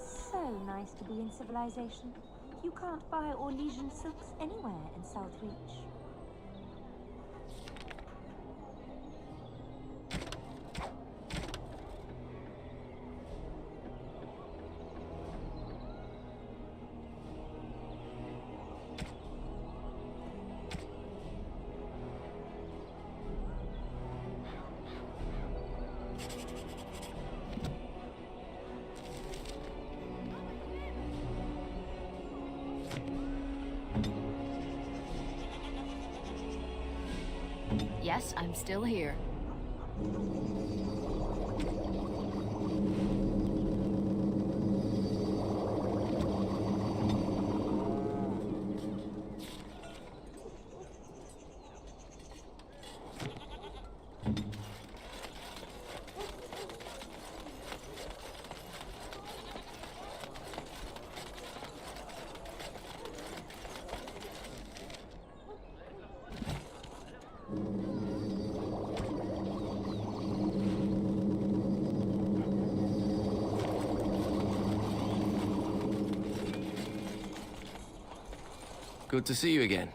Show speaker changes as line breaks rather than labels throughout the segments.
So nice to be in civilization. You can't buy Orlesian silks anywhere in Southreach.
Yes, I'm still here.
Good to see you again.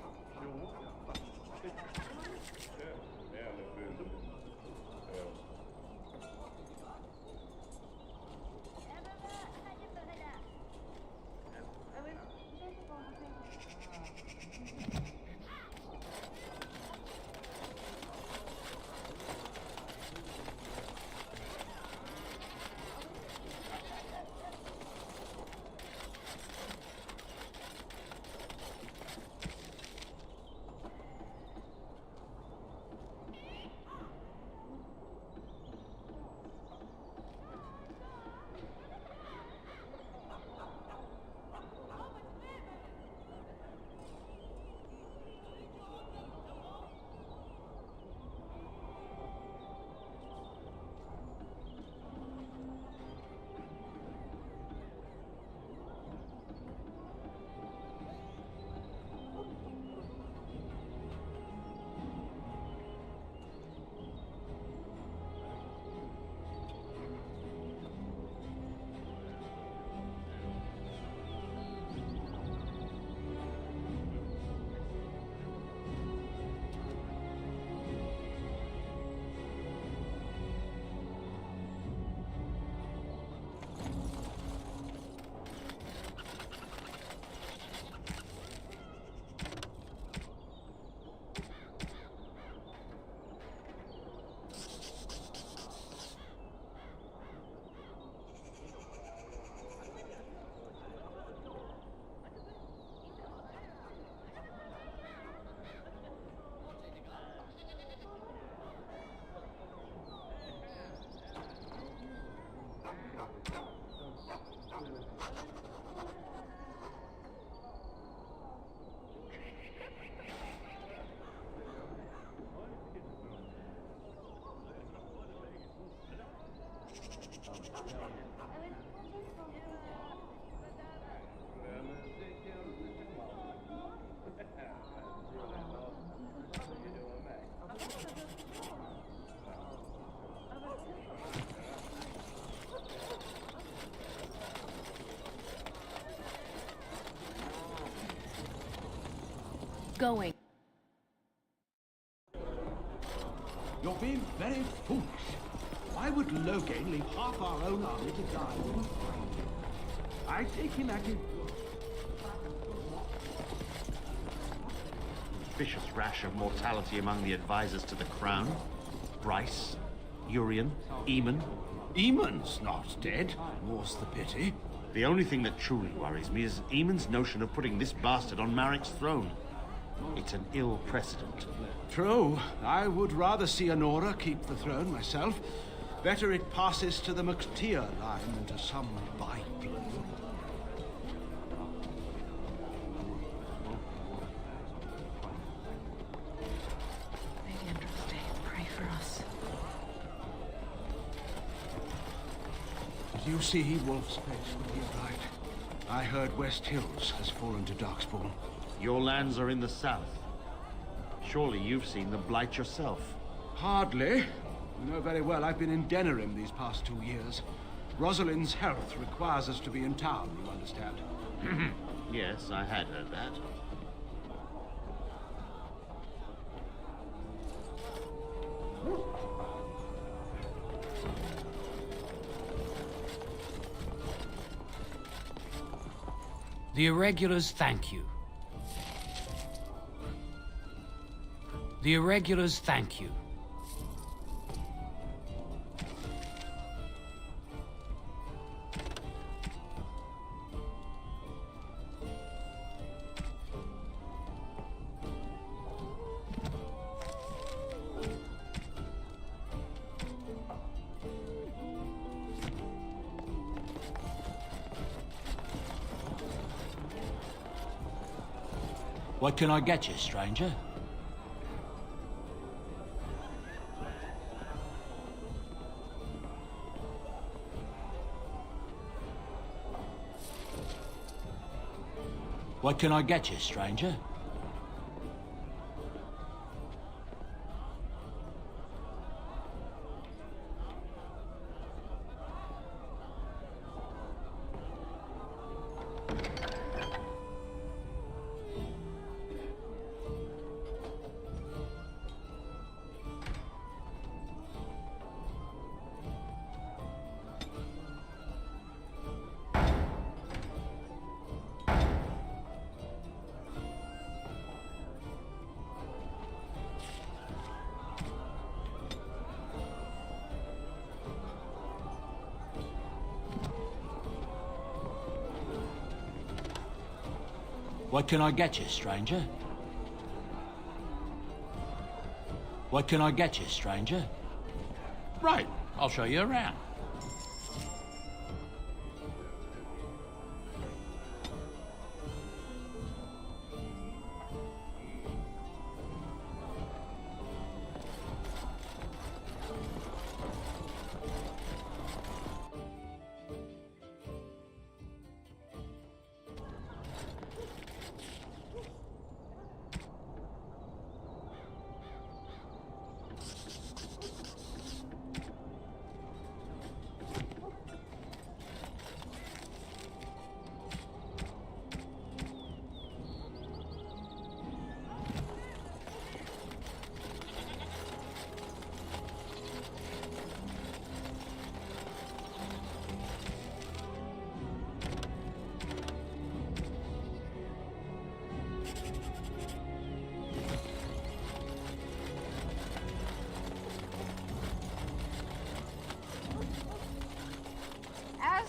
Going.
You're being very foolish. Why would Loghain leave half our own army to die with a fight? I take him at it.
Vicious rash of mortality among the advisors to the crown. Bryce, Urian, Eamon.
Eamon's not dead, more's the pity.
The only thing that truly worries me is Eamon's notion of putting this bastard on Maric's throne. It's an ill precedent.
True. I would rather see Honora keep the throne myself. Better it passes to the McTeer line than to some byblood.
Lady Andraste, pray for us.
Did you see Wolf's face when he arrived? I heard West Hills has fallen to Darkspawn.
Your lands are in the south. Surely you've seen the Blight yourself.
Hardly. You know very well I've been in Denerim these past 2 years. Rosalind's health requires us to be in town, you understand?
Yes, I had heard that.
The irregulars thank you. The irregulars thank you. What can I get you, stranger? What can I get you, stranger? What can I get you, stranger? What can I get you, stranger?
Right, I'll show you around.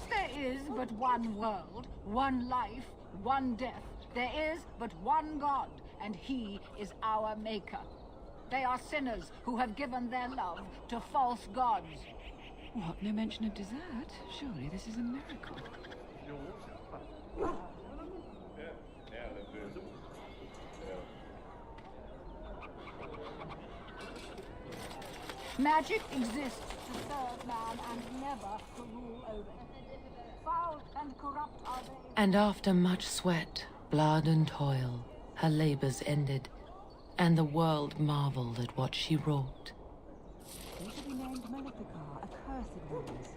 There is but one world, one life, one death. There is but one God, and he is our maker. They are sinners who have given their love to false gods.
What? No mention of dessert? Surely this is a miracle.
Magic exists to serve man and never to rule over him. Foul and corrupt are they.
And after much sweat, blood and toil, her labors ended, and the world marveled at what she wrought.
They should be named Maleficar, accursed ones.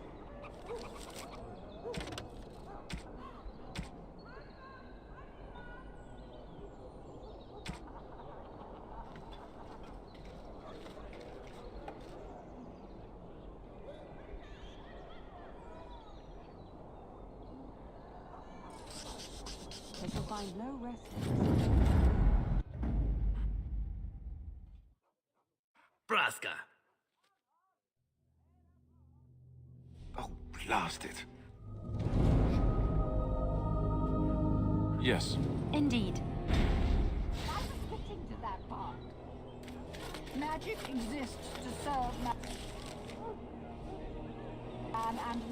They shall find no rest in this.
Braska.
Oh, blast it.
Yes.
Indeed.
I was getting to that part. Magic exists to serve man and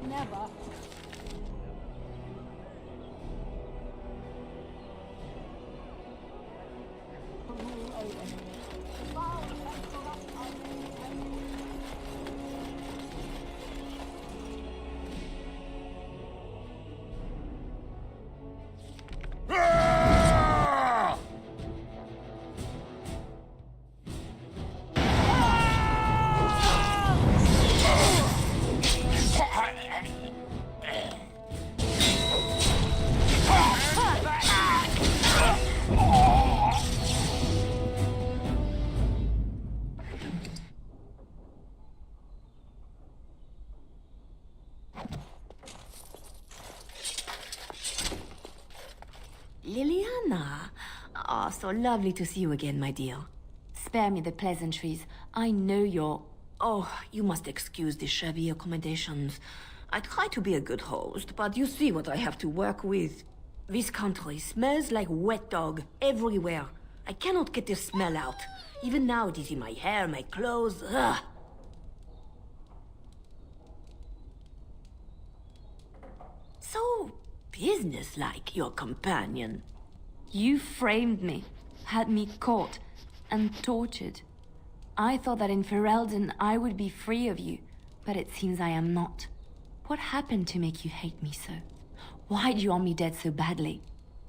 never. To rule over him. Foul and corrupt are they.
Liliana! Ah, so lovely to see you again, my dear. Spare me the pleasantries. I know you're... Oh, you must excuse the shabby accommodations. I try to be a good host, but you see what I have to work with. This country smells like wet dog everywhere. I cannot get the smell out. Even now it is in my hair, my clothes. Ugh. So businesslike, your companion.
You framed me, had me caught, and tortured. I thought that in Ferelden I would be free of you, but it seems I am not. What happened to make you hate me so? Why do you want me dead so badly?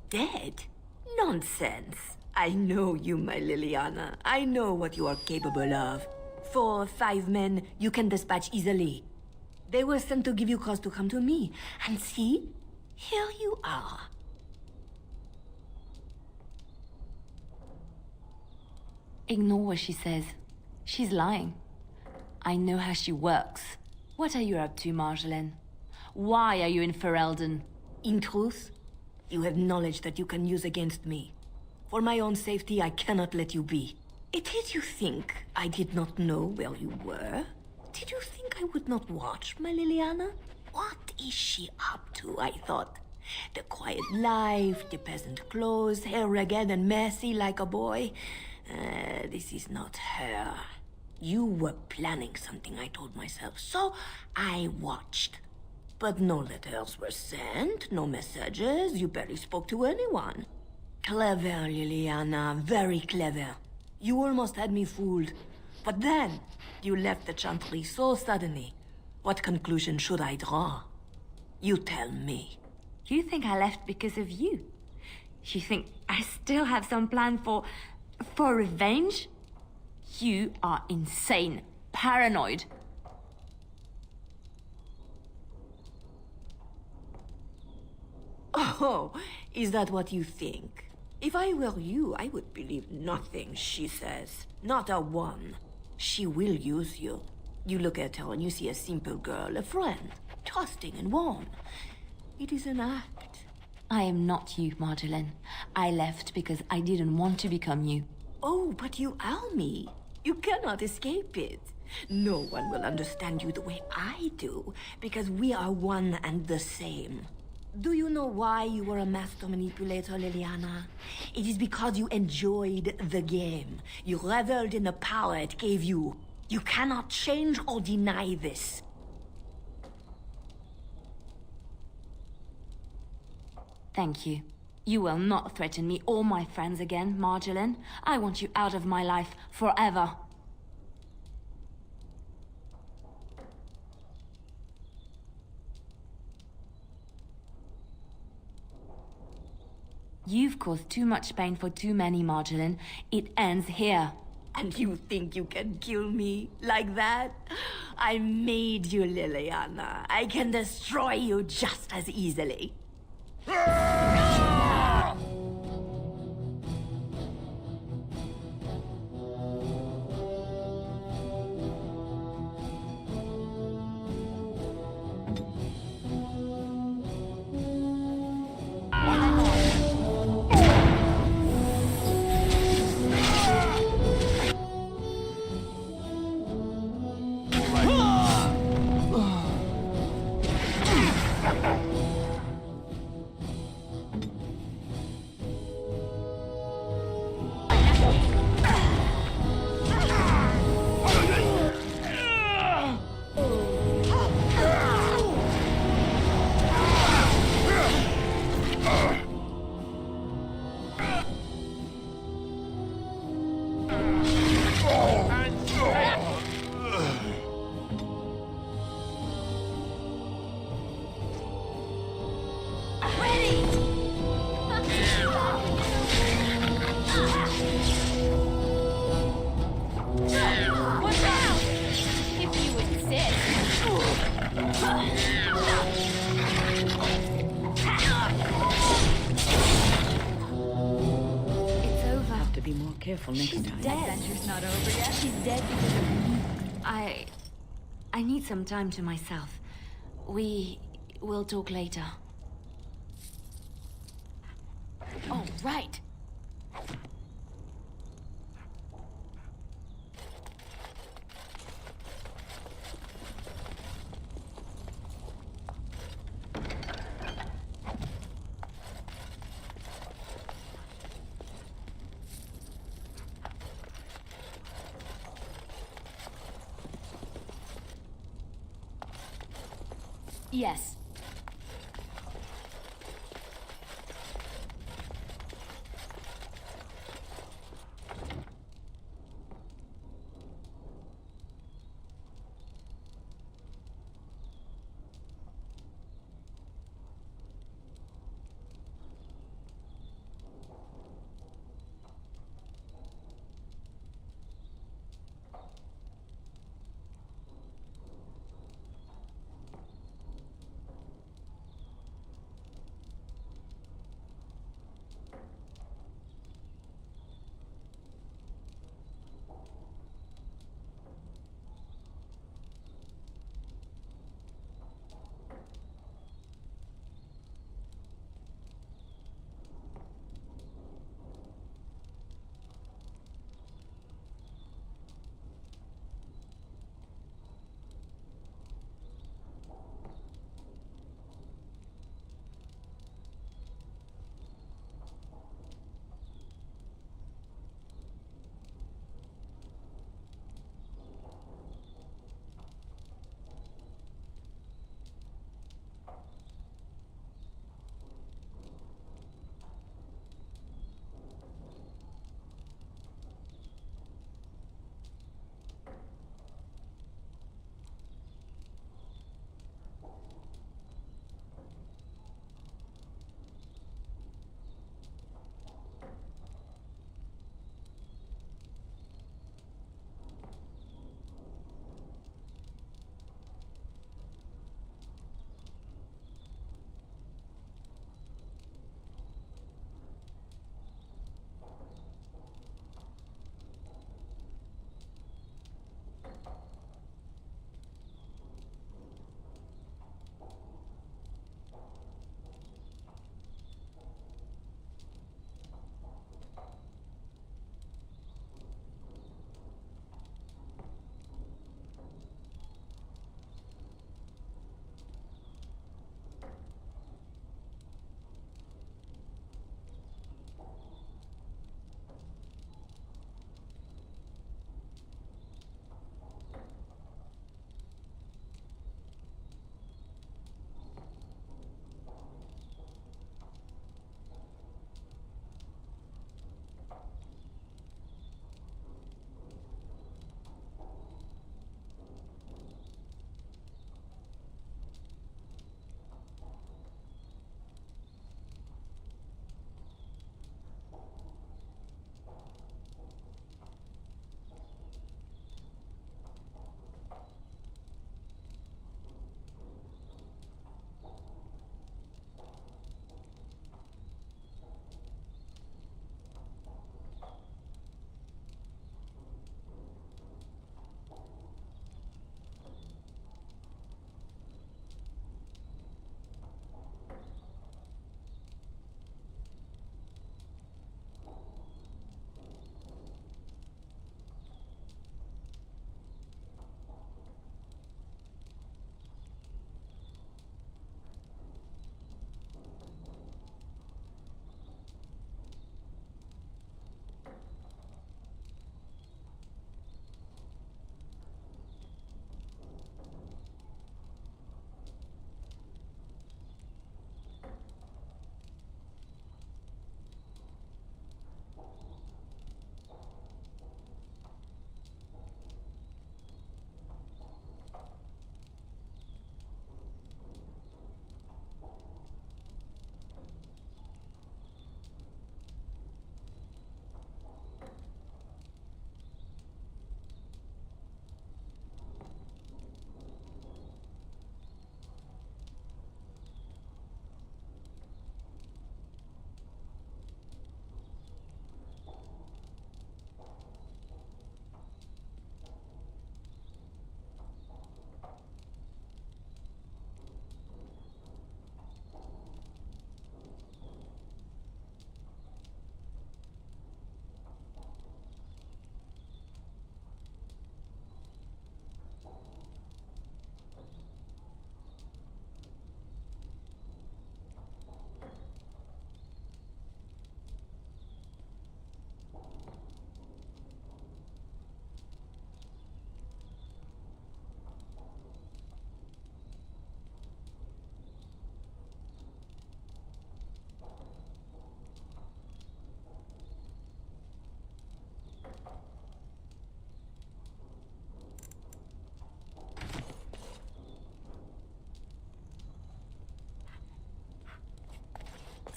Dead? Nonsense. I know you, my Liliana. I know what you are capable of. 4 or 5 men you can dispatch easily. They were sent to give you cause to come to me. And see, here you are.
Ignore what she says. She's lying. I know how she works. What are you up to, Marjolaine? Why are you in Ferelden?
In truth, you have knowledge that you can use against me. For my own safety, I cannot let you be. Did you think I did not know where you were? Did you think I would not watch, my Liliana? What is she up to, I thought? The quiet life, the peasant clothes, hair ragged and messy like a boy. This is not her. You were planning something, I told myself, so I watched. But no letters were sent, no messages, you barely spoke to anyone. Clever, Liliana, very clever. You almost had me fooled. But then, you left the chantry so suddenly. What conclusion should I draw? You tell me.
You think I left because of you? You think I still have some plan for revenge? You are insane, paranoid.
Oh, is that what you think? If I were you, I would believe nothing she says. Not a one. She will use you. You look at her and you see a simple girl, a friend, trusting and warm. It is an act.
I am not you, Marjolaine. I left because I didn't want to become you.
Oh, but you are me. You cannot escape it. No one will understand you the way I do, because we are one and the same. Do you know why you were a master manipulator, Liliana? It is because you enjoyed the game. You reveled in the power it gave you. You cannot change or deny this.
Thank you. You will not threaten me or my friends again, Marjolaine. I want you out of my life forever. You've caused too much pain for too many, Marjolaine. It ends here.
And you think you can kill me like that? I made you, Liliana. I can destroy you just as easily.
Careful next time.
Dead.
Adventure's not over yet.
She's dead because of me. I need some time to myself. We will talk later. Oh, right. Yes.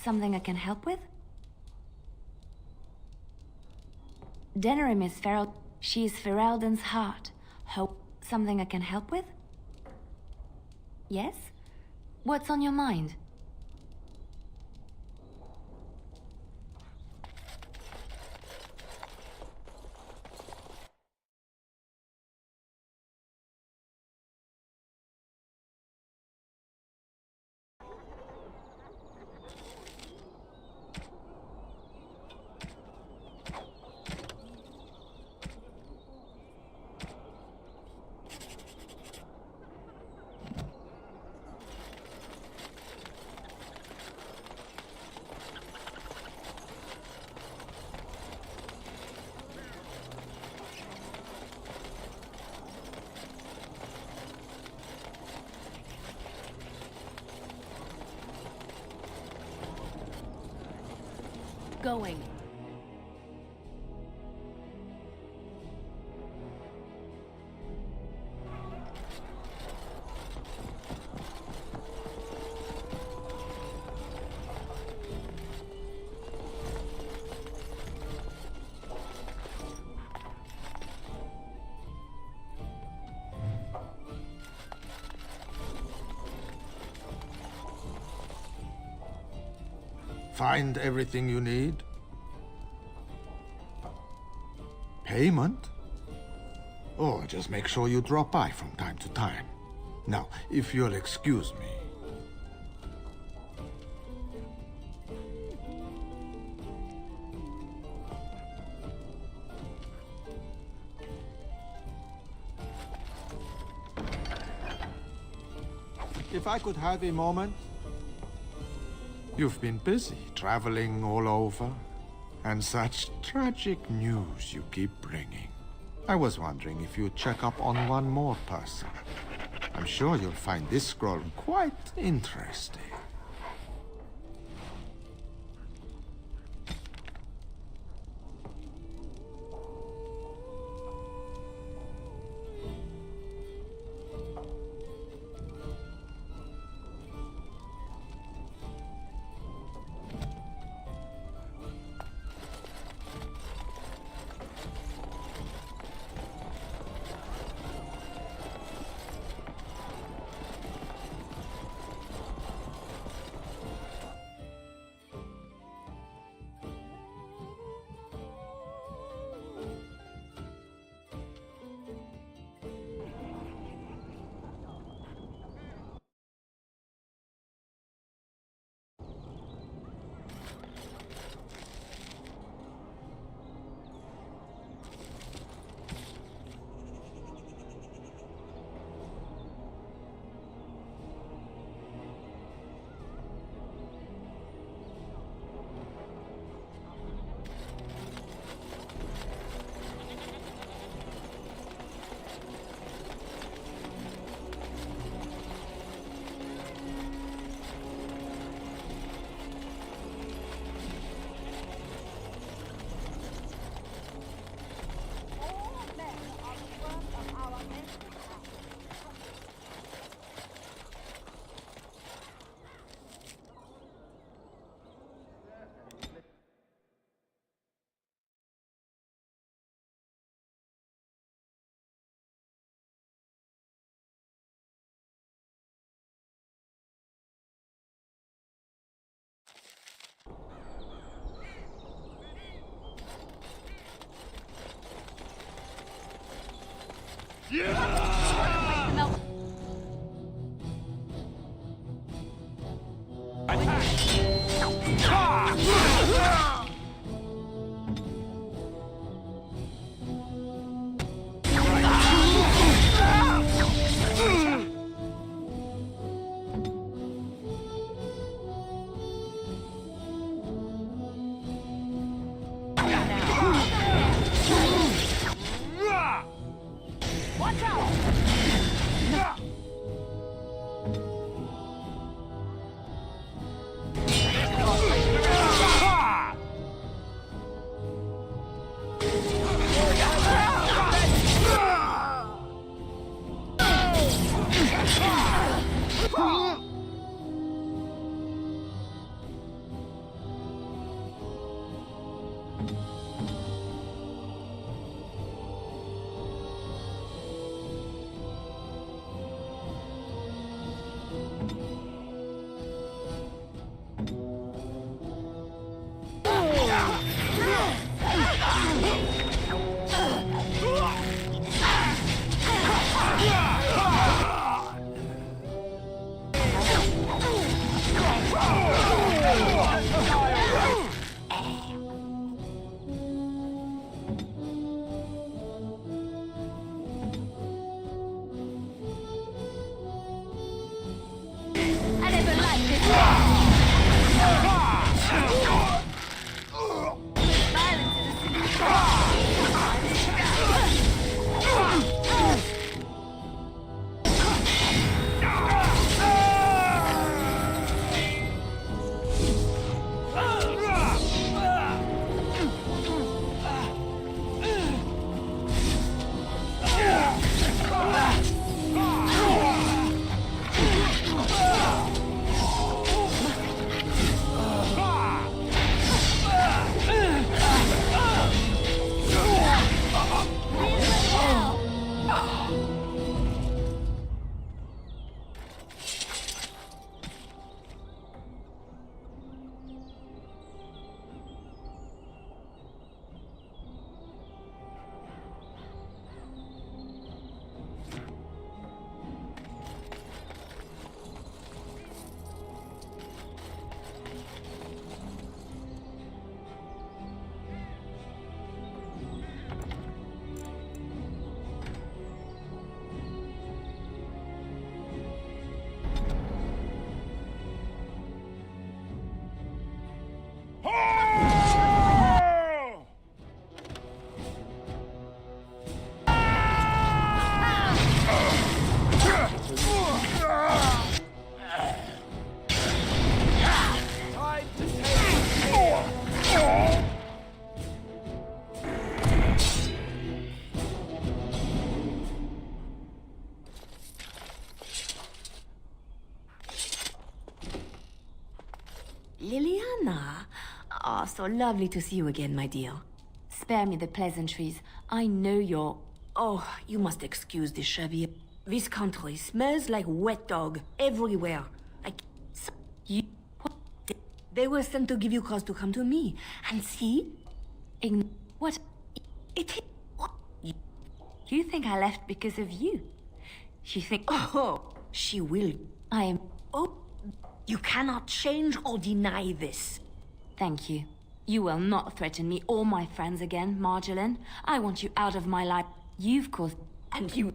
Something I can help with? Denerim is Feral. She is Ferelden's heart. Hope. Something I can help with? Yes? What's on your mind?
Going.
Find everything you need? Payment? Oh, just make sure you drop by from time to time. Now, if you'll excuse me. If I could have a moment. You've been busy traveling all over, and such tragic news you keep bringing. I was wondering if you'd check up on one more person. I'm sure you'll find this scroll quite interesting.
Liliana! Ah, so lovely to see you again, my dear.
Spare me the pleasantries. I know you're...
Oh, you must excuse this, shabby. This country smells like wet dog everywhere.
You...
They were sent to give you cause to come to me. And see?
What?
It...
You think I left because of you? You think...
Oh, she will.
I am...
Oh, you cannot change or deny this.
Thank you. You will not threaten me or my friends again, Marjolaine. I want you out of my life. You've caused...
And you...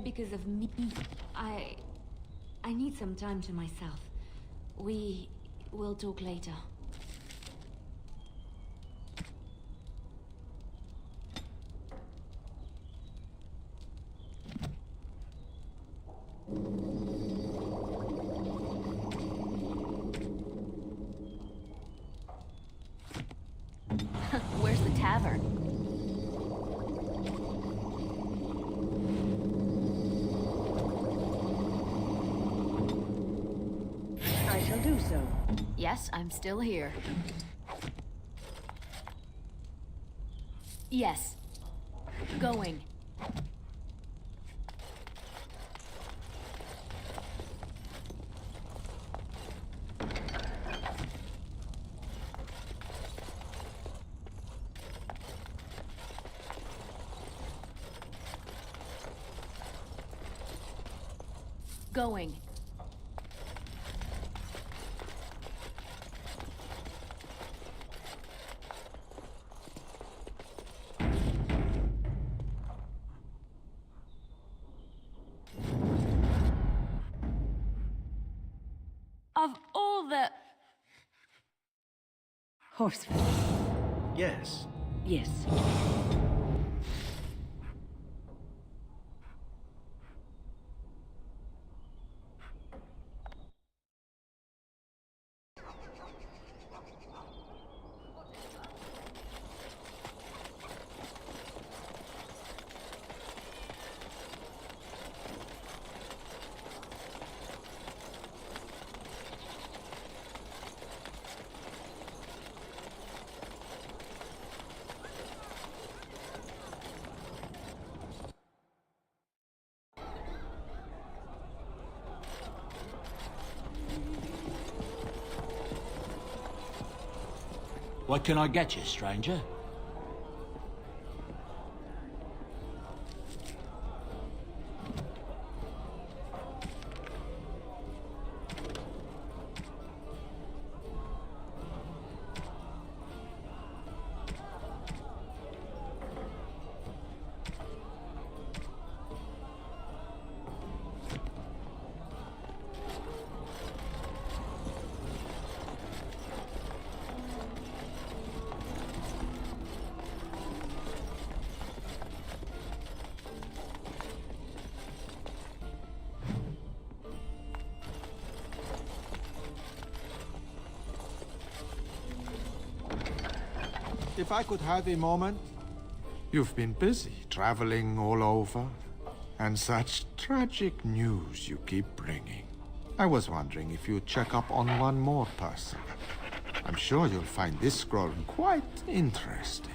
because of me. I need some time to myself. We will talk later. Where's the tavern?
I shall do so.
Yes, I'm still here. Yes. Going. Going. Of all the...
Horsefit.
Yes.
Yes.
What can I get you, stranger?
If I could have a moment. You've been busy traveling all over, and such tragic news you keep bringing. I was wondering if you'd check up on one more person. I'm sure you'll find this scroll quite interesting.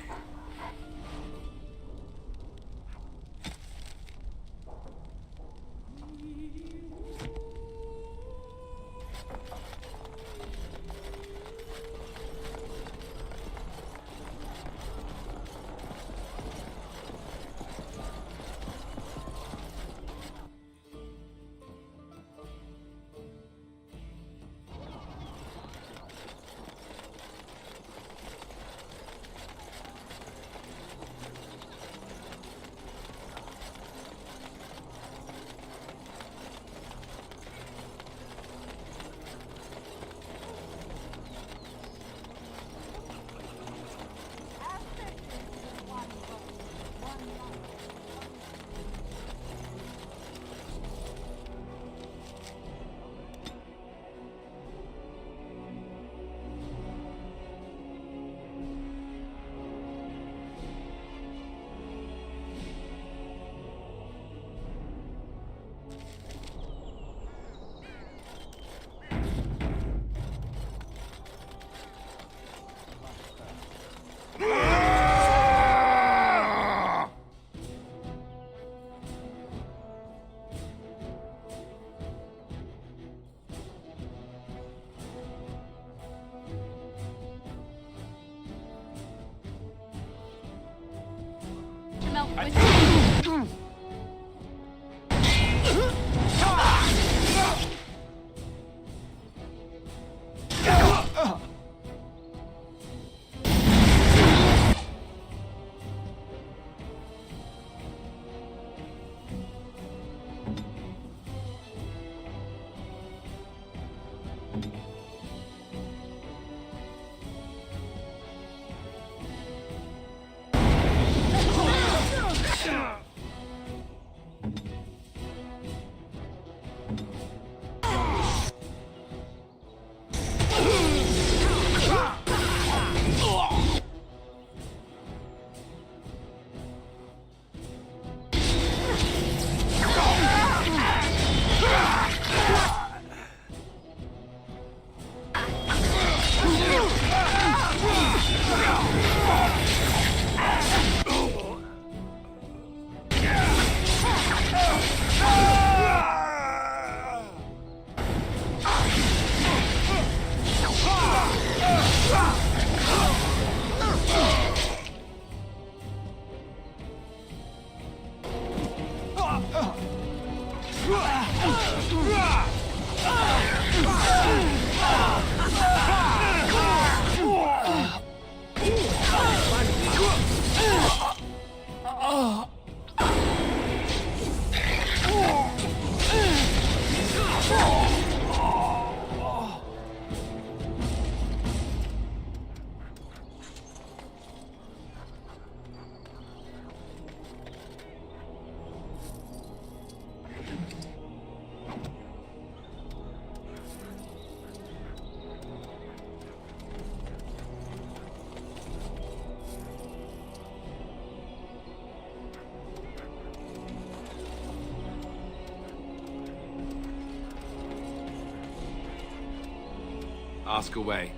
Ask away.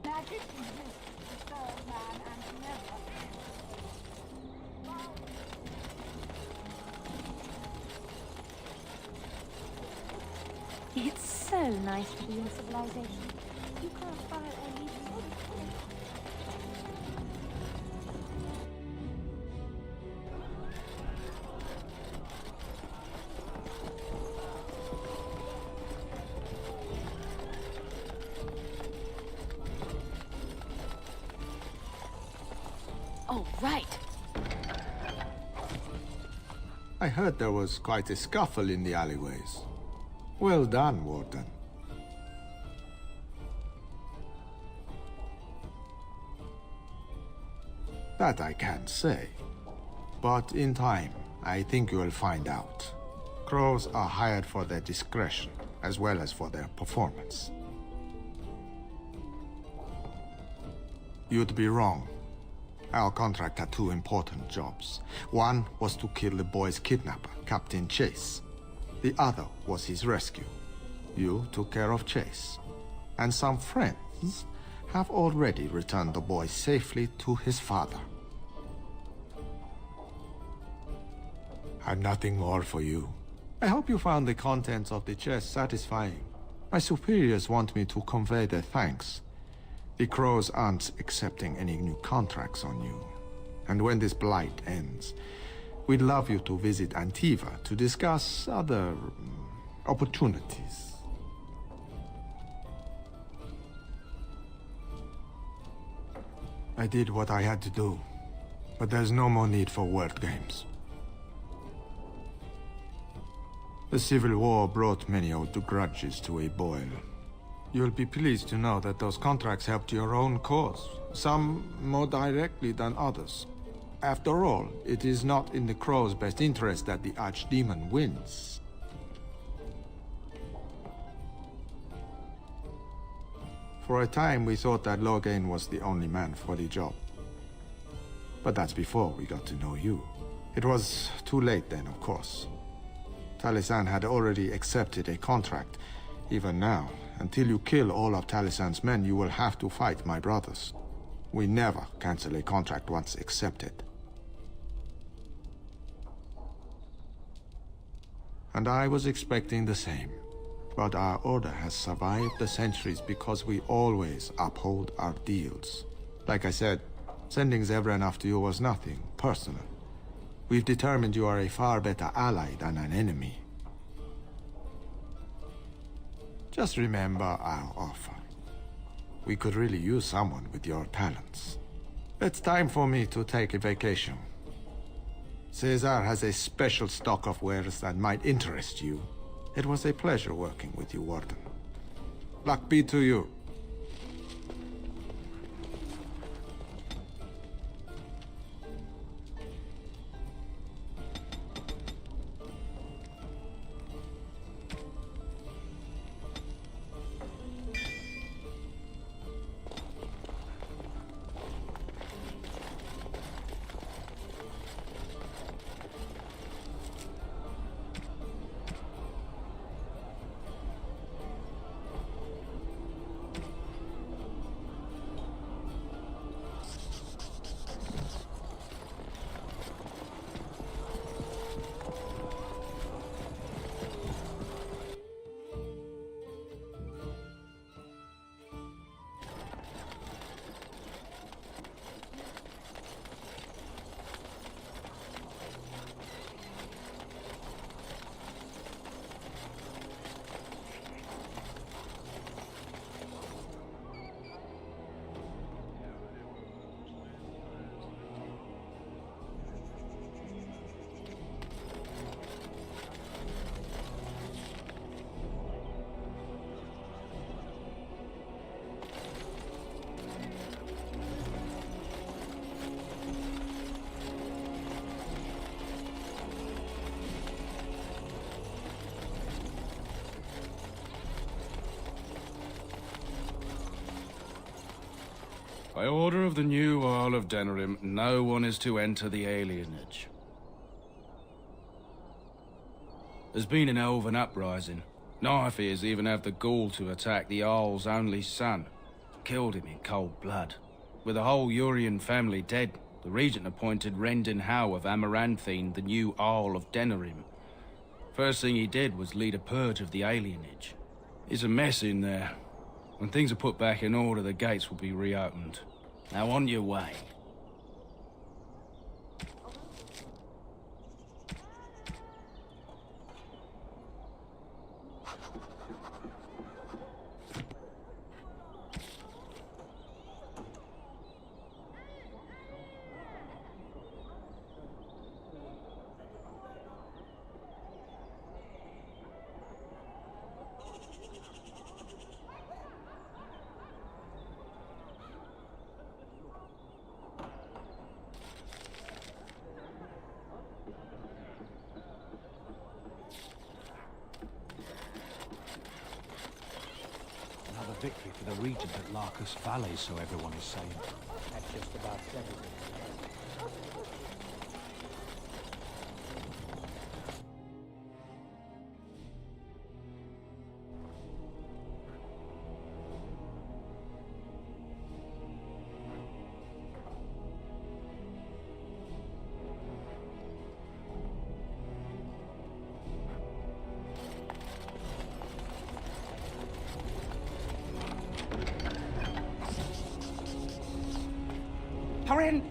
Magic exists to serve man and never.
It's so nice to be in civilization. You can't buy or leave
Oh, right.
I heard there was quite a scuffle in the alleyways. Well done, Warden. That I can't say. But in time, I think you'll find out. Crows are hired for their discretion, as well as for their performance. You'd be wrong. Our contract had two important jobs. One was to kill the boy's kidnapper, Captain Chase. The other was his rescue. You took care of Chase. And some friends have already returned the boy safely to his father. I've nothing more for you. I hope you found the contents of the chest satisfying. My superiors want me to convey their thanks. The Crows aren't accepting any new contracts on you. And when this blight ends, we'd love you to visit Antiva to discuss other opportunities. I did what I had to do, but there's no more need for word games. The Civil War brought many old grudges to a boil. You'll be pleased to know that those contracts helped your own cause, some more directly than others. After all, it is not in the Crow's best interest that the Archdemon wins. For a time, we thought that Loghain was the only man for the job. But that's before we got to know you. It was too late then, of course. Talisan had already accepted a contract. Even now, until you kill all of Talisan's men, you will have to fight my brothers. We never cancel a contract once accepted. And I was expecting the same. But our order has survived the centuries because we always uphold our deals. Like I said, sending Zevran after you was nothing personal. We've determined you are a far better ally than an enemy. Just remember our offer. We could really use someone with your talents. It's time for me to take a vacation. Caesar has a special stock of wares that might interest you. It was a pleasure working with you, Warden. Luck be to you.
By order of the new Earl of Denerim, no one is to enter the alienage. There's been an elven uprising. Knife ears even have the gall to attack the Earl's only son. Killed him in cold blood. With the whole Urian family dead, the regent appointed Rendon Howe of Amaranthine the new Earl of Denerim. First thing he did was lead a purge of the alienage. It's a mess in there. When things are put back in order, the gates will be reopened. Now on your way.
Victory for the regent at Larcus Valley, so everyone is saying.
That just about settles it.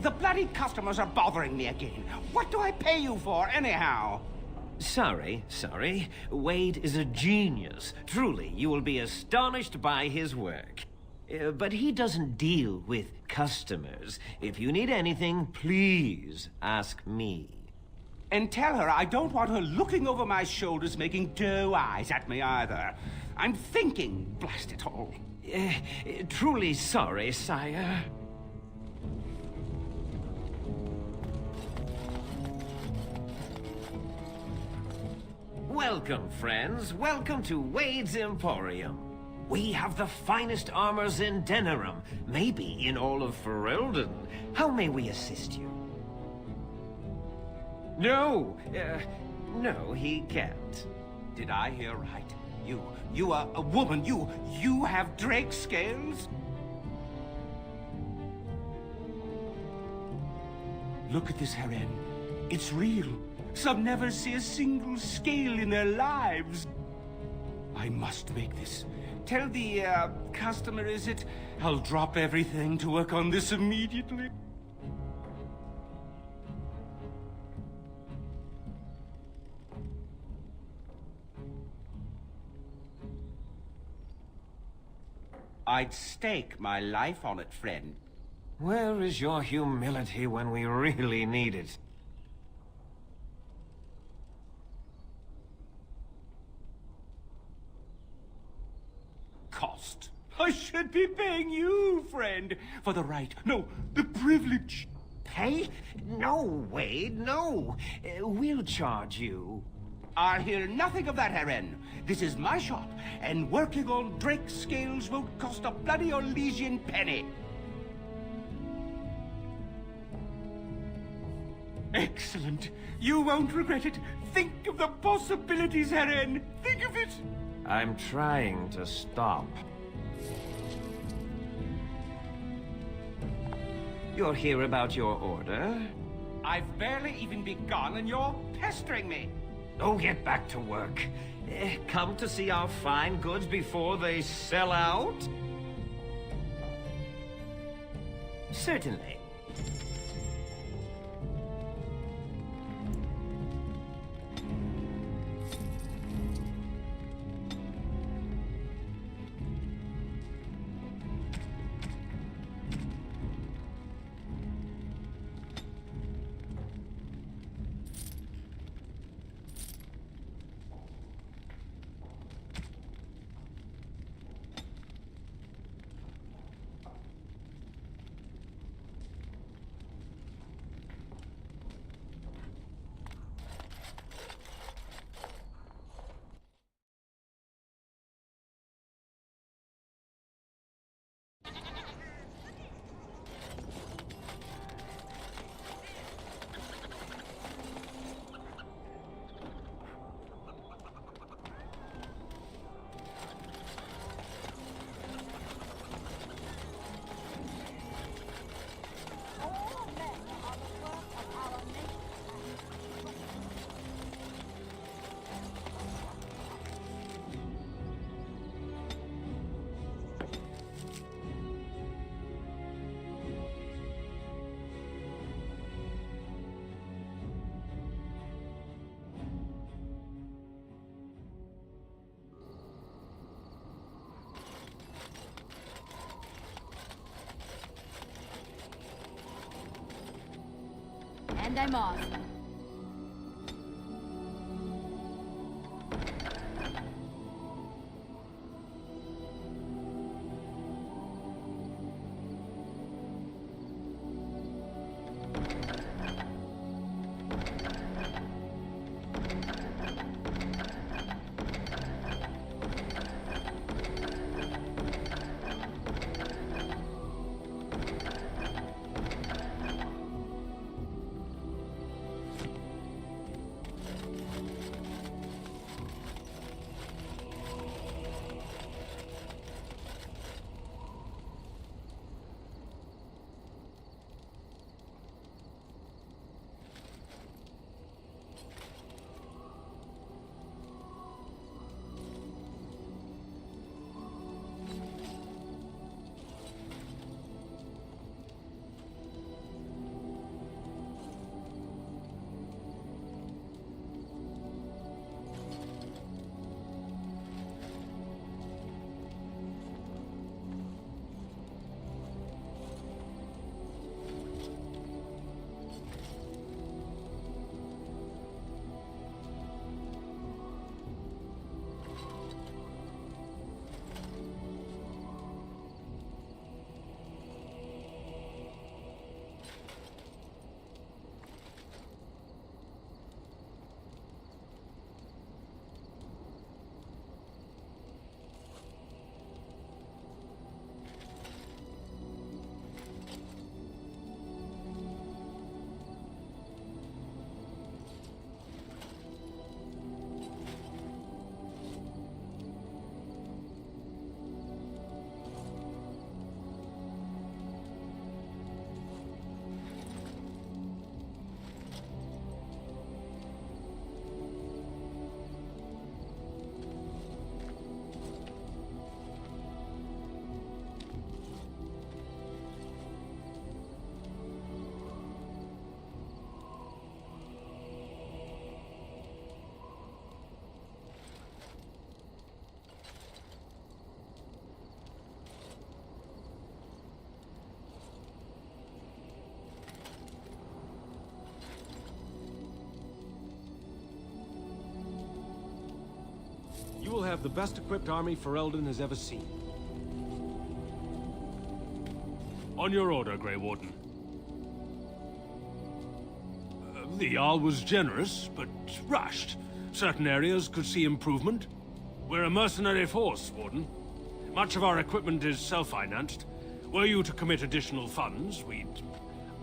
The bloody customers are bothering me again. What do I pay you for, anyhow?
Sorry. Wade is a genius. Truly, you will be astonished by his work. But he doesn't deal with customers. If you need anything, please ask me.
And tell her I don't want her looking over my shoulders making doe eyes at me either. I'm thinking, blast it all.
Truly sorry, sire. Welcome, friends. Welcome to Wade's Emporium. We have the finest armors in Denerim, maybe in all of Ferelden. How may we assist you? No, he can't.
Did I hear right? You are a woman. You have drake scales? Look at this heron. It's real. Some never see a single scale in their lives. I must make this. Tell the, customer, is it? I'll drop everything to work on this immediately. I'd stake my life on it, friend.
Where is your humility when we really need it?
Cost. I should be paying you, friend, for the right, no, the privilege.
Pay? No, Wade, no. We'll charge you.
I'll hear nothing of that, heron. This is my shop, and working on drake scales won't cost a bloody Orlesian penny. Excellent. You won't regret it. Think of the possibilities, heron. Think of it.
I'm trying to stop. You're here about your order?
I've barely even begun and you're pestering me.
Oh, get back to work. Come to see our fine goods before they sell out? Certainly.
them off.
You will have the best equipped army Ferelden has ever seen.
On your order, Grey Warden. The Jarl was generous, but rushed. Certain areas could see improvement. We're a mercenary force, Warden. Much of our equipment is self-financed. Were you to commit additional funds, we'd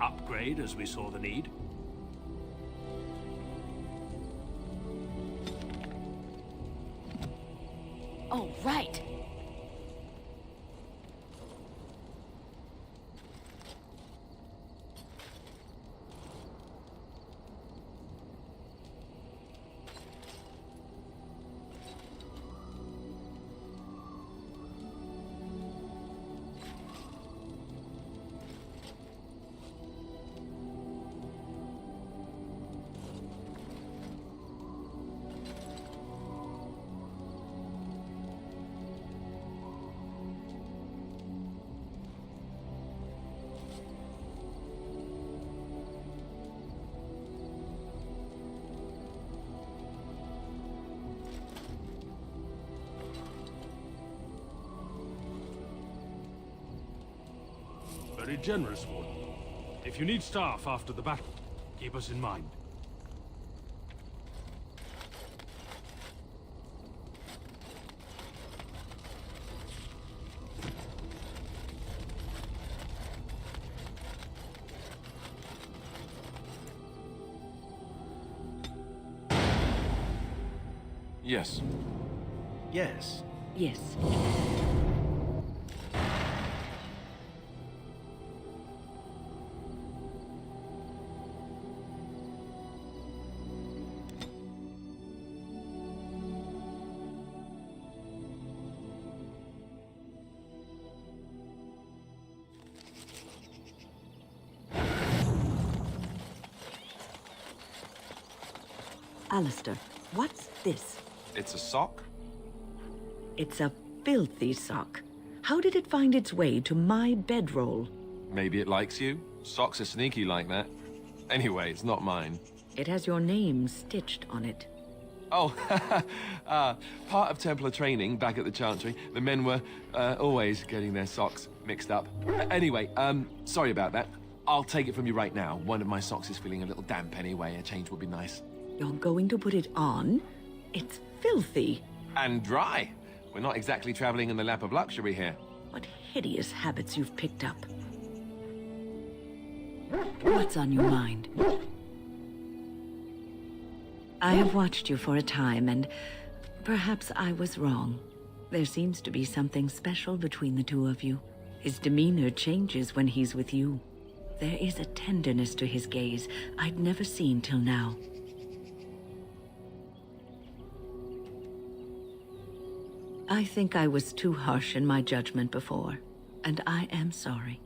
upgrade as we saw the need.
Oh, right.
Very generous, Warden. If you need staff after the battle, keep us in mind.
Yes.
Yes.
Yes. Alistair, what's this?
It's a sock?
It's a filthy sock. How did it find its way to my bedroll?
Maybe it likes you. Socks are sneaky like that. Anyway, it's not mine.
It has your name stitched on it.
Oh, part of Templar training back at the Chantry. The men were always getting their socks mixed up. Anyway, sorry about that. I'll take it from you right now. One of my socks is feeling a little damp anyway. A change would be nice.
You're going to put it on? It's filthy.
And dry. We're not exactly traveling in the lap of luxury here.
What hideous habits you've picked up. What's on your mind? I have watched you for a time, and perhaps I was wrong. There seems to be something special between the two of you. His demeanor changes when he's with you. There is a tenderness to his gaze I'd never seen till now. I think I was too harsh in my judgment before, and I am sorry.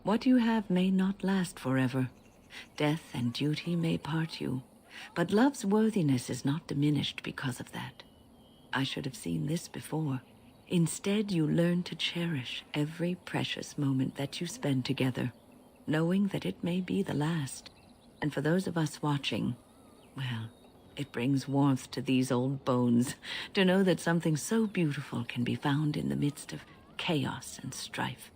What you have may not last forever. Death and duty may part you, but love's worthiness is not diminished because of that. I should have seen this before. Instead, you learn to cherish every precious moment that you spend together, knowing that it may be the last. And for those of us watching, well, it brings warmth to these old bones to know that something so beautiful can be found in the midst of chaos and strife.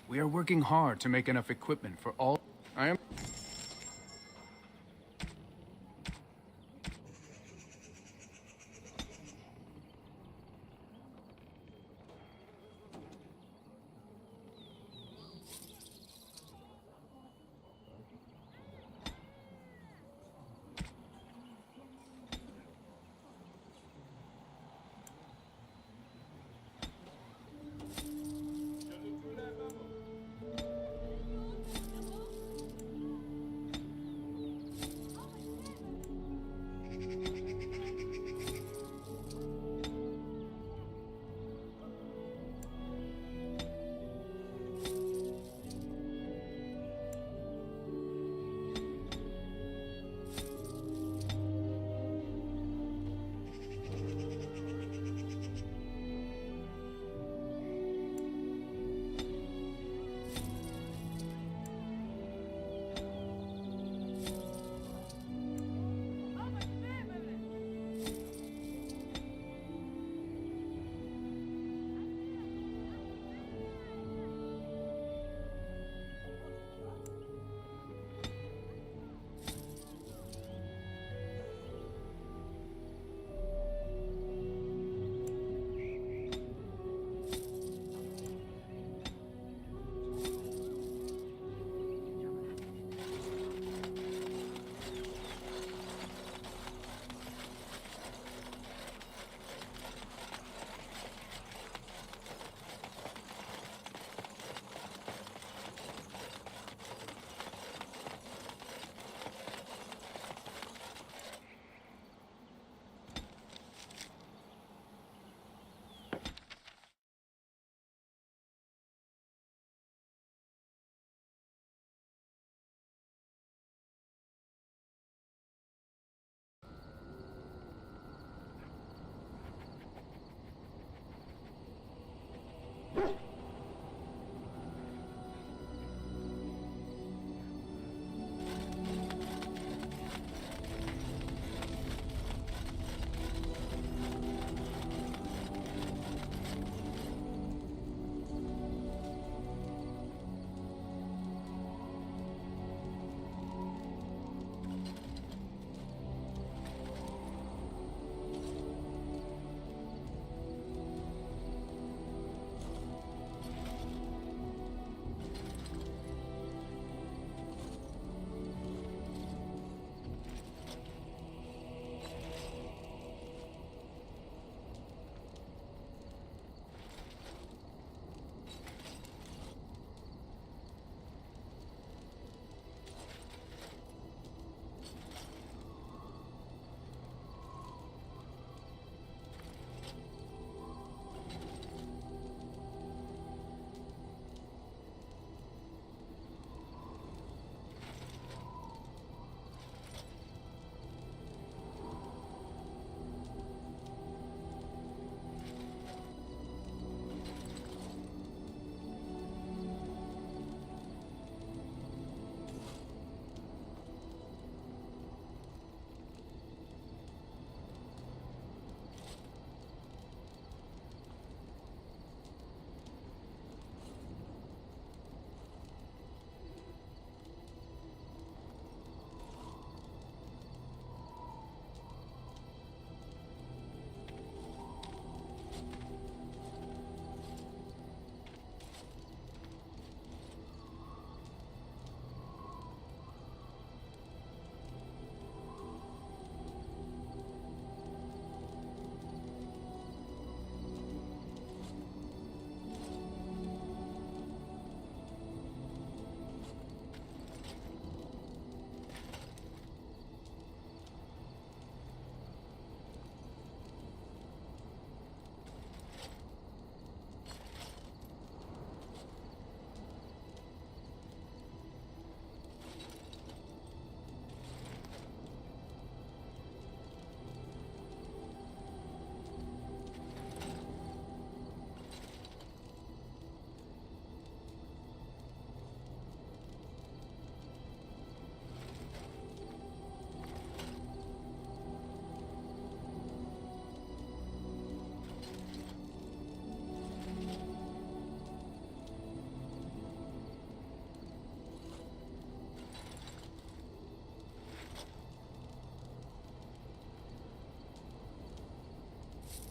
We are working hard to make enough equipment for all. I am.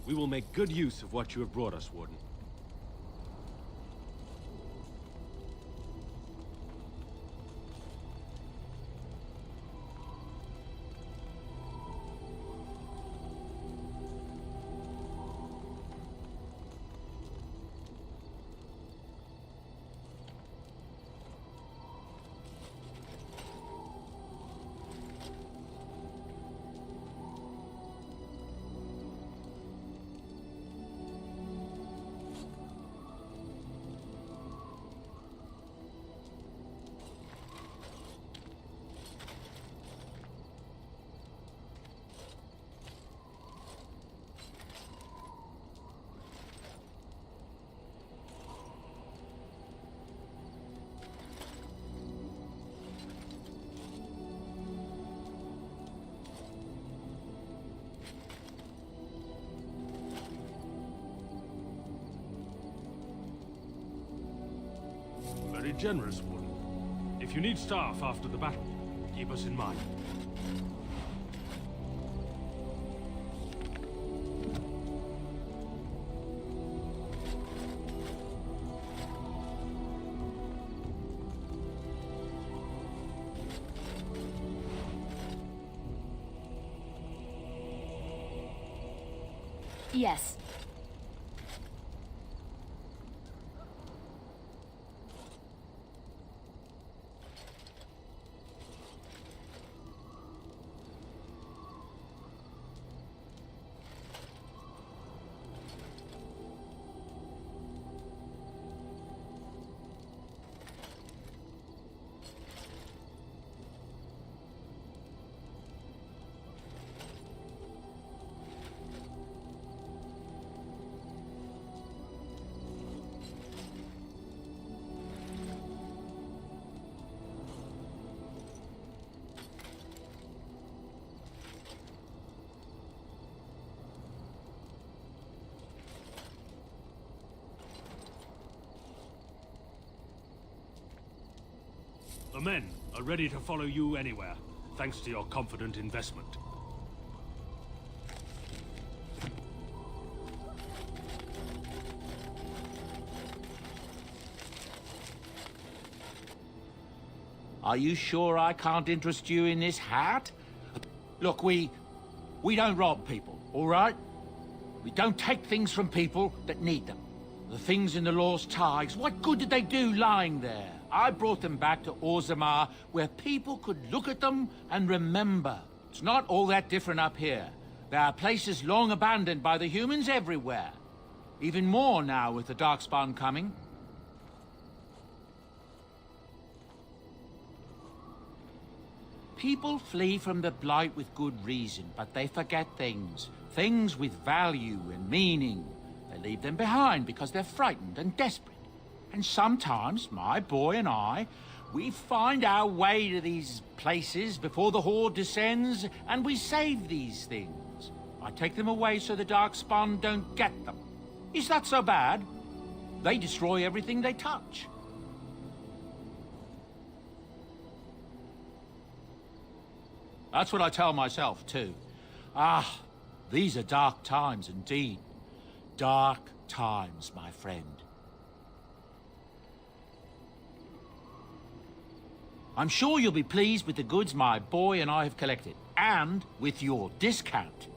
We will make good use of what you have brought us, Warden. Very generous, Warden. If you need staff after the battle, keep us in mind.
Yes.
The men are ready to follow you anywhere, thanks to your confident investment.
Are you sure I can't interest you in this hat? Look, we don't rob people, all right? We don't take things from people that need them. The things in the Lost Tigers, what good did they do lying there? I brought them back to Orzammar, where people could look at them and remember. It's not all that different up here. There are places long abandoned by the humans everywhere. Even more now with the Darkspawn coming. People flee from the Blight with good reason, but they forget things. Things with value and meaning. They leave them behind because they're frightened and desperate. And sometimes, my boy and I, we find our way to these places before the Horde descends, and we save these things. I take them away so the Darkspawn don't get them. Is that so bad? They destroy everything they touch. That's what I tell myself, too. Ah, these are dark times indeed. Dark times, my friend. I'm sure you'll be pleased with the goods my boy and I have collected, and with your discount.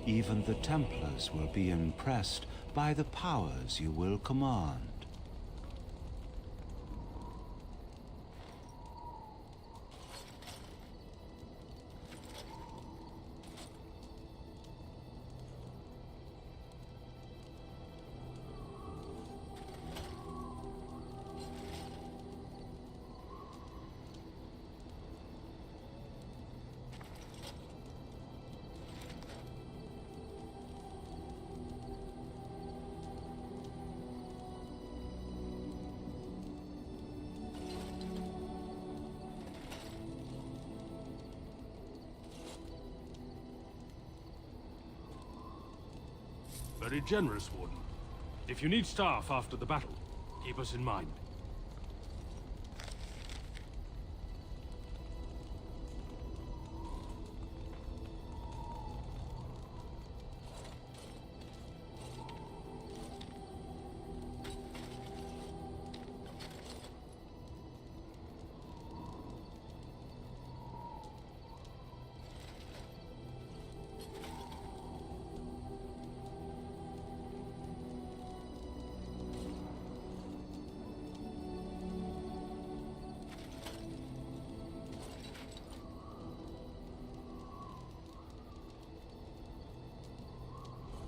Even the Templars will be impressed by the powers you will command.
Very generous, Warden. If you need staff after the battle, keep us in mind.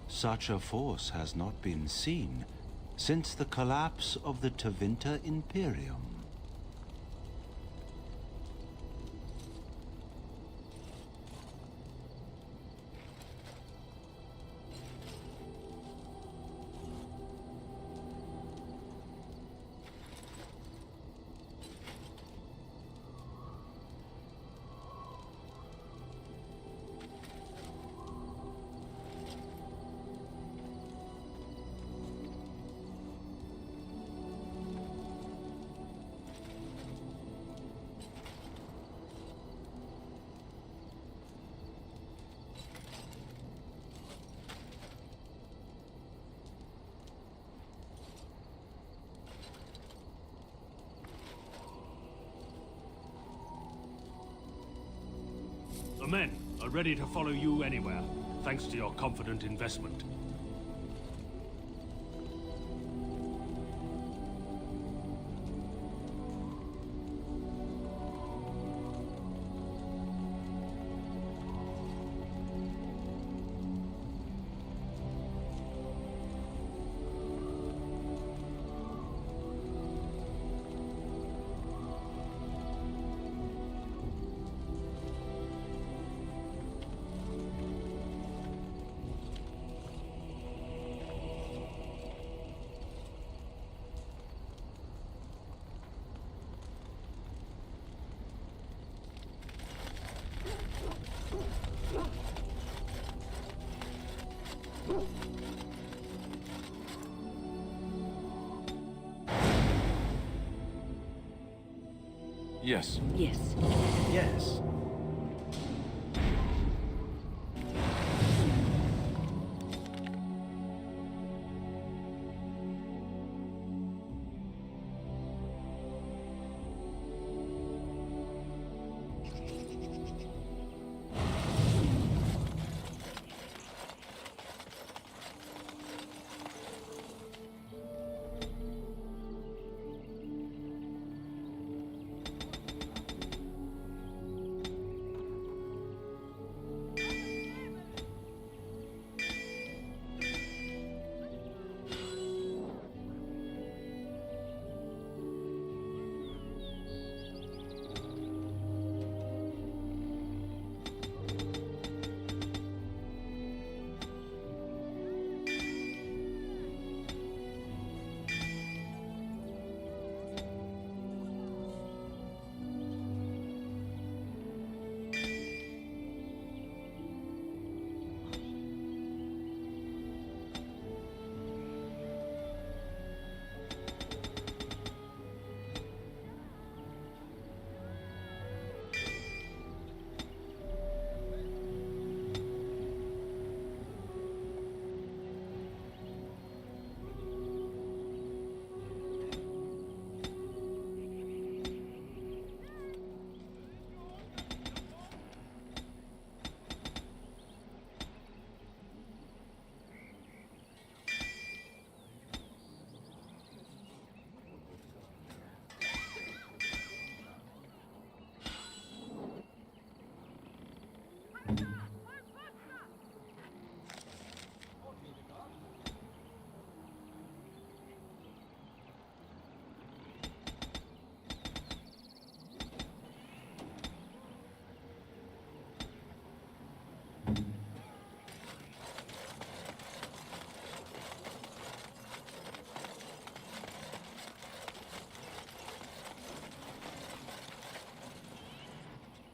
Such a force has not been seen since the collapse of the Tevinter Imperium.
The men are ready to follow you anywhere, thanks to your confident investment.
Yes.
Yes.
Yes.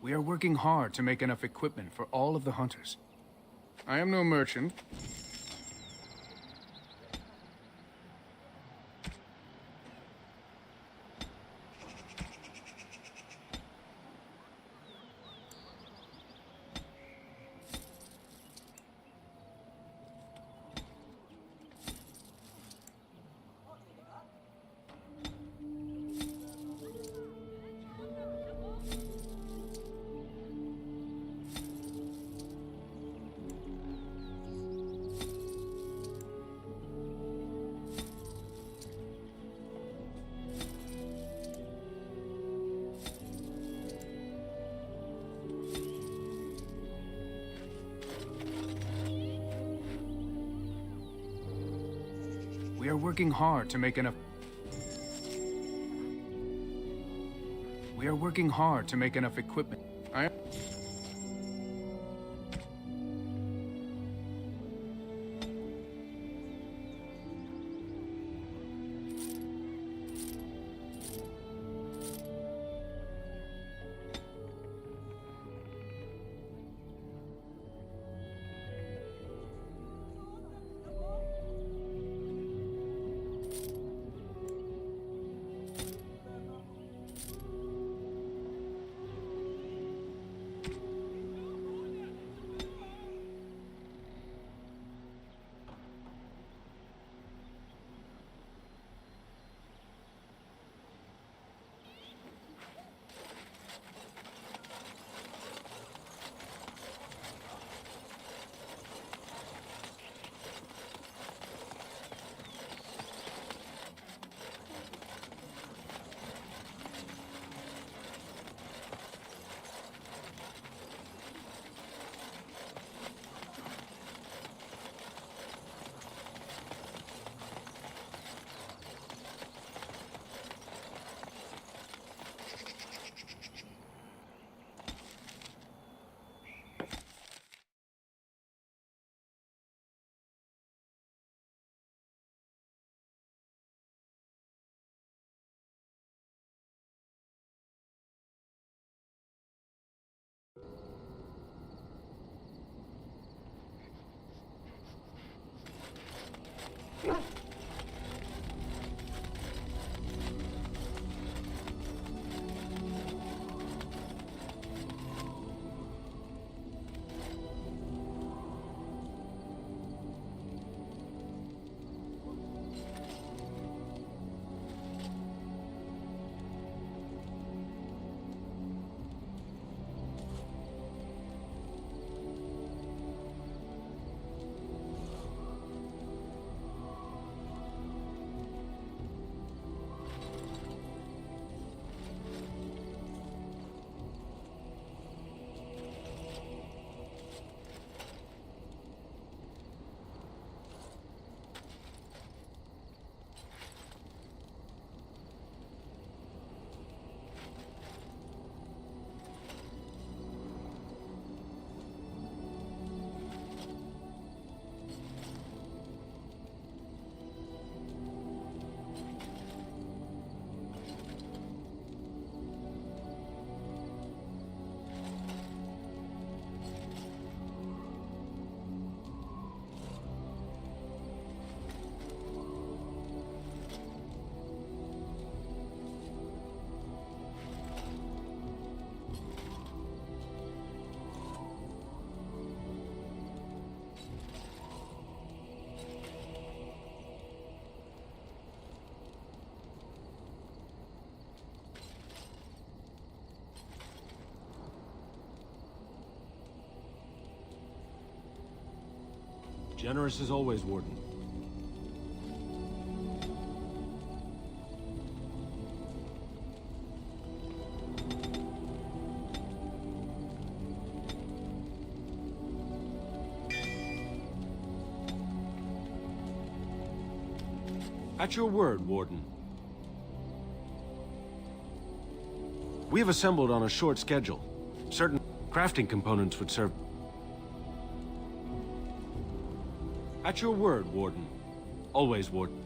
We are working hard to make enough equipment for all of the hunters. I am no merchant. We are working hard to make enough... We are working hard to make enough equipment.
Generous as always, Warden. At your word, Warden. We have assembled on a short schedule. Certain crafting components would serve... At your word, Warden. Always, Warden.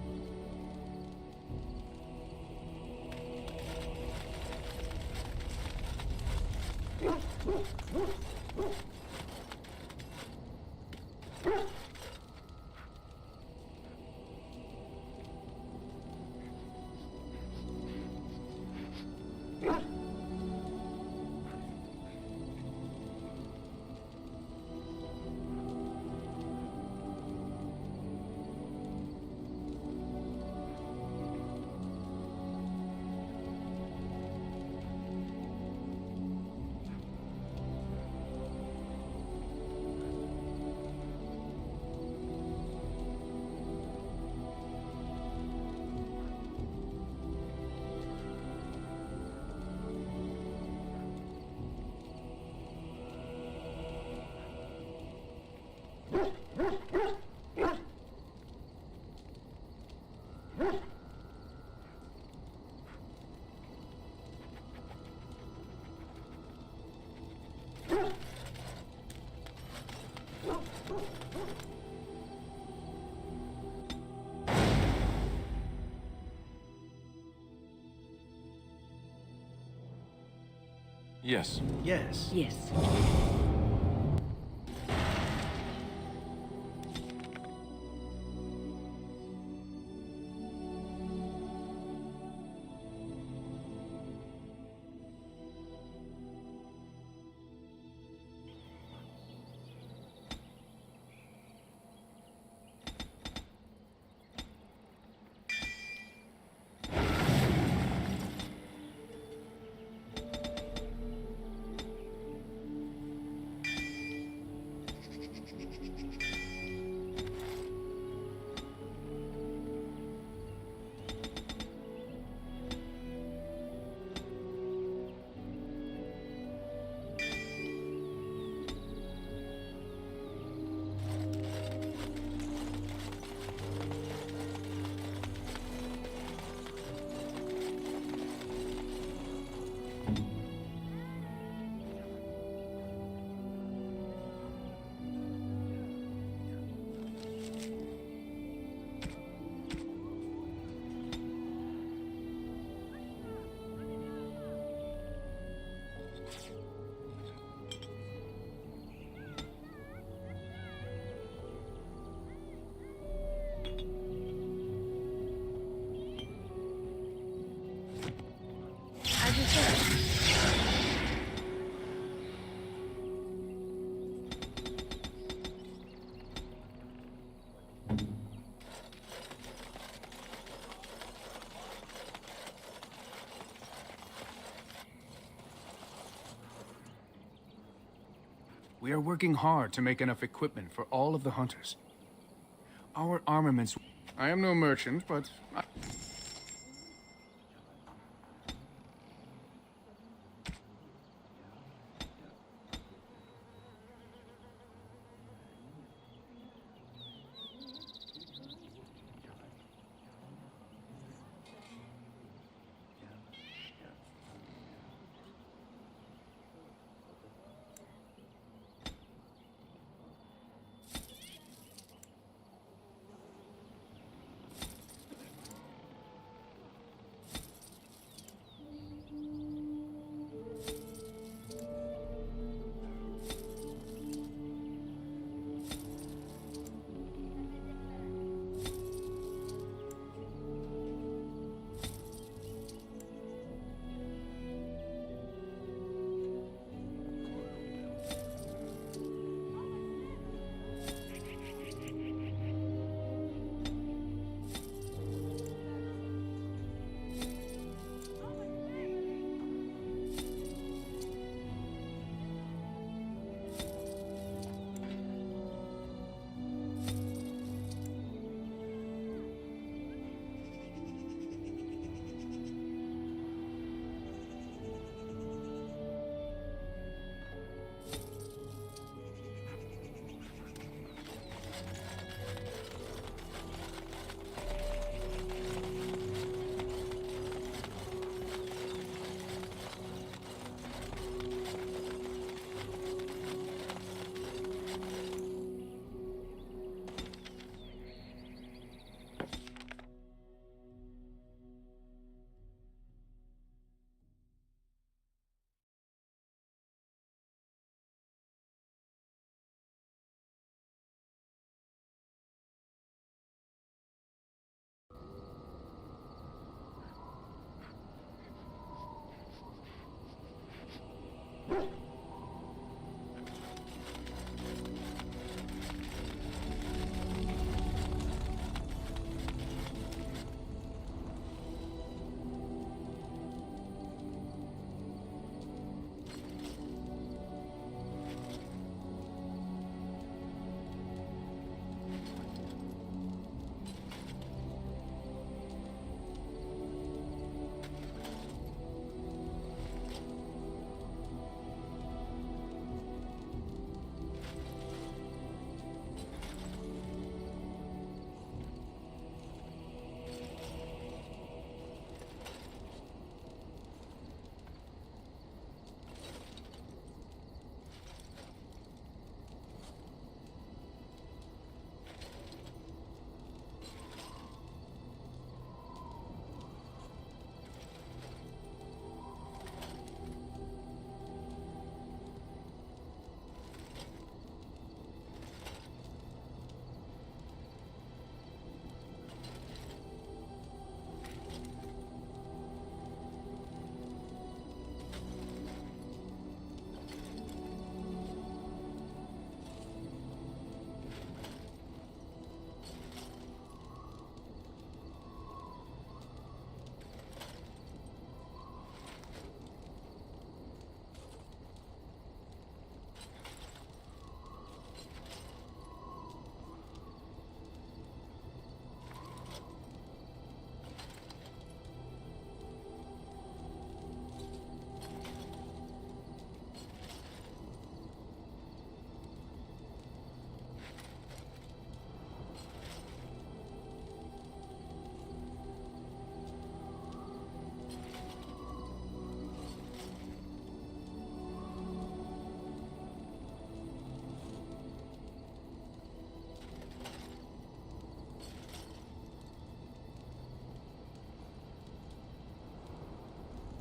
Yes.
Yes.
Yes.
We are working hard to make enough equipment for all of the hunters. Our armaments... I am no merchant, but...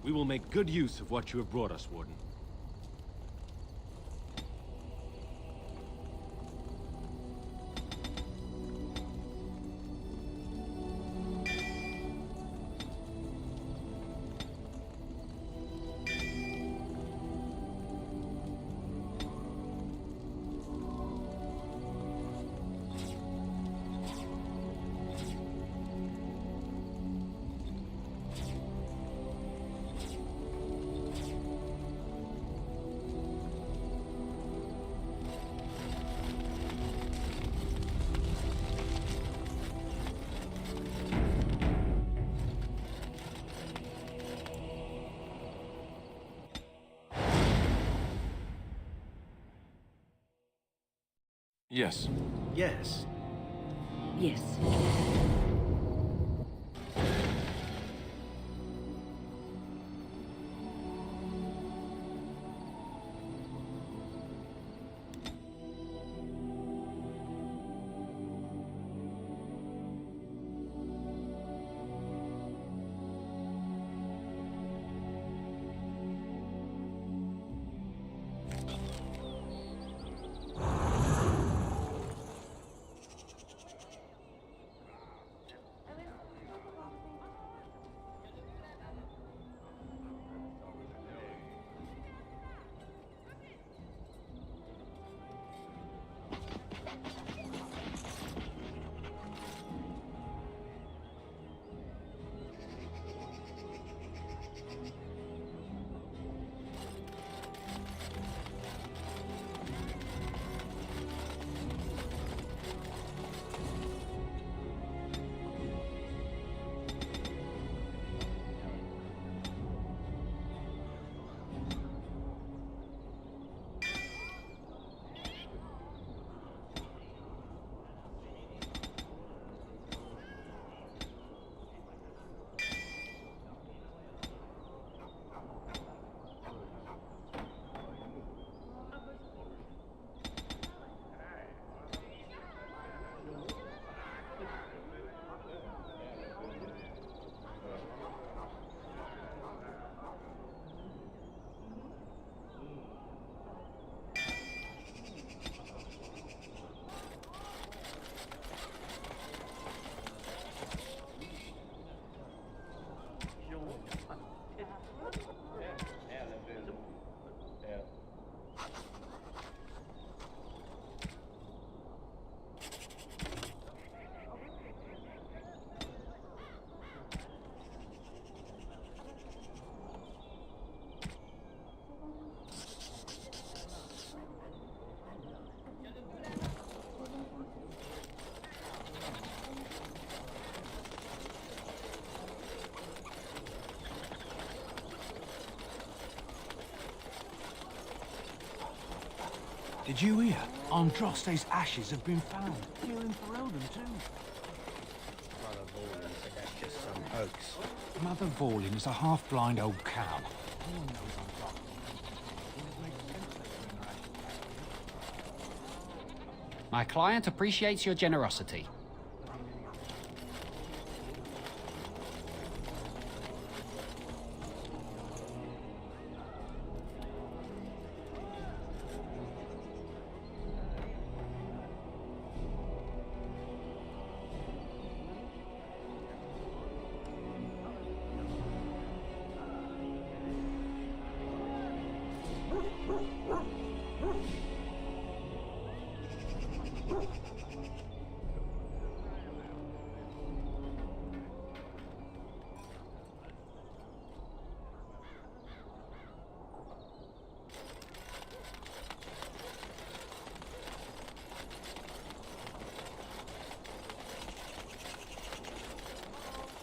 We will make good use of what you have brought us, Warden.
Yes.
Yes.
Yes.
Did you hear? Andraste's ashes have been found. Here in Ferelden, too.
Mother Vorlin said that's just some hoax.
Mother Vorlin is a half-blind old cow.
My client appreciates your generosity.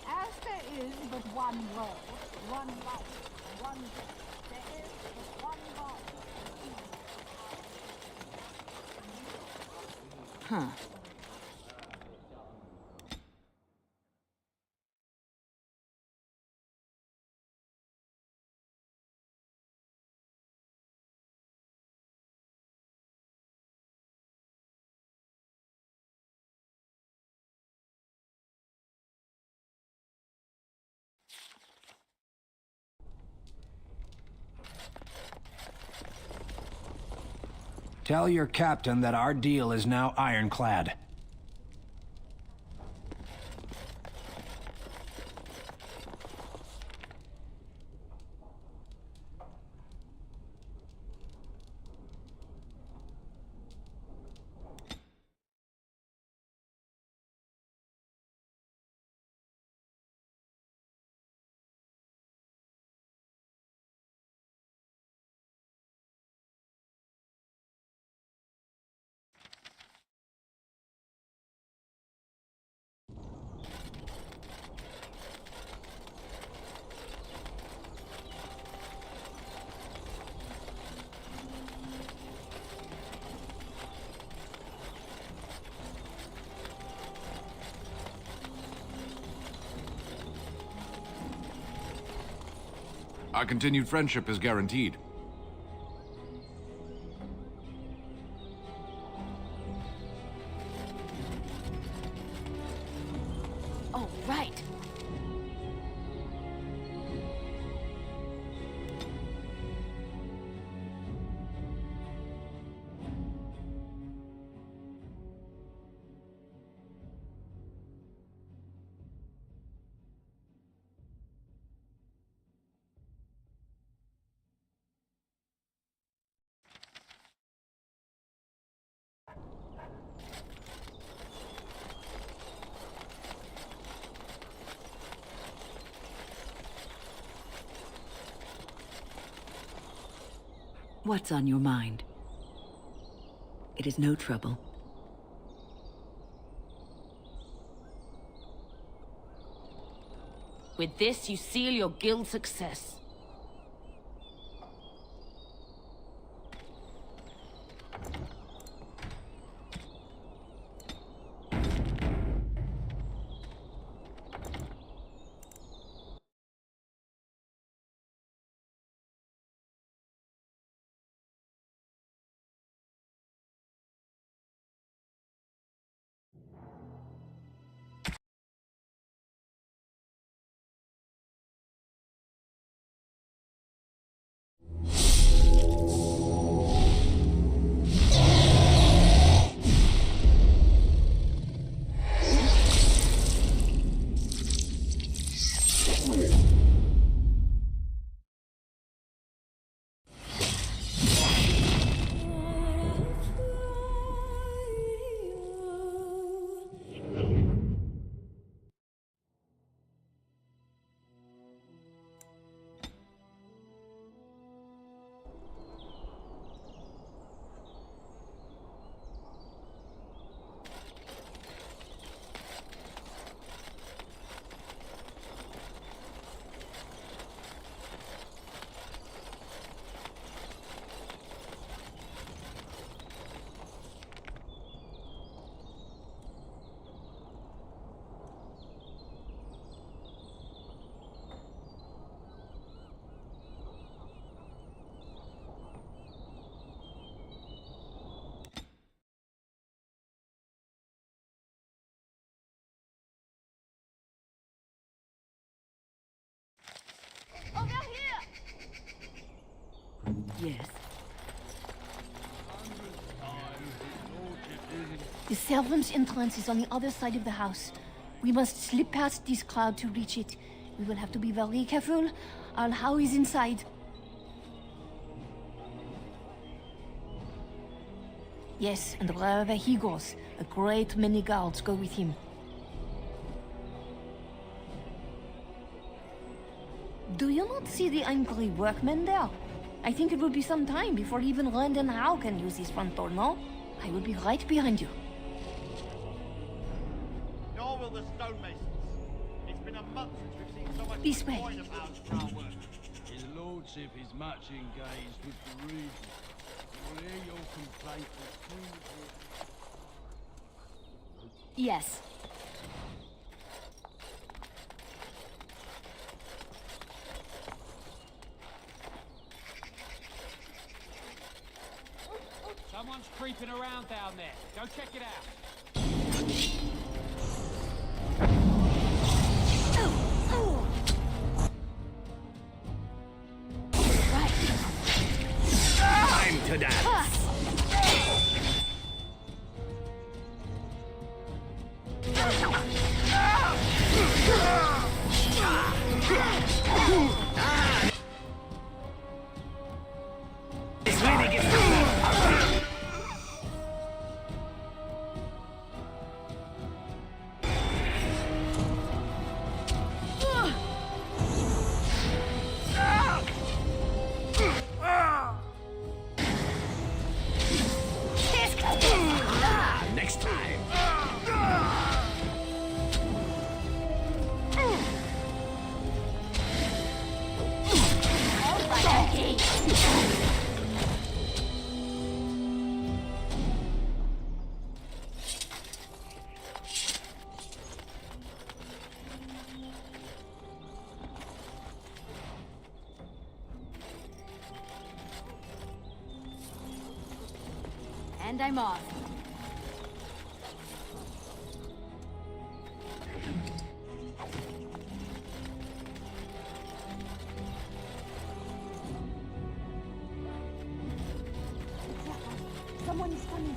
As there is but one world, one life, one death, there is but one God.
Huh.
Tell your captain that our deal is now ironclad.
Our continued friendship is guaranteed.
Oh, right.
What's on your mind? It is no trouble.
With this, you seal your guild's success.
Yes.
The servants' entrance is on the other side of the house. We must slip past this crowd to reach it. We will have to be very careful. Our How is inside. Yes, and wherever he goes, a great many guards go with him. Do you not see the angry workmen there? I think it will be some time before even Rand and Howe can use this front door, no? I will be right behind you.
Nor will the stonemasons. It's been a month since we've seen so much
This way.
coin about for our work.
His lordship is much engaged with the region. We'll hear your complaint as soon as
Yes.
Someone's creeping around down there. Go check it out.
Time to dance!
And I'm off.
Someone is coming.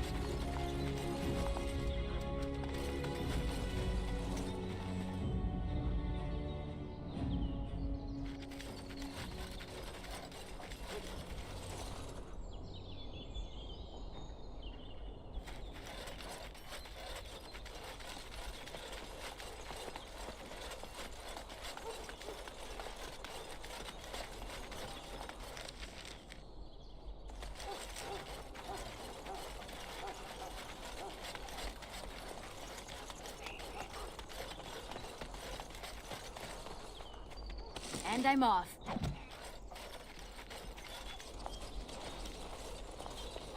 And I'm off.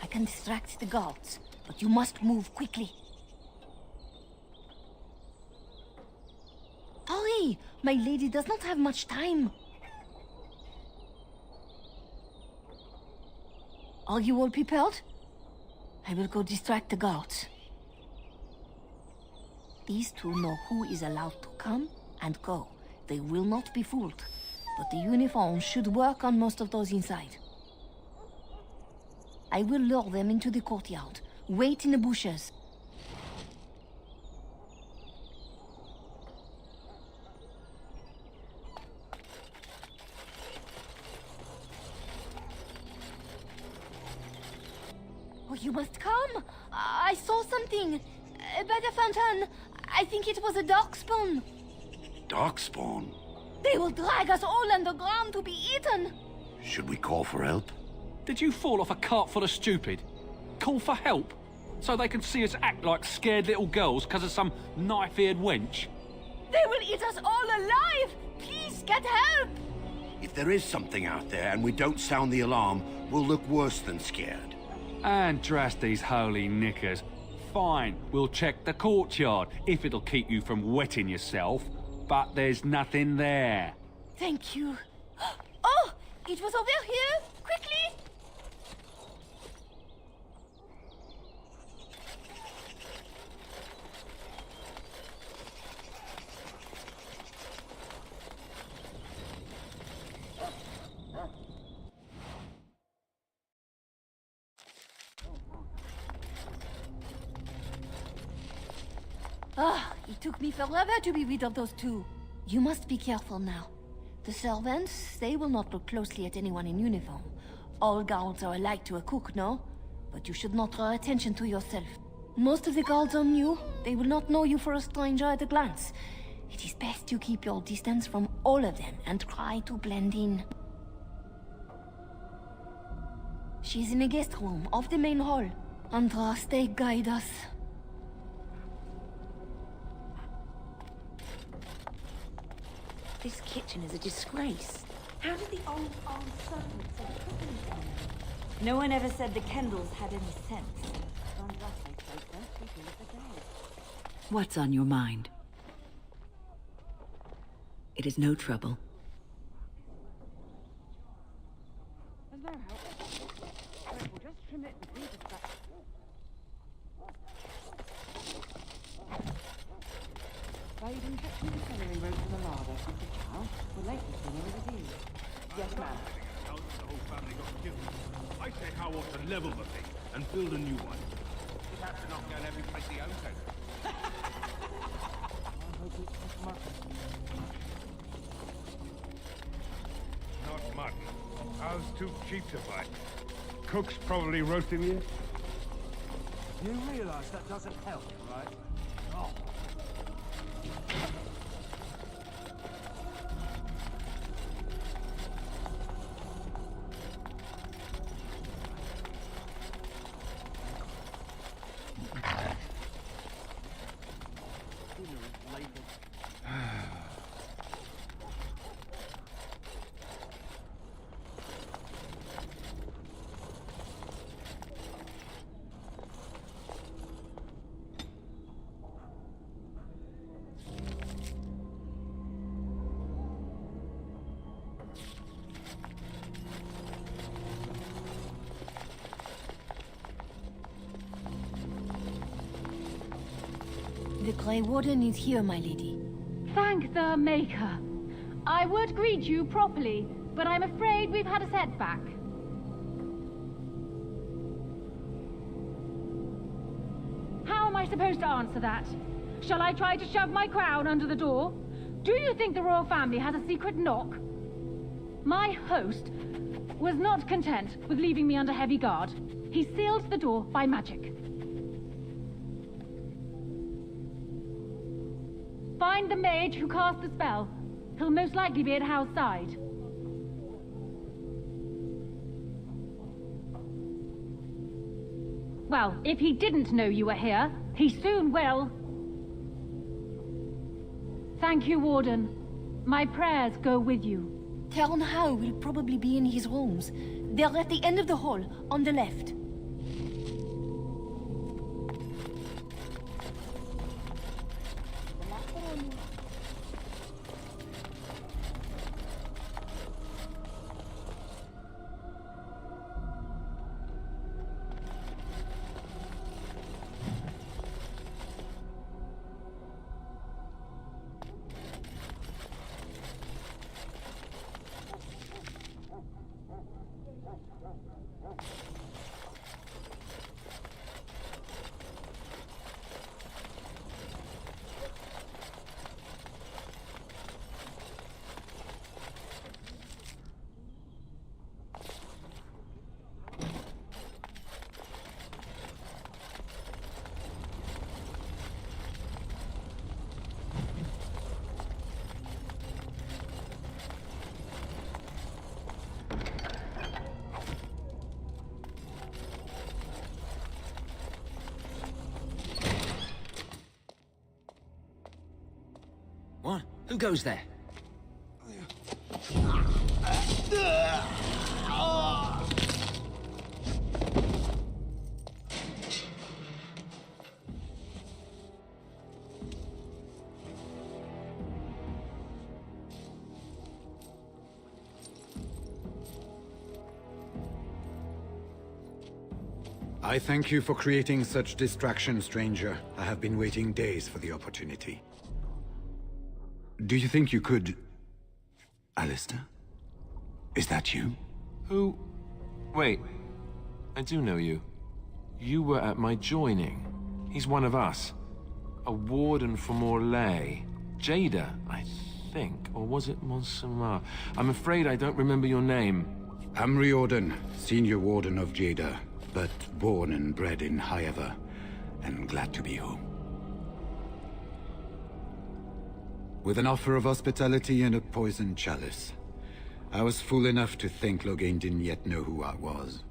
I can distract the guards, but you must move quickly. Hurry! My lady does not have much time. Are you all prepared? I will go distract the guards. These two know who is allowed to come and go. They will not be fooled. But the uniform should work on most of those inside. I will lure them into the courtyard. Wait in the bushes. Oh, you must come! I saw something! By the fountain! I think it was a darkspawn!
Darkspawn?
They will drag us all underground to be eaten!
Should we call for help?
Did you fall off a cart full of stupid? Call for help? So they can see us act like scared little girls because of some knife-eared wench?
They will eat us all alive! Please, get help!
If there is something out there and we don't sound the alarm, we'll look worse than scared.
And drast these holy knickers. Fine, we'll check the courtyard, if it'll keep you from wetting yourself. But there's nothing there.
Thank you. Oh! It was over here! Quickly! Ah, it took me forever to be rid of those two. You must be careful now. The servants, they will not look closely at anyone in uniform. All guards are alike to a cook, no? But you should not draw attention to yourself. Most of the guards are new. They will not know you for a stranger at a glance. It is best you keep your distance from all of them and try to blend in. She's in the guest room off the main hall. Andraste, guide us.
This kitchen is a disgrace. How did the old servants of the cooking come? No one ever said the Kendalls had any sense. What's on your mind? It is no trouble.
There's no help. We'll just trim it and leave it back. They didn't catch me the celery road to the larder with the cow. We're late for dinner as it is. Yes, ma'am.
The whole family got killed. I say how ought to level the thing and build a new one. You'd have to knock down every place he owns it. Not mutton. How's too cheap to buy? Cook's probably roasting you.
You realize that doesn't help, right? Oh.
The Grey Warden is here, my lady.
Thank the Maker. I would greet you properly, but I'm afraid we've had a setback. How am I supposed to answer that? Shall I try to shove my crown under the door? Do you think the royal family has a secret knock? My host was not content with leaving me under heavy guard. He sealed the door by magic. Find the mage who cast the spell. He'll most likely be at Hal's side. Well, if he didn't know you were here, he soon will. Thank you, Warden. My prayers go with you.
Tell Hal will probably be in his rooms. They're at the end of the hall, on the left.
What? Who goes there?
I thank you for creating such distraction, stranger. I have been waiting days for the opportunity. Do you think you could... Alistair? Is that you?
Who? Wait. I do know you. You were at my joining. He's one of us. A warden from Orlais. Jada, I think. Or was it Monsamar? I'm afraid I don't remember your name.
I'm Riordan, senior warden of Jada, but born and bred in Haeva, and glad to be home. With an offer of hospitality and a poisoned chalice. I was fool enough to think Loghain didn't yet know who I was.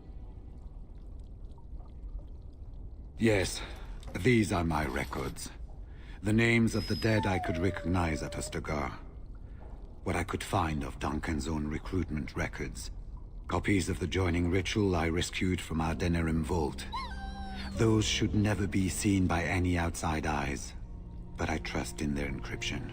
Yes, these are my records. The names of the dead I could recognize at Ostagar. What I could find of Duncan's own recruitment records. Copies of the joining ritual I rescued from our Denerim vault. Those should never be seen by any outside eyes, but I trust in their encryption.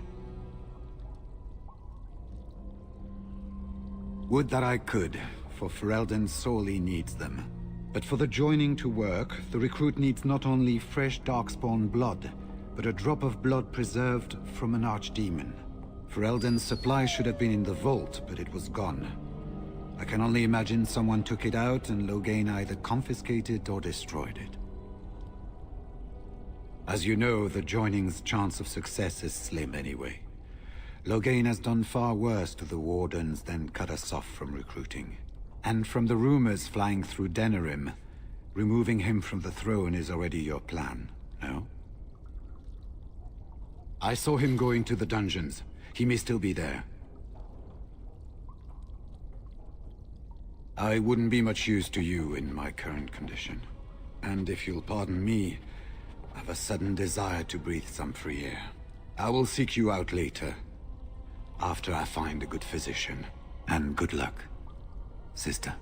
Would that I could, for Ferelden sorely needs them. But for the joining to work, the recruit needs not only fresh darkspawn blood, but a drop of blood preserved from an archdemon. Ferelden's supply should have been in the vault, but it was gone. I can only imagine someone took it out and Loghain either confiscated or destroyed it. As you know, the joining's chance of success is slim anyway. Loghain has done far worse to the Wardens than cut us off from recruiting. And from the rumors flying through Denerim, removing him from the throne is already your plan, no? I saw him going to the dungeons. He may still be there. I wouldn't be much use to you in my current condition. And if you'll pardon me, I've a sudden desire to breathe some free air. I will seek you out later, after I find a good physician. And good luck, sister.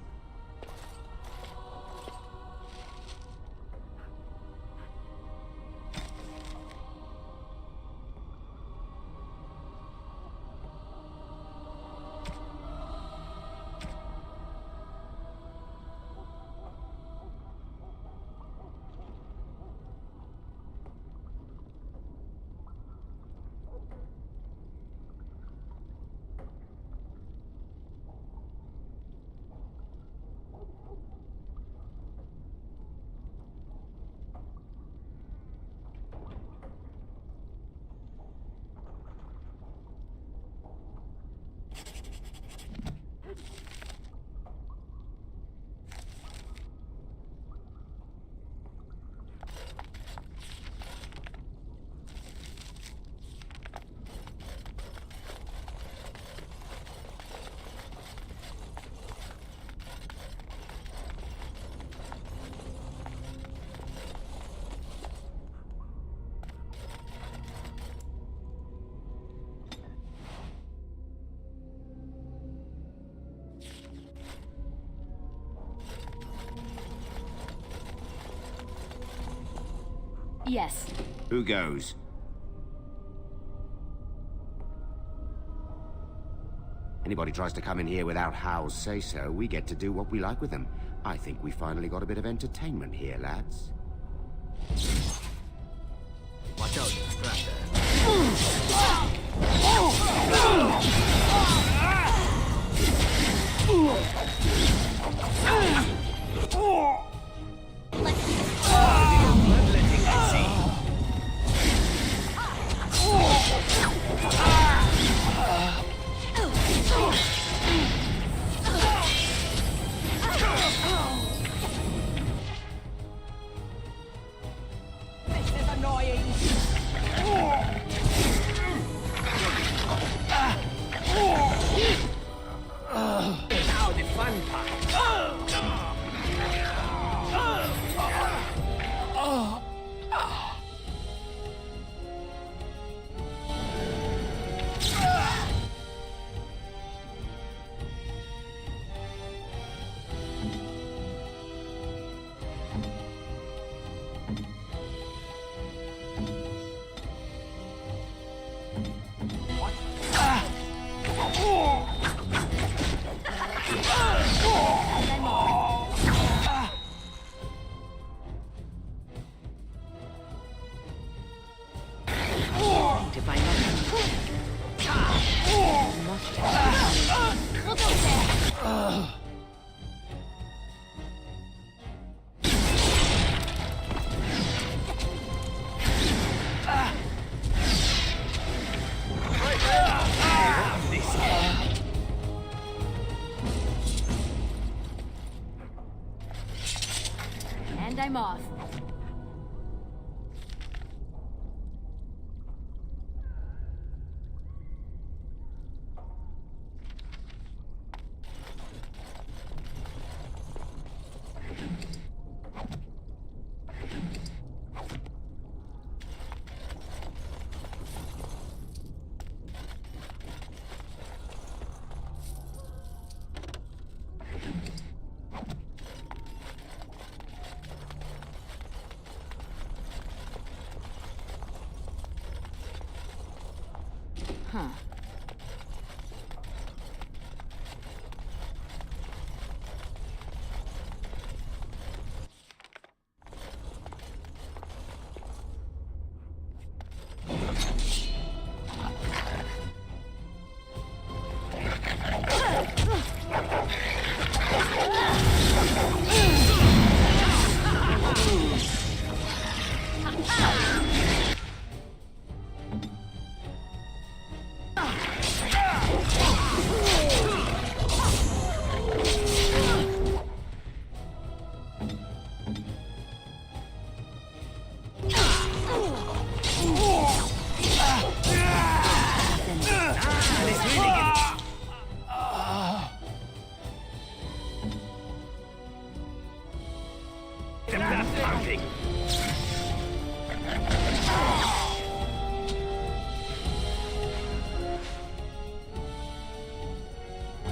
Yes.
Who goes? Anybody tries to come in here without Hal's say-so, we get to do what we like with them. I think we finally got a bit of entertainment here, lads.
Watch out, Scratcher.
Bloodletting, I see.
This is annoying.
Now the fun part.
And I'm off. Huh.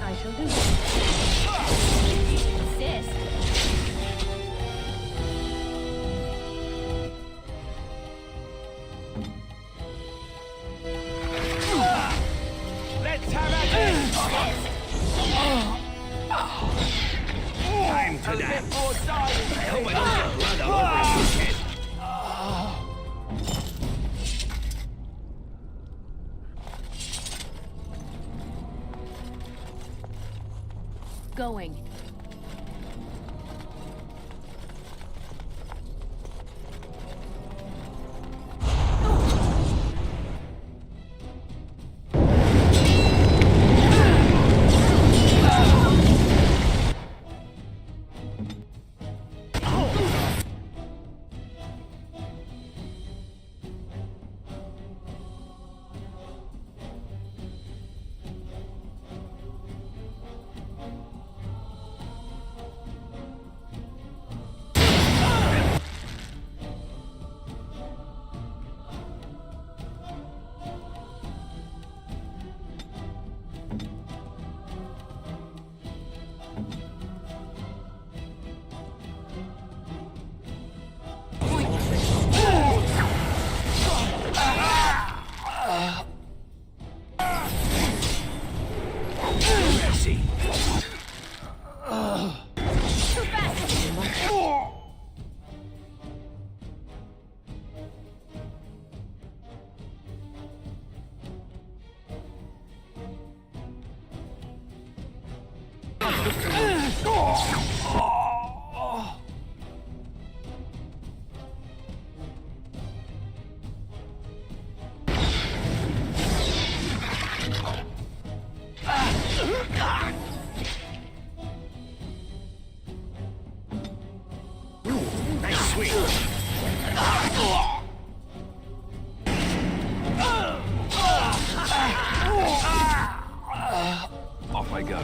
I shall do it. Sis.
Let's have a time to dance. I hope I don't get blood all over his head.
Going.
easy. Nice swing.
Off I go.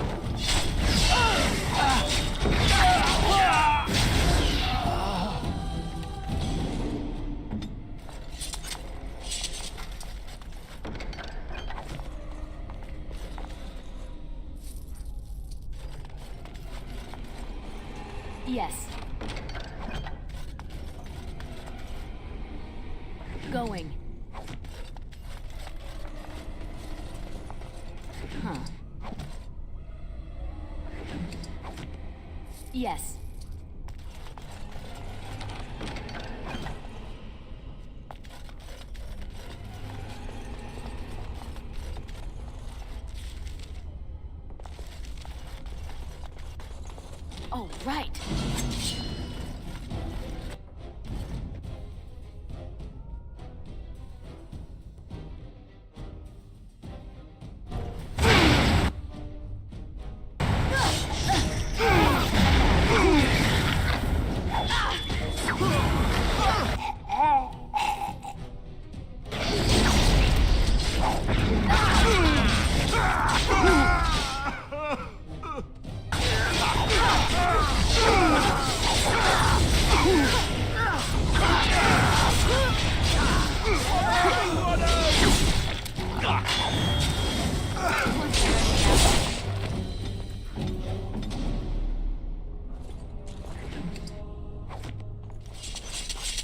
Yes. Going. Huh. Yes. Oh, right.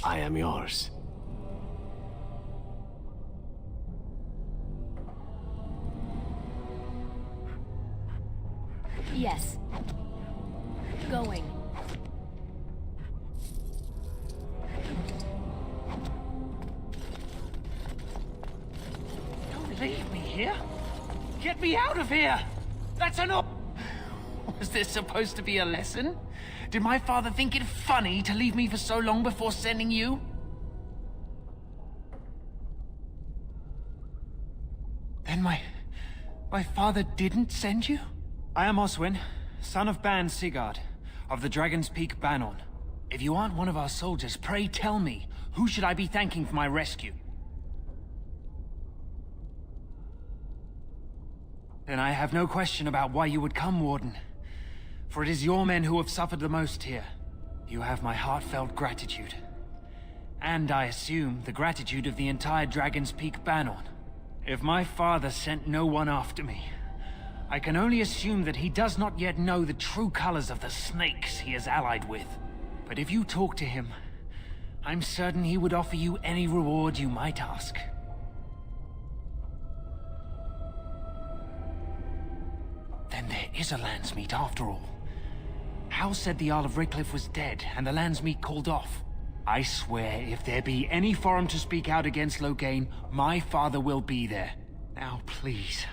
I am yours.
Yes. Going.
Don't leave me here. Get me out of here. That's enough. Was this supposed to be a lesson? Did my father think it funny to leave me for so long before sending you? Then my father didn't send you?
I am Oswin, son of Ban Sigurd, of the Dragon's Peak Banon. If you aren't one of our soldiers, pray tell me, who should I be thanking for my rescue? Then I have no question about why you would come, Warden. For it is your men who have suffered the most here. You have my heartfelt gratitude. And I assume the gratitude of the entire Dragon's Peak Banon. If my father sent no one after me, I can only assume that he does not yet know the true colors of the snakes he is allied with. But if you talk to him, I'm certain he would offer you any reward you might ask. Then there is a Landsmeet after all. Hal said the Isle of Redcliffe was dead, and the Landsmeet called off. I swear, if there be any forum to speak out against Loghain, my father will be there. Now, please,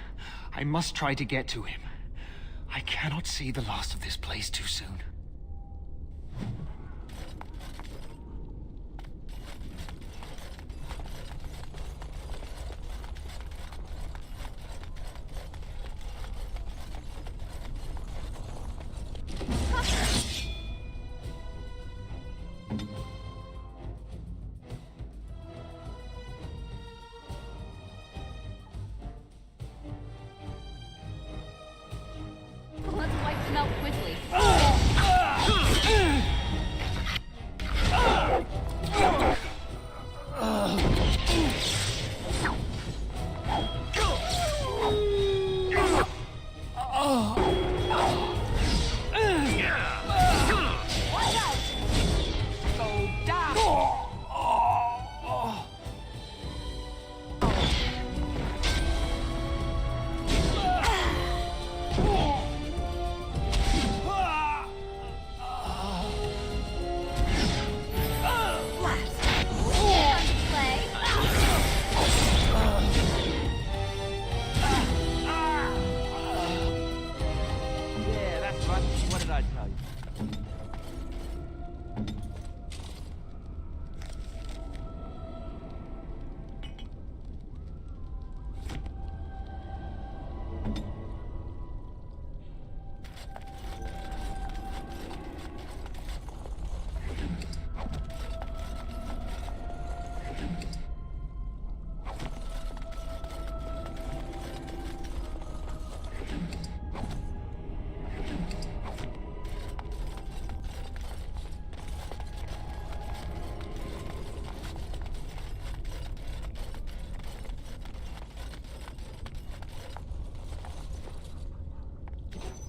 I must try to get to him. I cannot see the last of this place too soon.
Let's wipe them out quickly.
I tell you?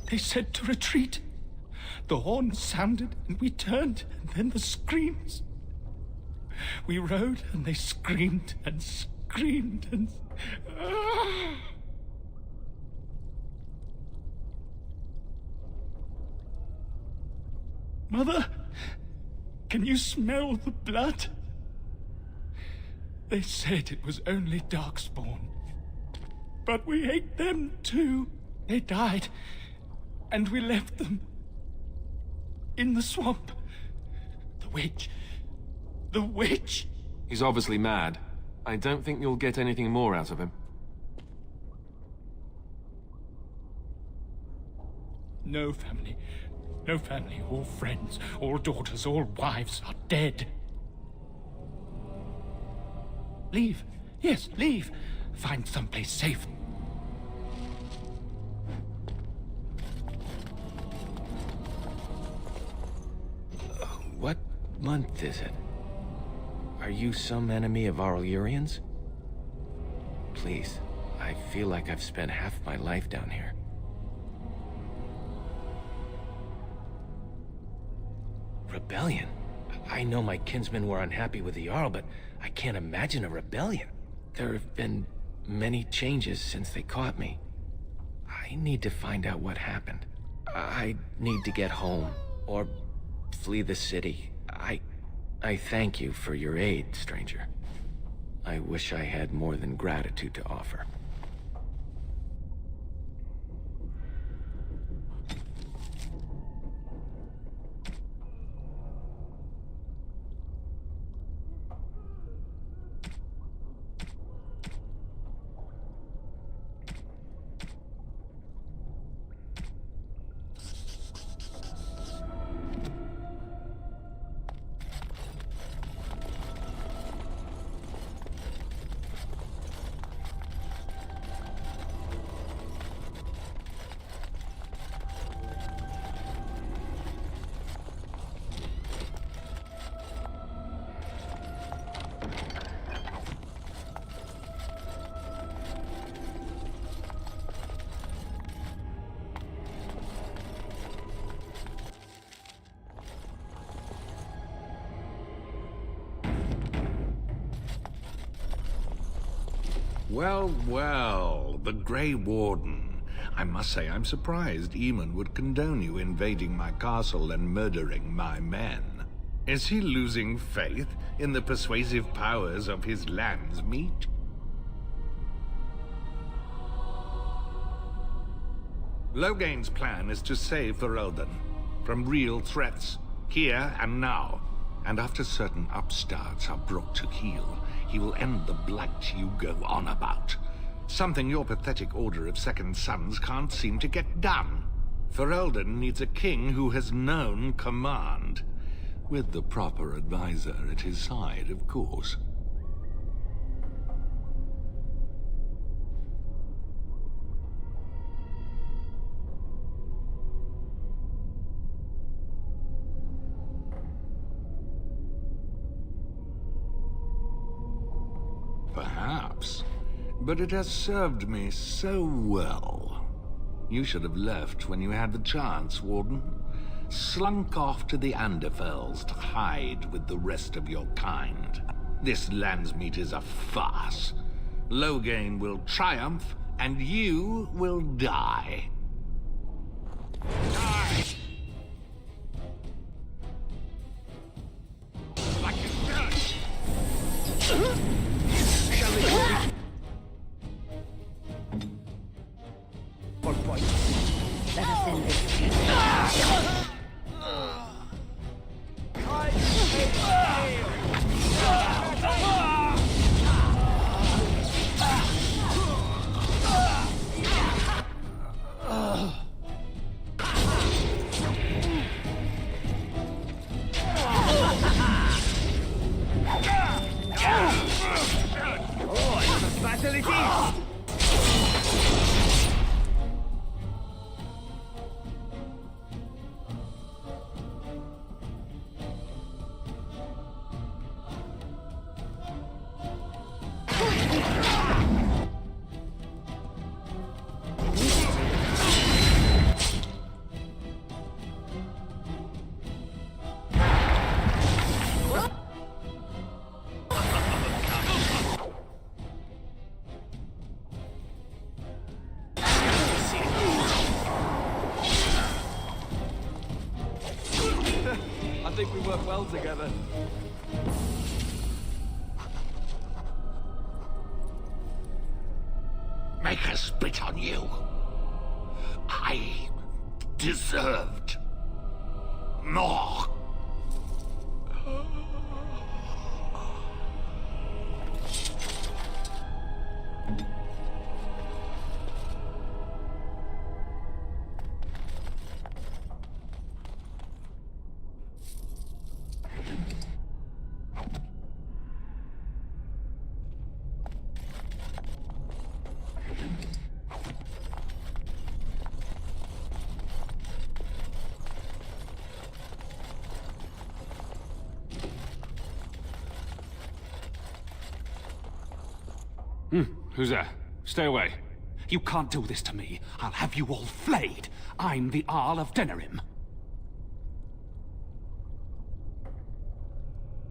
They said to retreat. The horn sounded, and we turned, and then the screams. We rode, and they screamed and screamed and... Mother, can you smell the blood? They said it was only darkspawn. But we ate them too. They died. And we left them in the swamp. The witch. The witch!
He's obviously mad. I don't think you'll get anything more out of him.
No family. No family. All friends, all daughters, all wives are dead. Leave. Yes, leave. Find someplace safe.
What month is it? Are you some enemy of our Urians? Please, I feel like I've spent half my life down here. Rebellion? I know my kinsmen were unhappy with the Jarl, but I can't imagine a rebellion. There have been many changes since they caught me. I need to find out what happened. I need to get home, or flee the city. I thank you for your aid, stranger. I wish I had more than gratitude to offer.
Well, well, the Grey Warden. I must say I'm surprised Eamon would condone you invading my castle and murdering my men. Is he losing faith in the persuasive powers of his land's meat? Loghain's plan is to save Ferelden from real threats, here and now. And after certain upstarts are brought to heel, he will end the blight you go on about. Something your pathetic Order of Second Sons can't seem to get done. Ferelden needs a king who has known command. With the proper advisor at his side, of course. Perhaps, but it has served me so well. You should have left when you had the chance, Warden. Slunk off to the Anderfells to hide with the rest of your kind. This landsmeet is a farce. Loghain will triumph, and you will die. Die! Like a dirt! For points.
Let us end this.
I think we work well together.
Make us spit on you. I deserved more.
Who's there? Stay away. You can't do this to me. I'll have you all flayed. I'm the Arl of Denerim.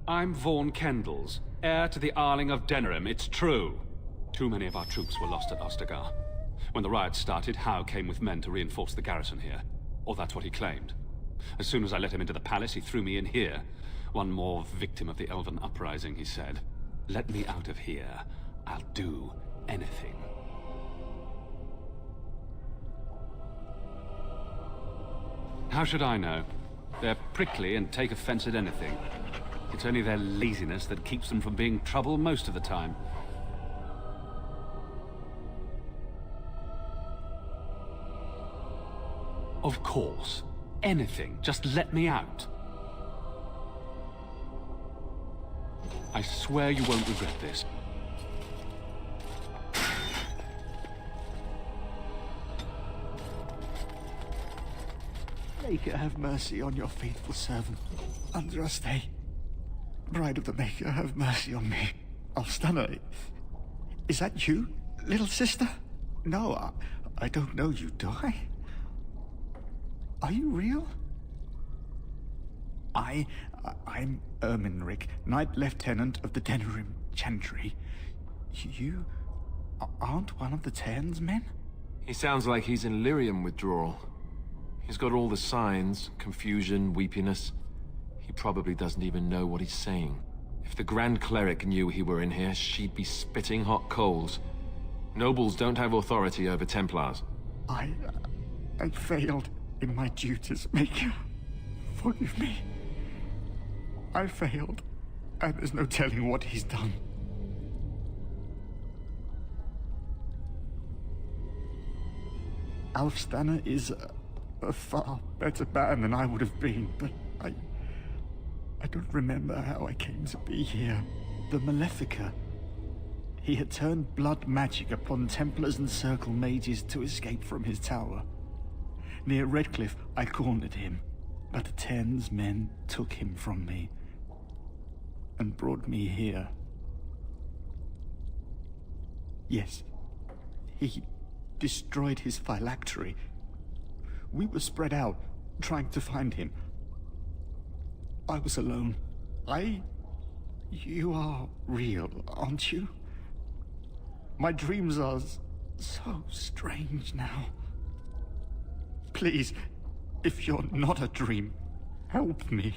I'm Vaughan Kendalls, heir to the Arling of Denerim. It's true. Too many of our troops were lost at Ostagar. When the riots started, Howe came with men to reinforce the garrison here. Or that's what he claimed. As soon as I let him into the palace, he threw me in here. One more victim of the elven uprising, he said. Let me out of here. I'll do anything. How should I know? They're prickly and take offense at anything. It's only their laziness that keeps them from being trouble most of the time. Of course. Anything. Just let me out. I swear you won't regret this.
Maker, have mercy on your faithful servant. Andraste. Bride of the Maker, have mercy on me. Alstana, is that you, little sister? No, I don't know you, do I? Are you real? I'm Erminric, Knight Lieutenant of the Denerim Chantry. You aren't one of the Tairn's men?
He sounds like he's in lyrium withdrawal. He's got all the signs, confusion, weepiness. He probably doesn't even know what he's saying. If the Grand Cleric knew he were in here, she'd be spitting hot coals. Nobles don't have authority over Templars.
I failed in my duties, Maker. Forgive me. I failed, and there's no telling what he's done. Alfstana is a far better man than I would have been, but I don't remember how I came to be here. The Malefica. He had turned blood magic upon Templars and Circle mages to escape from his tower. Near Redcliffe, I cornered him, but the Tairn's men took him from me and brought me here. Yes, he destroyed his phylactery. We were spread out, trying to find him. I was alone. You are real, aren't you? My dreams are so strange now. Please, if you're not a dream, help me.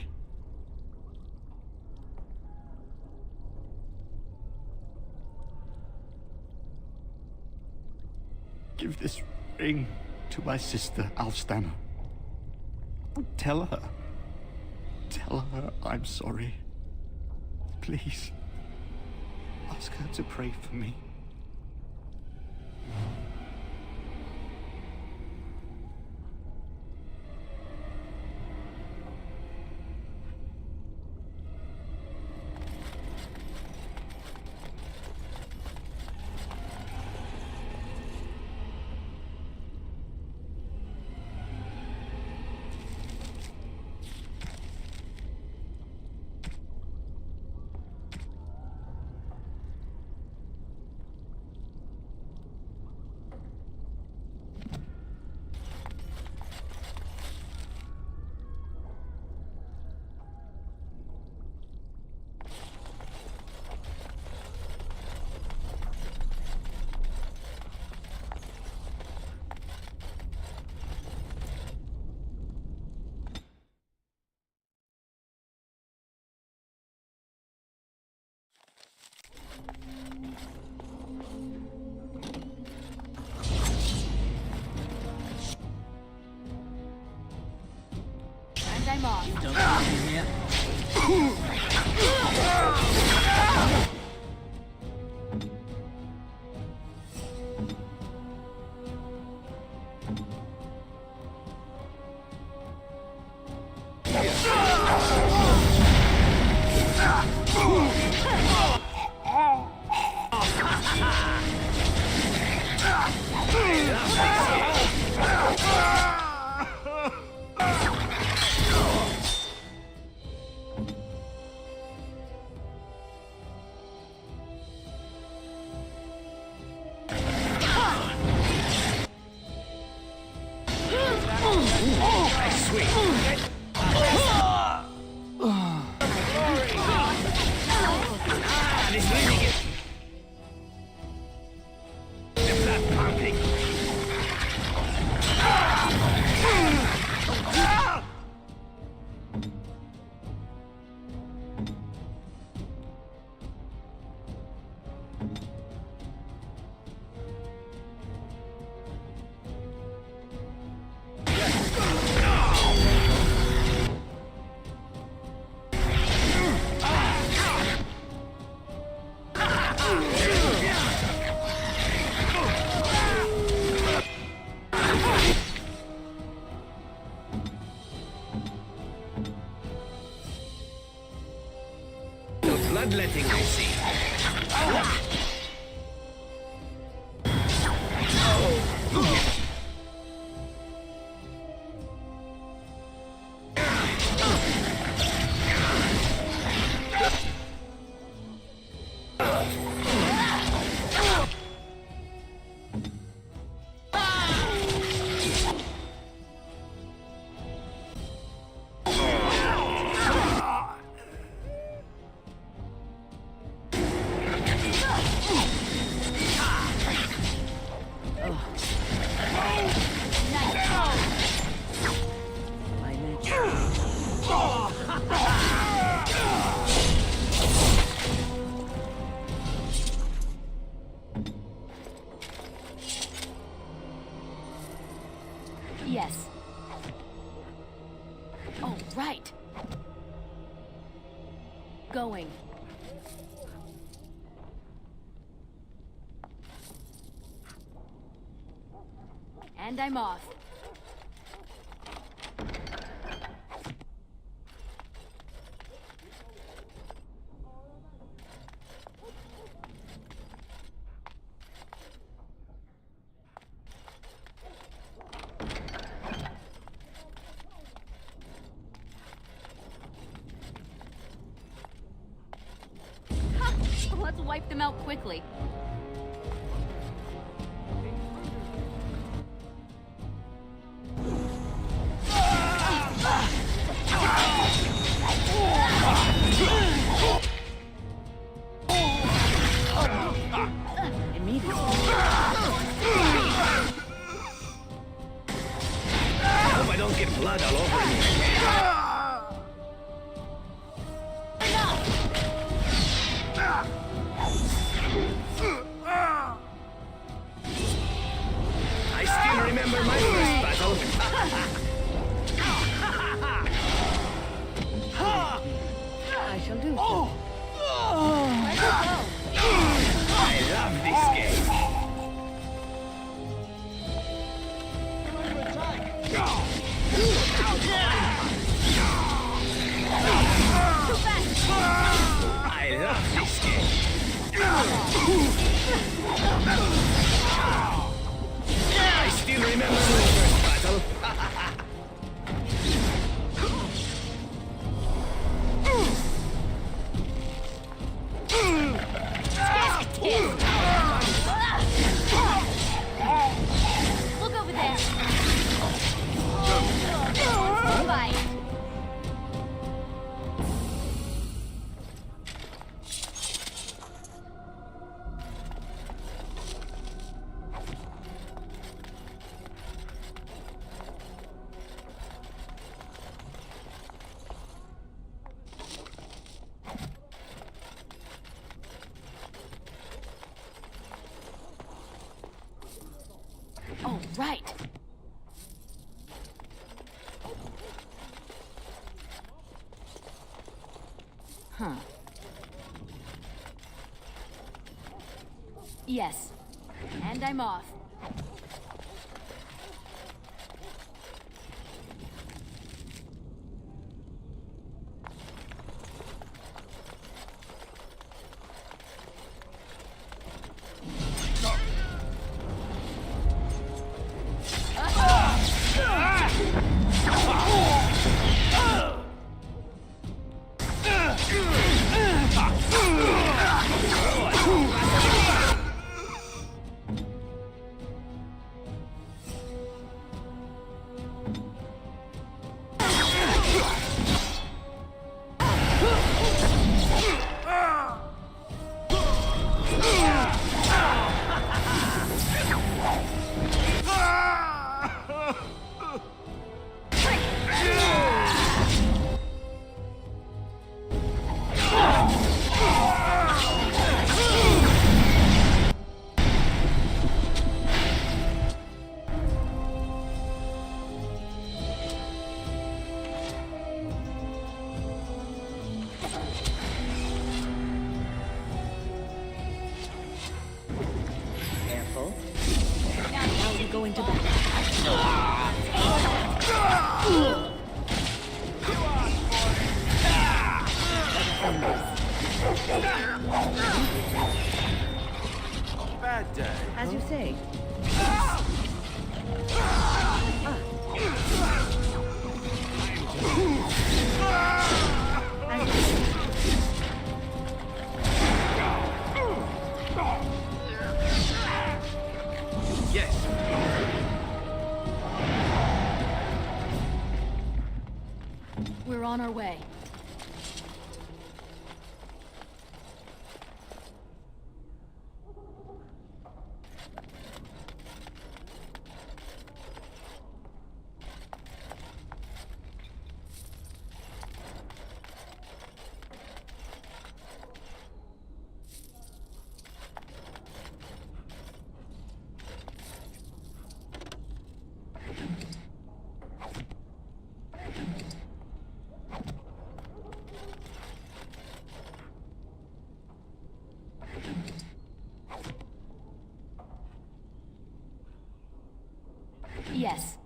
Give this ring to my sister, Alstana. Tell her I'm sorry. Please. Ask her to pray for me.
I'm off.
Don't come in here.
Bloodletting, I see.
Yes. Oh, right. Going. And I'm off. Let's wipe them out quickly.
I hope I don't get blood all over me. I still remember my first battle.
I shall do so.
I love this game. I love this game. I still remember the first battle.
Look over there. Bye. Oh, right. Huh. Yes. And I'm off.
Bad day.
As you say.
Yes.
We're on our way. Yes.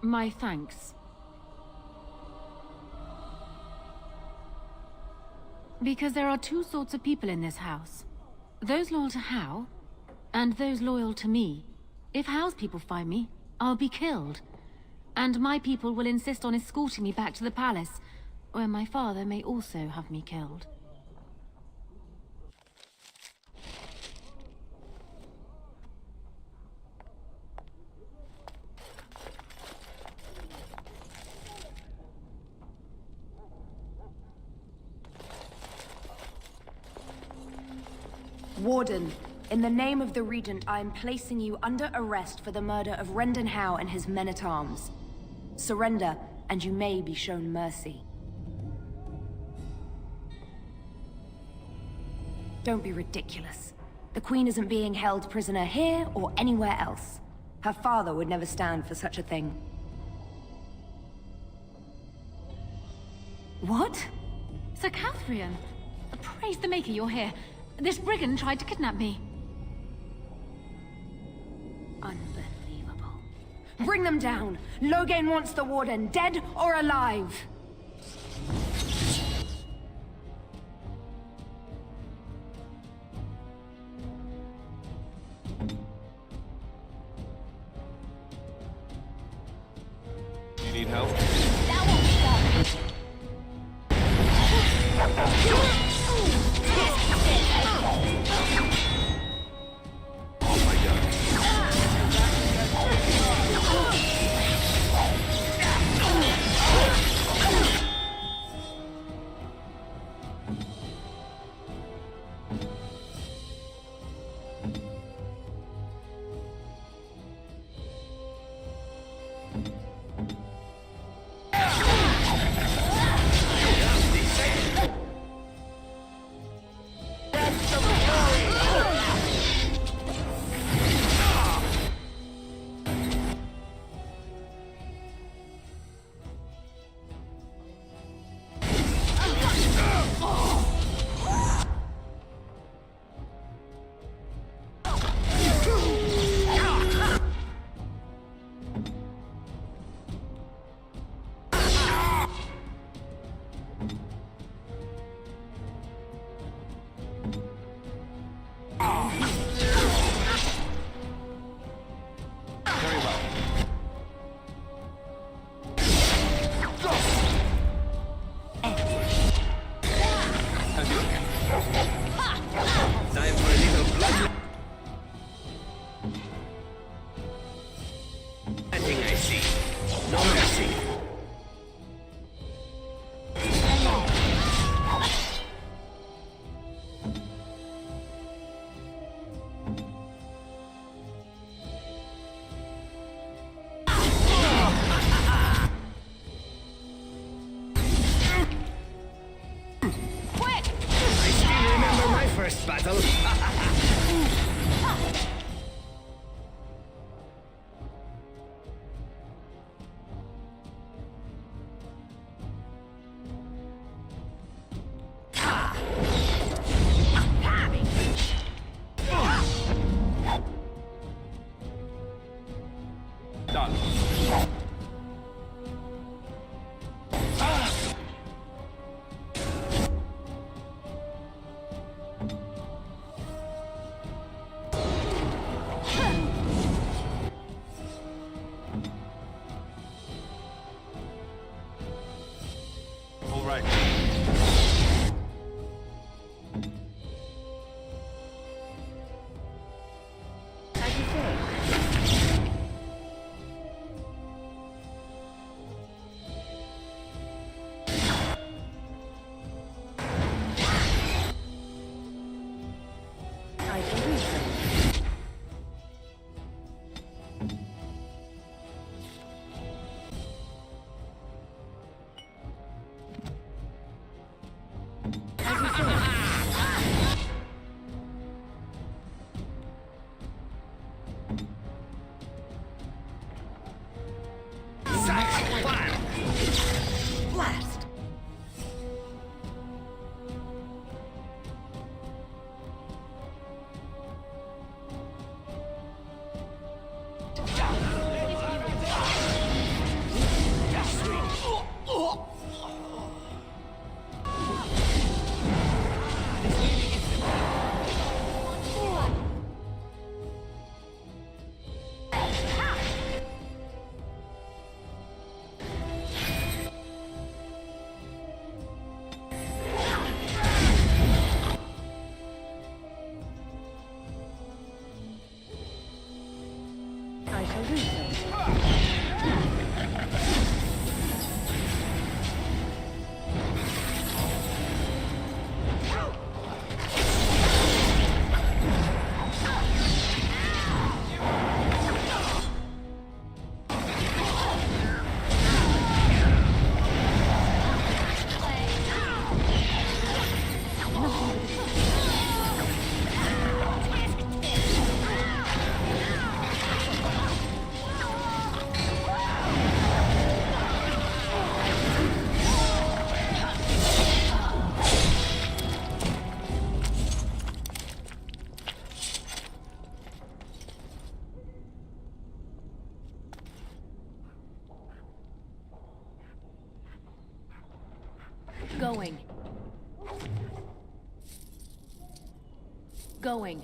My thanks. Because there are two sorts of people in this house. Those loyal to Hao, and those loyal to me. If Hao's people find me, I'll be killed. And my people will insist on escorting me back to the palace, where my father may also have me killed.
Warden, in the name of the Regent, I am placing you under arrest for the murder of Rendon Howe and his men-at-arms. Surrender, and you may be shown mercy. Don't be ridiculous. The Queen isn't being held prisoner here or anywhere else. Her father would never stand for such a thing. What?
Sir Catherine! Praise the Maker you're here. This brigand tried to kidnap me.
Unbelievable. Bring them down! Loghain wants the Warden, dead or alive!
You need help?
battle. Blast!
Going.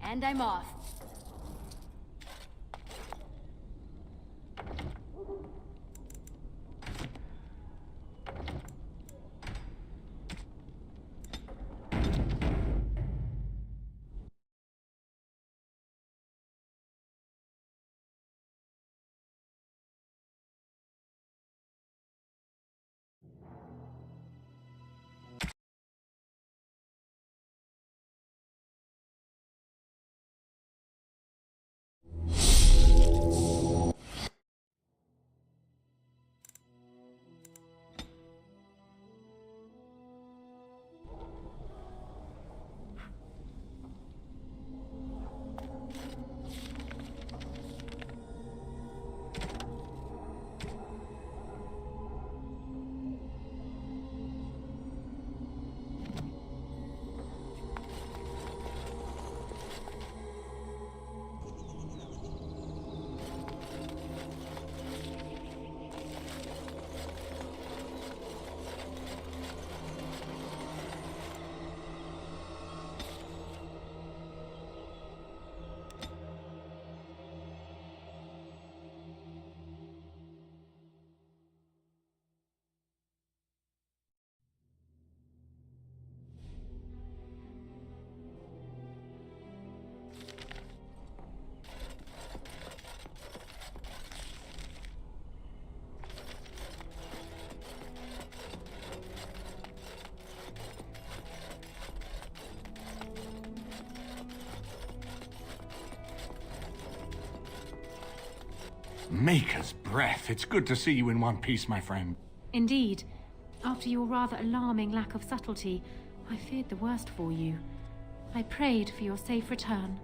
And I'm off.
Maker's breath. It's good to see you in one piece, my friend.
Indeed. After your rather alarming lack of subtlety, I feared the worst for you. I prayed for your safe return.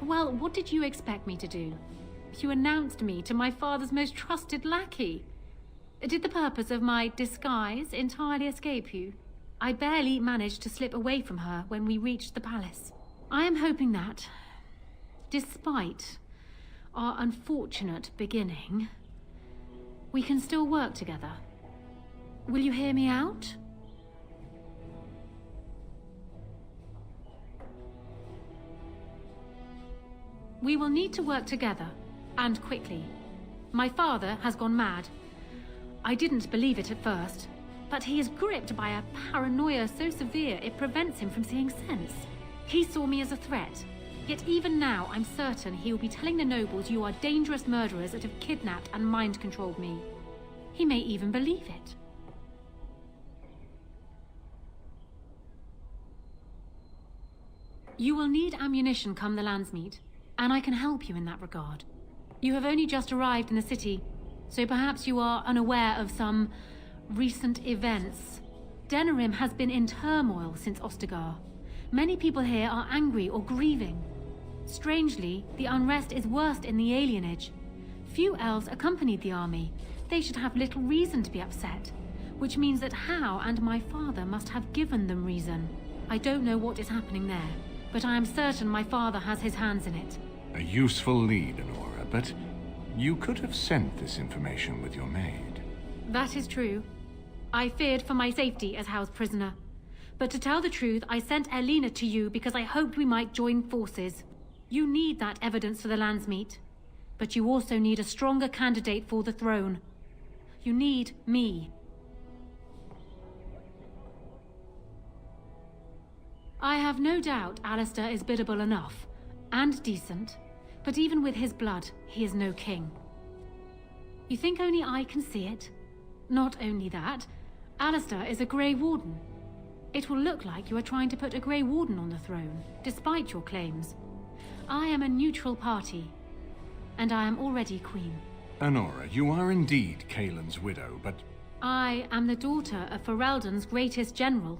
Well, what did you expect me to do? You announced me to my father's most trusted lackey. Did the purpose of my disguise entirely escape you? I barely managed to slip away from her when we reached the palace. I am hoping that, despite our unfortunate beginning, we can still work together. Will you hear me out? We will need to work together, and quickly. My father has gone mad. I didn't believe it at first, but he is gripped by a paranoia so severe it prevents him from seeing sense. He saw me as a threat, yet even now I'm certain he will be telling the nobles you are dangerous murderers that have kidnapped and mind-controlled me. He may even believe it. You will need ammunition come the Landsmeet, and I can help you in that regard. You have only just arrived in the city, so perhaps you are unaware of some recent events. Denerim has been in turmoil since Ostagar. Many people here are angry or grieving. Strangely, the unrest is worst in the alienage. Few elves accompanied the army. They should have little reason to be upset, which means that Howe and my father must have given them reason. I don't know what is happening there, but I am certain my father has his hands in it.
A useful lead, Honora, but you could have sent this information with your maid.
That is true. I feared for my safety as Howe's prisoner. But to tell the truth, I sent Elena to you because I hoped we might join forces. You need that evidence for the Landsmeet, but you also need a stronger candidate for the throne. You need me. I have no doubt Alistair is biddable enough, and decent, but even with his blood, he is no king. You think only I can see it? Not only that, Alistair is a Grey Warden. It will look like you are trying to put a Grey Warden on the throne, despite your claims. I am a neutral party, and I am already queen.
Honora, you are indeed Kaelin's widow, but...
I am the daughter of Ferelden's greatest general.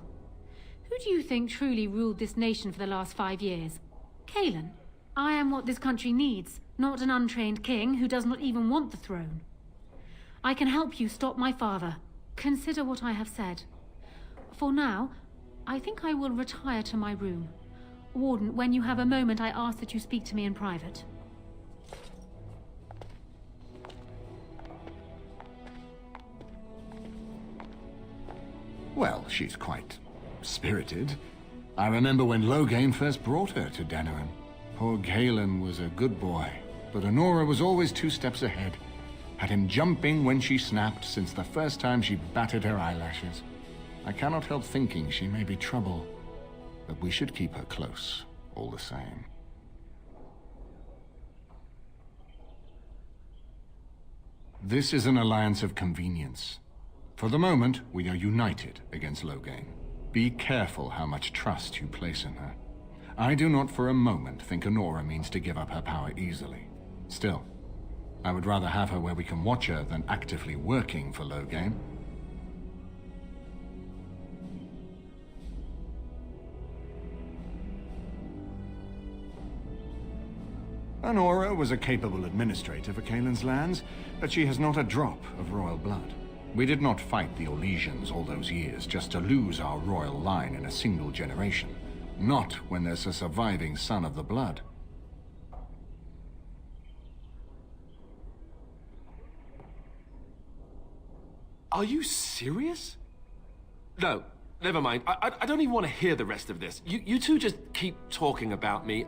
Who do you think truly ruled this nation for the last 5 years? Kalen. I am what this country needs, not an untrained king who does not even want the throne. I can help you stop my father. Consider what I have said. For now, I think I will retire to my room. Warden, when you have a moment, I ask that you speak to me in private.
Well, she's quite spirited. I remember when Loghain first brought her to Denerim. Poor Galen was a good boy, but Honora was always 2 steps ahead. Had him jumping when she snapped since the first time she batted her eyelashes. I cannot help thinking she may be trouble, but we should keep her close, all the same. This is an alliance of convenience. For the moment, we are united against Loghain. Be careful how much trust you place in her. I do not for a moment think Honora means to give up her power easily. Still, I would rather have her where we can watch her than actively working for Loghain. Honora was a capable administrator for Kalen's lands, but she has not a drop of royal blood. We did not fight the Orlesians all those years just to lose our royal line in a single generation. Not when there's a surviving son of the blood.
Are you serious? No, never mind. I don't even want to hear the rest of this. You two just keep talking about me.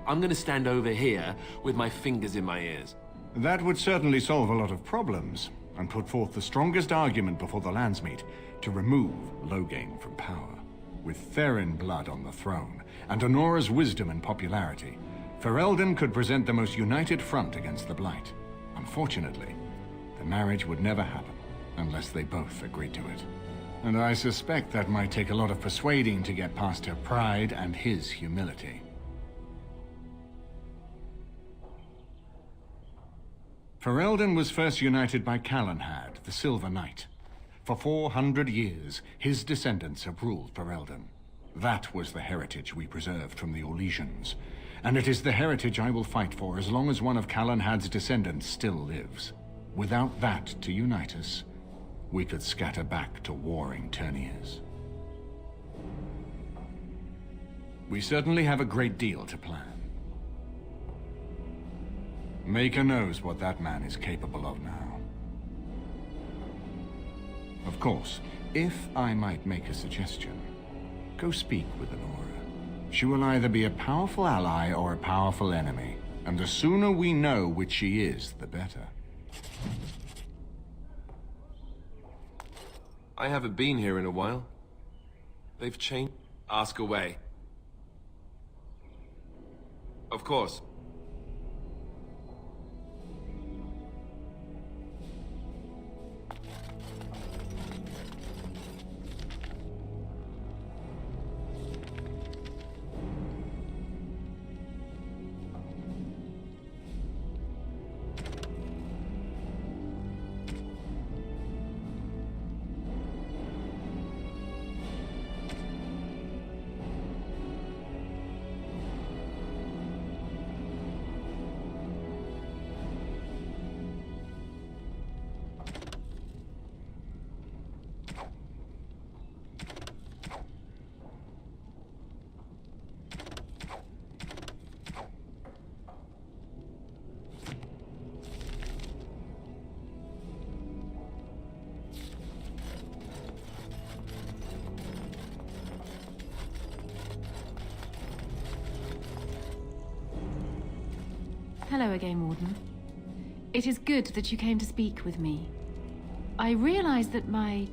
I'm gonna stand over here with my fingers in my ears.
That would certainly solve a lot of problems, and put forth the strongest argument before the lands meet to remove Loghain from power. With Therin blood on the throne, and Honora's wisdom and popularity, Ferelden could present the most united front against the Blight. Unfortunately, the marriage would never happen, unless they both agreed to it. And I suspect that might take a lot of persuading to get past her pride and his humility. Ferelden was first united by Calenhad, the Silver Knight. For 400 years, his descendants have ruled Ferelden. That was the heritage we preserved from the Orlesians, and it is the heritage I will fight for as long as one of Calenhad's descendants still lives. Without that to unite us, we could scatter back to warring Terniers. We certainly have a great deal to plan. Maker knows what that man is capable of now. Of course, if I might make a suggestion, go speak with Honora. She will either be a powerful ally or a powerful enemy, and the sooner we know which she is, the better.
I haven't been here in a while. They've changed. Ask away. Of course.
Hello again, Warden. It is good that you came to speak with me. I realize that my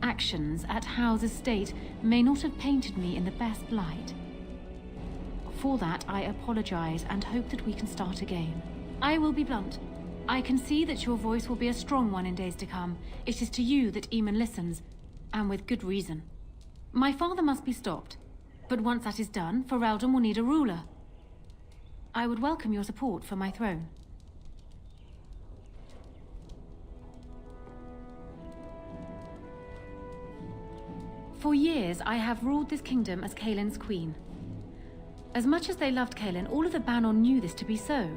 actions at Howe's estate may not have painted me in the best light. For that, I apologize and hope that we can start again. I will be blunt. I can see that your voice will be a strong one in days to come. It is to you that Eamon listens, and with good reason. My father must be stopped, but once that is done, Ferelden will need a ruler. I would welcome your support for my throne. For years, I have ruled this kingdom as Kaelin's queen. As much as they loved Kaelin, all of the Banon knew this to be so.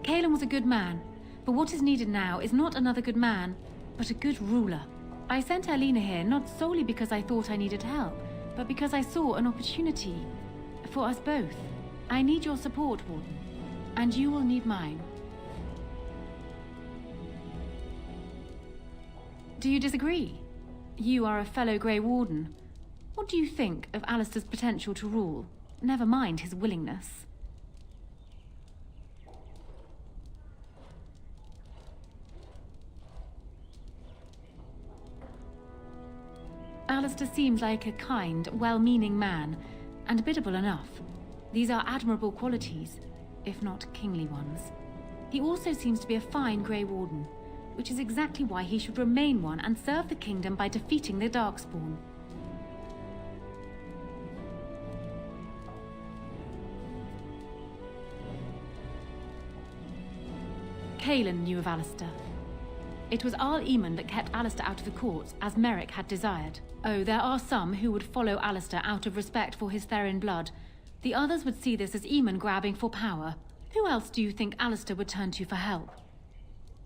Kaelin was a good man, but what is needed now is not another good man, but a good ruler. I sent Alina here not solely because I thought I needed help, but because I saw an opportunity for us both. I need your support, Warden, and you will need mine. Do you disagree? You are a fellow Grey Warden. What do you think of Alistair's potential to rule? Never mind his willingness. Alistair seems like a kind, well-meaning man, and biddable enough. These are admirable qualities, if not kingly ones. He also seems to be a fine Grey Warden, which is exactly why he should remain one and serve the kingdom by defeating the Darkspawn. Kaelin knew of Alistair. It was Arl Eamon that kept Alistair out of the courts, as Merrick had desired. Oh, there are some who would follow Alistair out of respect for his Therin blood. The others would see this as Eamon grabbing for power. Who else do you think Alistair would turn to for help?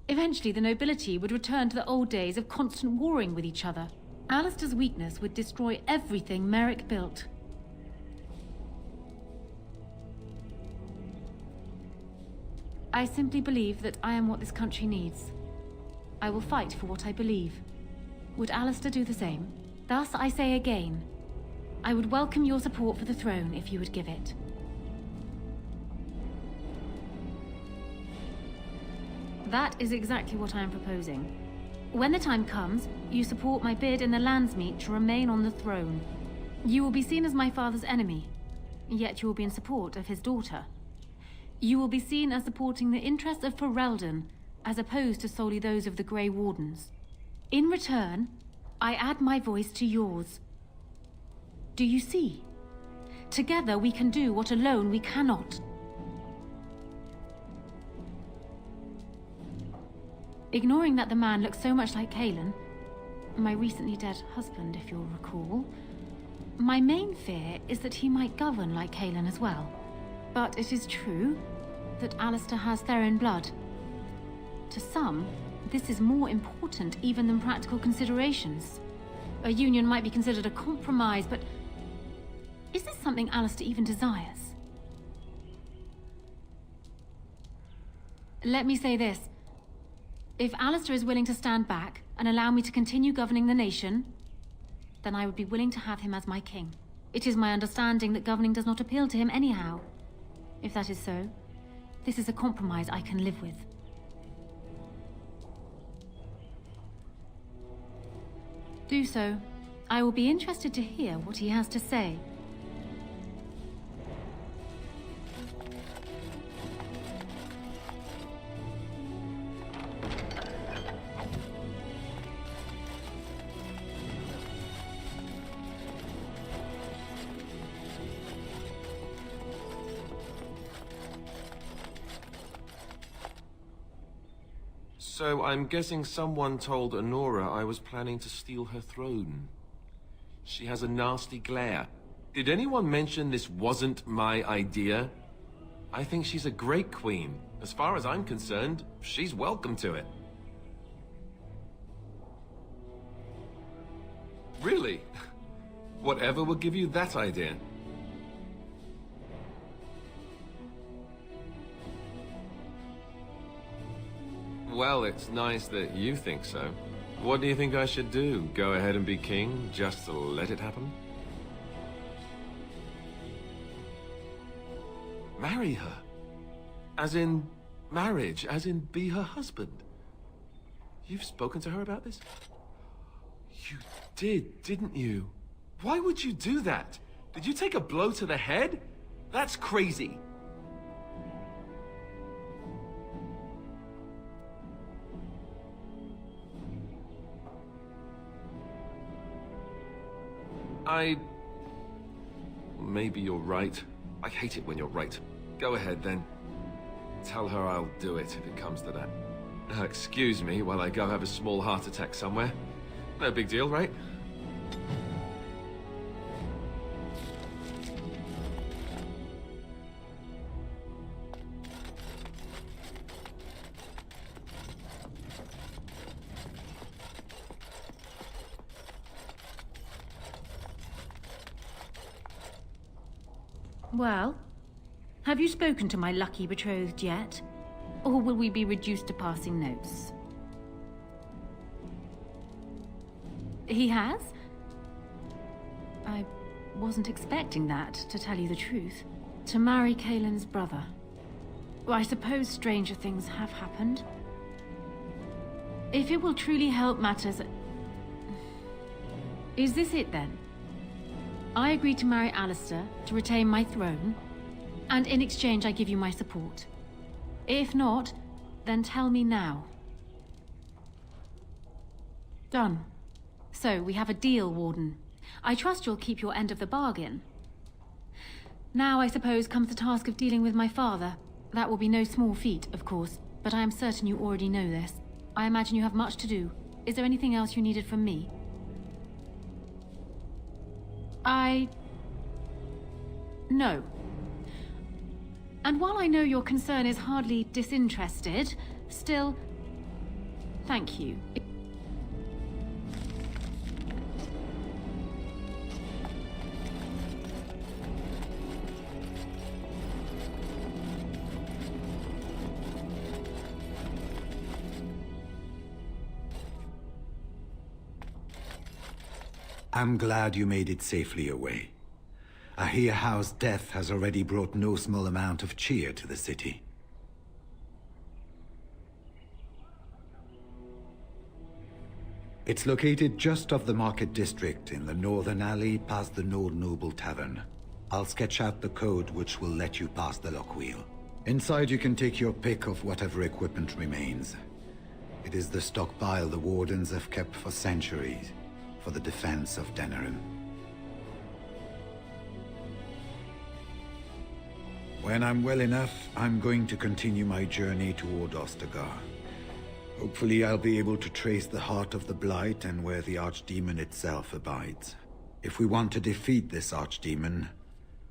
Eventually, the nobility would return to the old days of constant warring with each other. Alistair's weakness would destroy everything Merrick built. I simply believe that I am what this country needs. I will fight for what I believe. Would Alistair do the same? Thus, I say again, I would welcome your support for the throne if you would give it. That is exactly what I am proposing. When the time comes, you support my bid in the Landsmeet to remain on the throne. You will be seen as my father's enemy, yet you will be in support of his daughter. You will be seen as supporting the interests of Ferelden, as opposed to solely those of the Grey Wardens. In return, I add my voice to yours. Do you see? Together we can do what alone we cannot. Ignoring that the man looks so much like Kaelin, my recently dead husband, if you'll recall, my main fear is that he might govern like Kaelin as well. But it is true that Alistair has Therin blood. To some, this is more important even than practical considerations. A union might be considered a compromise, but is this something Alistair even desires? Let me say this. If Alistair is willing to stand back and allow me to continue governing the nation, then I would be willing to have him as my king. It is my understanding that governing does not appeal to him anyhow. If that is so, this is a compromise I can live with. Do so. I will be interested to hear what he has to say.
So I'm guessing someone told Honora I was planning to steal her throne. She has a nasty glare. Did anyone mention this wasn't my idea? I think she's a great queen. As far as I'm concerned, she's welcome to it. Really? Whatever would give you that idea? Well, it's nice that you think so. What do you think I should do? Go ahead and be king, just to let it happen? Marry her. As in marriage, as in be her husband. You've spoken to her about this? You did, didn't you? Why would you do that? Did you take a blow to the head? That's crazy. Maybe you're right. I hate it when you're right. Go ahead, then. Tell her I'll do it if it comes to that. Excuse me while I go have a small heart attack somewhere. No big deal, right?
Well, have you spoken to my lucky betrothed yet? Or will we be reduced to passing notes? He has? I wasn't expecting that, to tell you the truth. To marry Kaelin's brother. Well, I suppose stranger things have happened. If it will truly help matters... Is this it then? I agree to marry Alistair to retain my throne, and in exchange I give you my support. If not, then tell me now. Done. So, we have a deal, Warden. I trust you'll keep your end of the bargain. Now, I suppose, comes the task of dealing with my father. That will be no small feat, of course, but I am certain you already know this. I imagine you have much to do. Is there anything else you needed from me? No. And while I know your concern is hardly disinterested, still, thank you.
I'm glad you made it safely away. I hear House death has already brought no small amount of cheer to the city. It's located just off the Market District in the northern alley past the Old Noble Tavern. I'll sketch out the code which will let you pass the lock wheel. Inside you can take your pick of whatever equipment remains. It is the stockpile the Wardens have kept for centuries, for the defense of Denerim. When I'm well enough, I'm going to continue my journey toward Ostagar. Hopefully I'll be able to trace the heart of the Blight and where the Archdemon itself abides. If we want to defeat this Archdemon,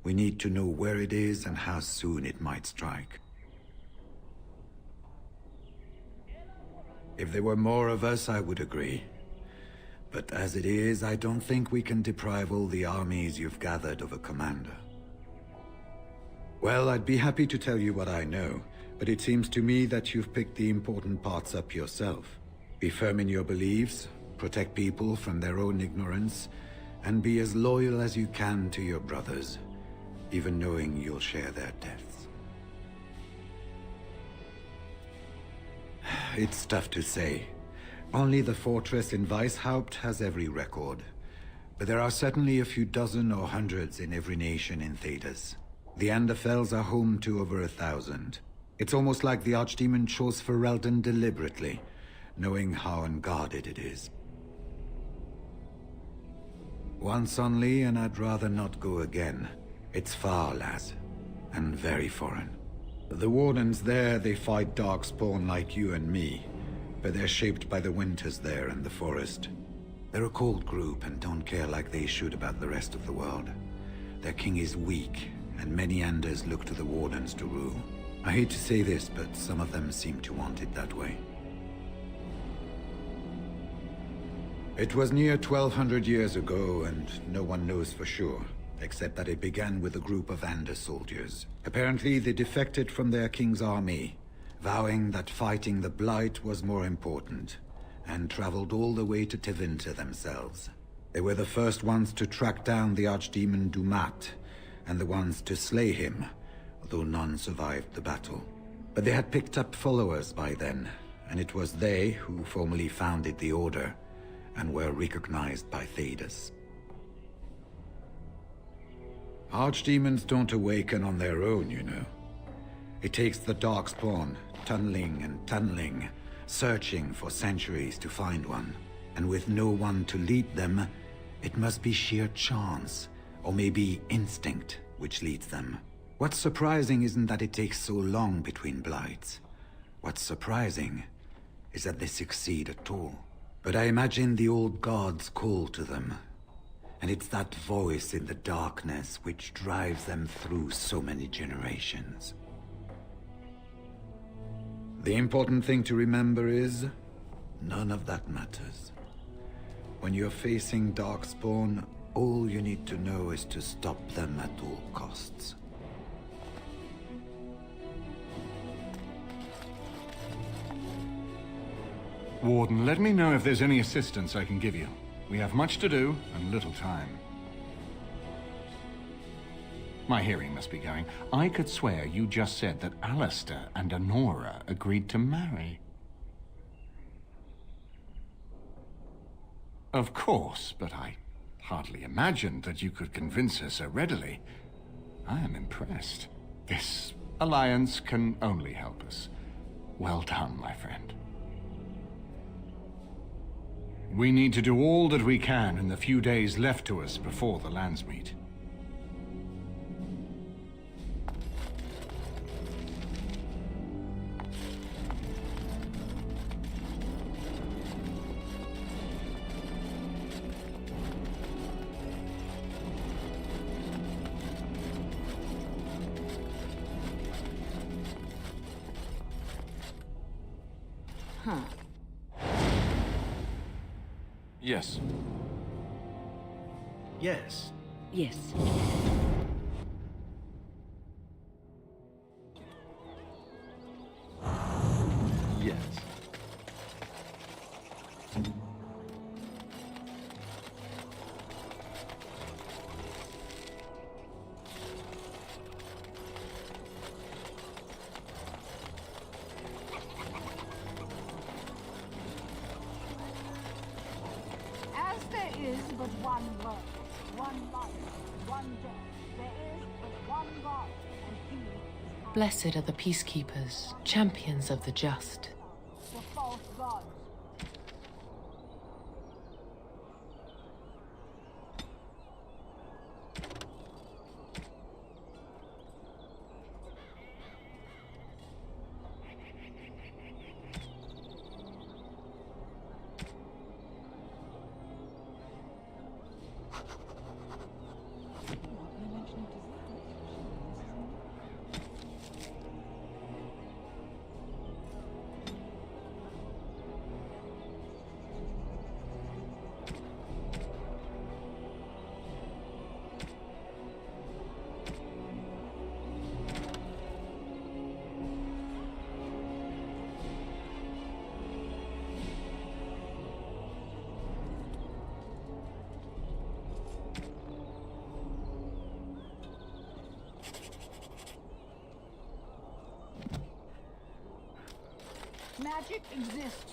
we need to know where it is and how soon it might strike. If there were more of us, I would agree. But as it is, I don't think we can deprive all the armies you've gathered of a commander. Well, I'd be happy to tell you what I know, but it seems to me that you've picked the important parts up yourself. Be firm in your beliefs, protect people from their own ignorance, and be as loyal as you can to your brothers, even knowing you'll share their deaths. It's tough to say. Only the fortress in Weishaupt has every record, but there are certainly a few dozen or hundreds in every nation in thedas. The Anderfells are home to over 1,000. It's almost like the Archdemon chose Ferelden deliberately, knowing how unguarded it is. Once only, and I'd rather not go again. It's far, lass, and very foreign. The Wardens there, they fight darkspawn like you and me, but they're shaped by the winters there and the forest. They're a cold group and don't care like they should about the rest of the world. Their king is weak, and many Anders look to the Wardens to rule. I hate to say this, but some of them seem to want it that way. It was near 1,200 years ago, and no one knows for sure, except that it began with a group of Anders soldiers. Apparently, they defected from their king's army, vowing that fighting the Blight was more important, and traveled all the way to Tevinter themselves. They were the first ones to track down the Archdemon Dumat, and the ones to slay him, although none survived the battle. But they had picked up followers by then, and it was they who formally founded the Order, and were recognized by thedas. Archdemons don't awaken on their own, you know. It takes the Darkspawn, tunneling and tunneling, searching for centuries to find one. And with no one to lead them, it must be sheer chance, or maybe instinct, which leads them. What's surprising isn't that it takes so long between blights. What's surprising is that they succeed at all. But I imagine the old gods call to them, and it's that voice in the darkness which drives them through so many generations. The important thing to remember is, none of that matters. When you're facing Darkspawn, all you need to know is to stop them at all costs.
Warden, let me know if there's any assistance I can give you. We have much to do and little time. My hearing must be going. I could swear you just said that Alistair and Honora agreed to marry. Of course, but I hardly imagined that you could convince her so readily. I am impressed. This alliance can only help us. Well done, my friend. We need to do all that we can in the few days left to us before the lands meet.
Huh.
Yes.
Yes.
Yes.
Yes.
As there is but one world, one life, one death, there is but one God, and he is
Blessed are the peacekeepers, champions of the just.
the false God. Magic exists.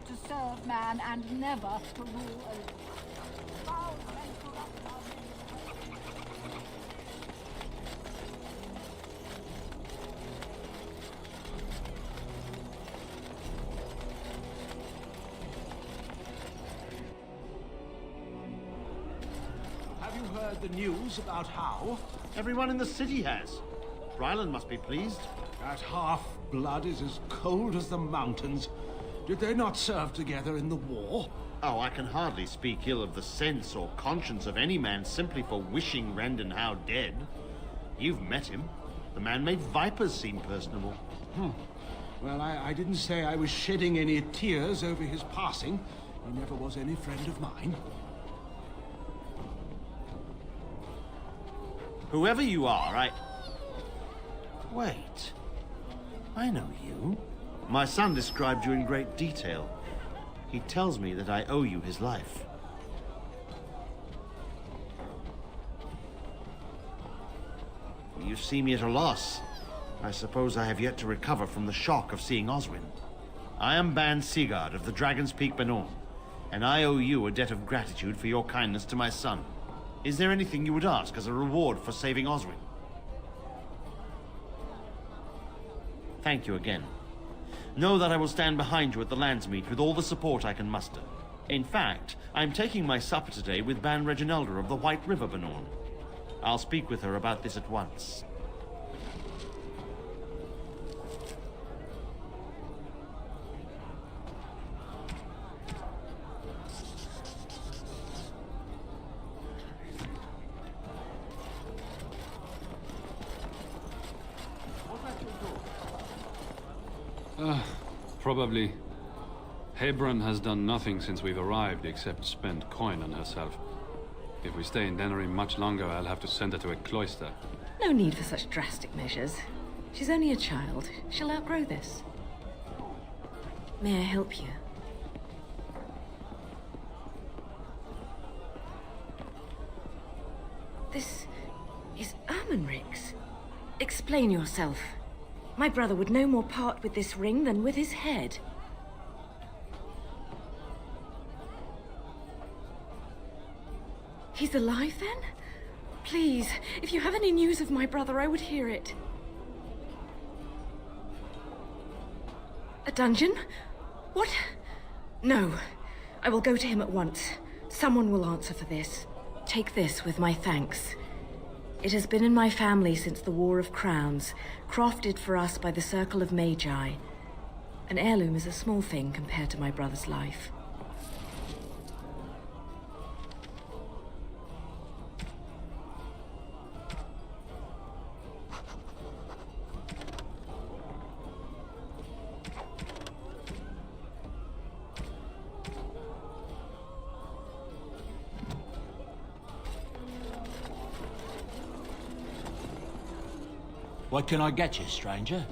To serve man and never to rule over. Foul and corrupt are men.
Have you heard the news about how?
Everyone in the city has. Ryland must be pleased.
That half-blood is as cold as the mountains. Did they not serve together in the war?
Oh, I can hardly speak ill of the sense or conscience of any man simply for wishing Rendon Howe dead. You've met him. The man made vipers seem personable.
Well, I didn't say I was shedding any tears over his passing. He never was any friend of mine.
Whoever you are, Wait. I know you. My son described you in great detail. He tells me that I owe you his life. You see me at a loss. I suppose I have yet to recover from the shock of seeing Oswin. I am Ban Sigurd of the Dragon's Peak Benorn, and I owe you a debt of gratitude for your kindness to my son. Is there anything you would ask as a reward for saving Oswin? Thank you again. Know that I will stand behind you at the Landsmeet with all the support I can muster. In fact, I'm taking my supper today with Ban Reginalda of the White River Benorn. I'll speak with her about this at once.
Probably. Hebron has done nothing since we've arrived except spend coin on herself. If we stay in Denerim much longer, I'll have to send her to a cloister.
No need for such drastic measures. She's only a child. She'll outgrow this. May I help you? This is Ermenric's. Explain yourself. My brother would no more part with this ring than with his head. He's alive, then? Please, if you have any news of my brother, I would hear it. A dungeon? What? No. I will go to him at once. Someone will answer for this. Take this with my thanks. It has been in my family since the War of Crowns, crafted for us by the Circle of Magi. An heirloom is a small thing compared to my brother's life.
What can I get you, stranger?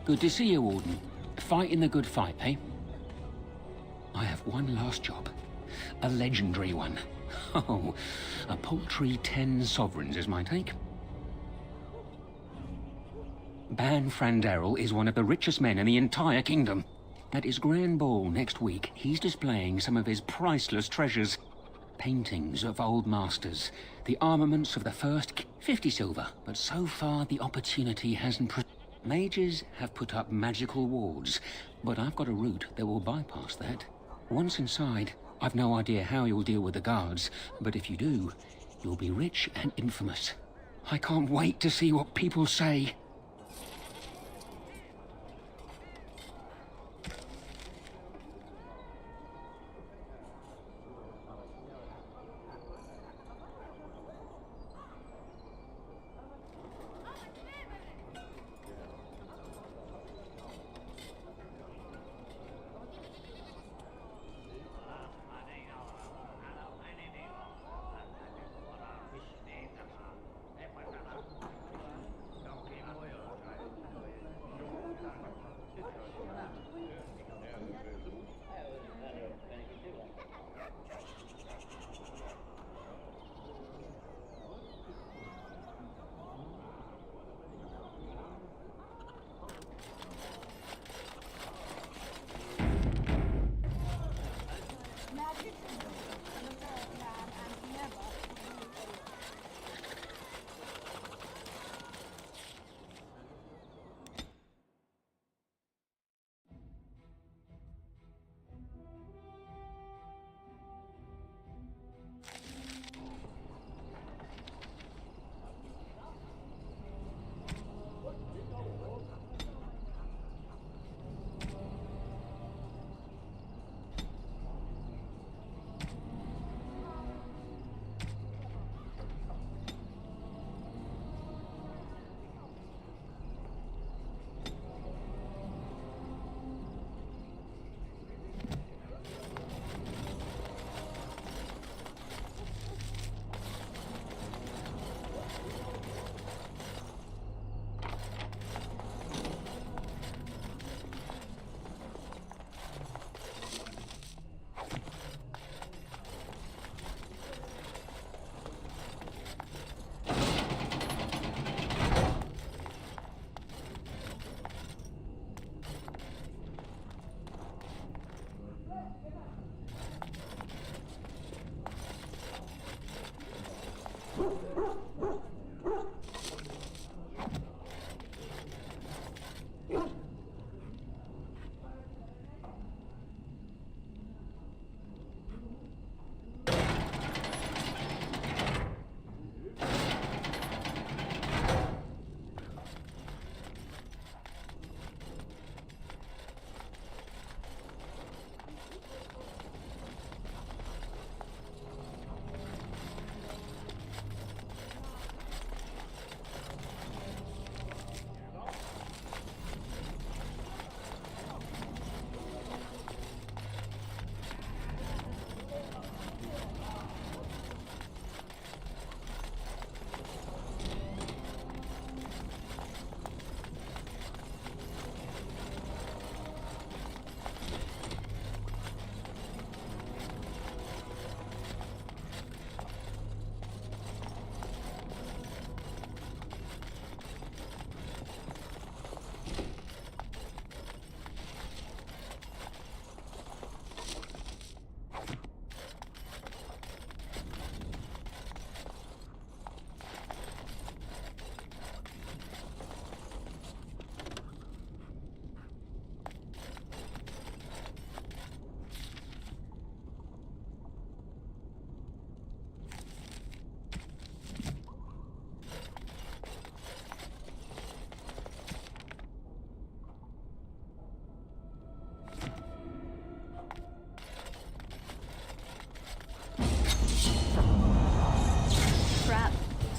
Good to see you, Warden. Fighting the good fight, eh? I have one last job. A legendary one. Oh, a paltry 10 sovereigns is my take. Ban Franderil is one of the richest men in the entire kingdom. At his grand ball next week, he's displaying some of his priceless treasures. Paintings of old masters, the armaments of the first 50 silver, but so far the opportunity hasn't Mages have put up magical wards, but I've got a route that will bypass that. Once inside, I've no idea how you'll deal with the guards, but if you do, you'll be rich and infamous. I can't wait to see what people say.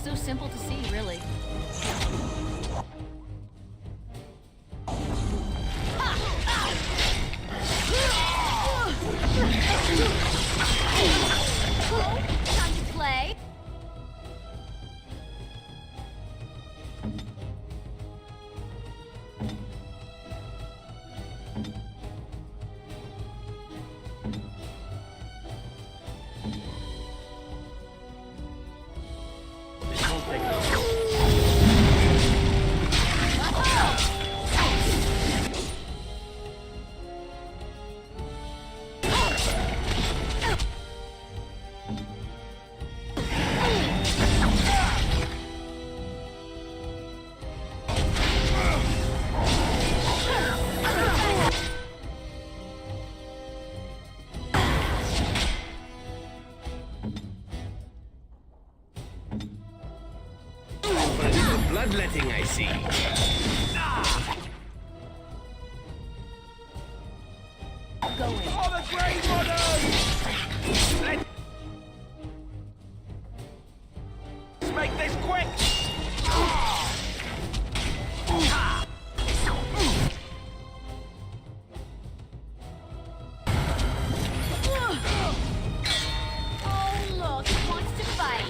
So simple to see, really. Time to play.
Bloodletting, I see.
Going.
For the Grey Runners! Let's make this quick!
Oh, look, he wants to fight.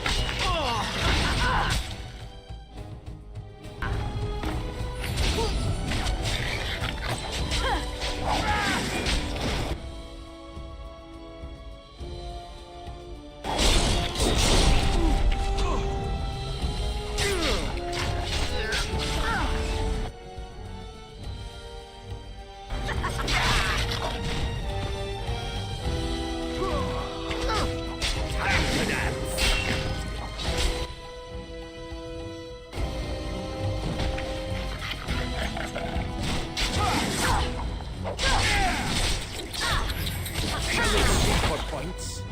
Points.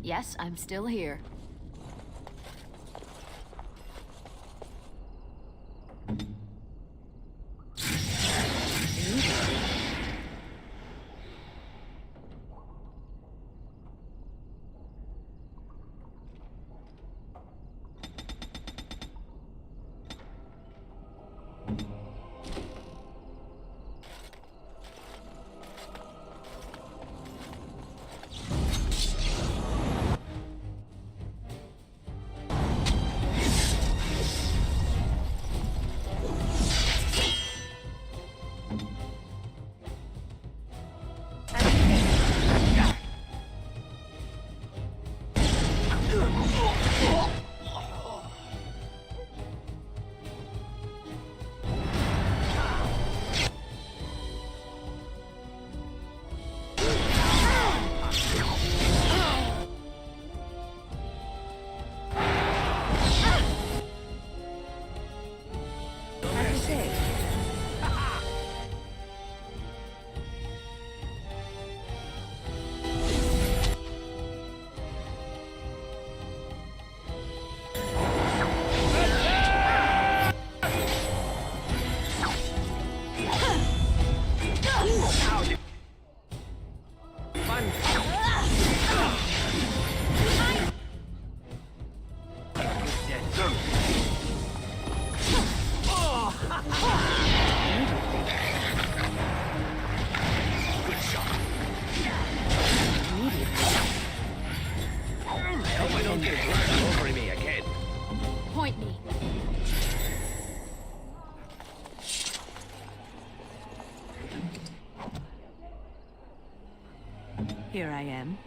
Yes, I'm still here. Point me.
Here I am.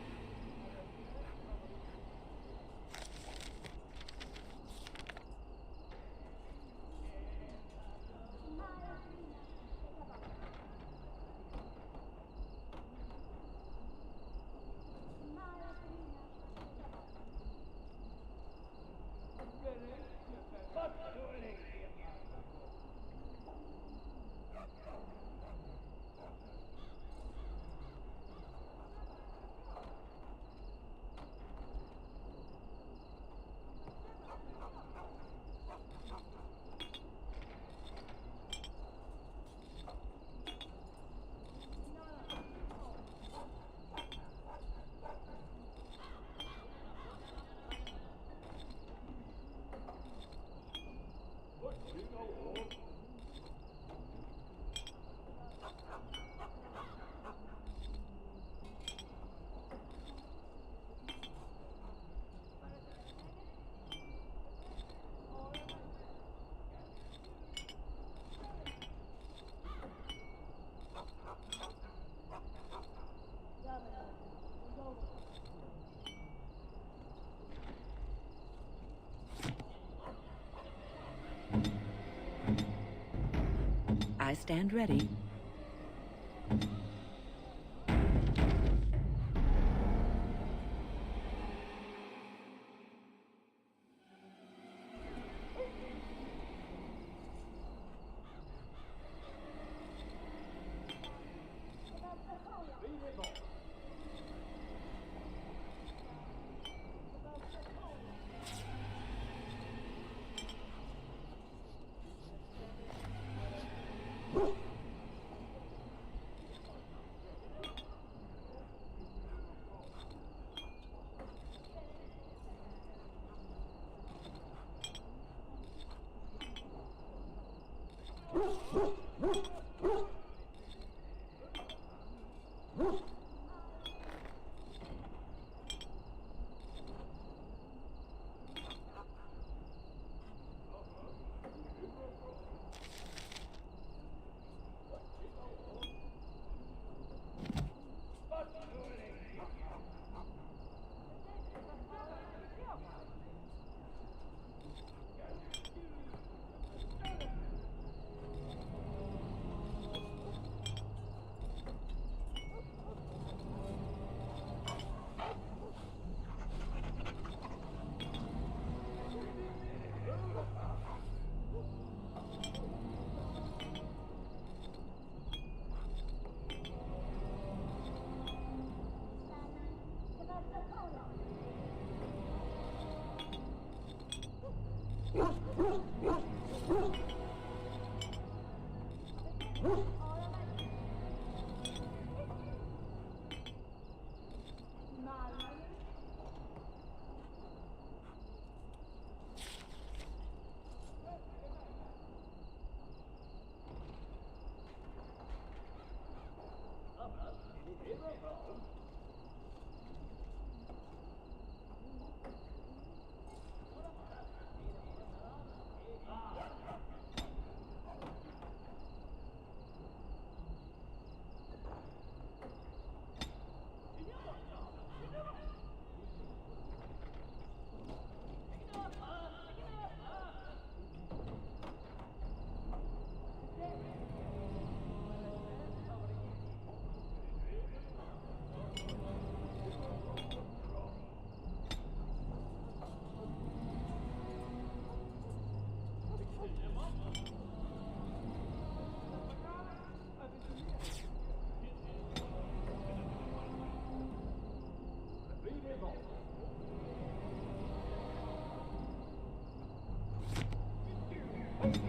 Stand ready.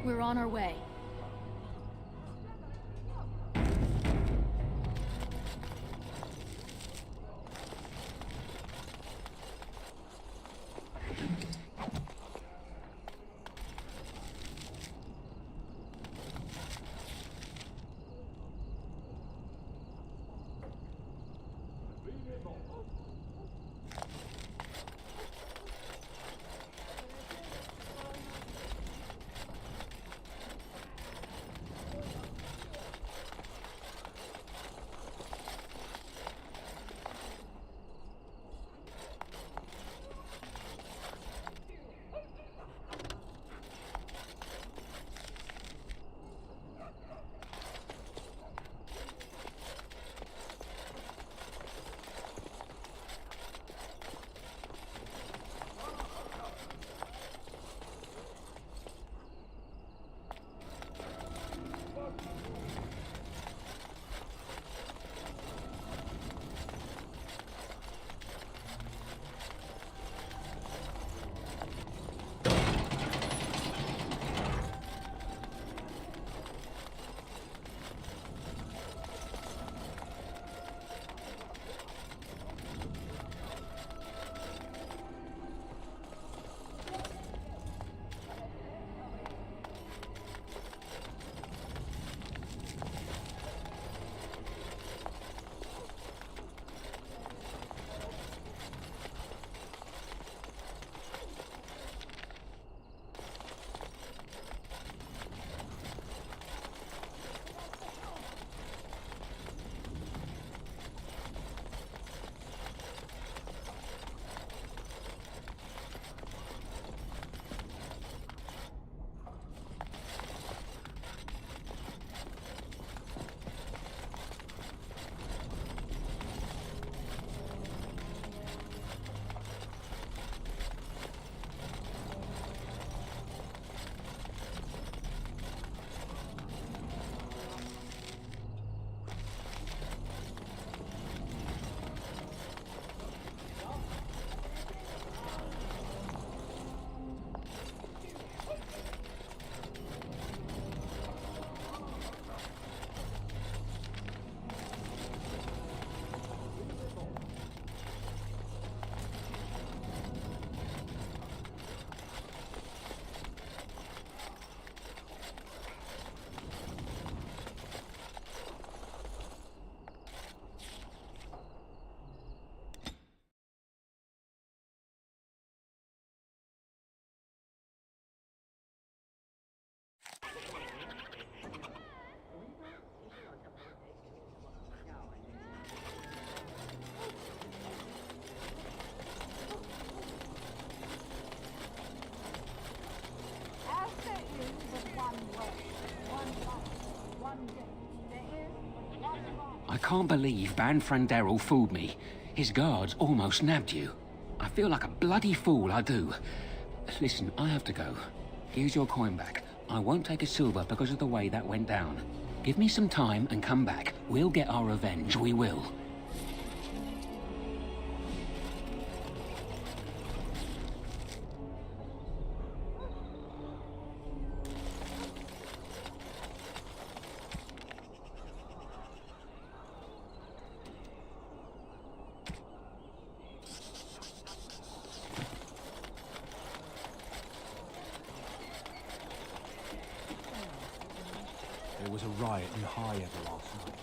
We're on our way.
can't believe Ban Franderil fooled me. His guards almost nabbed you. I feel like a bloody fool, I do. Listen, I have to go. Here's your coin back. I won't take a silver because of the way that went down. Give me some time and come back. We'll get our revenge, we will.
There was a riot in Highever last night.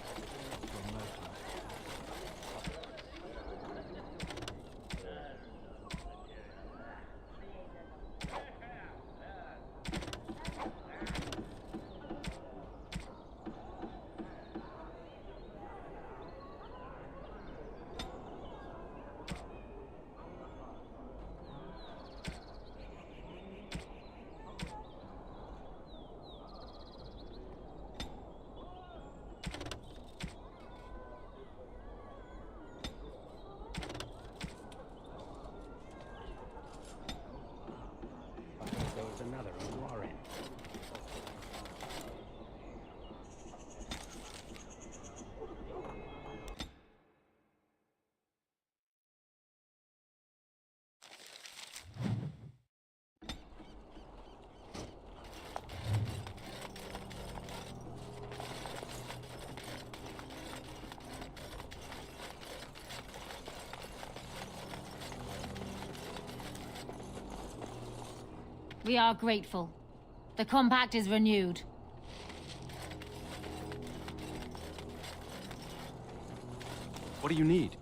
Another warren.
We are grateful. The compact is renewed.
What do you need?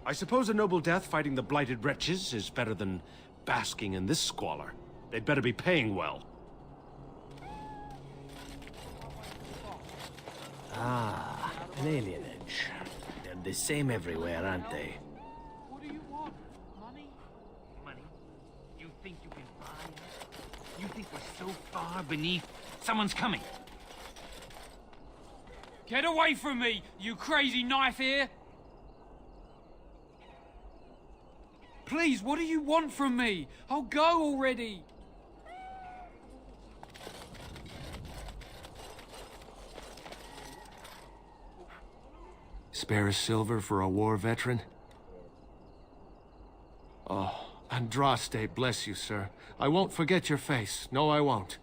I suppose a noble death fighting the blighted wretches is better than basking in this squalor. They'd better be paying well.
Ah, an alienage. They're the same everywhere, aren't they?
What do you want? Money? Money? You think you can buy us? You think we're so far beneath? Someone's coming! Get away from me, you crazy knife ear! Please, what do you want from me? I'll go already!
Spare a silver for a war veteran? Oh, Andraste, bless you, sir. I won't forget your face. No, I won't.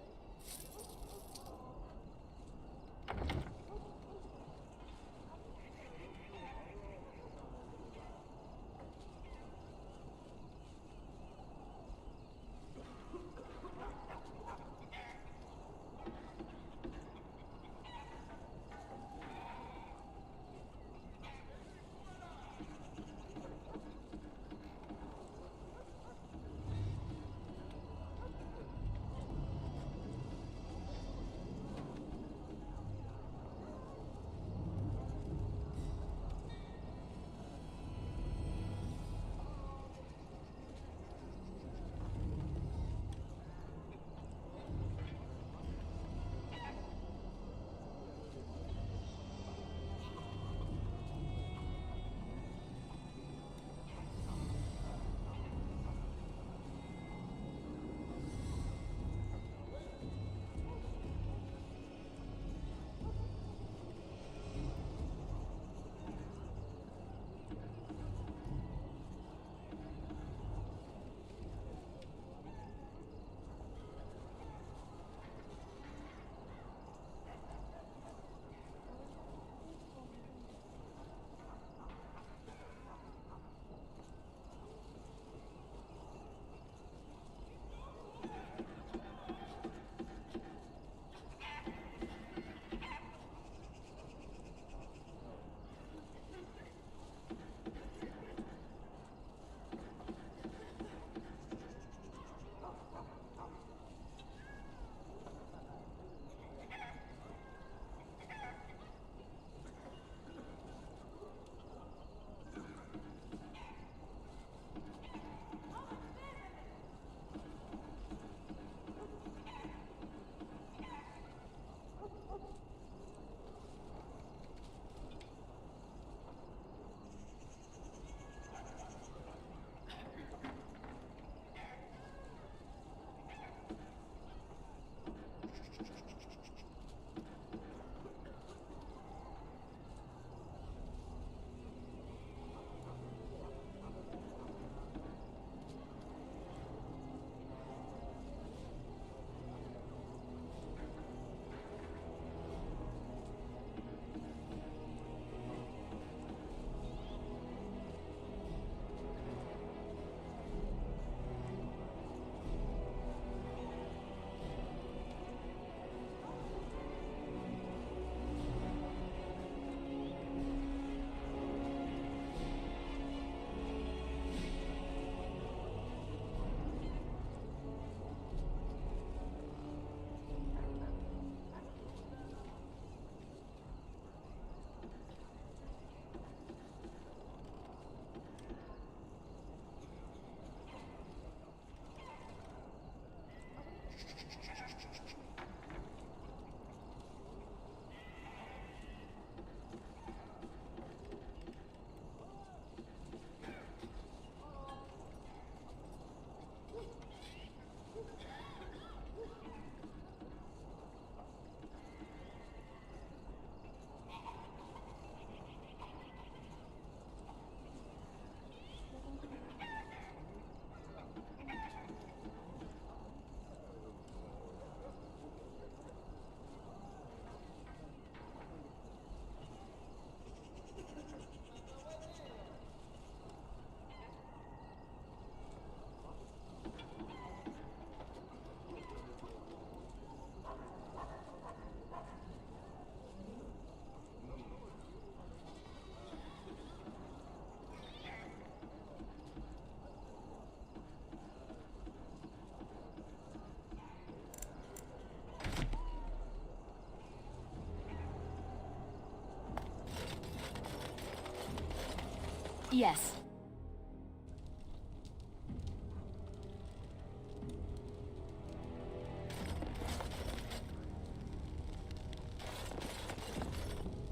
Yes.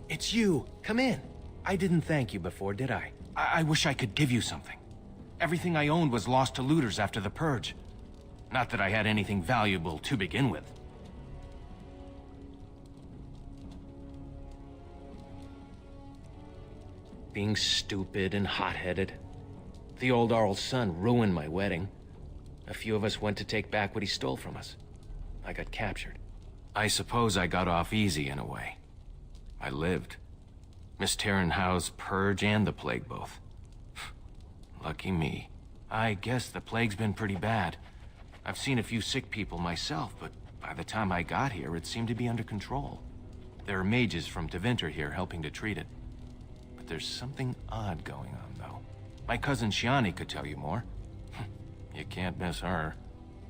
It's you. Come in. I didn't thank you before, did I? I wish I could give you something. Everything I owned was lost to looters after the purge. Not that I had anything valuable to begin with. Being stupid and hot-headed. The old Arl's son ruined my wedding. A few of us went to take back what he stole from us. I got captured. I suppose I got off easy in a way. I lived. Miss Terranhau's purge and the plague both. Lucky me. I guess the plague's been pretty bad. I've seen a few sick people myself, but by the time I got here, it seemed to be under control. There are mages from Tevinter here helping to treat it. But there's something odd going on, though. My cousin Shiani could tell you more. You can't miss her.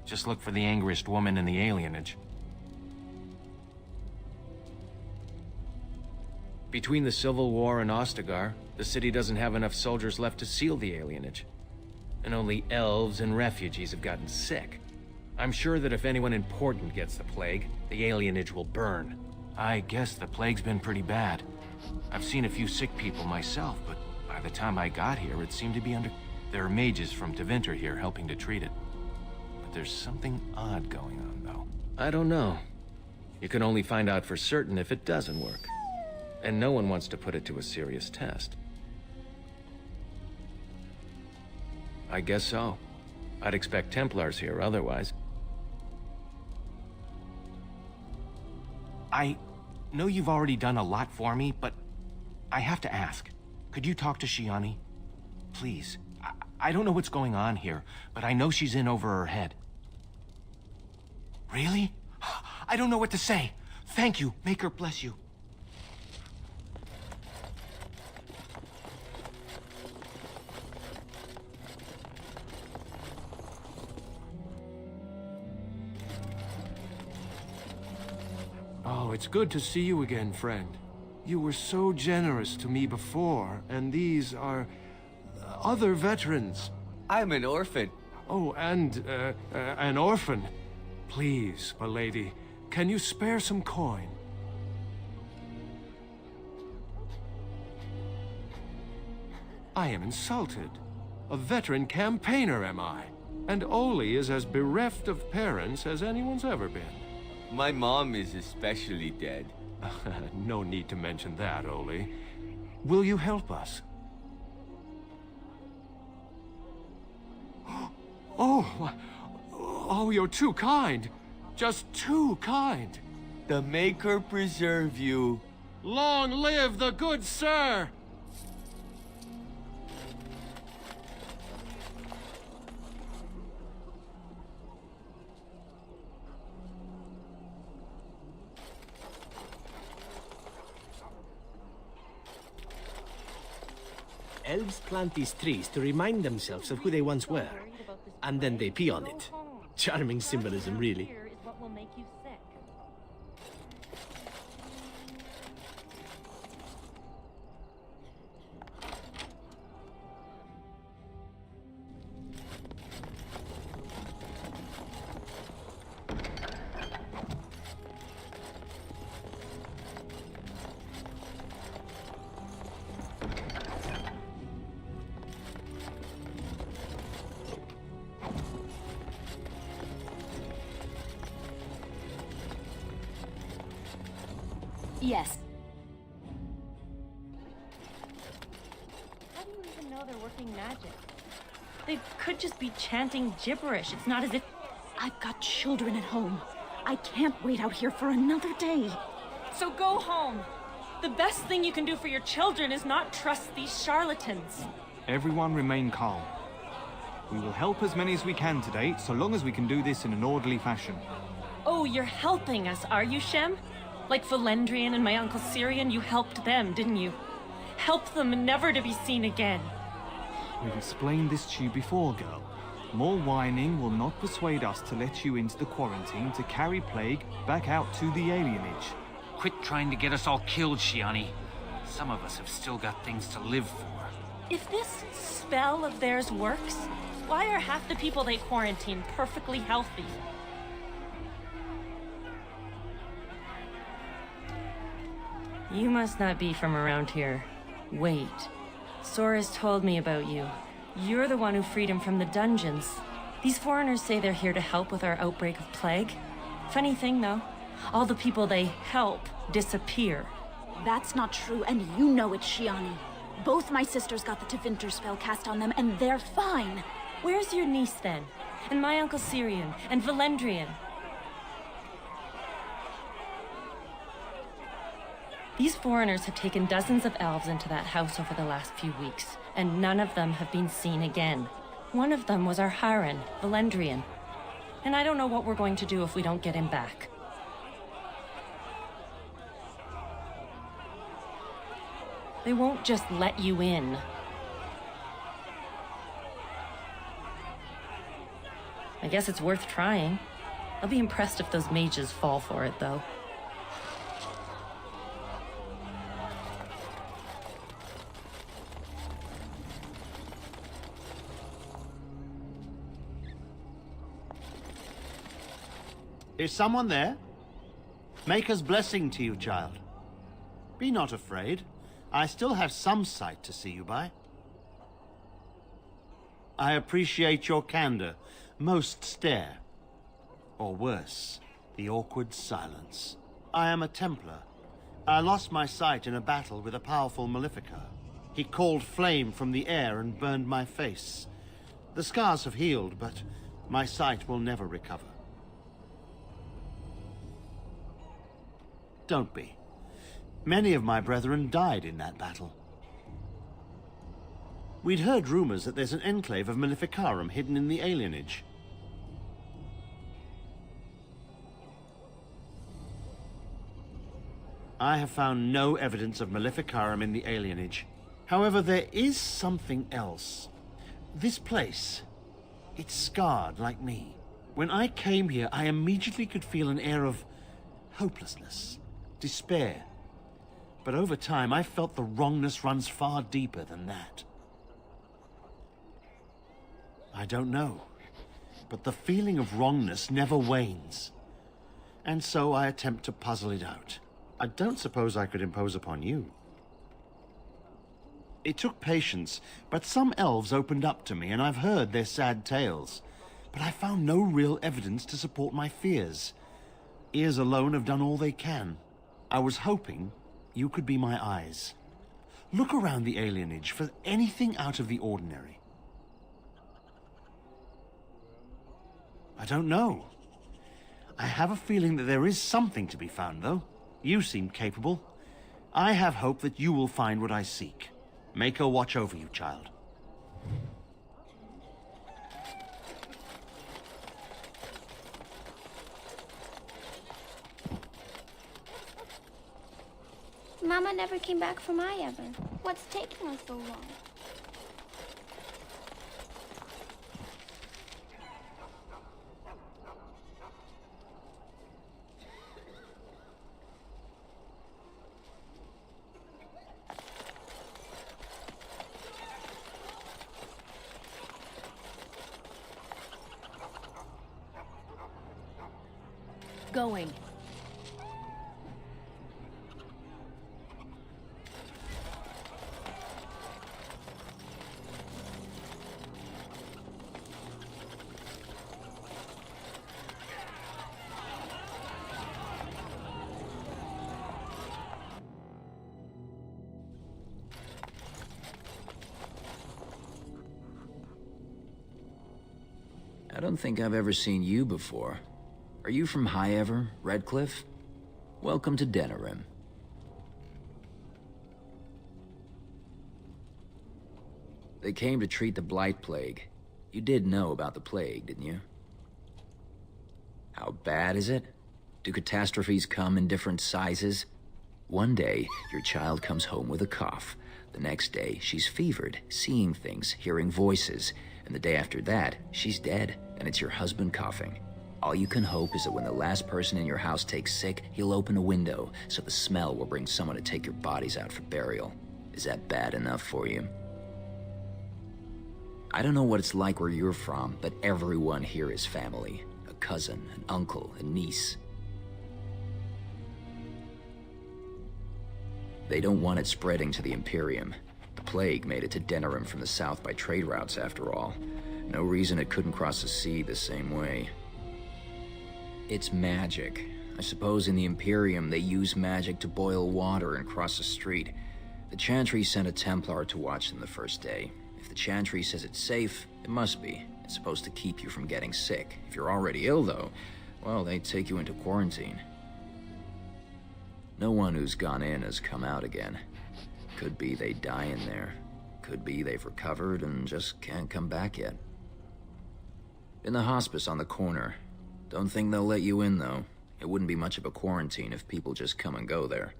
Just look for the angriest woman in the alienage. Between the Civil War and Ostagar, the city doesn't have enough soldiers left to seal the alienage. And only elves and refugees have gotten sick. I'm sure that if anyone important gets the plague, the alienage will burn. I guess the plague's been pretty bad. I've seen a few sick people myself, but by the time I got here, it seemed to be under... There are mages from Tevinter here helping to treat it. But there's something odd going on, though. I don't know. You can only find out for certain if it doesn't work. And no one wants to put it to a serious test. I guess so. I'd expect Templars here otherwise. I know you've already done a lot for me, but I have to ask. Could you talk to Shiani? Please. I don't know what's going on here, but I know she's in over her head. Really? I don't know what to say. Thank you. Make her bless you.
Oh, it's good to see you again, friend. You were so generous to me before, and these are... other veterans.
I'm an orphan.
Oh, and, an orphan. Please, milady, can you spare some coin? I am insulted. A veteran campaigner, am I? And Oli is as bereft of parents as anyone's ever been.
My mom is especially dead.
No need to mention that, Oli. Will you help us? Oh, you're too kind. Just too kind.
The Maker preserve you.
Long live the good sir!
Elves plant these trees to remind themselves of who they once were. And then they pee on it. Charming symbolism, really.
Yes.
How do you even know they're working magic? They could just be chanting gibberish. It's not as if...
I've got children at home. I can't wait out here for another day.
So go home. The best thing you can do for your children is not trust these charlatans.
Everyone remain calm. We will help as many as we can today, so long as we can do this in an orderly fashion.
Oh, you're helping us, are you, Shem? Like Valendrian and my Uncle Syrian, you helped them, didn't you? Help them never to be seen again.
We've explained this to you before, girl. More whining will not persuade us to let you into the quarantine to carry plague back out to the alienage.
Quit trying to get us all killed, Shiani. Some of us have still got things to live for.
If this spell of theirs works, why are half the people they quarantine perfectly healthy? You must not be from around here. Wait. Sora's told me about you. You're the one who freed him from the dungeons. These foreigners say they're here to help with our outbreak of plague. Funny thing, though. All the people they help disappear.
That's not true, and you know it, Shiani. Both my sisters got the tevinter spell cast on them, and they're fine.
Where's your niece, then? And my uncle Syrian? And Valendrian? These foreigners have taken dozens of elves into that house over the last few weeks, and none of them have been seen again. One of them was our Haran, Valendrian. And I don't know what we're going to do if we don't get him back. They won't just let you in. I guess it's worth trying. I'll be impressed if those mages fall for it, though.
Is someone there? Maker's blessing to you, child. Be not afraid. I still have some sight to see you by. I appreciate your candor. Most stare. Or worse, the awkward silence. I am a Templar. I lost my sight in a battle with a powerful Maleficar. He called flame from the air and burned my face. The scars have healed, but my sight will never recover. Don't be. Many of my brethren died in that battle. We'd heard rumors that there's an enclave of Maleficarum hidden in the alienage. I have found no evidence of Maleficarum in the alienage. However, there is something else. This place, it's scarred like me. When I came here, I immediately could feel an air of hopelessness, despair. But over time, I felt the wrongness runs far deeper than that. I don't know, but the feeling of wrongness never wanes. And so I attempt to puzzle it out. I don't suppose I could impose upon you. It took patience, but some elves opened up to me, and I've heard their sad tales. But I found no real evidence to support my fears. Ears alone have done all they can. I was hoping you could be my eyes. Look around the alienage for anything out of the ordinary. I don't know. I have a feeling that there is something to be found, though. You seem capable. I have hope that you will find what I seek. Make her watch over you, child.
Mama never came back from Maev. What's taking us so long?
Going.
I don't think I've ever seen you before. Are you from Highever, Redcliffe? Welcome to Denerim. They came to treat the Blight Plague. You did know about the plague, didn't you? How bad is it? Do catastrophes come in different sizes? One day, your child comes home with a cough. The next day, she's fevered, seeing things, hearing voices. And the day after that, she's dead, and it's your husband coughing. All you can hope is that when the last person in your house takes sick, he'll open a window, so the smell will bring someone to take your bodies out for burial. Is that bad enough for you? I don't know what it's like where you're from, but everyone here is family. A cousin, an uncle, a niece. They don't want it spreading to the Imperium. The plague made it to Denerim from the south by trade routes, after all. No reason it couldn't cross the sea the same way. It's magic. I suppose in the Imperium they use magic to boil water and cross a street. The Chantry sent a Templar to watch them the first day. If the Chantry says it's safe, it must be. It's supposed to keep you from getting sick. If you're already ill, though, well, they take you into quarantine. No one who's gone in has come out again. Could be they die in there. Could be they've recovered and just can't come back yet. In the hospice on the corner. Don't think they'll let you in, though. It wouldn't be much of a quarantine if people just come and go there.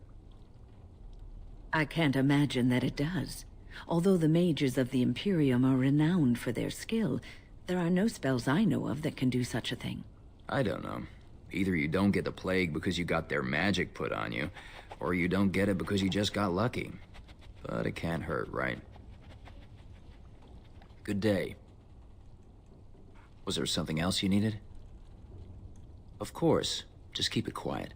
I can't imagine that it does. Although the mages of the Imperium are renowned for their skill, there are no spells I know of that can do such a thing.
I don't know. Either you don't get the plague because you got their magic put on you, or you don't get it because you just got lucky. But it can't hurt, right? Good day. Was there something else you needed? Of course. Just keep it quiet.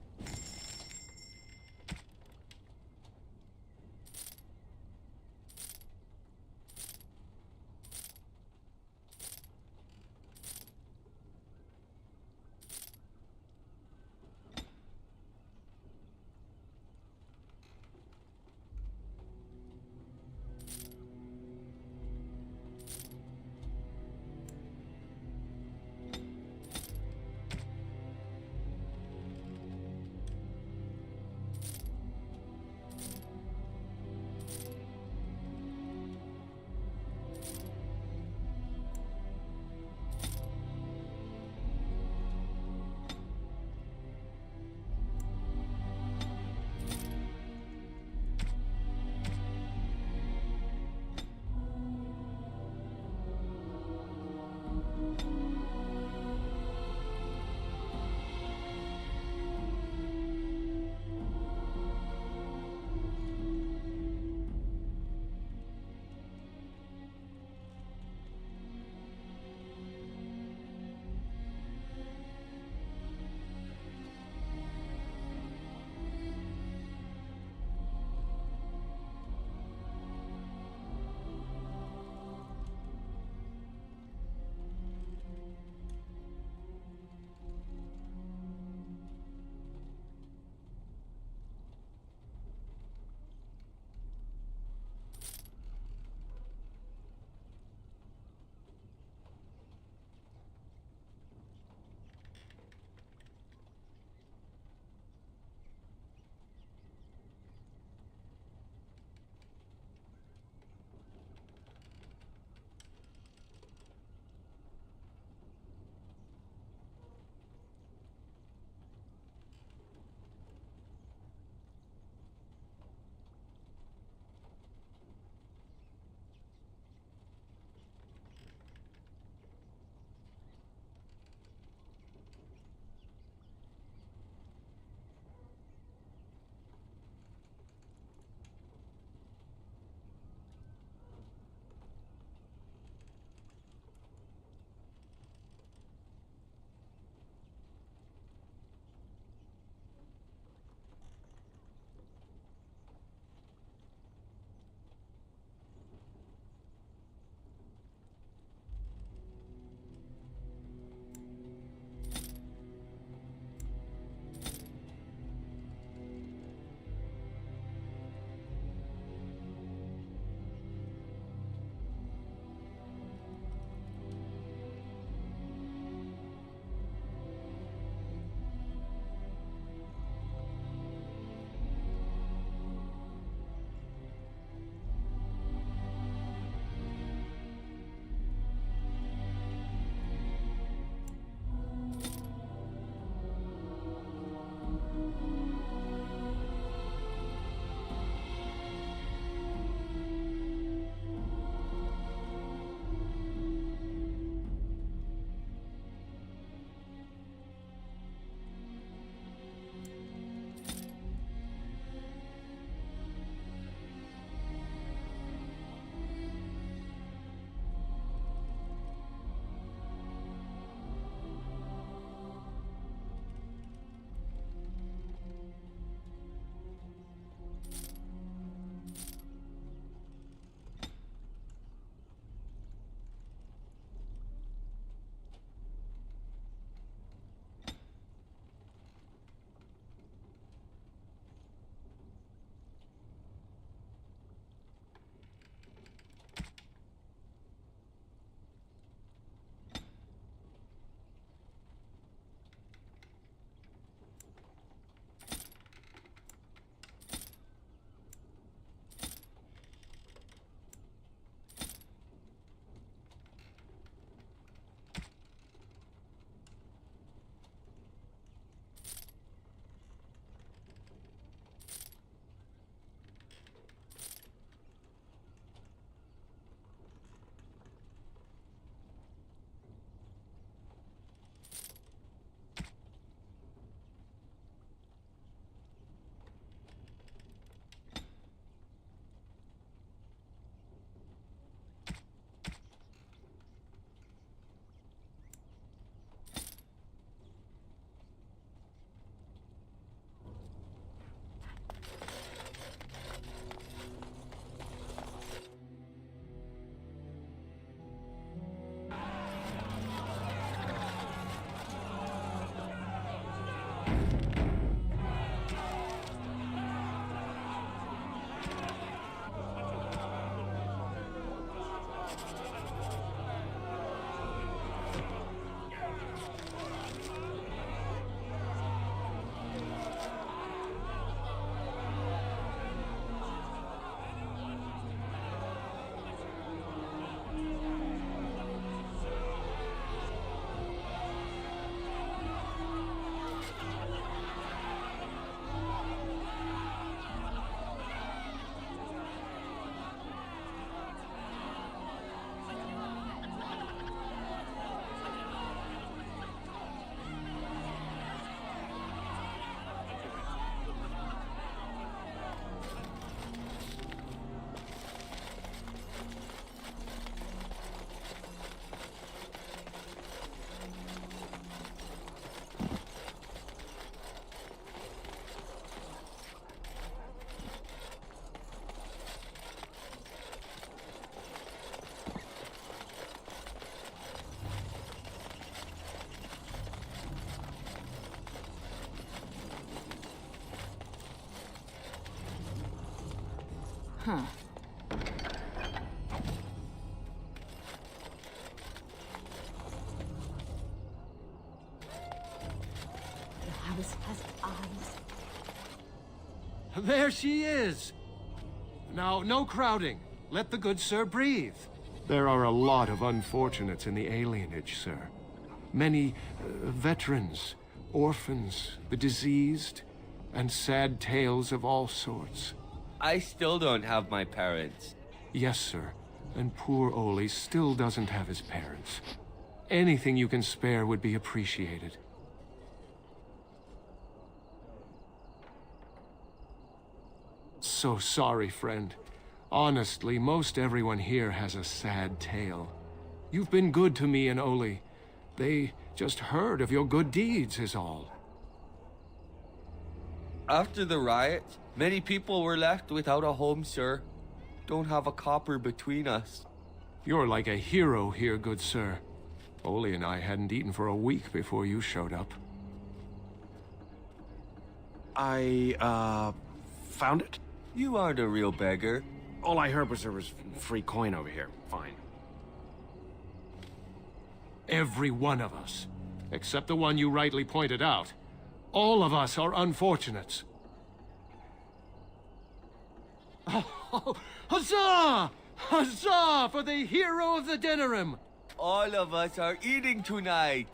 Huh. The house has eyes.
There she is! Now, no crowding. Let the good sir breathe. There are a lot of unfortunates in the alienage, sir. Many veterans, orphans, the diseased, and sad tales of all sorts.
I still don't have my parents.
Yes, sir. And poor Oli still doesn't have his parents. Anything you can spare would be appreciated. So sorry, friend. Honestly, most everyone here has a sad tale. You've been good to me and Oli. They just heard of your good deeds is all.
After the riot, many people were left without a home, sir. Don't have a copper between us.
You're like a hero here, good sir. Oli and I hadn't eaten for a week before you showed up. I, found it?
You aren't a real beggar.
All I heard was there was free coin over here. Fine. Every one of us, except the one you rightly pointed out. All of us are unfortunates. Oh, huzzah! Huzzah for the hero of the Denerim!
All of us are eating tonight.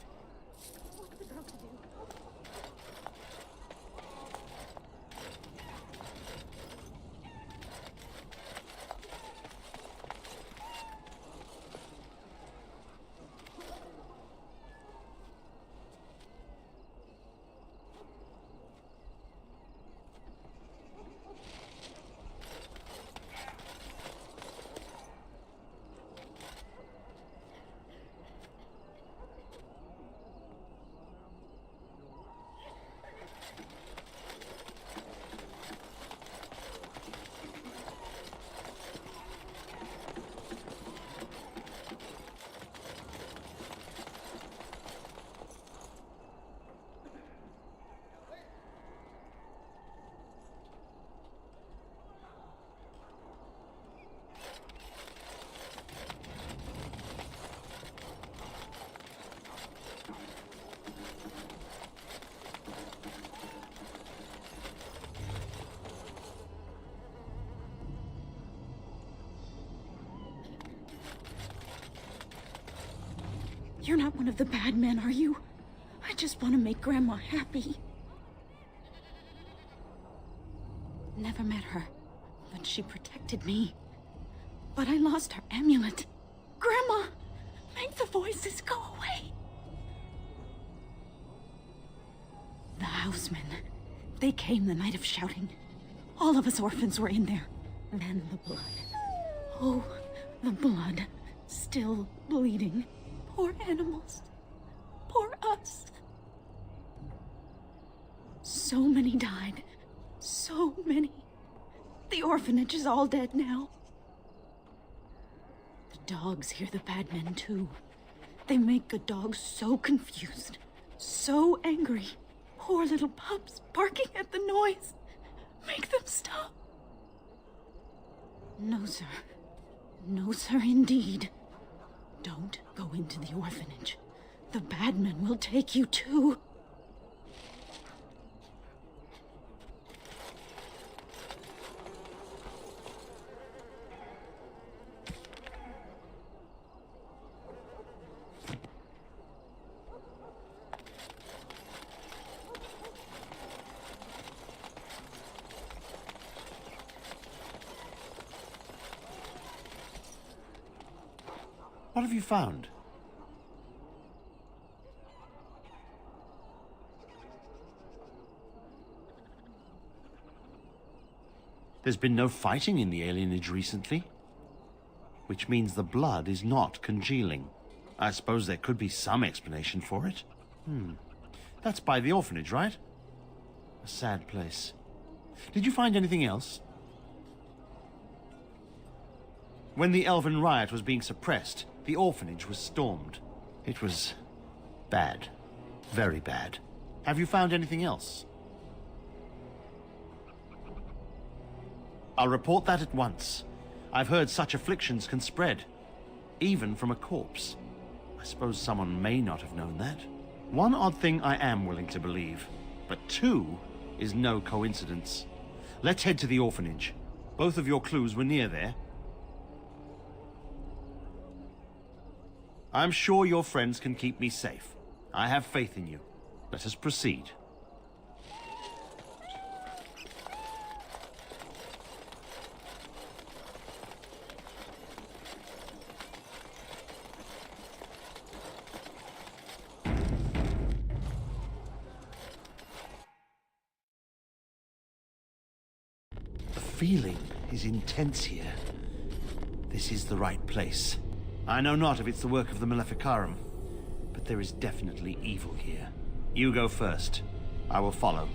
You're not one of the bad men, are you? I just want to make Grandma happy. Never met her, but she protected me. But I lost her amulet. Grandma, make the voices go away. The housemen, they came the night of shouting. All of us orphans were in there. And the blood. Oh, the blood. Still bleeding. Poor animals. Poor us. So many died. So many. The orphanage is all dead now. The dogs hear the bad men too. They make good dogs so confused. So angry. Poor little pups barking at the noise. Make them stop. No, sir. No, sir, indeed. Don't go into the orphanage. The bad men will take you too.
What have you found? There's been no fighting in the alienage recently, which means the blood is not congealing. I suppose there could be some explanation for it. That's by the orphanage, right? A sad place. Did you find anything else? When the elven riot was being suppressed, the orphanage was stormed. It was bad. Very bad. Have you found anything else? I'll report that at once. I've heard such afflictions can spread, even from a corpse. I suppose someone may not have known that. One odd thing I am willing to believe, but two is no coincidence. Let's head to the orphanage. Both of your clues were near there. I'm sure your friends can keep me safe. I have faith in you. Let us proceed. The feeling is intense here. This is the right place. I know not if it's the work of the Maleficarum, but there is definitely evil here. You go first. I will follow.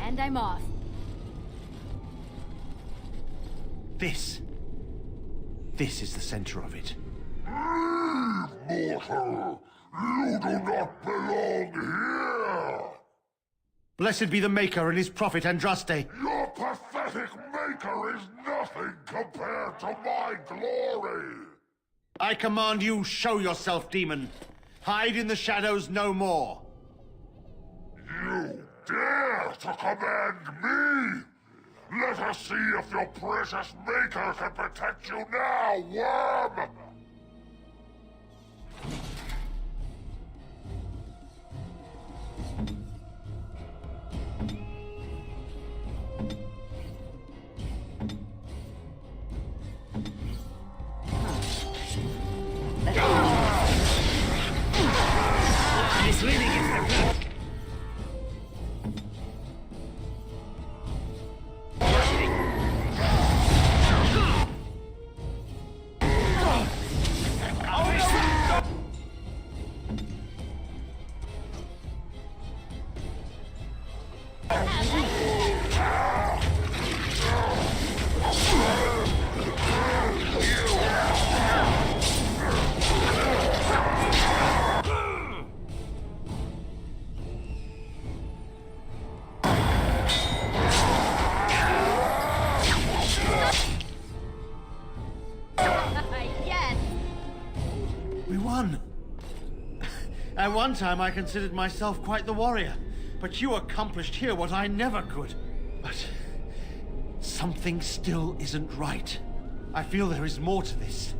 And I'm off.
This is the center of it.
Mortal! You do not belong here!
Blessed be the Maker and his prophet Andraste.
Your pathetic maker is nothing compared to my glory!
I command you, show yourself, demon. Hide in the shadows no more.
You dare to command me? Let us see if your precious maker can protect you now, worm!
This really gets the blood.
We won. At one time I considered myself quite the warrior, but you accomplished here what I never could. But something still isn't right. I feel there is more to this.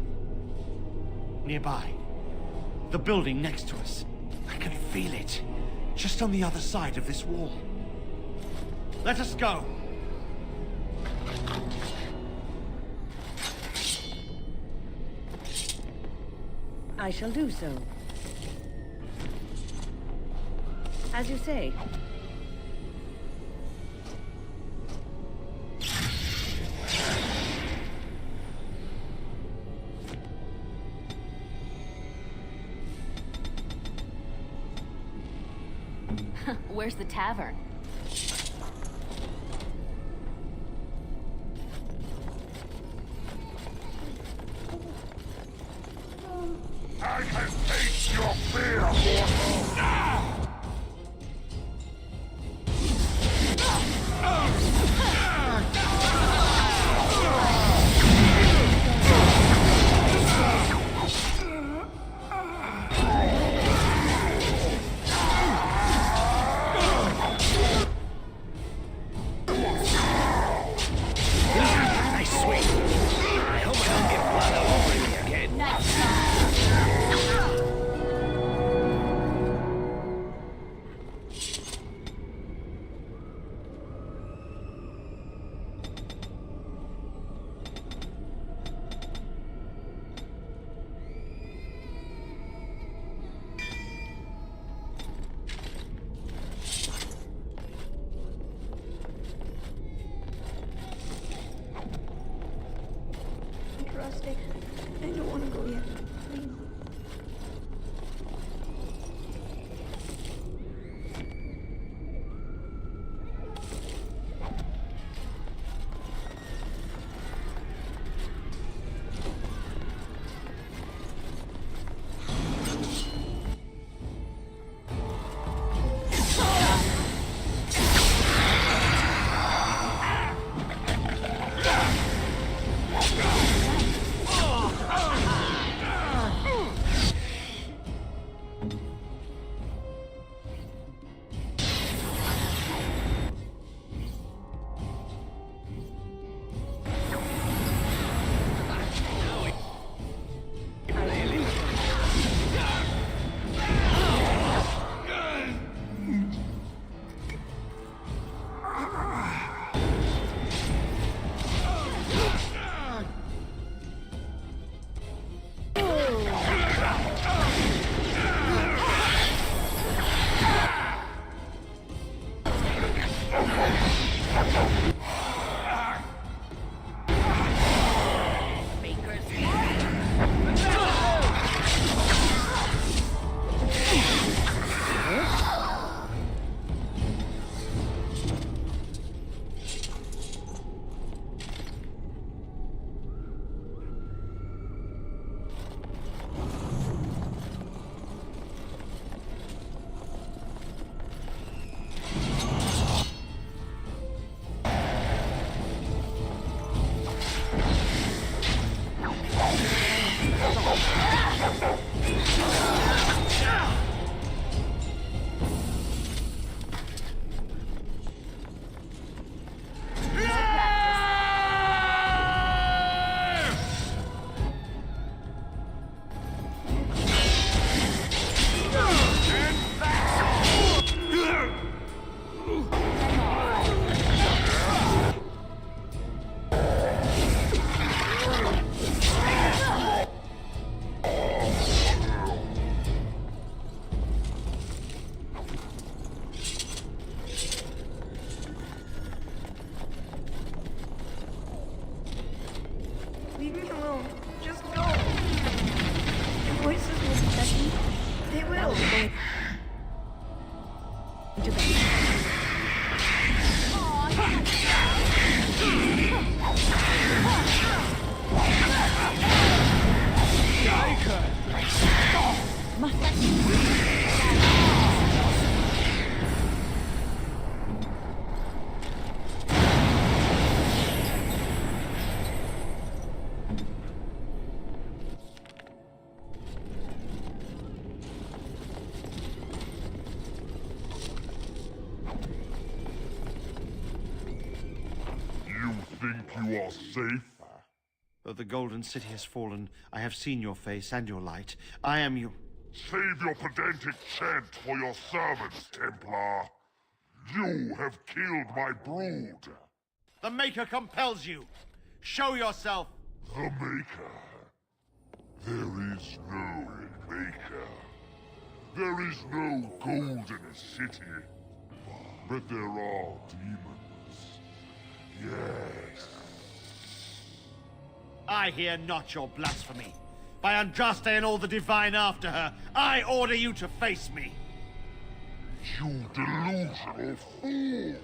Nearby, the building next to us. I can feel it, just on the other side of this wall. Let us go.
I shall do so. As you say.
Where's the tavern?
I can taste your fear, mortal!
Nice swing. I hope I don't get blood all over me again.
you are safe.
Though the Golden City has fallen, I have seen your face and your light. I am you.
Save your pedantic chant for your servants, Templar. You have killed my brood.
The Maker compels you. Show yourself.
The Maker? There is no Maker. There is no Golden City. But there are demons. Yes.
I hear not your blasphemy. By Andraste and all the divine after her, I order you to face me.
You delusional fool!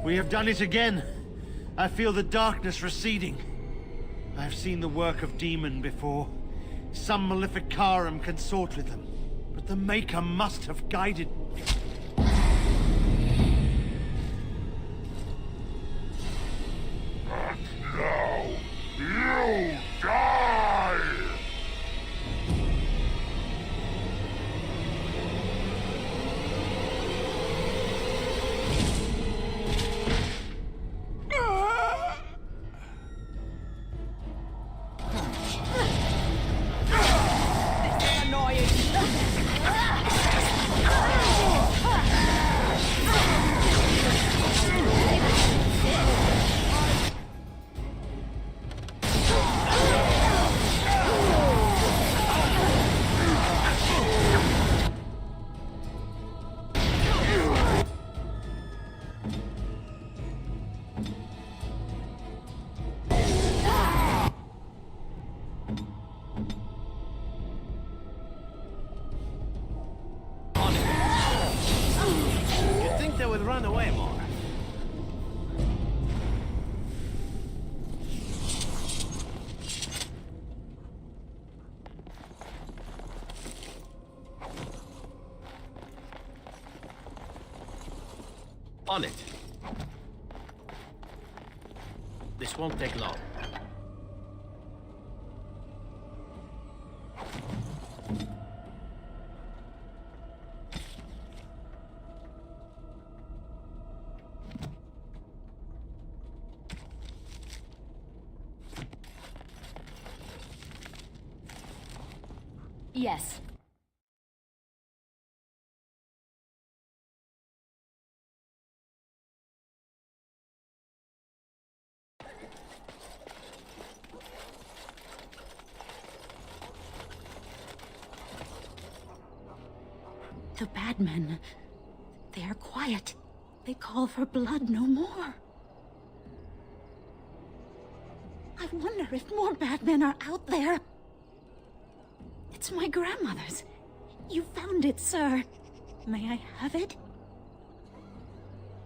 We have done it again. I feel the darkness receding. I have seen the work of demon before. Some maleficarum consort with them. But the Maker must have guided...
And now, you die!
Run away more.
On it. This won't take long.
Yes.
The bad men, they are quiet. They call for blood no more. I wonder if more bad men are out there. It's my grandmother's. You found it, sir. May I have it?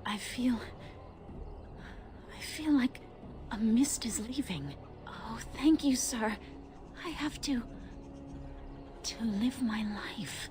I feel like a mist is leaving. Oh, thank you, sir. I have to live my life.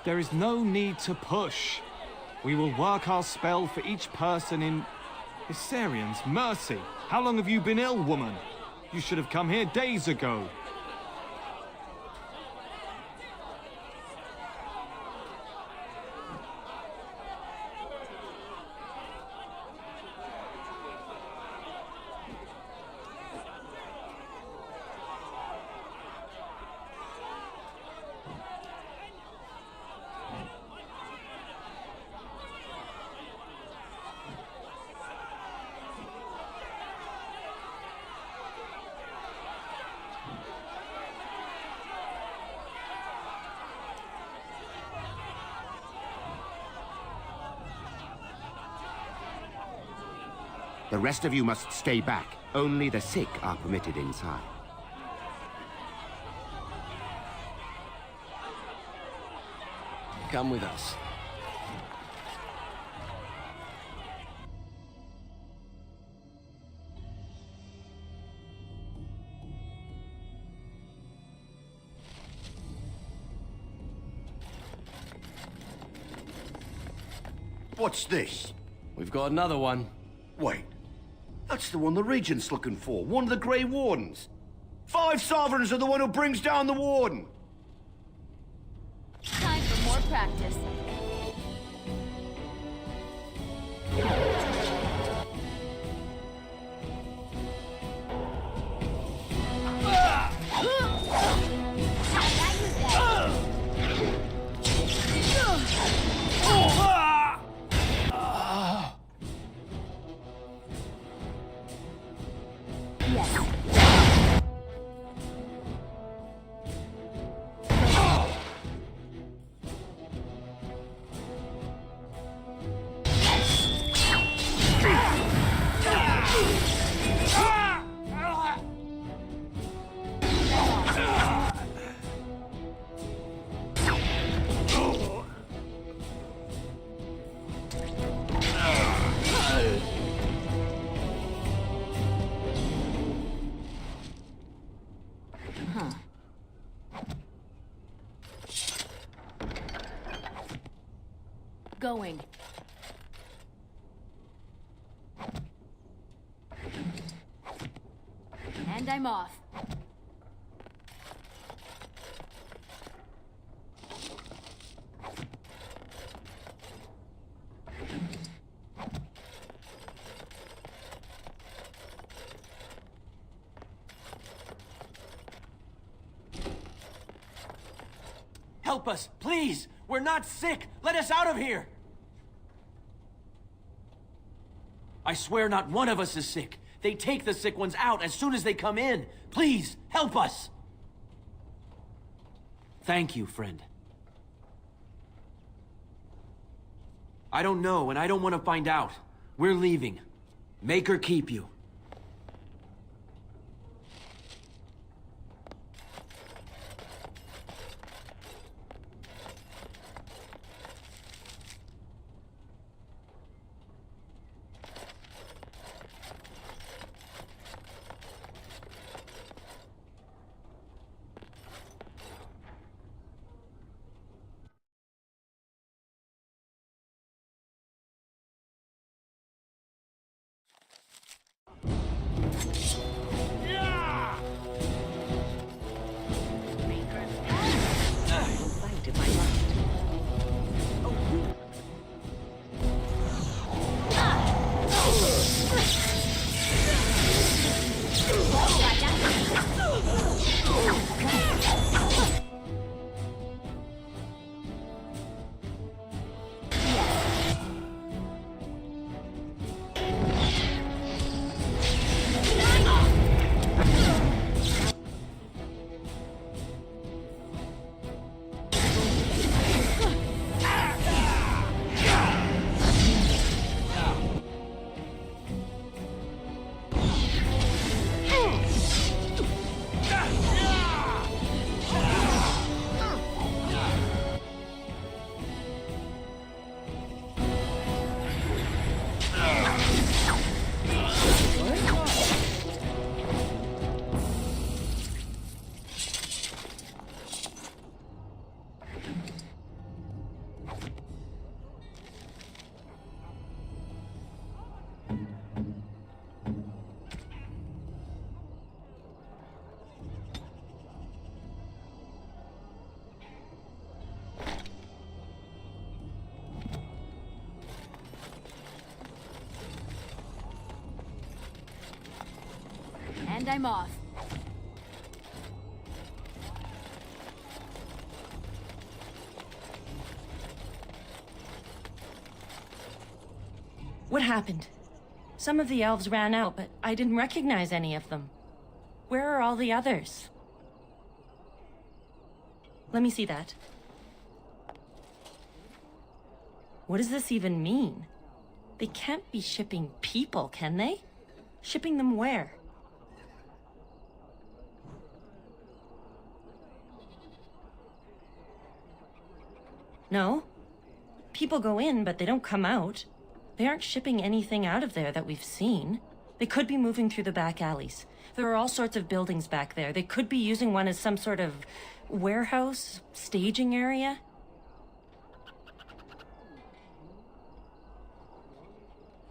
There is no need to push. We will work our spell for each person in... Isarians, mercy! How long have you been ill, woman? You should have come here days ago.
The rest of you must stay back. Only the sick are permitted inside.
Come with us.
What's this?
We've got another one.
Wait. That's the one the Regent's looking for. One of the Grey Wardens. 5 sovereigns are the one who brings down the Warden.
Time for more practice. Going. And I'm off.
Help us, please! We're not sick! Let us out of here! I swear not one of us is sick. They take the sick ones out as soon as they come in. Please, help us! Thank you, friend. I don't know, and I don't want to find out. We're leaving. Make her keep you.
And I'm off.
What happened? Some of the elves ran out, but I didn't recognize any of them. Where are all the others? Let me see that. What does this even mean? They can't be shipping people, can they? Shipping them where? No. People go in, but they don't come out. They aren't shipping anything out of there that we've seen. They could be moving through the back alleys. There are all sorts of buildings back there. They could be using one as some sort of warehouse, staging area.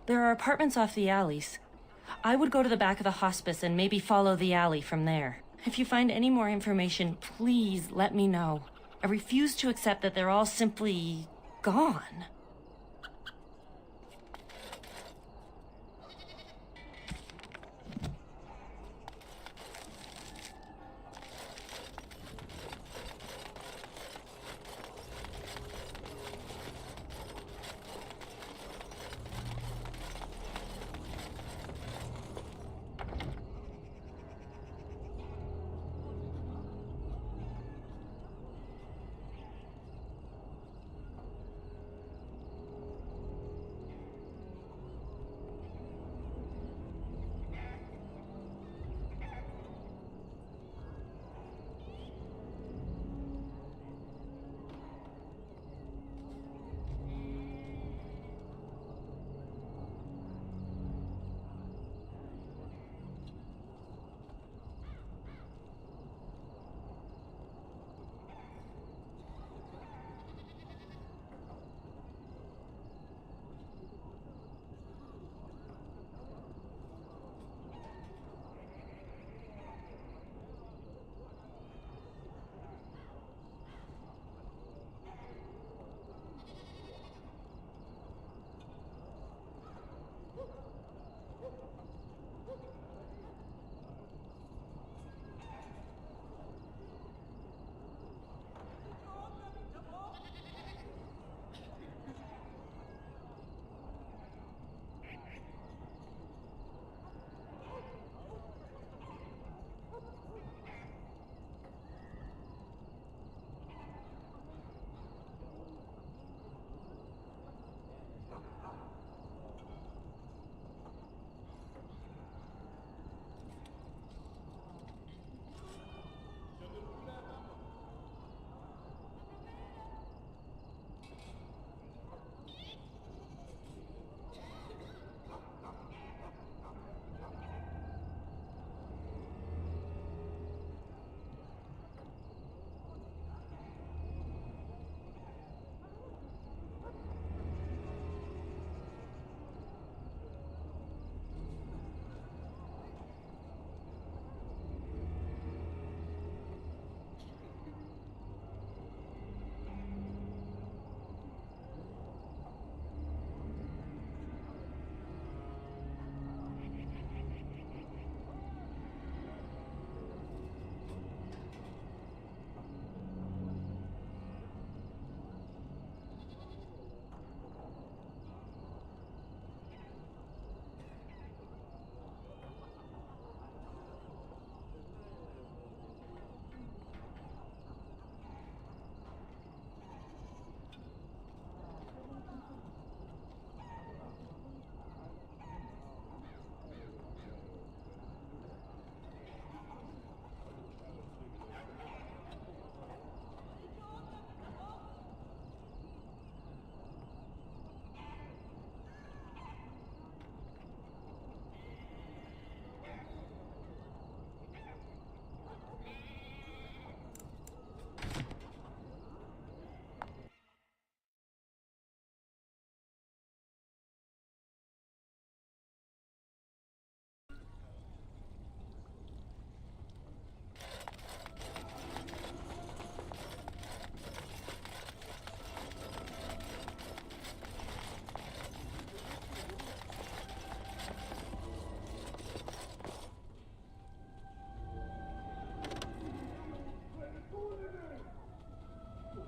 There are apartments off the alleys. I would go to the back of the hospice and maybe follow the alley from there. If you find any more information, please let me know. I refuse to accept that they're all simply gone.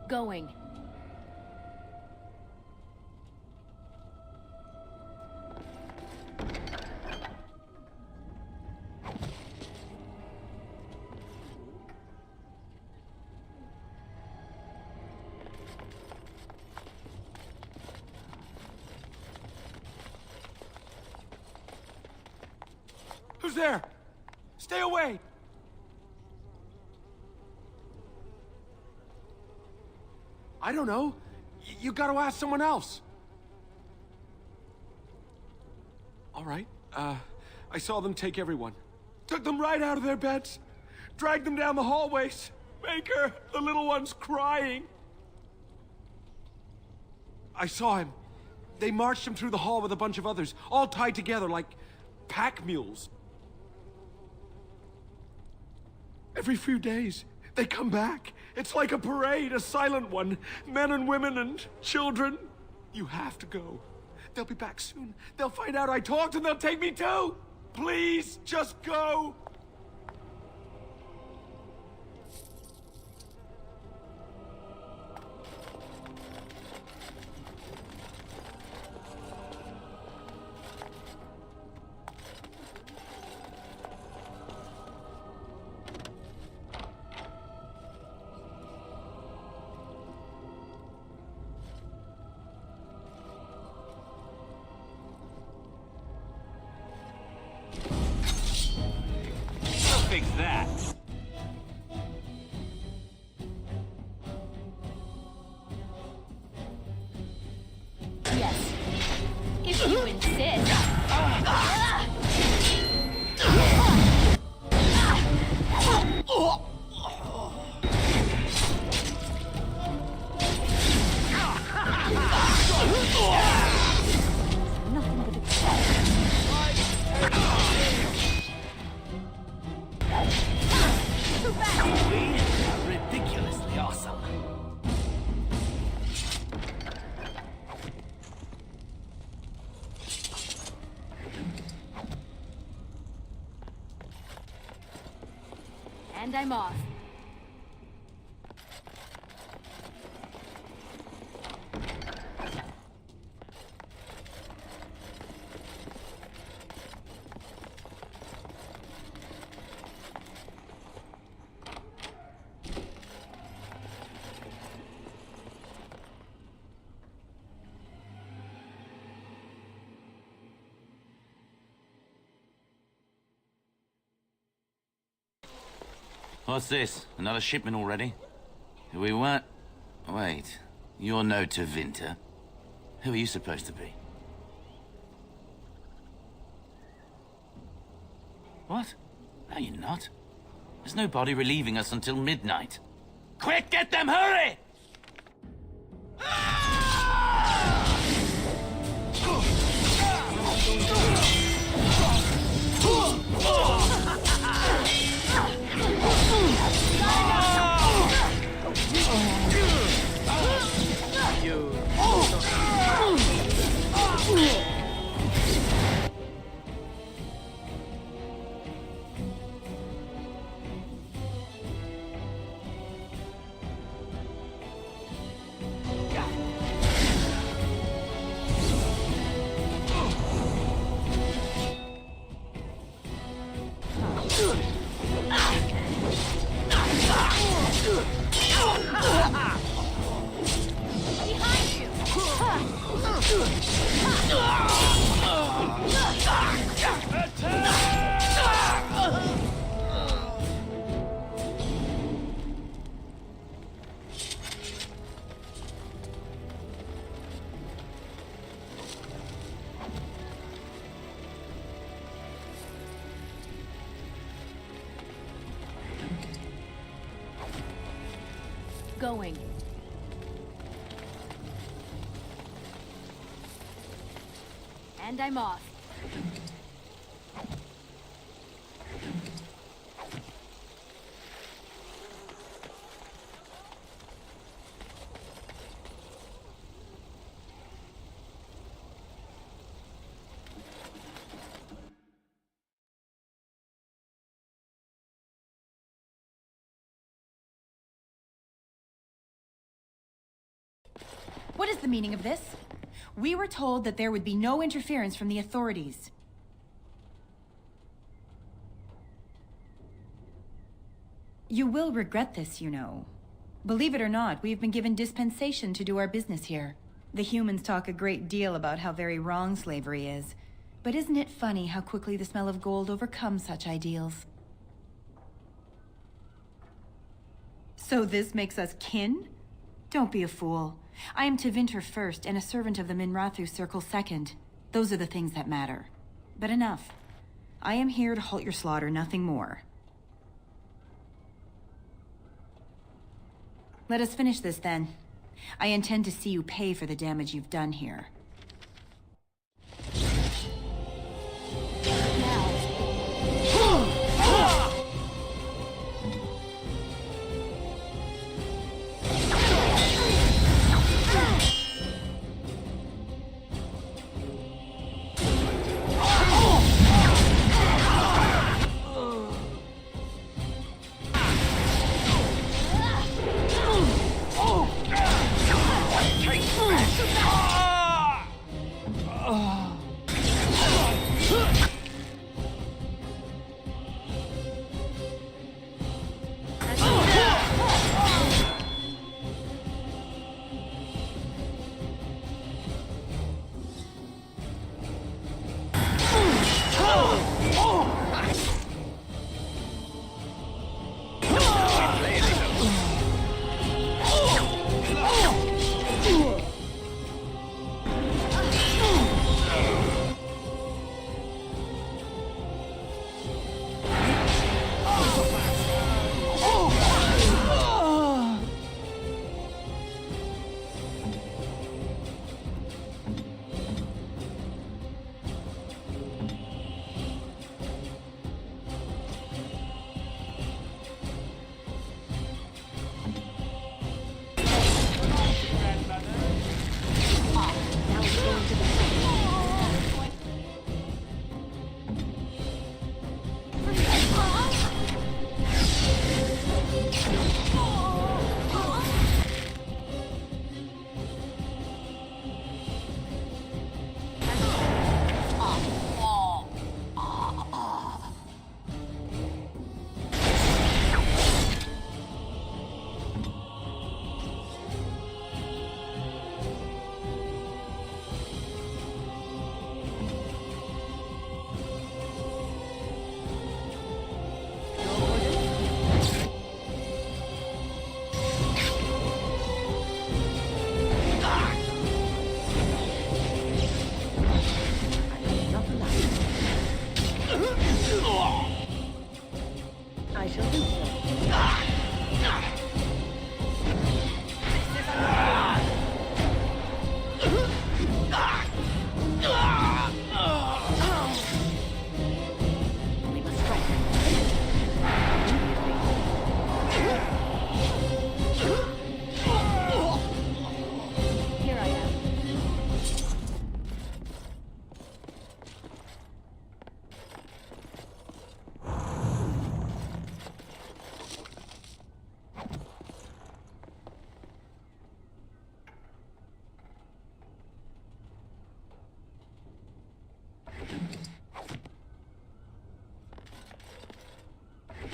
Going.
Who's there? Stay away! I don't know. You gotta ask someone else. All right. I saw them take everyone. Took them right out of their beds. Dragged them down the hallways. Maker, the little one's crying. I saw him. They marched him through the hall with a bunch of others, all tied together like pack mules. Every few days, they come back. It's like a parade, a silent one. Men and women and children. You have to go. They'll be back soon. They'll find out I talked and they'll take me too. Please, just go.
Fix that.
Yes. If you insist. Nothing but
Ridiculously awesome.
And I'm off.
What's this? Another shipment already? We weren't... Wait. You're no tevinter. Who are you supposed to be? What? No, you're not. There's no body relieving us until midnight. Quick, get them, hurry!
Going. And I'm off.
What is the meaning of this? We were told that there would be no interference from the authorities. You will regret this, you know. Believe it or not, we've been given dispensation to do our business here. The humans talk a great deal about how very wrong slavery is, But isn't it funny how quickly the smell of gold overcomes such ideals? So this makes us kin? Don't be a fool. I am Tevinter first, and a servant of the Minrathu Circle second. Those are the things that matter. But enough. I am here to halt your slaughter, nothing more. Let us finish this then. I intend to see you pay for the damage you've done here.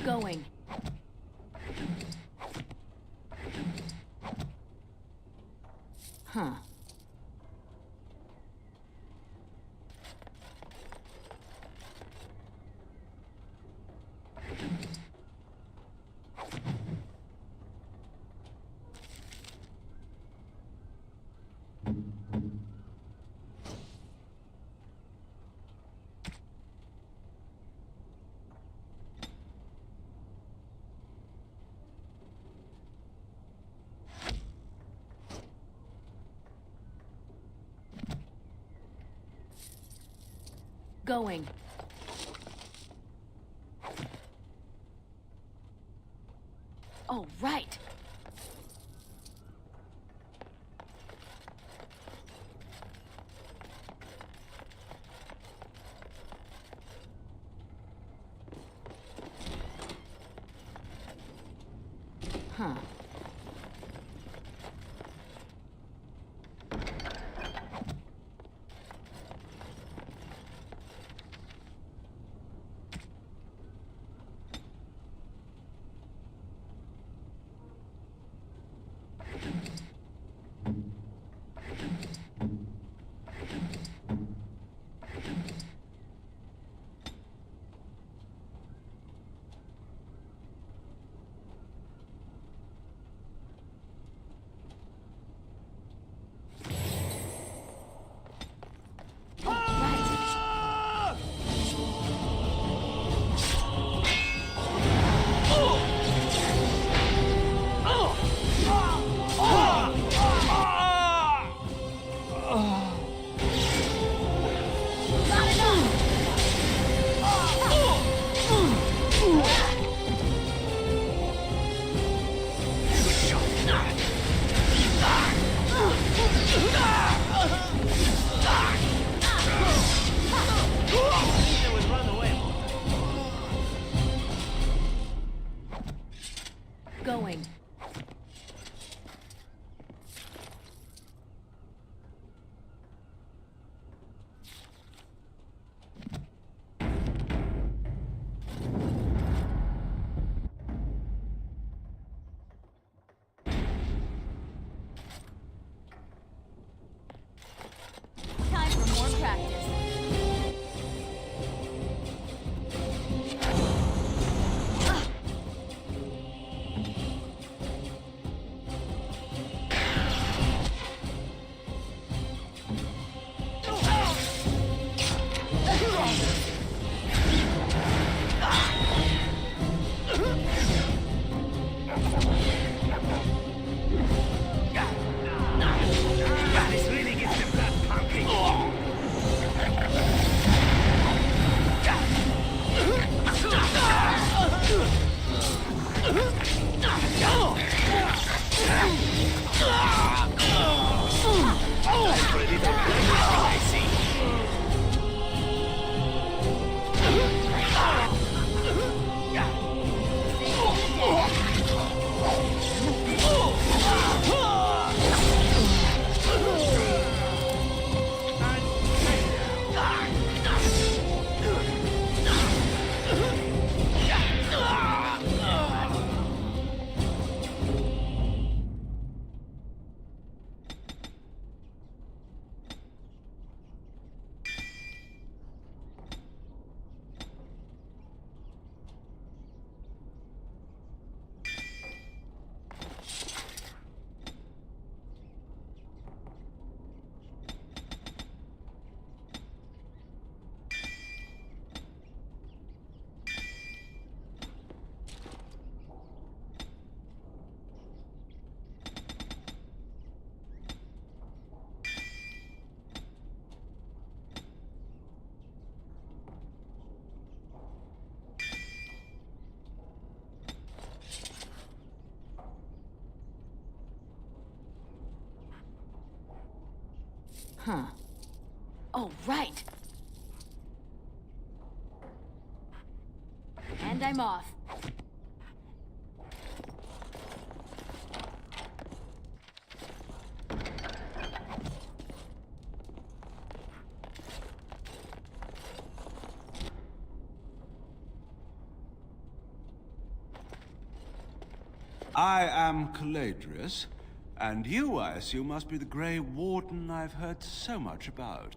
Going.
Huh.
Going. Oh, right.
Huh.
Huh. Oh, right. And I'm off.
I am Caladrius, and you, I assume, must be the Grey Warden I've heard so much about.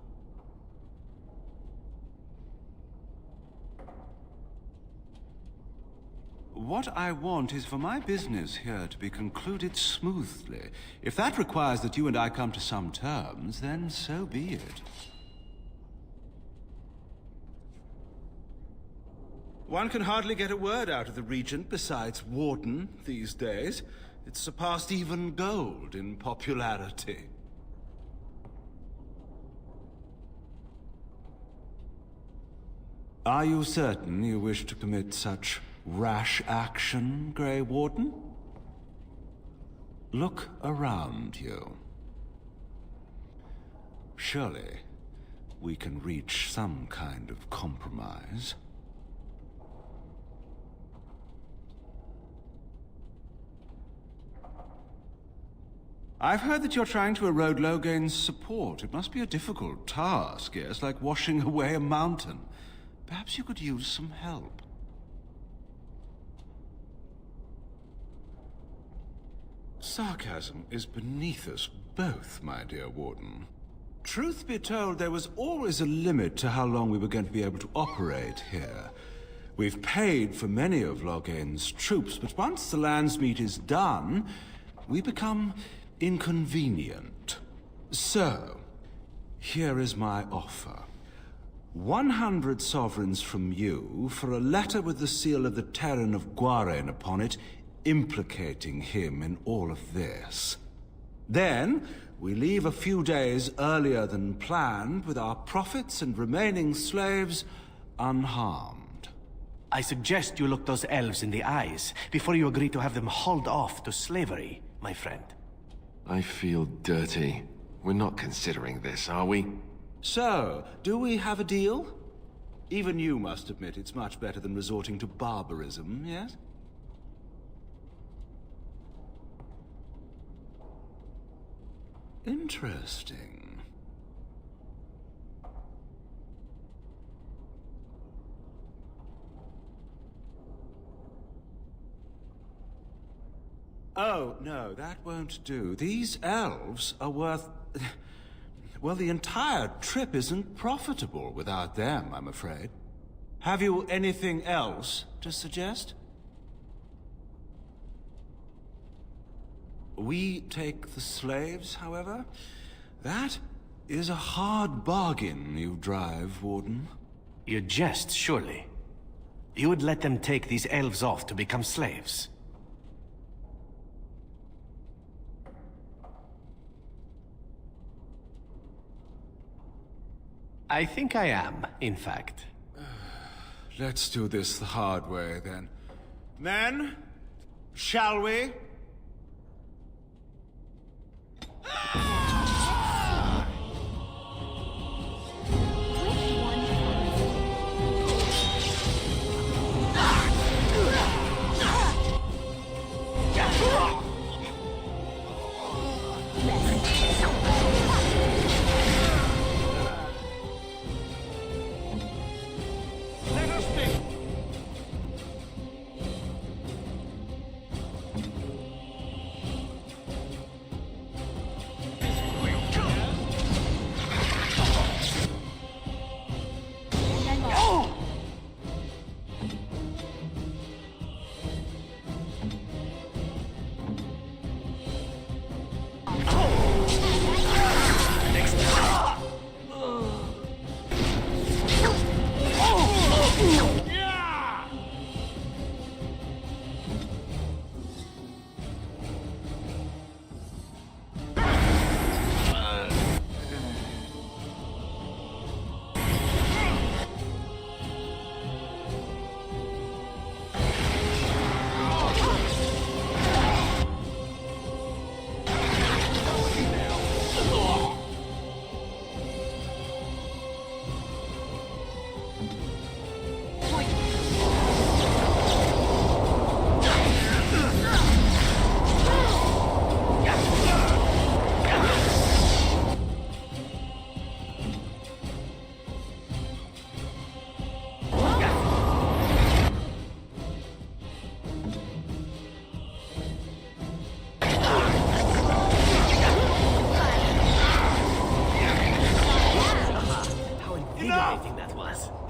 What I want is for my business here to be concluded smoothly. If that requires that you and I come to some terms, then so be it. One can hardly get a word out of the Regent besides Warden these days. It's surpassed even gold in popularity. Are you certain you wish to commit such rash action, Grey Warden? Look around you. Surely we can reach some kind of compromise. I've heard that you're trying to erode Logain's support. It must be a difficult task, yes, like washing away a mountain. Perhaps you could use some help. Sarcasm is beneath us both, my dear Warden. Truth be told, there was always a limit to how long we were going to be able to operate here. We've paid for many of Logain's troops, but once the Landsmeet is done, we become inconvenient. So, here is my offer. 100 sovereigns from you for a letter with the seal of the Terran of Guaren upon it, implicating him in all of this. Then, we leave a few days earlier than planned with our profits and remaining slaves unharmed.
I suggest you look those elves in the eyes before you agree to have them hauled off to slavery, my friend.
I feel dirty. We're not considering this, are we?
So, do we have a deal? Even you must admit it's much better than resorting to barbarism, yes? Interesting. Oh, no, that won't do. These elves are worth... Well, the entire trip isn't profitable without them, I'm afraid. Have you anything else to suggest? We take the slaves, however. That is a hard bargain you drive, Warden.
You jest, surely. You would let them take these elves off to become slaves? I think I am, in fact.
Let's do this the hard way, then. Men, shall we?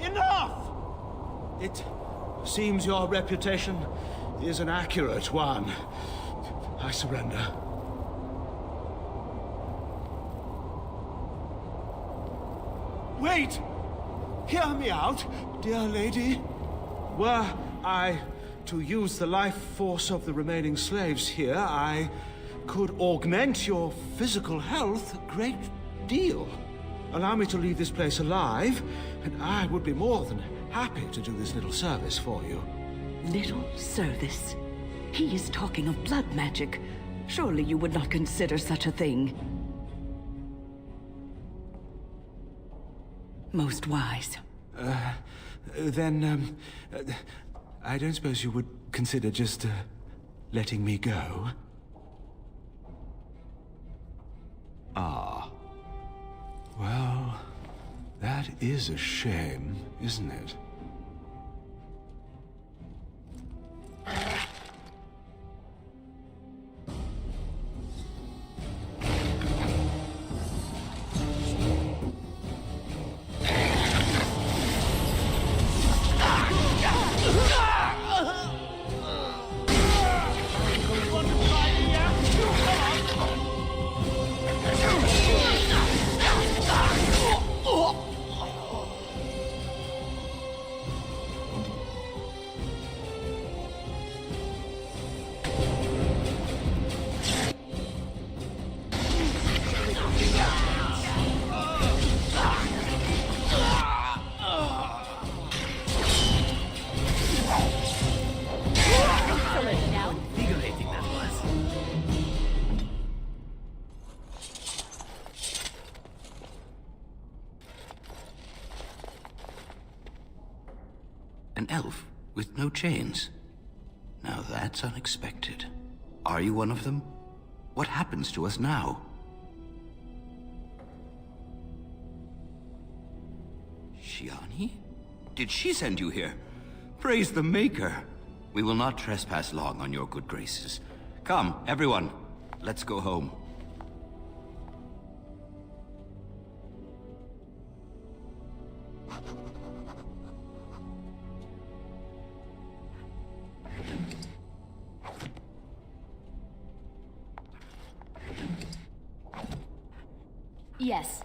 Enough! Enough! It seems your reputation is an accurate one. I surrender. Wait! Hear me out, dear lady. Were I to use the life force of the remaining slaves here, I could augment your physical health a great deal. Allow me to leave this place alive, and I would be more than happy to do this little service for you.
Little service? He is talking of blood magic. Surely you would not consider such a thing. Most wise.
Then, I don't suppose you would consider just, letting me go? Ah. Well, that is a shame, isn't it?
An elf with no chains. Now that's unexpected. Are you one of them? What happens to us now? Shiani? Did she send you here? Praise the Maker. We will not trespass long on your good graces. Come, everyone. Let's go home.
Yes.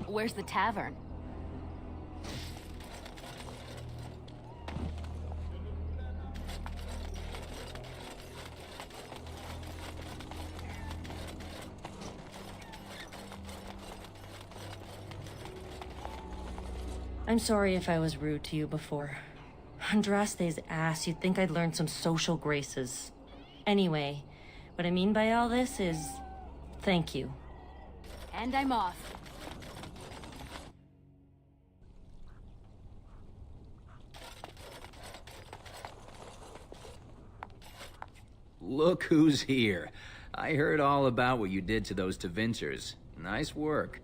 Where's the tavern?
I'm sorry if I was rude to you before. Andraste's ass, you'd think I'd learned some social graces. Anyway, what I mean by all this is... thank you.
And I'm off.
Look who's here. I heard all about what you did to those tevinters. Nice work.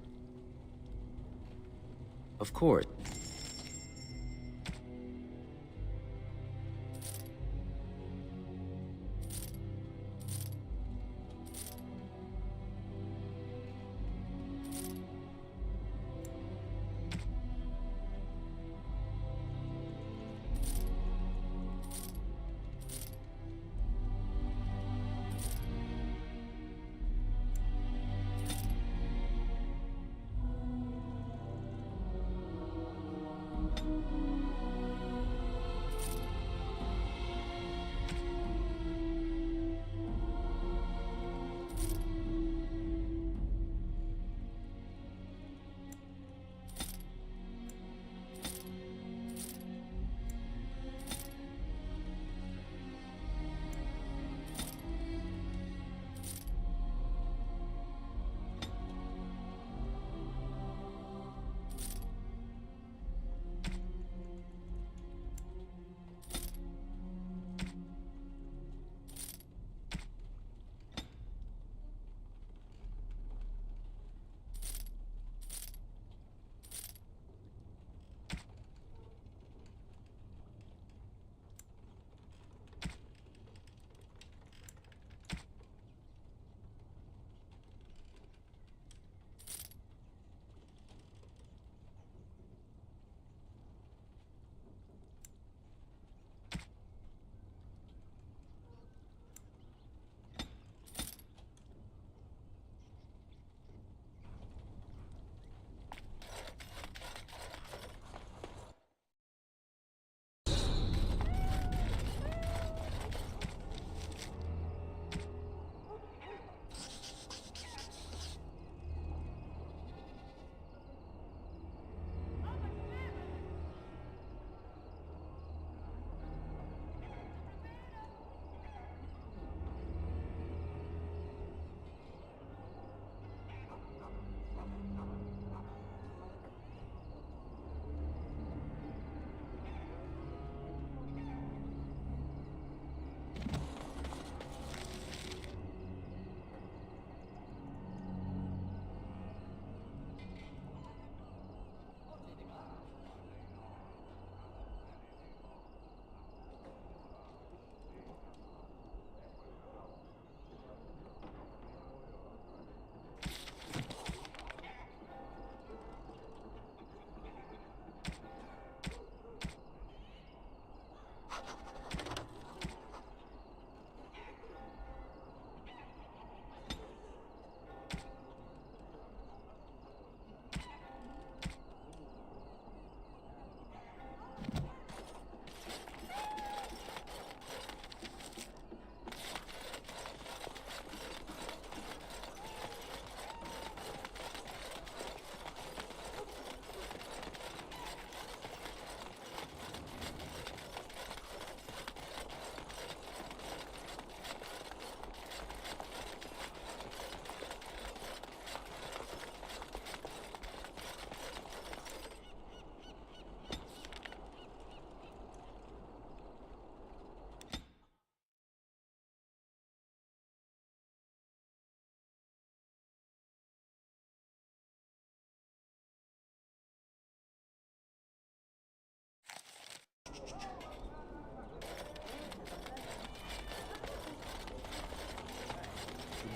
Of course.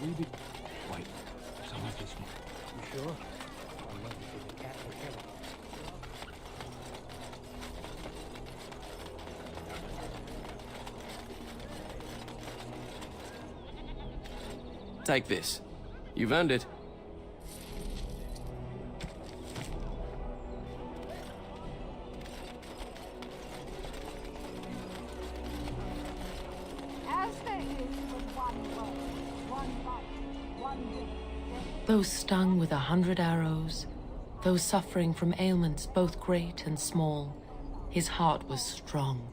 Wait, some of this one. You sure? I'd love to see the cat for Kevin.
Take this. You've earned it.
Those stung with 100 arrows, those suffering from ailments both great and small, his heart was strong,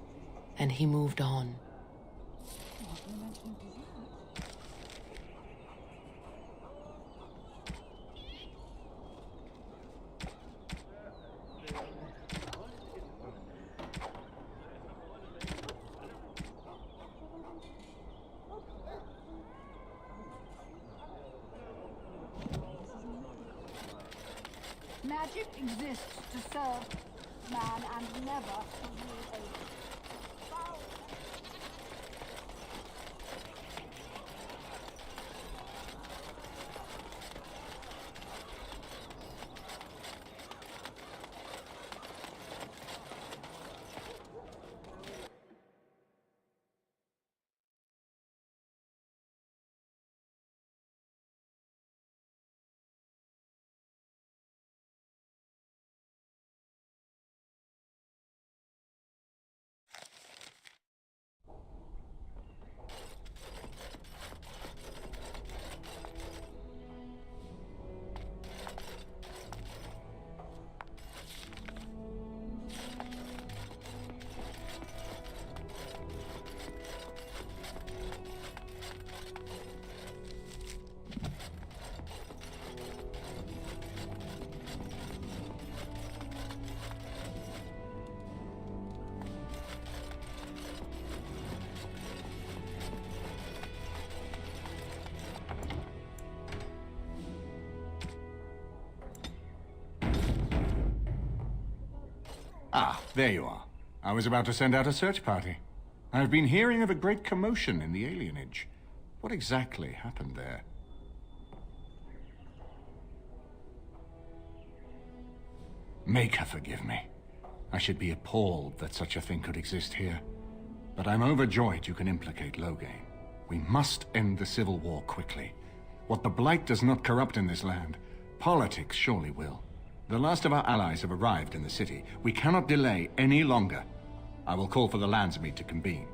and he moved on.
Magic exists to serve man and never to rule over.
Ah, there you are. I was about to send out a search party. I've been hearing of a great commotion in the alienage. What exactly happened there? Make her forgive me. I should be appalled that such a thing could exist here. But I'm overjoyed you can implicate Loghain. We must end the civil war quickly. What the Blight does not corrupt in this land, politics surely will. The last of our allies have arrived in the city. We cannot delay any longer. I will call for the Landsmeet to convene.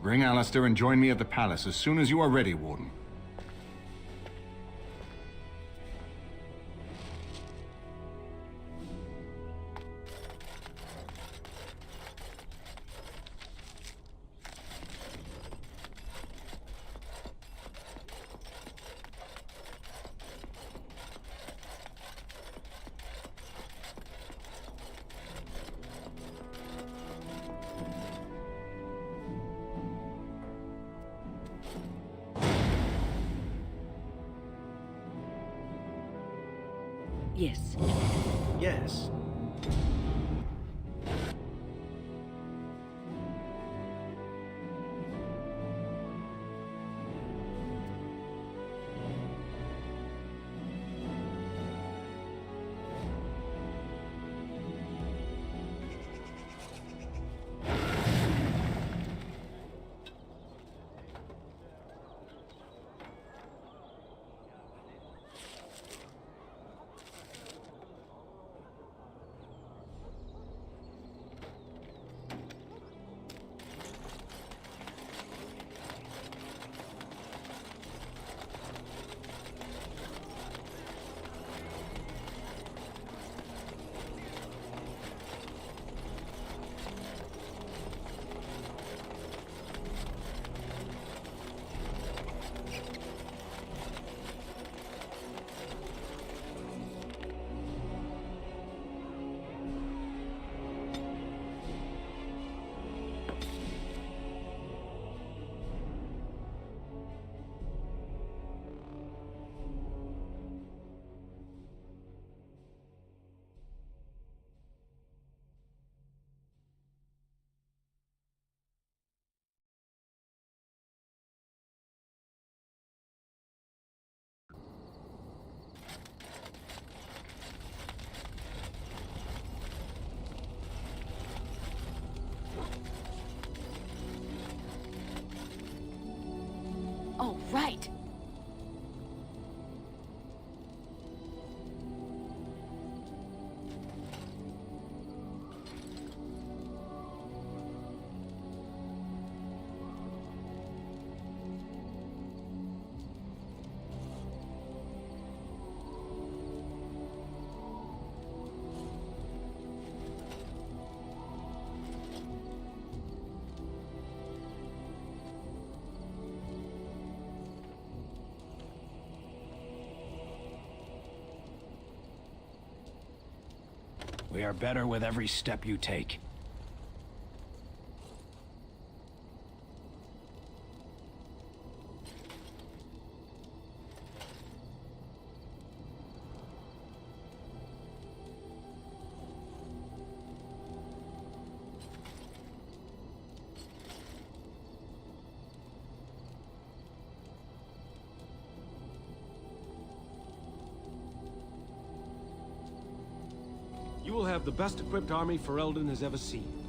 Bring Alistair and join me at the palace as soon as you are ready, Warden.
Yes.
Yes.
Oh, right.
We are better with every step you take.
have the best equipped army Ferelden has ever seen.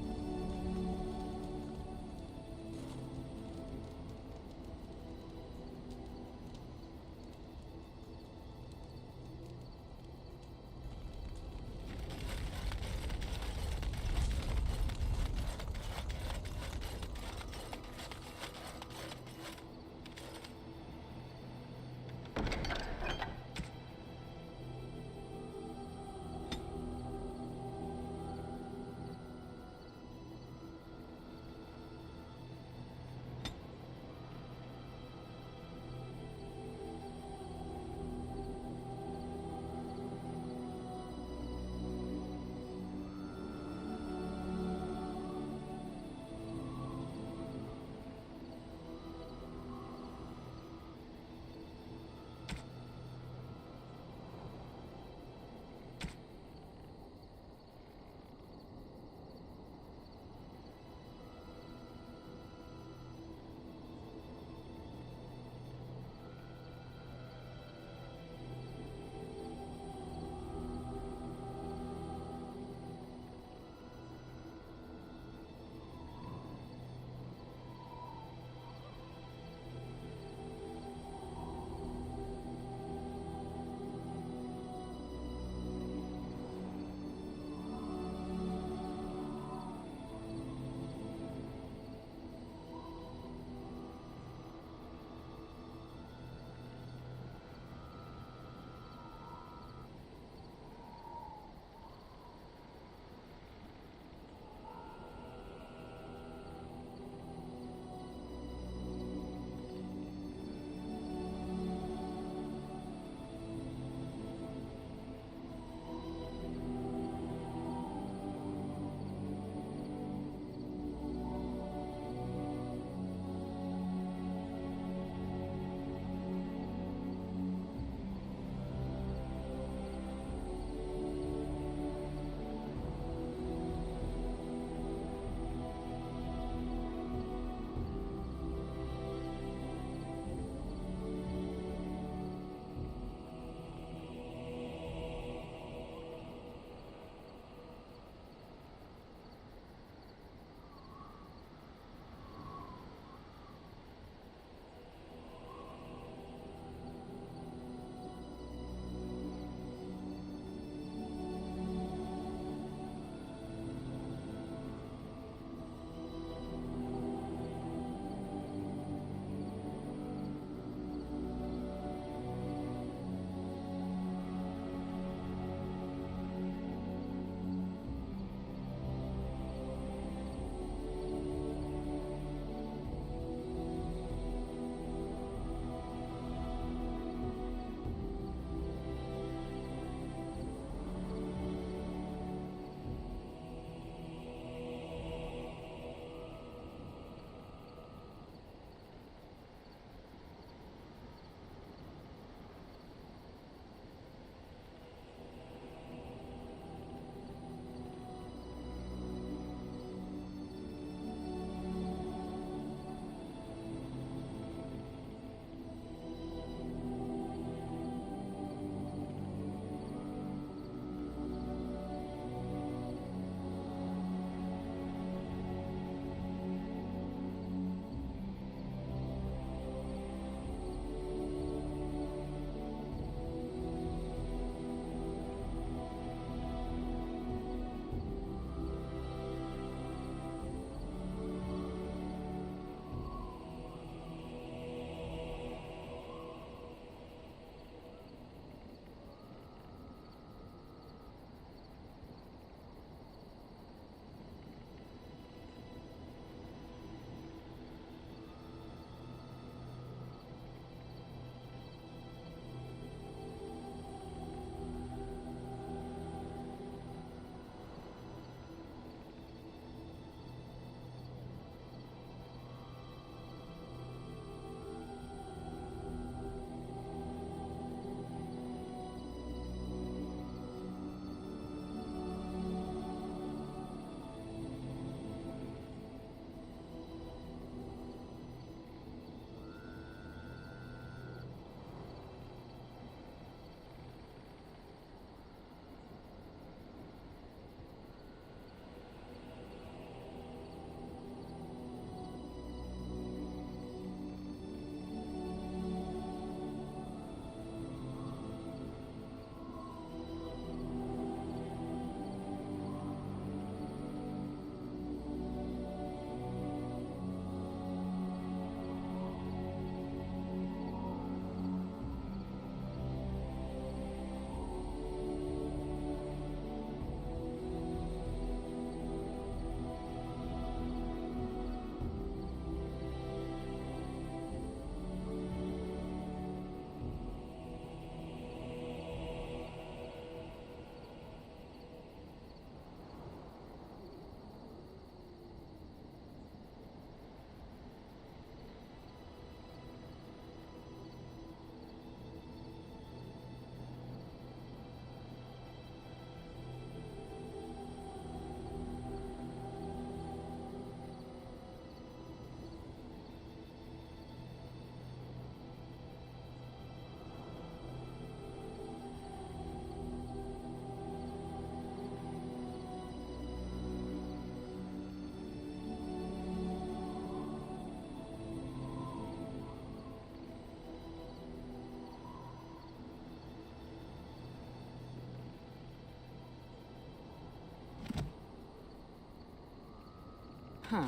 Huh.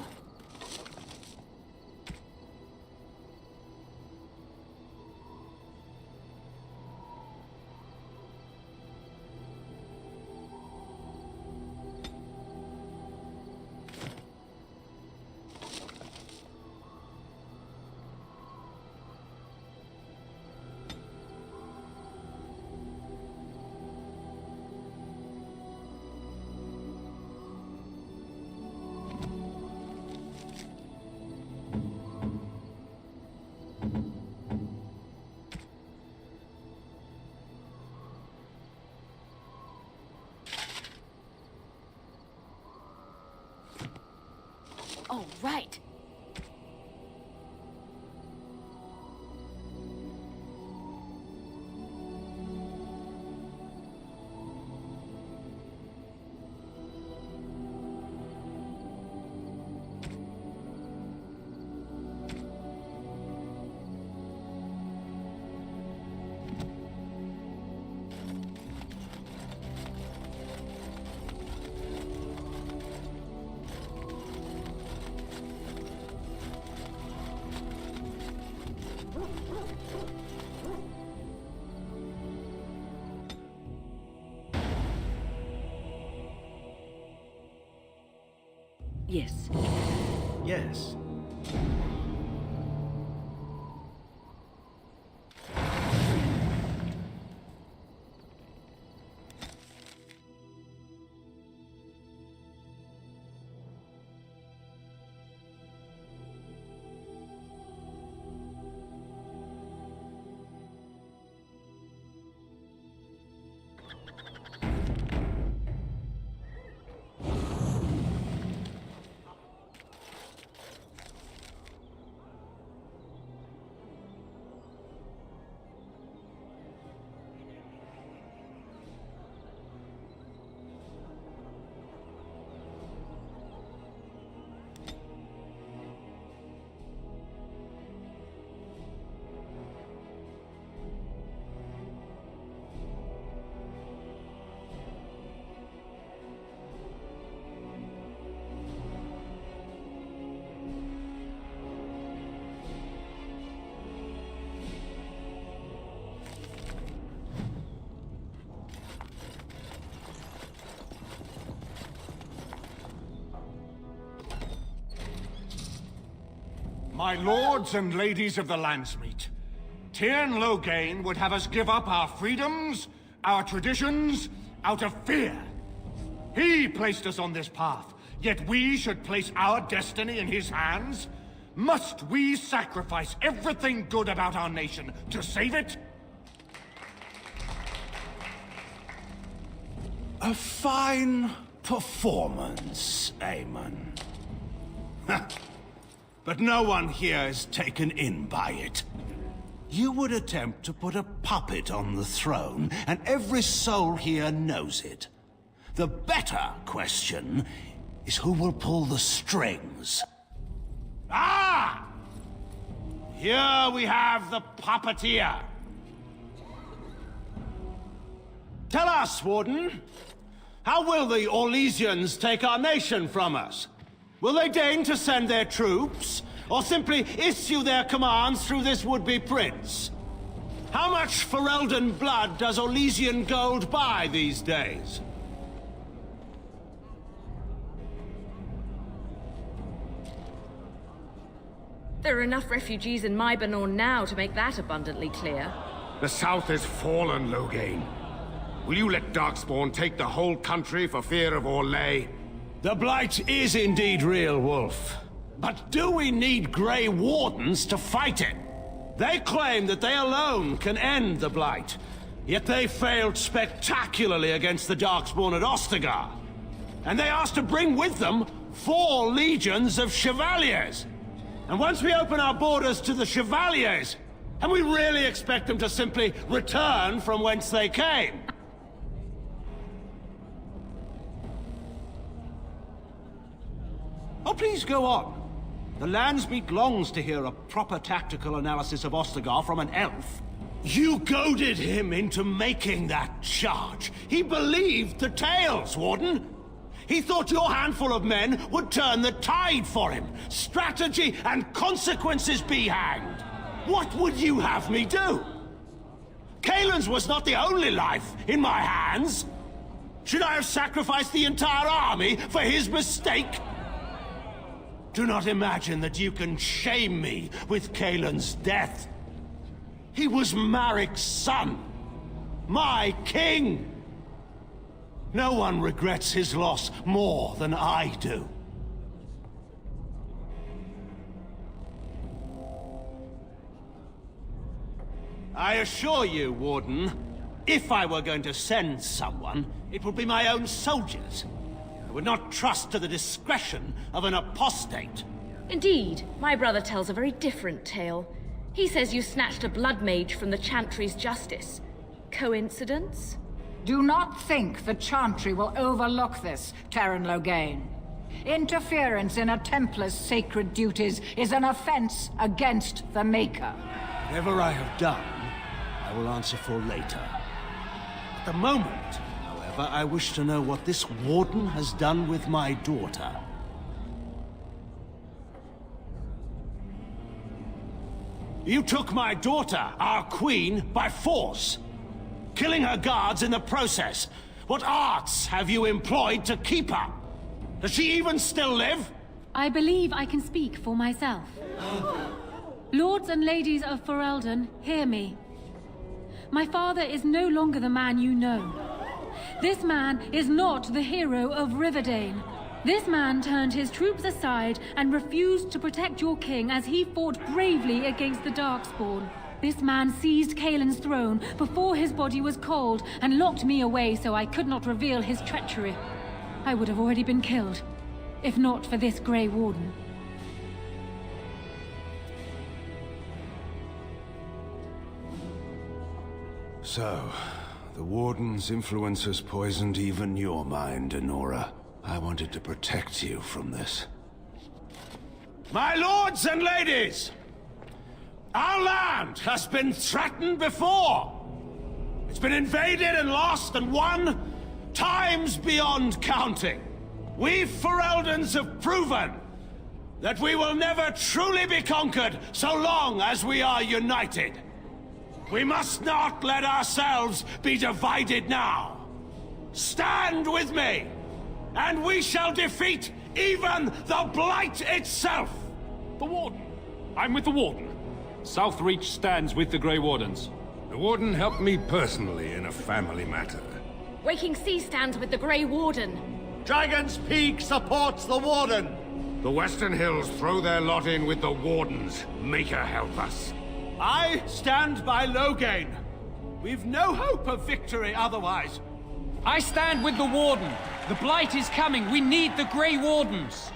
Oh, right.
Yes.
Yes.
My lords and ladies of the Landsmeet, Tyrn Loghain would have us give up our freedoms, our traditions, out of fear. He placed us on this path, yet we should place our destiny in his hands? Must we sacrifice everything good about our nation to save it?
A fine performance, Aemon. But no one here is taken in by it. You would attempt to put a puppet on the throne, and every soul here knows it. The better question is who will pull the strings. Ah! Here we have the puppeteer. Tell us, Warden, how will the Orlesians take our nation from us? Will they deign to send their troops, or simply issue their commands through this would-be prince? How much Ferelden blood does Orlesian gold buy these days?
There are enough refugees in Mybanor now to make that abundantly clear.
The South is fallen, Loghain. Will you let Darkspawn take the whole country for fear of Orlais?
The Blight is indeed real, Wolf. But do we need Grey Wardens to fight it? They claim that they alone can end the Blight, yet they failed spectacularly against the Darkspawn at Ostagar. And they asked to bring with them 4 legions of Chevaliers. And once we open our borders to the Chevaliers, and we really expect them to simply return from whence they came? Oh, please go on. The Landsmeet longs to hear a proper tactical analysis of Ostagar from an elf. You goaded him into making that charge. He believed the tales, Warden.
He thought your handful of men would turn the tide for him. Strategy and consequences be hanged. What would you have me do? Kaelin's was not the only life in my hands. Should I have sacrificed the entire army for his mistake? Do not imagine that you can shame me with Kaelin's death. He was Marik's son, my king. No one regrets his loss more than I do. I assure you, Warden, if I were going to send someone, it would be my own soldiers. I would not trust to the discretion of an apostate.
Indeed, my brother tells a very different tale. He says you snatched a blood mage from the Chantry's justice. Coincidence?
Do not think the Chantry will overlook this, Terran Loghain. Interference in a Templar's sacred duties is an offense against the Maker.
Whatever I have done, I will answer for later. At the moment, however, I wish to know what this Warden has done with my daughter. You took my daughter, our queen, by force, killing her guards in the process. What arts have you employed to keep her? Does she even still live?
I believe I can speak for myself. Lords and ladies of Ferelden, hear me. My father is no longer the man you know. This man is not the hero of Riverdane. This man turned his troops aside and refused to protect your king as he fought bravely against the Darkspawn. This man seized Kaelin's throne before his body was cold and locked me away so I could not reveal his treachery. I would have already been killed, if not for this Grey Warden.
So, the Warden's influence has poisoned even your mind, Enora. I wanted to protect you from this.
My lords and ladies! Our land has been threatened before! It's been invaded and lost and won times beyond counting. We Fereldans have proven that we will never truly be conquered so long as we are united. We must not let ourselves be divided now. Stand with me, and we shall defeat even the Blight itself!
The Warden. I'm with the Warden. Southreach stands with the Grey Wardens.
The Warden helped me personally in a family matter.
Waking Sea stands with the Grey Warden.
Dragon's Peak supports the Warden!
The Western Hills throw their lot in with the Wardens. Maker help us.
I stand by Loghain. We've no hope of victory otherwise.
I stand with the Warden. The Blight is coming. We need the Grey Wardens.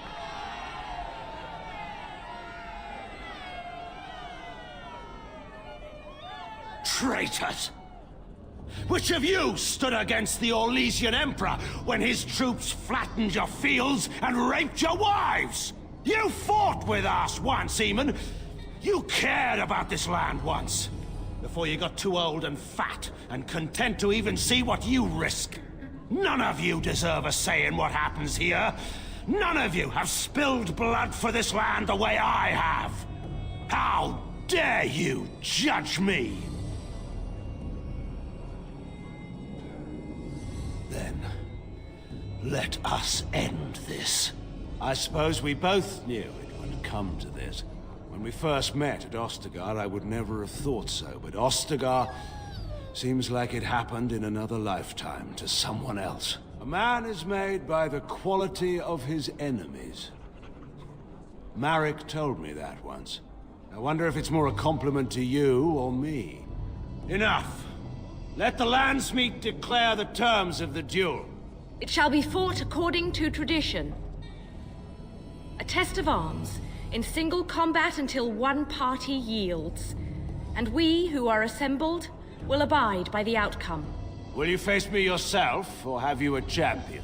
Traitors! Which of you stood against the Orlesian Emperor when his troops flattened your fields and raped your wives? You fought with us once, Eamon. You cared about this land once, before you got too old and fat and content to even see what you risk. None of you deserve a say in what happens here. None of you have spilled blood for this land the way I have. How dare you judge me? Then, let us end this. I suppose we both knew it would come to this. When we first met at Ostagar, I would never have thought so, but Ostagar seems like it happened in another lifetime to someone else. A man is made by the quality of his enemies. Marek told me that once. I wonder if it's more a compliment to you or me. Enough. Let the Landsmeet declare the terms of the duel.
It shall be fought according to tradition. A test of arms, in single combat until one party yields. And we, who are assembled, will abide by the outcome.
Will you face me yourself, or have you a champion?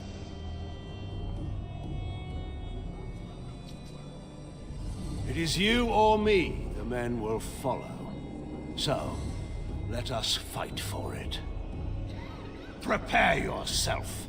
It is you or me the men will follow. So, let us fight for it. Prepare yourself.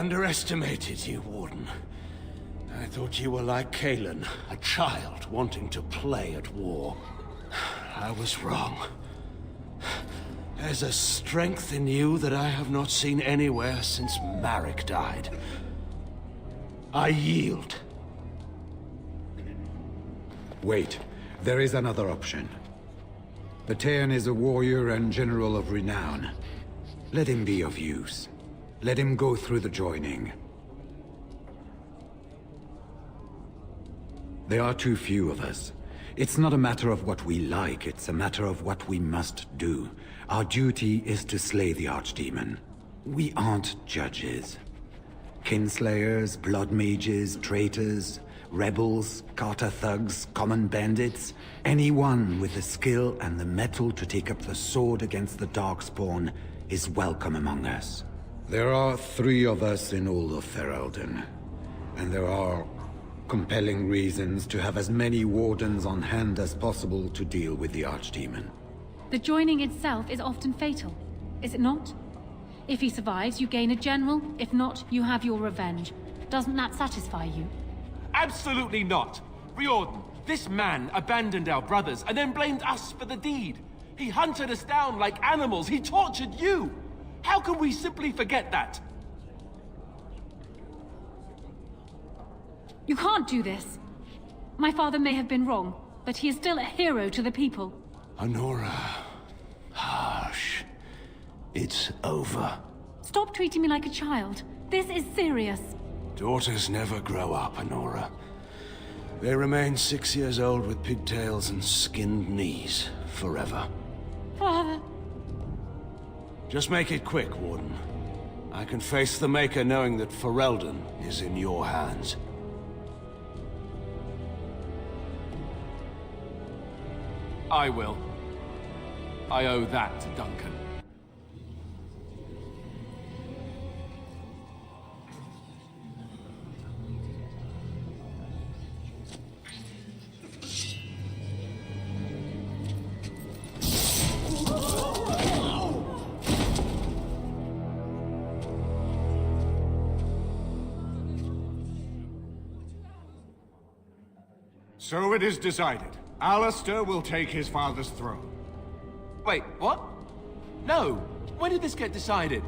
underestimated you, Warden. I thought you were like Kalen, a child wanting to play at war. I was wrong. There's a strength in you that I have not seen anywhere since Varric died. I yield.
Wait, there is another option. Vatean is a warrior and general of renown. Let him be of use. Let him go through the joining. There are too few of us. It's not a matter of what we like, it's a matter of what we must do. Our duty is to slay the archdemon. We aren't judges. Kinslayers, blood mages, traitors, rebels, Carter thugs, common bandits. Anyone with the skill and the mettle to take up the sword against the Darkspawn is welcome among us. There are 3 of us in all of Ferelden, and there are compelling reasons to have as many wardens on hand as possible to deal with the archdemon.
The joining itself is often fatal, is it not? If he survives, you gain a general. If not, you have your revenge. Doesn't that satisfy you?
Absolutely not. Riordan, this man abandoned our brothers and then blamed us for the deed. He hunted us down like animals. He tortured you. How can we simply forget that?
You can't do this. My father may have been wrong, but he is still a hero to the people.
Honora. Hush. It's over.
Stop treating me like a child. This is serious.
Daughters never grow up, Honora. They remain 6 years old with pigtails and skinned knees, forever.
Father.
Just make it quick, Warden. I can face the Maker knowing that Ferelden is in your hands.
I will. I owe that to Duncan.
So it is decided. Alistair will take his father's throne.
Wait, what? No. When did this get decided?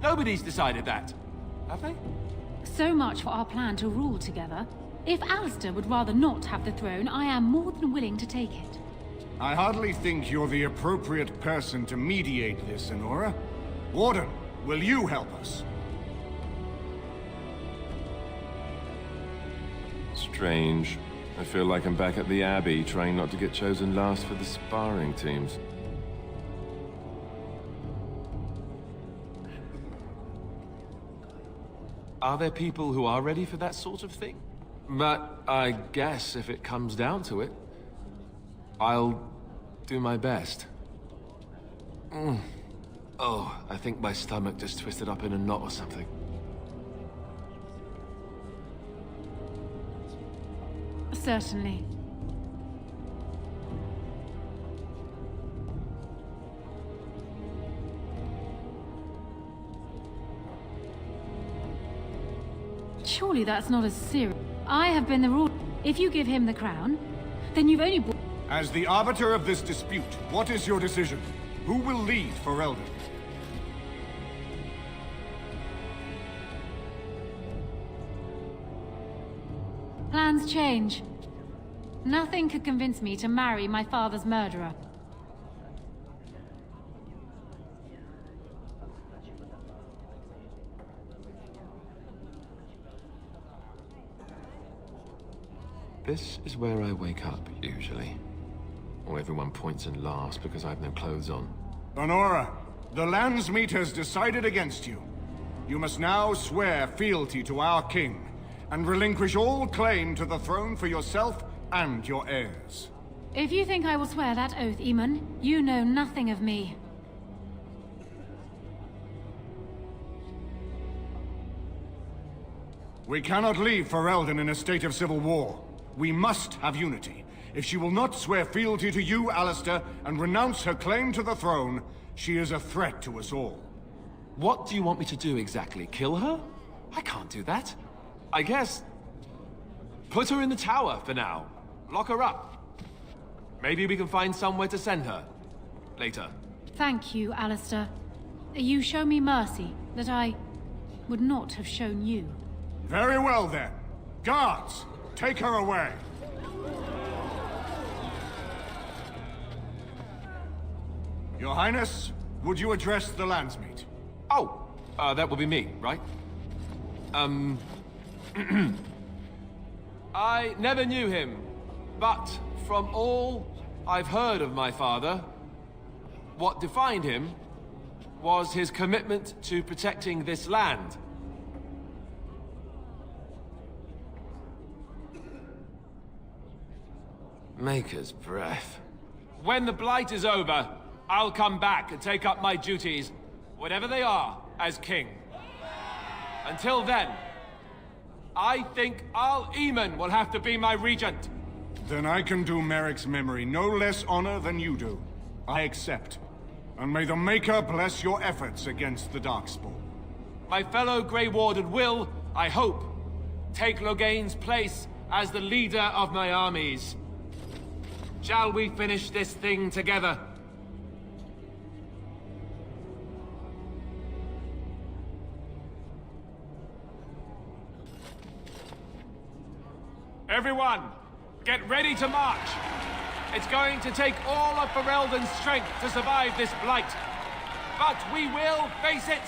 Nobody's decided that. Have they?
So much for our plan to rule together. If Alistair would rather not have the throne, I am more than willing to take it.
I hardly think you're the appropriate person to mediate this, Honora. Warden, will you help us?
Strange. I feel like I'm back at the Abbey, trying not to get chosen last for the sparring teams.
Are there people who are ready for that sort of thing? But I guess if it comes down to it, I'll do my best. Oh, I think my stomach just twisted up in a knot or something.
Certainly. Surely that's not as serious. I have been the rule. If you give him the crown, then you've only brought...
As the arbiter of this dispute, what is your decision? Who will lead Ferelden?
Plans change. Nothing could convince me to marry my father's murderer.
This is where I wake up, usually. Or everyone points and laughs because I have no clothes on.
Honora, the Landsmeet has decided against you. You must now swear fealty to our king, and relinquish all claim to the throne for yourself and your heirs.
If you think I will swear that oath, Eamon, you know nothing of me.
We cannot leave Ferelden in a state of civil war. We must have unity. If she will not swear fealty to you, Alistair, and renounce her claim to the throne, she is a threat to us all.
What do you want me to do exactly? Kill her?
I can't do that. I guess... put her in the tower for now. Lock her up. Maybe we can find somewhere to send her. Later.
Thank you, Alistair. You show me mercy that I would not have shown you.
Very well, then. Guards, take her away. Your Highness, would you address the landsmeet?
Oh, that will be me, right? I never knew him, but from all I've heard of my father, what defined him was his commitment to protecting this land. Maker's breath. When the Blight is over, I'll come back and take up my duties, whatever they are, as king. Until then, I think Al-Eamon will have to be my regent.
Then I can do Merrick's memory no less honor than you do. I accept. And may the Maker bless your efforts against the Darkspawn.
My fellow Grey Warden will, I hope, take Loghain's place as the leader of my armies. Shall we finish this thing together? Everyone, get ready to march! It's going to take all of Ferelden's strength to survive this blight. But we will face it,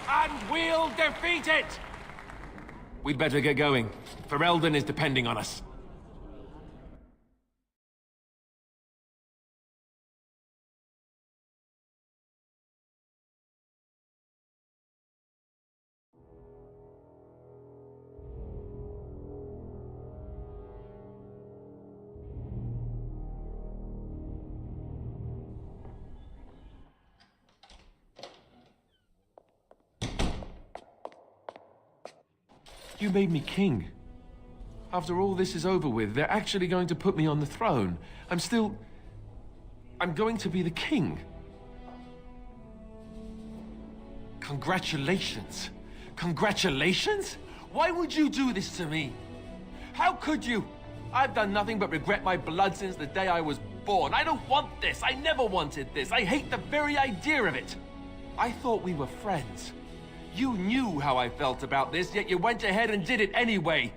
and we'll defeat it! We'd better get going. Ferelden is depending on us. You made me king. After all this is over with, they're actually going to put me on the throne. I'm going to be the king. Congratulations. Congratulations? Why would you do this to me? How could you? I've done nothing but regret my blood since the day I was born. I don't want this. I never wanted this. I hate the very idea of it. I thought we were friends. You knew how I felt about this, yet you went ahead and did it anyway.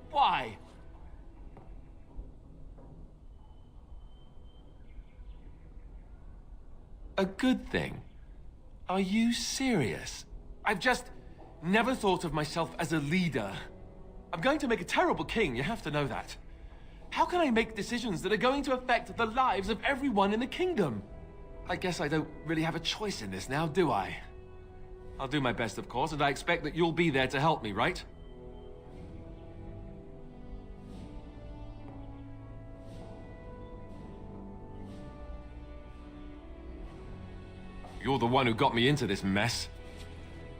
Why? A good thing? Are you serious? I've just never thought of myself as a leader. I'm going to make a terrible king, you have to know that. How can I make decisions that are going to affect the lives of everyone in the kingdom? I guess I don't really have a choice in this now, do I? I'll do my best, of course, and I expect that you'll be there to help me, right? You're the one who got me into this mess.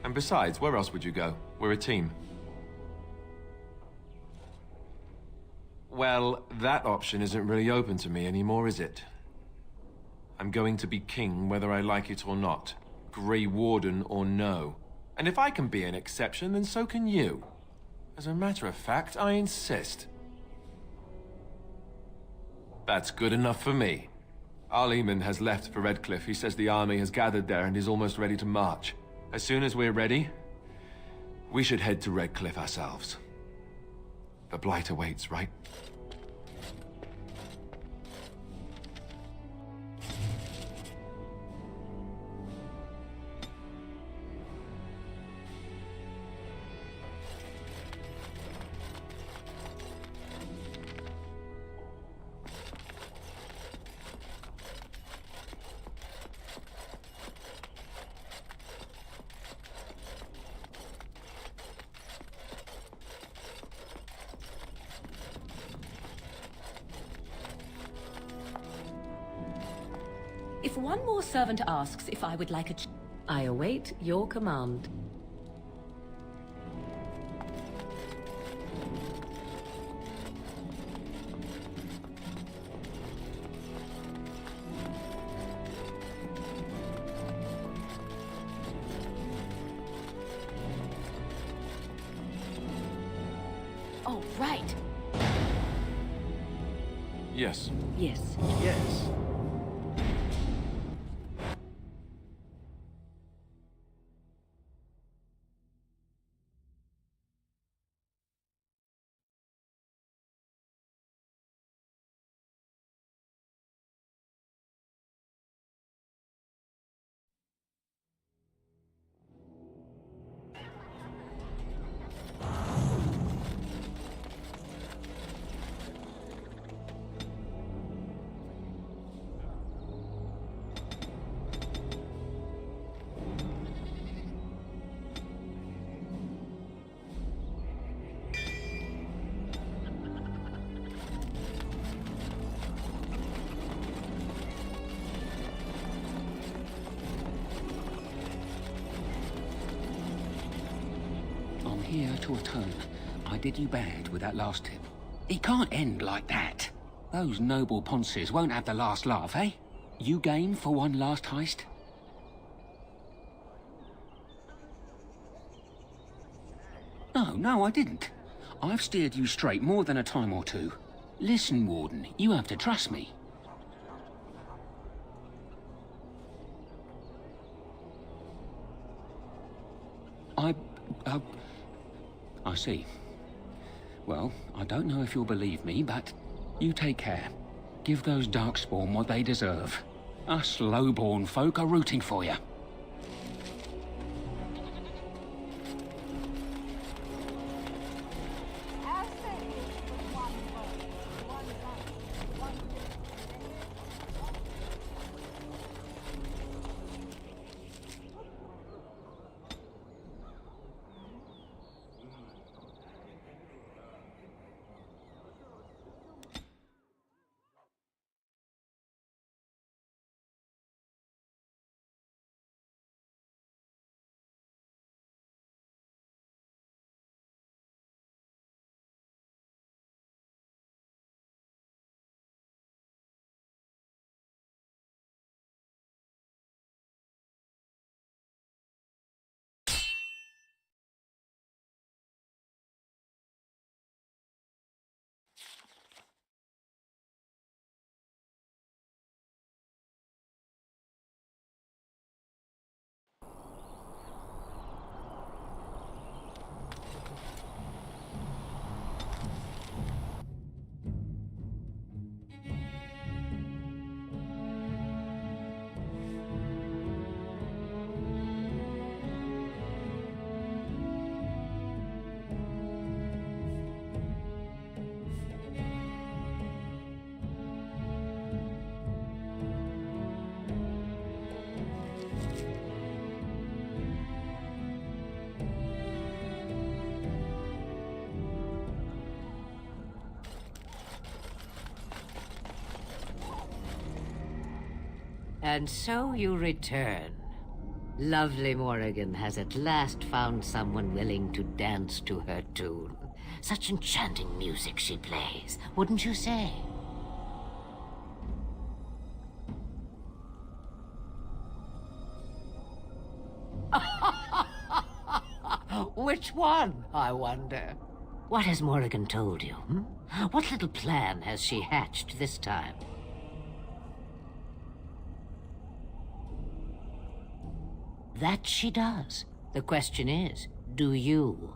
And besides, where else would you go? We're a team. Well, that option isn't really open to me anymore, is it? I'm going to be king whether I like it or not. Grey Warden or no. And if I can be an exception, then so can you. As a matter of fact, I insist. That's good enough for me. Al-Eamon has left for Redcliffe. He says the army has gathered there and is almost ready to march. As soon as we're ready, we should head to Redcliffe ourselves. The Blight awaits, right?
If one more servant asks if I would like a I await your command.
All right.
Yes.
Yes.
Yes.
I'm here to atone. I did you bad with that last tip. It can't end like that. Those noble ponces won't have the last laugh, eh? You game for one last heist? No, I didn't. I've steered you straight more than a time or two. Listen, Warden, you have to trust me. I see. Well, I don't know if you'll believe me, but you take care. Give those darkspawn what they deserve. Us lowborn folk are rooting for you.
And so you return. Lovely Morrigan has at last found someone willing to dance to her tune. Such enchanting music she plays, wouldn't you say? Which one, I wonder? What has Morrigan told you, hmm? What little plan has she hatched this time? That she does. The question is, do you?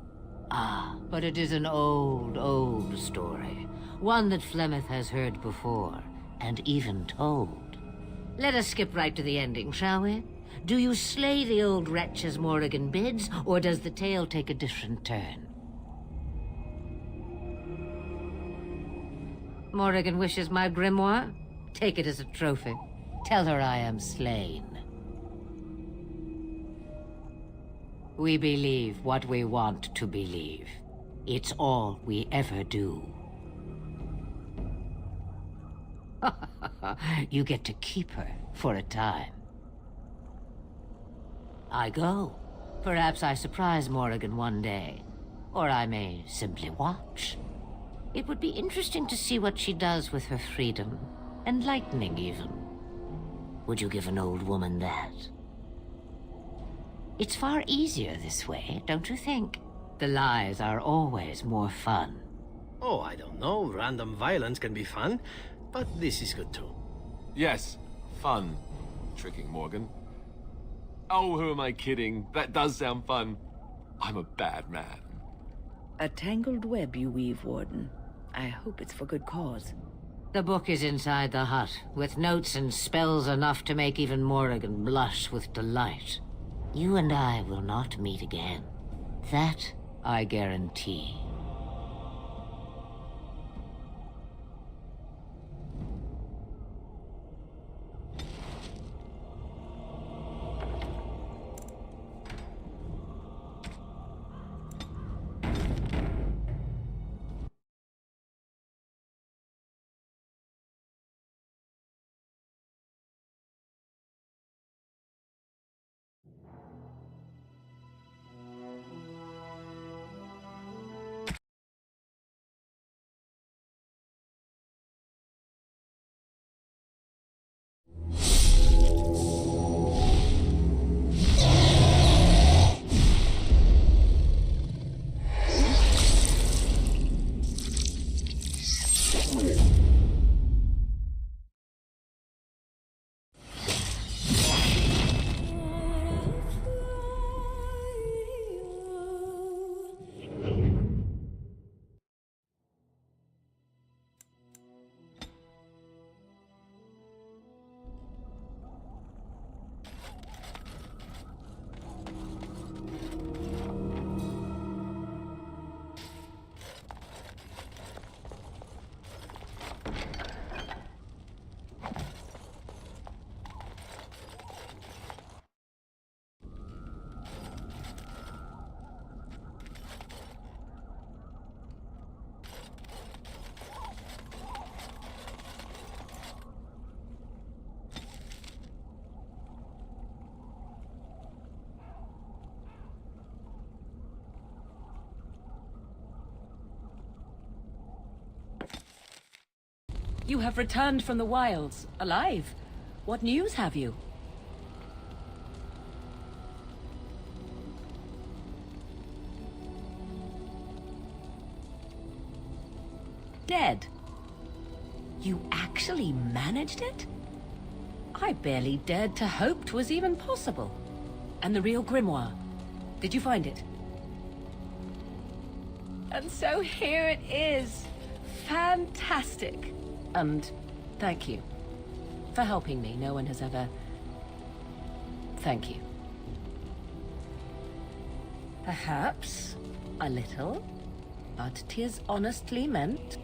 Ah, but it is an old, old story. One that Flemeth has heard before, and even told. Let us skip right to the ending, shall we? Do you slay the old wretch as Morrigan bids, or does the tale take a different turn? Morrigan wishes my grimoire? Take it as a trophy. Tell her I am slain. We believe what we want to believe. It's all we ever do. You get to keep her for a time. I go. Perhaps I surprise Morrigan one day. Or I may simply watch. It would be interesting to see what she does with her freedom. Enlightening, even. Would you give an old woman that? It's far easier this way, don't you think? The lies are always more fun.
Oh, I don't know. Random violence can be fun, but this is good too.
Yes, fun. Tricking Morgan. Oh, who am I kidding? That does sound fun. I'm a bad man.
A tangled web you weave, Warden. I hope it's for good cause.
The book is inside the hut, with notes and spells enough to make even Morrigan blush with delight. You and I will not meet again. That I guarantee.
You have returned from the wilds, alive. What news have you? Dead. You actually managed it? I barely dared to hope 'twas even possible. And the real grimoire, did you find it? And so here it is. Fantastic. And thank you for helping me. No one has ever... Thank you. Perhaps a little, but 'tis honestly meant.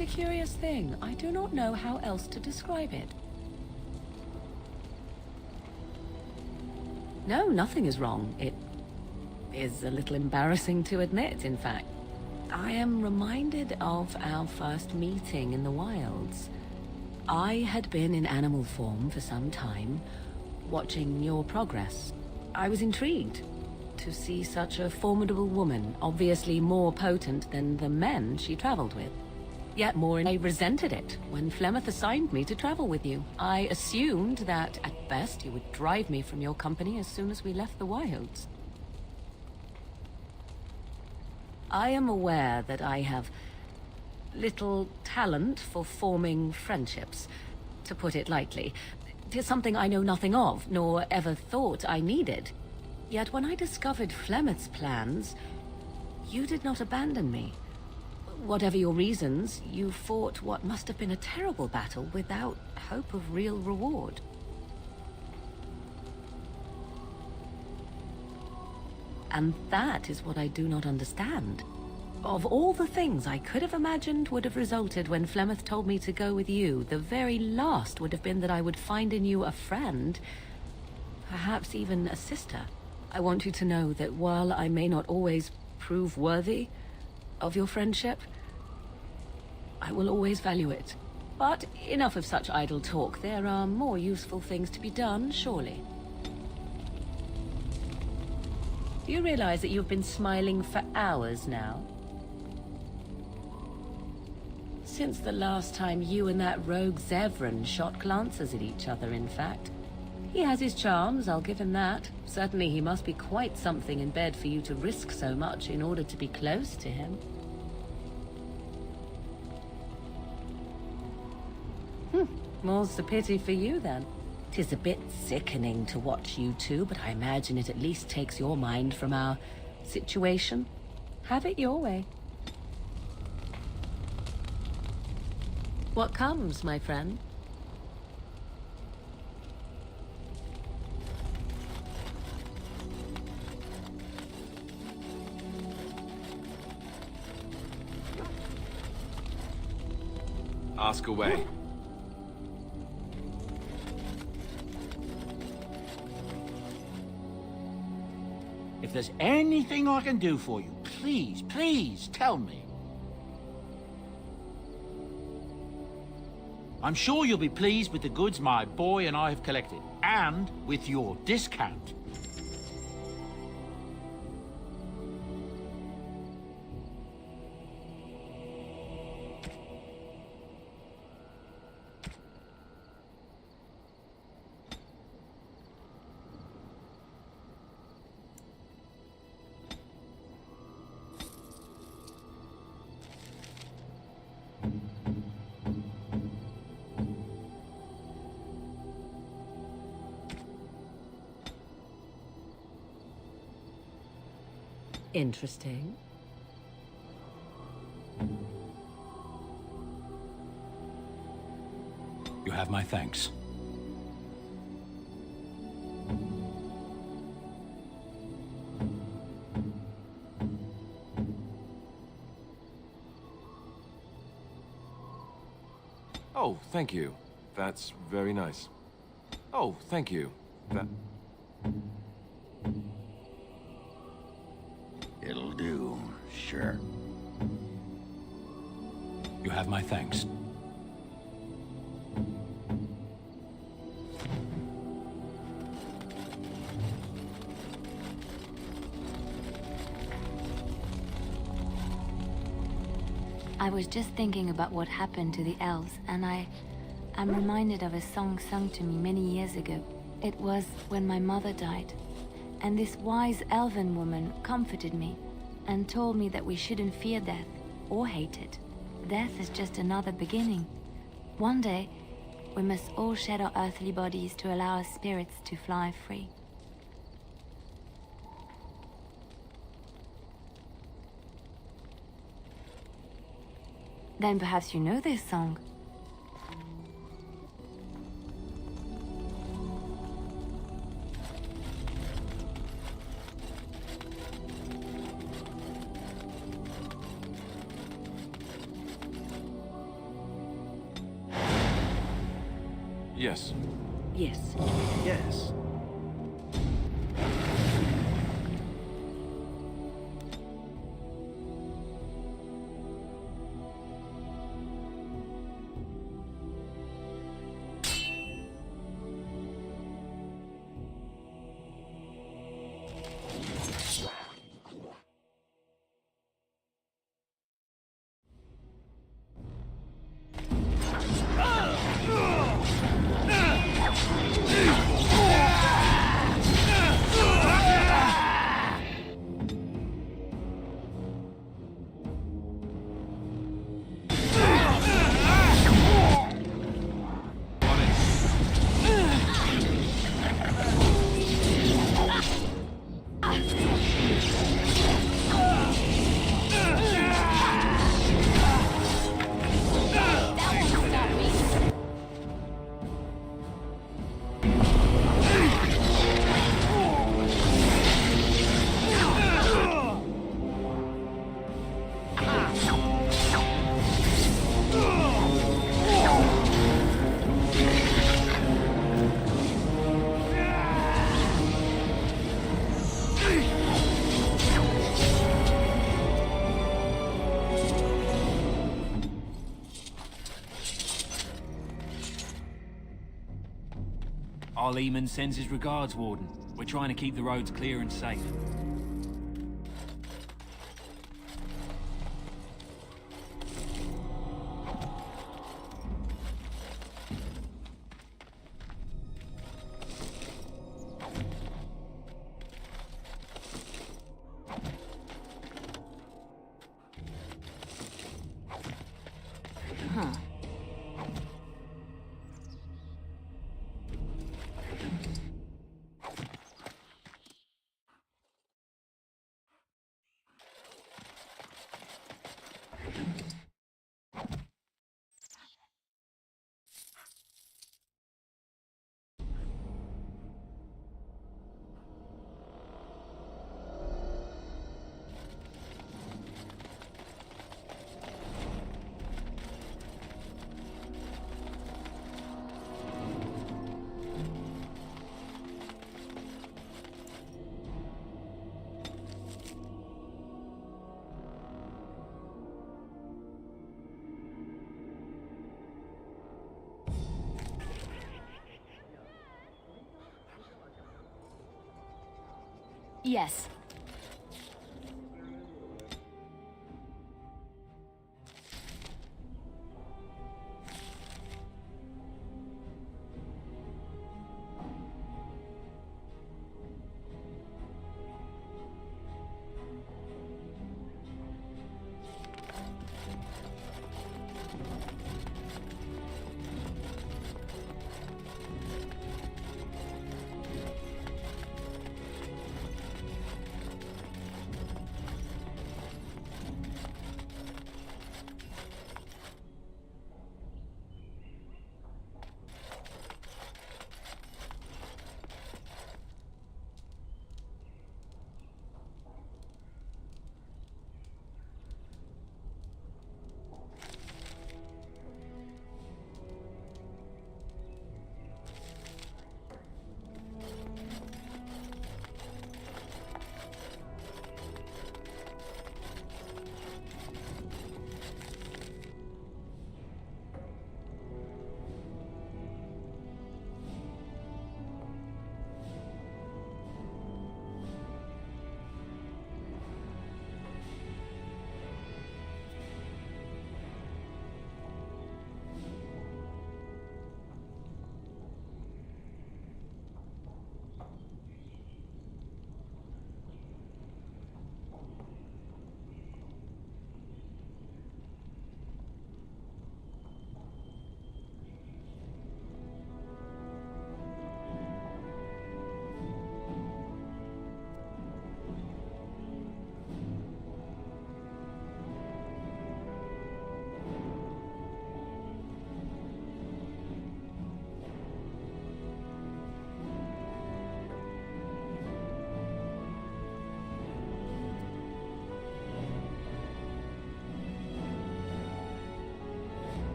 A curious thing. I do not know how else to describe it. No, nothing is wrong. It is a little embarrassing to admit, in fact. I am reminded of our first meeting in the wilds. I had been in animal form for some time, watching your progress. I was intrigued to see such a formidable woman, obviously more potent than the men she traveled with. Yet more, I resented it when Flemeth assigned me to travel with you. I assumed that, at best, you would drive me from your company as soon as we left the wilds. I am aware that I have little talent for forming friendships, to put it lightly. 'Tis something I know nothing of, nor ever thought I needed. Yet when I discovered Flemeth's plans, you did not abandon me. Whatever your reasons, you fought what must have been a terrible battle without hope of real reward. And that is what I do not understand. Of all the things I could have imagined would have resulted when Flemeth told me to go with you, the very last would have been that I would find in you a friend, perhaps even a sister. I want you to know that while I may not always prove worthy of your friendship, I will always value it. But enough of such idle talk. There are more useful things to be done, surely. Do you realize that you've been smiling for hours now? Since the last time you and that rogue Zevran shot glances at each other, in fact. He has his charms, I'll give him that. Certainly he must be quite something in bed for you to risk so much in order to be close to him. More's the pity for you, then. 'Tis a bit sickening to watch you two, but I imagine it at least takes your mind from our situation. Have it your way. What comes, my friend?
Ask away.
If there's anything I can do for you, please, please tell me. I'm sure you'll be pleased with the goods my boy and I have collected, and with your discount.
Interesting.
You have my thanks.
Oh, thank you. That's very nice. Oh, thank you.
It'll do, sure.
You have my thanks.
I was just thinking about what happened to the elves, and I'm reminded of a song sung to me many years ago. It was when my mother died, and this wise elven woman comforted me and told me that we shouldn't fear death or hate it. Death is just another beginning. One day, we must all shed our earthly bodies to allow our spirits to fly free. Then perhaps you know this song.
Yes.
Yes.
Yes.
Our Leman sends his regards, Warden. We're trying to keep the roads clear and safe.
Yes.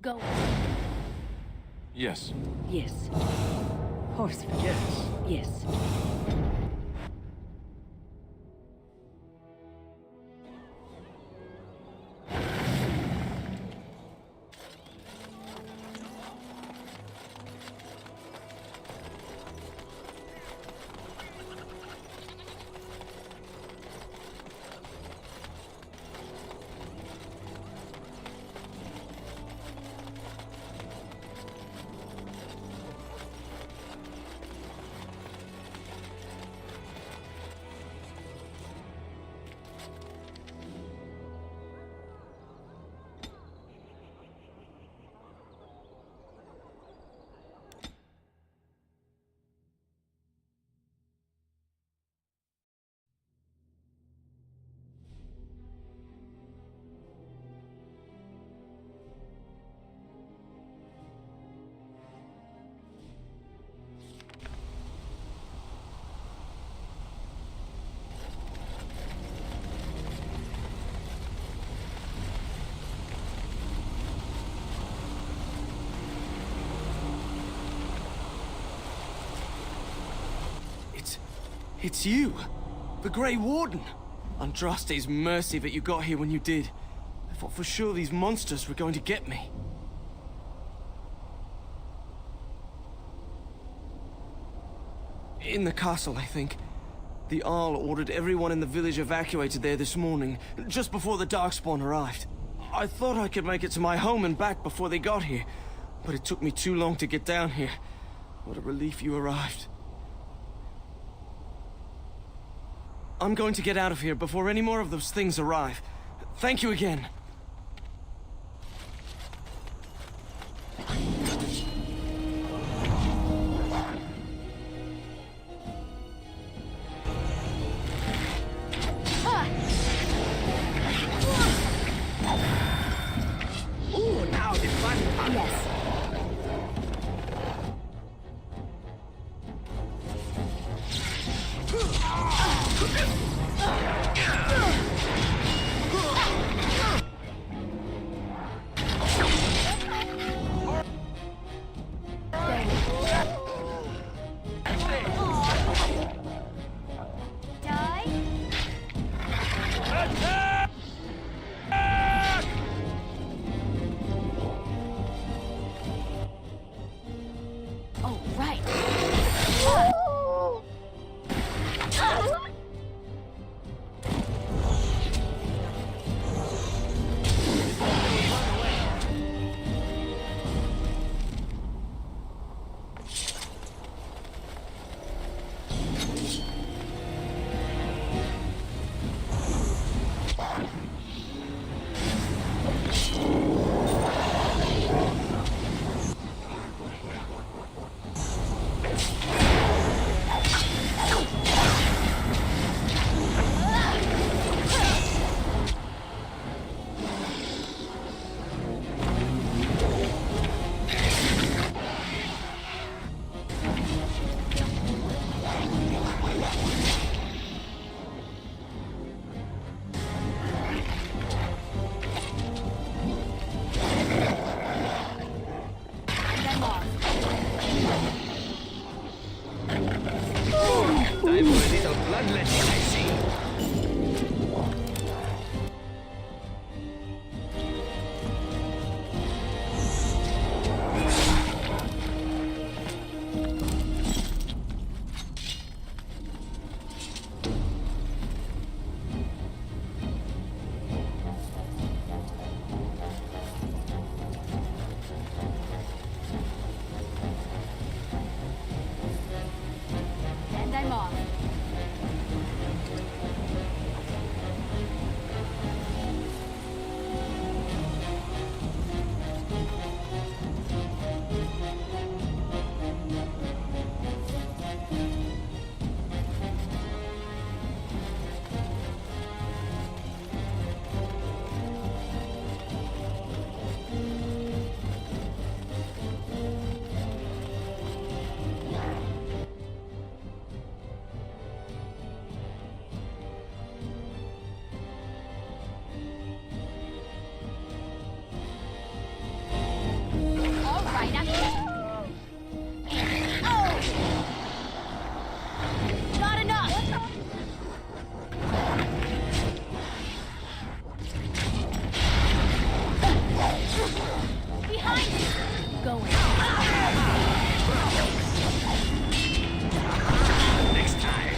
Go.
Yes.
Yes. Horse.
Yes.
Yes.
It's you! The Grey Warden! Andraste's mercy that you got here when you did. I thought for sure these monsters were going to get me. In the castle, I think. The Arl ordered everyone in the village evacuated there this morning, just before the Darkspawn arrived. I thought I could make it to my home and back before they got here, but it took me too long to get down here. What a relief you arrived. I'm going to get out of here before any more of those things arrive. Thank you again.
Ooh, now the fun part. Yes. right up. Oh! Not enough! Behind you! Going.
Next time.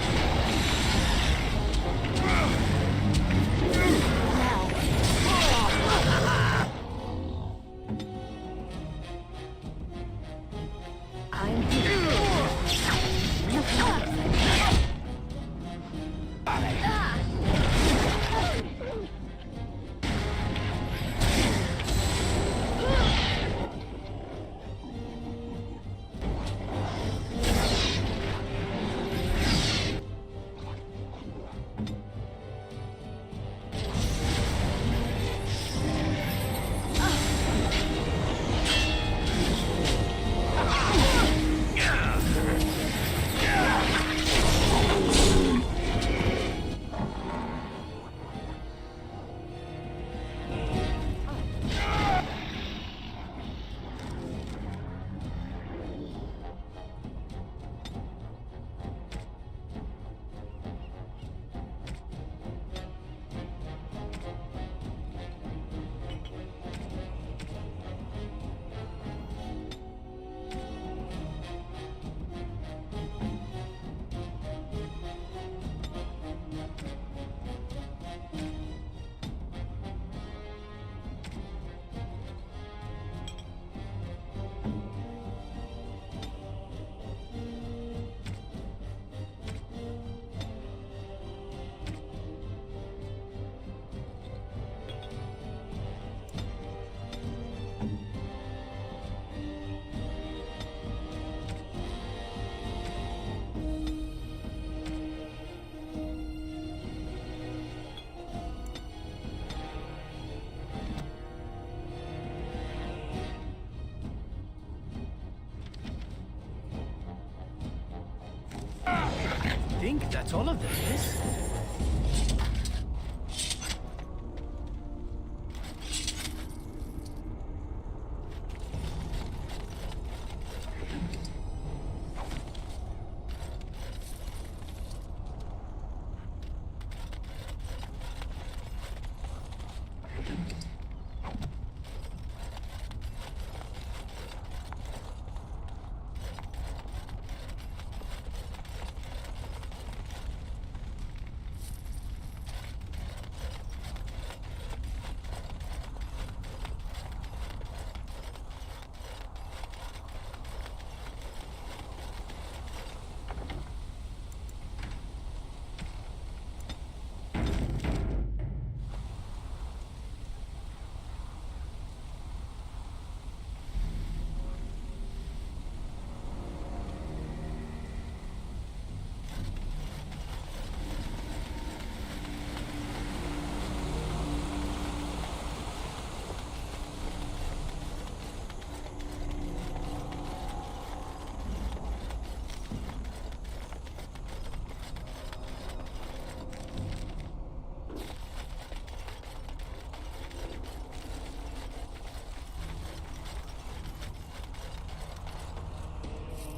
I think that's all of them, yes?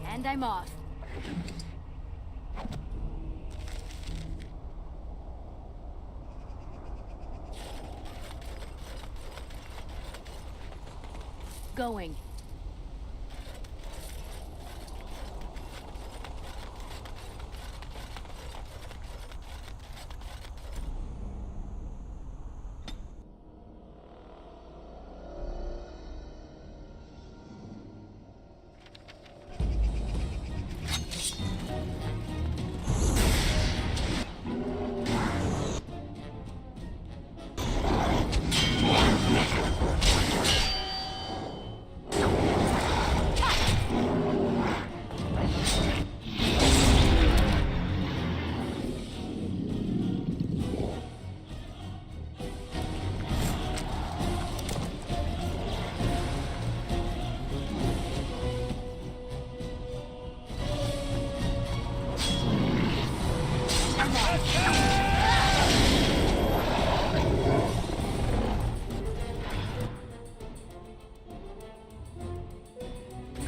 And I'm off. Going.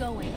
going.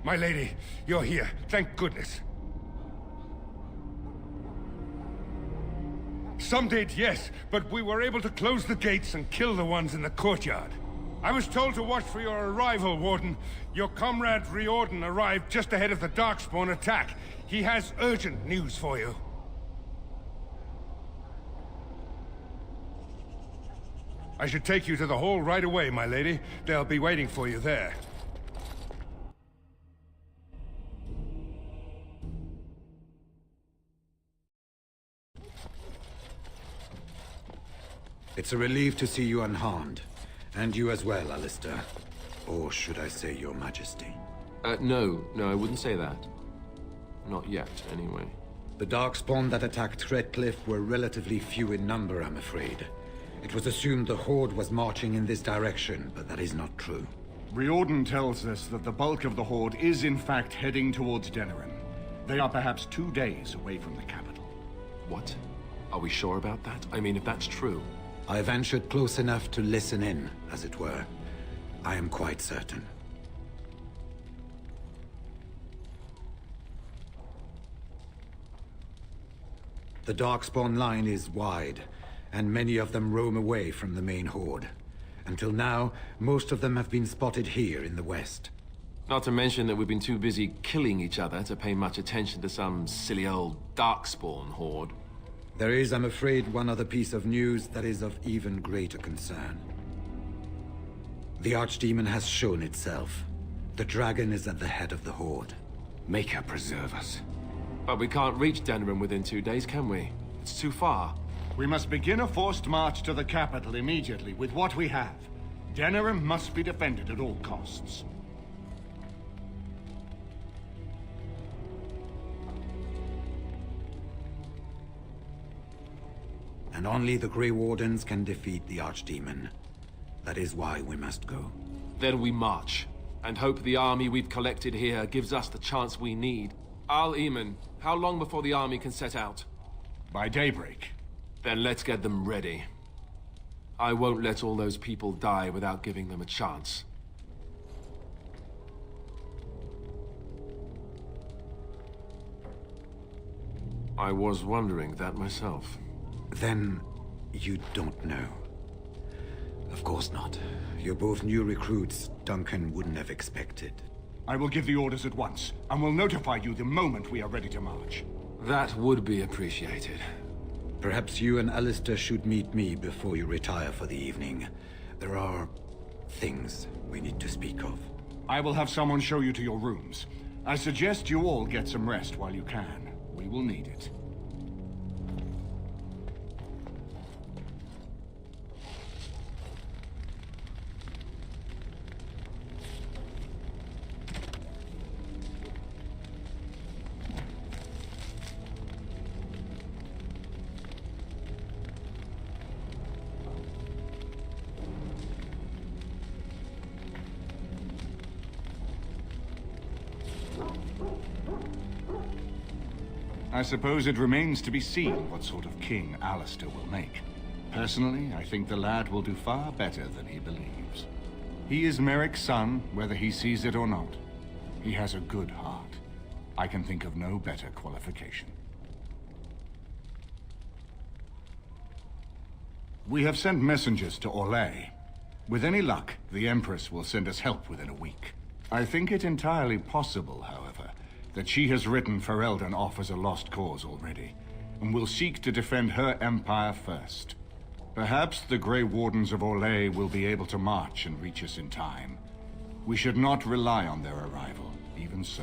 My lady, you're here. Thank goodness. Some did, yes, but we were able to close the gates and kill the ones in the courtyard. I was told to watch for your arrival, Warden. Your comrade Riordan arrived just ahead of the Darkspawn attack. He has urgent news for you. I should take you to the hall right away, my lady. They'll be waiting for you there.
It's a relief to see you unharmed. And you as well, Alistair. Or should I say your majesty?
No, I wouldn't say that. Not yet, anyway.
The Darkspawn that attacked Redcliffe were relatively few in number, I'm afraid. It was assumed the Horde was marching in this direction, but that is not true.
Riordan tells us that the bulk of the Horde is in fact heading towards Denerim. They are perhaps 2 days away from the capital.
What? Are we sure about that? I mean, if that's true...
I ventured close enough to listen in, as it were. I am quite certain. The Darkspawn line is wide, and many of them roam away from the main Horde. Until now, most of them have been spotted here in the west.
Not to mention that we've been too busy killing each other to pay much attention to some silly old Darkspawn Horde.
There is, I'm afraid, one other piece of news that is of even greater concern. The Archdemon has shown itself. The dragon is at the head of the Horde.
Make her preserve us.
But we can't reach Denerim within 2 days, can we? It's too far.
We must begin a forced march to the capital immediately with what we have. Denerim must be defended at all costs.
And only the Grey Wardens can defeat the Archdemon. That is why we must go.
Then we march, and hope the army we've collected here gives us the chance we need. Al-Eamon, how long before the army can set out?
By daybreak.
Then let's get them ready. I won't let all those people die without giving them a chance. I was wondering that myself.
Then, you don't know. Of course not. You're both new recruits Duncan wouldn't have expected.
I will give the orders at once, and will notify you the moment we are ready to march.
That would be appreciated.
Perhaps you and Alistair should meet me before you retire for the evening. There are things we need to speak of.
I will have someone show you to your rooms. I suggest you all get some rest while you can. We will need it. I suppose it remains to be seen what sort of king Alistair will make. Personally, I think the lad will do far better than he believes. He is Merric's son, whether he sees it or not. He has a good heart. I can think of no better qualification. We have sent messengers to Orlais. With any luck, the Empress will send us help within a week. I think it entirely possible, however, that she has written Ferelden off as a lost cause already, and will seek to defend her empire first. Perhaps the Grey Wardens of Orlais will be able to march and reach us in time. We should not rely on their arrival, even so.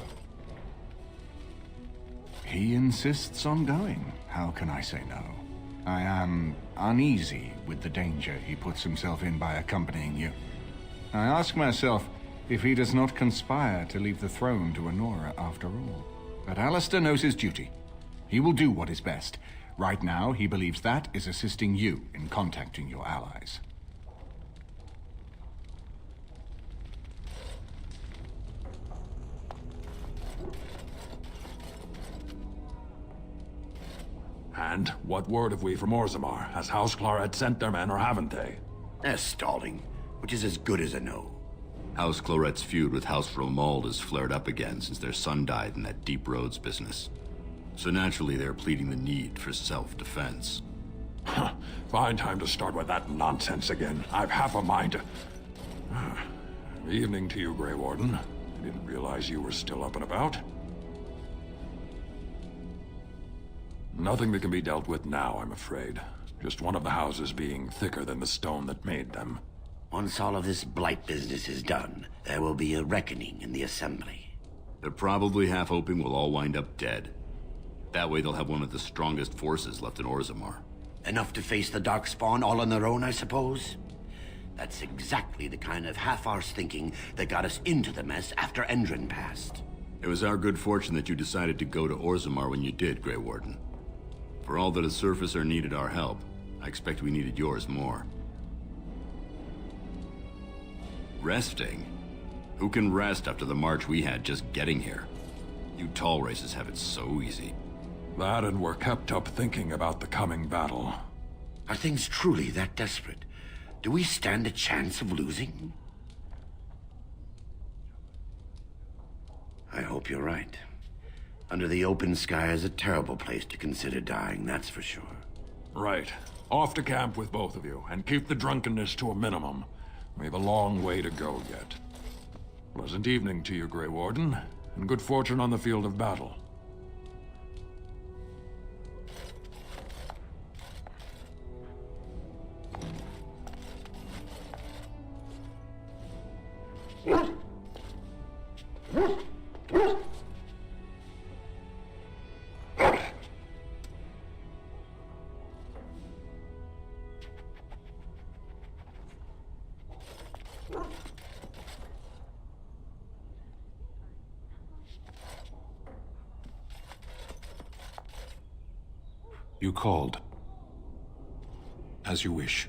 He insists on going. How can I say no? I am uneasy with the danger he puts himself in by accompanying you. I ask myself if he does not conspire to leave the throne to Honora after all. But Alistair knows his duty. He will do what is best. Right now, he believes that is assisting you in contacting your allies.
And what word have we from Orzammar? Has House Claret sent their men or haven't they?
They're stalling, which is as good as a no.
House Claret's feud with House Romald has flared up again since their son died in that Deep Roads business. So naturally they're pleading the need for self-defense.
Fine time to start with that nonsense again. I've half a mind to... Evening to you, Grey Warden. I didn't realize you were still up and about. Nothing that can be dealt with now, I'm afraid. Just one of the houses being thicker than the stone that made them.
Once all of this blight business is done, there will be a reckoning in the Assembly.
They're probably half hoping we'll all wind up dead. That way they'll have one of the strongest forces left in Orzammar.
Enough to face the Darkspawn all on their own, I suppose? That's exactly the kind of half-arse thinking that got us into the mess after Endrin passed.
It was our good fortune that you decided to go to Orzammar when you did, Grey Warden. For all that a surfacer needed our help, I expect we needed yours more. Resting? Who can rest after the march we had just getting here? You tall races have it so easy.
That and we're kept up thinking about the coming battle.
Are things truly that desperate? Do we stand a chance of losing? I hope you're right. Under the open sky is a terrible place to consider dying, that's for sure.
Right. Off to camp with both of you, and keep the drunkenness to a minimum. We have a long way to go yet. Pleasant evening to you, Grey Warden, and good fortune on the field of battle.
You called. As you wish.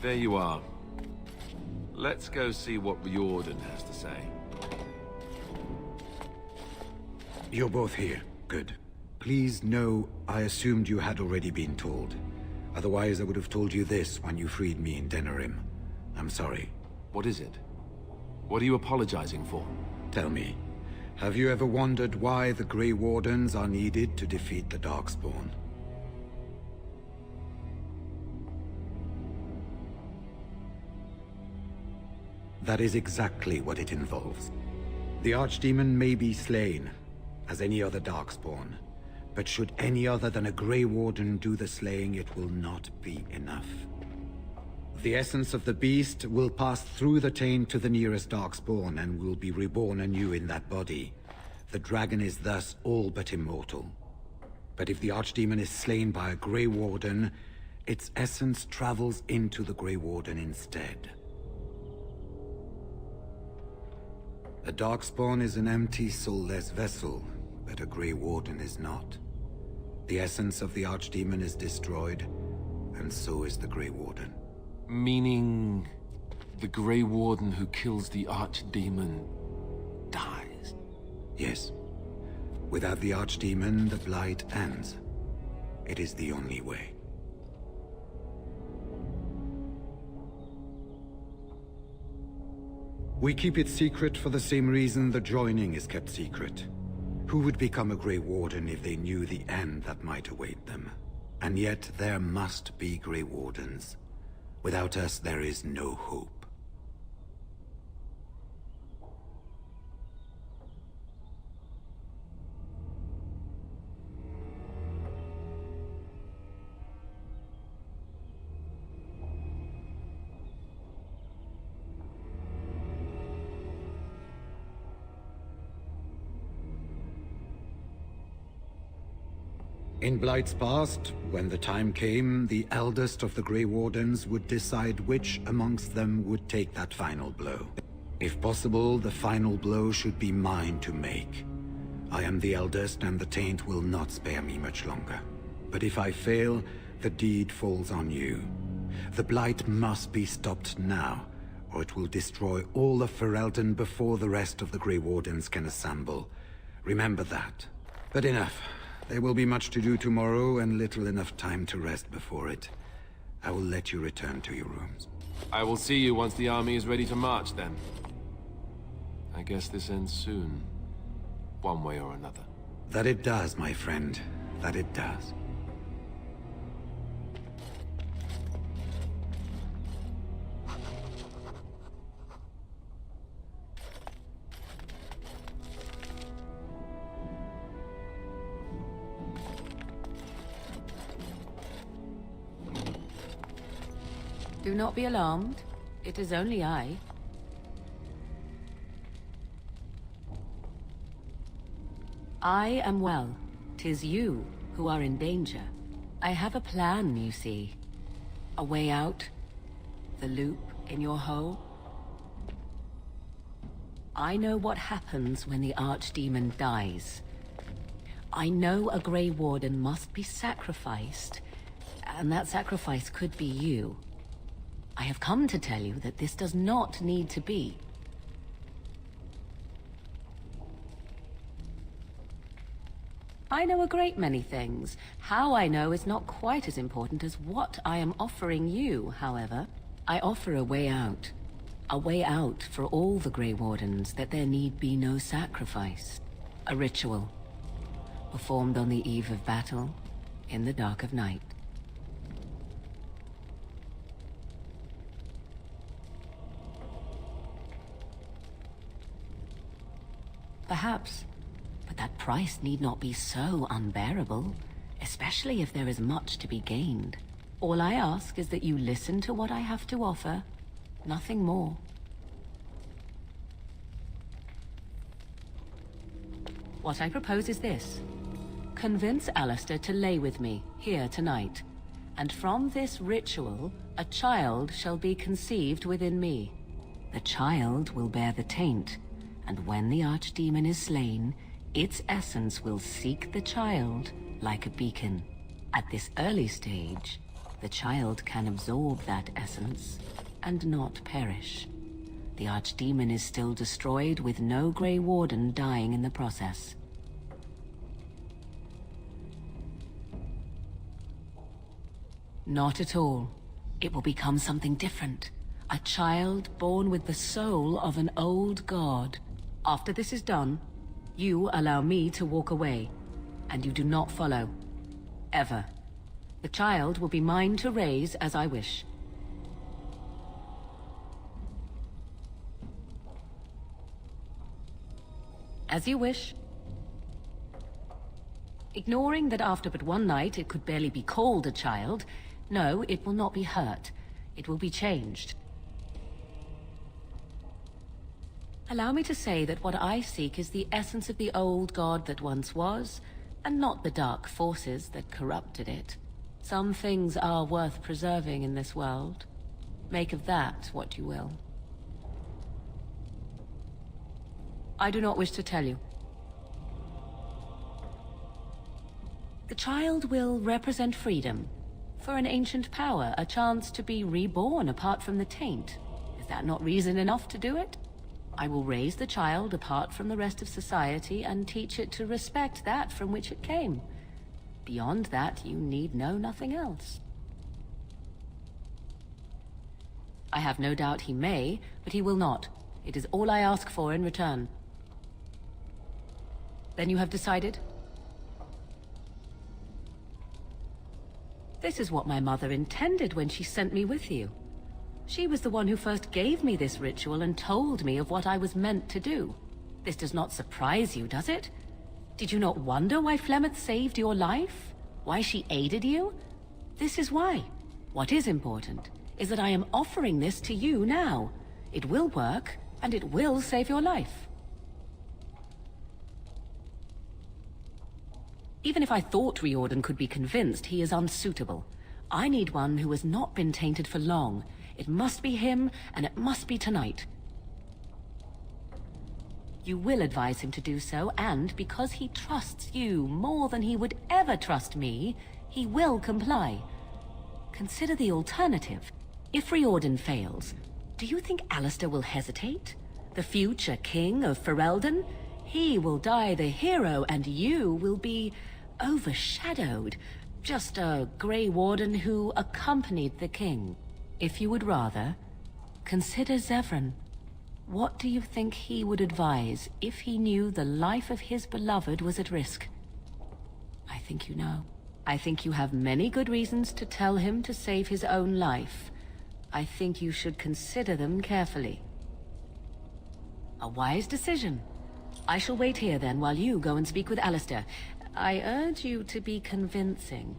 There you are. Let's go see what Riordan has to say.
You're both here. Good. Please know I assumed you had already been told. Otherwise I would have told you this when you freed me in Denerim. I'm sorry.
What is it? What are you apologizing for?
Tell me, have you ever wondered why the Grey Wardens are needed to defeat the Darkspawn? That is exactly what it involves. The Archdemon may be slain, as any other Darkspawn, but should any other than a Grey Warden do the slaying, it will not be enough. The essence of the beast will pass through the taint to the nearest Darkspawn and will be reborn anew in that body. The dragon is thus all but immortal. But if the Archdemon is slain by a Grey Warden, its essence travels into the Grey Warden instead. A Darkspawn is an empty, soulless vessel, but a Grey Warden is not. The essence of the Archdemon is destroyed, and so is the Grey Warden.
Meaning, the Grey Warden who kills the Archdemon dies?
Yes. Without the Archdemon, the Blight ends. It is the only way. We keep it secret for the same reason the joining is kept secret. Who would become a Grey Warden if they knew the end that might await them? And yet there must be Grey Wardens. Without us, there is no hope. In Blight's past, when the time came, the eldest of the Grey Wardens would decide which amongst them would take that final blow. If possible, the final blow should be mine to make. I am the eldest, and the taint will not spare me much longer. But if I fail, the deed falls on you. The Blight must be stopped now, or it will destroy all of Ferelden before the rest of the Grey Wardens can assemble. Remember that. But enough. There will be much to do tomorrow, and little enough time to rest before it. I will let you return to your rooms.
I will see you once the army is ready to march, then. I guess this ends soon. One way or another.
That it does, my friend. That it does.
Do not be alarmed. It is only I. I am well. 'Tis you who are in danger. I have a plan, you see. A way out. The loop in your hole. I know what happens when the Archdemon dies. I know a Grey Warden must be sacrificed, and that sacrifice could be you. I have come to tell you that this does not need to be. I know a great many things. How I know is not quite as important as what I am offering you, however. I offer a way out. A way out for all the Grey Wardens, that there need be no sacrifice. A ritual, performed on the eve of battle, in the dark of night. Perhaps, but that price need not be so unbearable, especially if there is much to be gained. All I ask is that you listen to what I have to offer, nothing more. What I propose is this. Convince Alistair to lay with me, here tonight, and from this ritual, a child shall be conceived within me. The child will bear the taint, and when the Archdemon is slain, its essence will seek the child like a beacon. At this early stage, The child can absorb that essence and not perish. The archdemon is still destroyed with no Grey Warden dying in the process. Not at all. It will become something different. A child born with the soul of an old god. After this is done, you allow me to walk away, and you do not follow. Ever. The child will be mine to raise as I wish. As you wish. Ignoring that after but one night it could barely be called a child, no, it will not be hurt. It will be changed. Allow me to say that what I seek is the essence of the old god that once was, and not the dark forces that corrupted it. Some things are worth preserving in this world. Make of that what you will. I do not wish to tell you. The child will represent freedom. For an ancient power, a chance to be reborn apart from the taint. Is that not reason enough to do it? I will raise the child apart from the rest of society and teach it to respect that from which it came. Beyond that, you need know nothing else. I have no doubt he may, but he will not. It is all I ask for in return. Then you have decided? This is what my mother intended when she sent me with you. She was the one who first gave me this ritual and told me of what I was meant to do. This does not surprise you, does it? Did you not wonder why Flemeth saved your life? Why she aided you? This is why. What is important is that I am offering this to you now. It will work, and it will save your life. Even if I thought Riordan could be convinced, he is unsuitable. I need one who has not been tainted for long. It must be him, and it must be tonight. You will advise him to do so, and because he trusts you more than he would ever trust me, he will comply. Consider the alternative. If Riordan fails, do you think Alistair will hesitate? The future king of Ferelden? He will die the hero, and you will be overshadowed. Just a Grey Warden who accompanied the king. If you would rather, consider Zevran. What do you think he would advise if he knew the life of his beloved was at risk? I think you know. I think you have many good reasons to tell him to save his own life. I think you should consider them carefully. A wise decision. I shall wait here then while you go and speak with Alistair. I urge you to be convincing.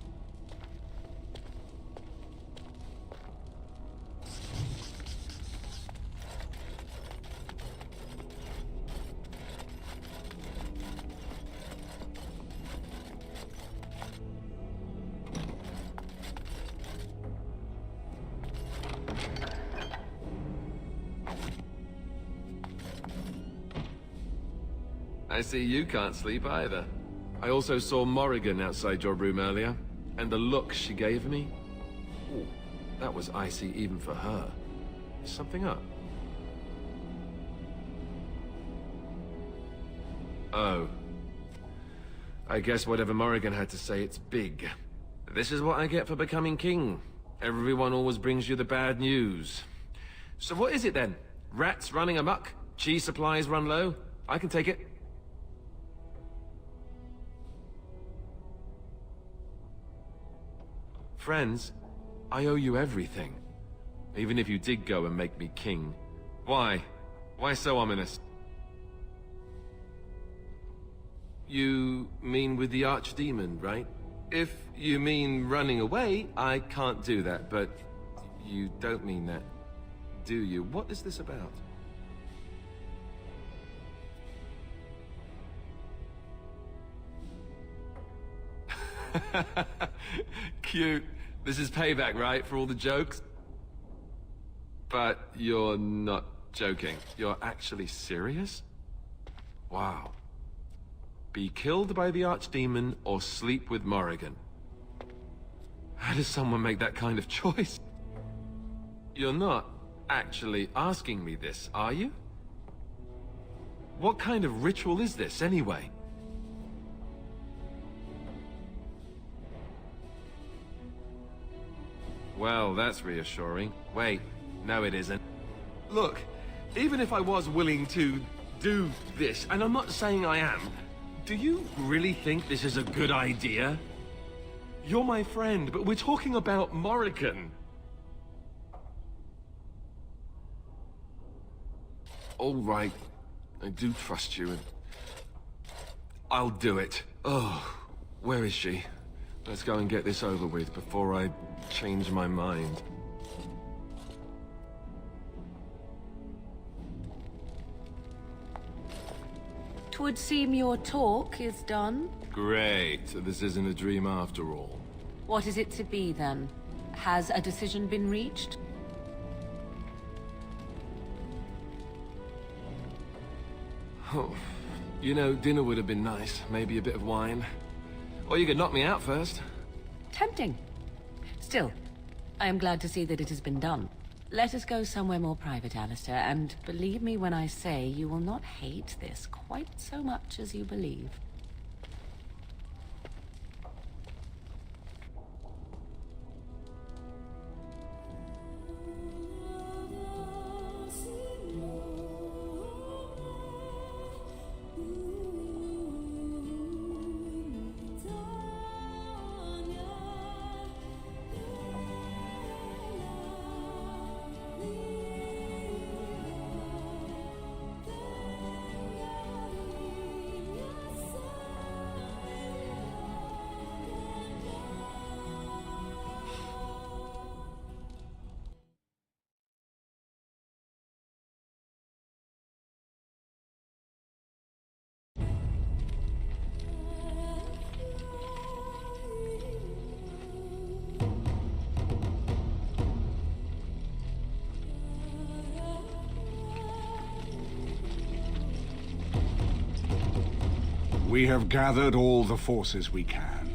I see you can't sleep either. I also saw Morrigan outside your room earlier, and the look she gave me. Ooh, that was icy even for her. Is something up? Oh. I guess whatever Morrigan had to say, it's big. This is what I get for becoming king. Everyone always brings you the bad news. So what is it then? Rats running amok? Cheese supplies run low? I can take it. Friends, I owe you everything. Even if you did go and make me king. Why? Why so ominous? You mean with the archdemon, right? If you mean running away, I can't do that, but you don't mean that, do you? What is this about? Cute. This is payback, right, for all the jokes? But you're not joking. You're actually serious? Wow. Be killed by the archdemon or sleep with Morrigan. How does someone make that kind of choice? You're not actually asking me this, are you? What kind of ritual is this, anyway? Well, that's reassuring. Wait, no it isn't. Look, even if I was willing to do this, and I'm not saying I am, do you really think this is a good idea? You're my friend, but we're talking about Morrigan. All right, I do trust you, and I'll do it. Oh, where is she? Let's go and get this over with before I change my mind.
'Twould seem your talk is done.
Great, so this isn't a dream after all.
What is it to be, then? Has a decision been reached?
Oh, you know, dinner would have been nice. Maybe a bit of wine. Or you could knock me out first.
Tempting. Still, I am glad to see that it has been done. Let us go somewhere more private, Alistair, and believe me when I say you will not hate this quite so much as you believe.
We have gathered all the forces we can.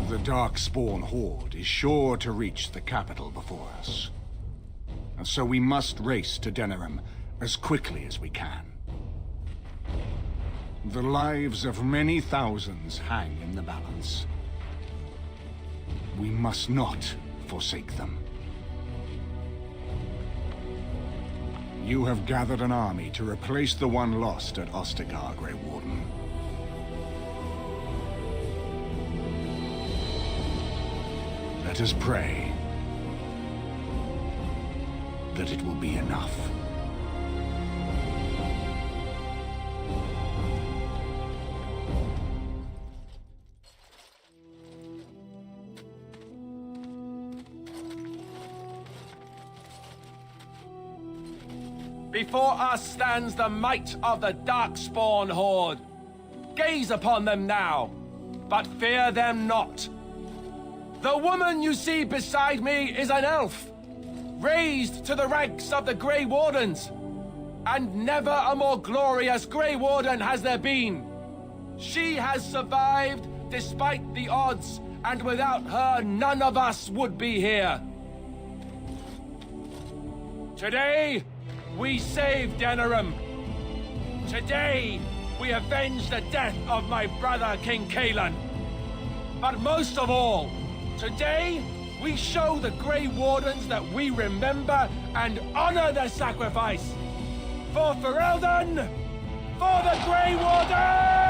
The Darkspawn Horde is sure to reach the capital before us. And so we must race to Denerim as quickly as we can. The lives of many thousands hang in the balance. We must not forsake them. You have gathered an army to replace the one lost at Ostagar, Grey Warden. Let us pray that it will be enough.
Before us stands the might of the Darkspawn Horde. Gaze upon them now, but fear them not. The woman you see beside me is an elf, raised to the ranks of the Grey Wardens. And never a more glorious Grey Warden has there been. She has survived despite the odds, and without her, none of us would be here. Today, we save Denerim. Today, we avenge the death of my brother, King Kaelan. But most of all, today, we show the Grey Wardens that we remember and honor their sacrifice. For Ferelden, for the Grey Wardens!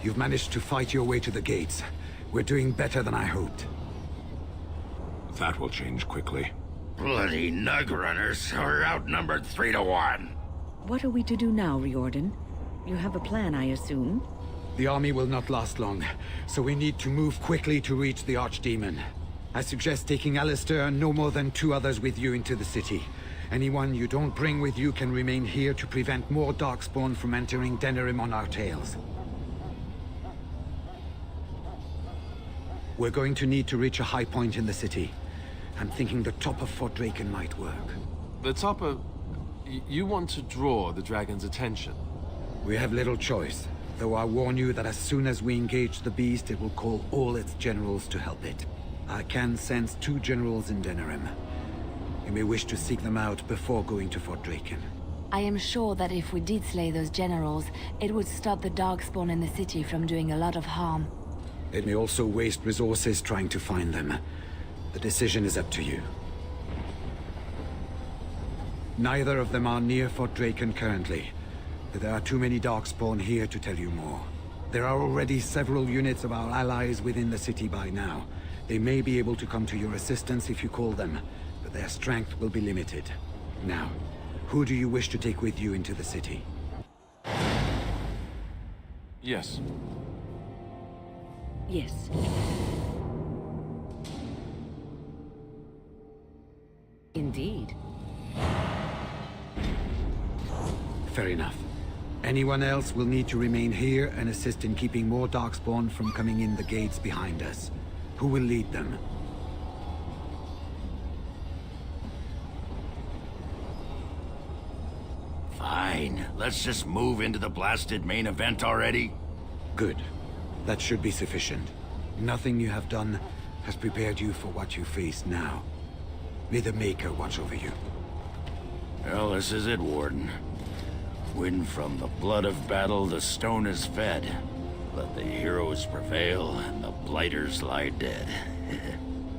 You've managed to fight your way to the gates. We're doing better than I hoped.
That will change quickly.
Bloody nug runners are outnumbered 3 to 1.
What are we to do now, Riordan? You have a plan, I assume?
The army will not last long, so we need to move quickly to reach the Archdemon. I suggest taking Alistair and no more than 2 others with you into the city. Anyone you don't bring with you can remain here to prevent more Darkspawn from entering Denerim on our tails. We're going to need to reach a high point in the city. I'm thinking the top of Fort Draken might work.
The top of... You want to draw the dragon's attention?
We have little choice, though I warn you that as soon as we engage the beast, it will call all its generals to help it. I can sense 2 generals in Denerim. You may wish to seek them out before going to Fort Draken.
I am sure that if we did slay those generals, it would stop the Darkspawn in the city from doing a lot of harm.
It may also waste resources trying to find them. The decision is up to you. Neither of them are near Fort Draken currently, but there are too many Darkspawn here to tell you more. There are already several units of our allies within the city by now. They may be able to come to your assistance if you call them, but their strength will be limited. Now, who do you wish to take with you into the city?
Yes.
Yes.
Indeed.
Fair enough. Anyone else will need to remain here and assist in keeping more Darkspawn from coming in the gates behind us. Who will lead them?
Fine. Let's just move into the blasted main event already.
Good. That should be sufficient. Nothing you have done has prepared you for what you face now. May the Maker watch over you.
Well, this is it, Warden. When from the blood of battle the stone is fed, let the heroes prevail and the blighters lie dead.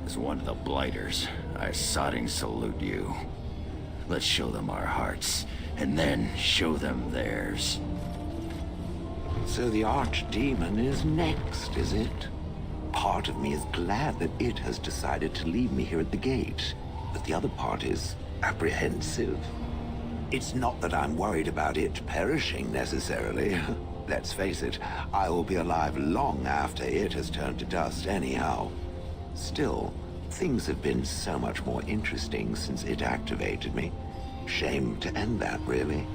As one of the blighters, I sodding salute you. Let's show them our hearts, and then show them theirs.
So the Archdemon is next, is it? Part of me is glad that it has decided to leave me here at the gate, but the other part is apprehensive. It's not that I'm worried about it perishing necessarily. Let's face it, I will be alive long after it has turned to dust anyhow. Still, things have been so much more interesting since it activated me. Shame to end that, really.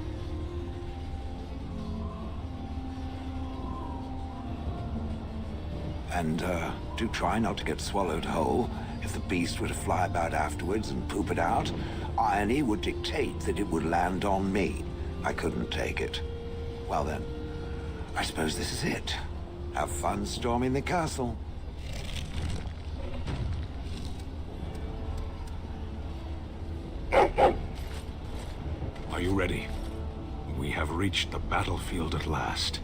And, do try not to get swallowed whole. If the beast were to fly about afterwards and poop it out, irony would dictate that it would land on me. I couldn't take it. Well then, I suppose this is it. Have fun storming the castle.
Are you ready? We have reached the battlefield at last.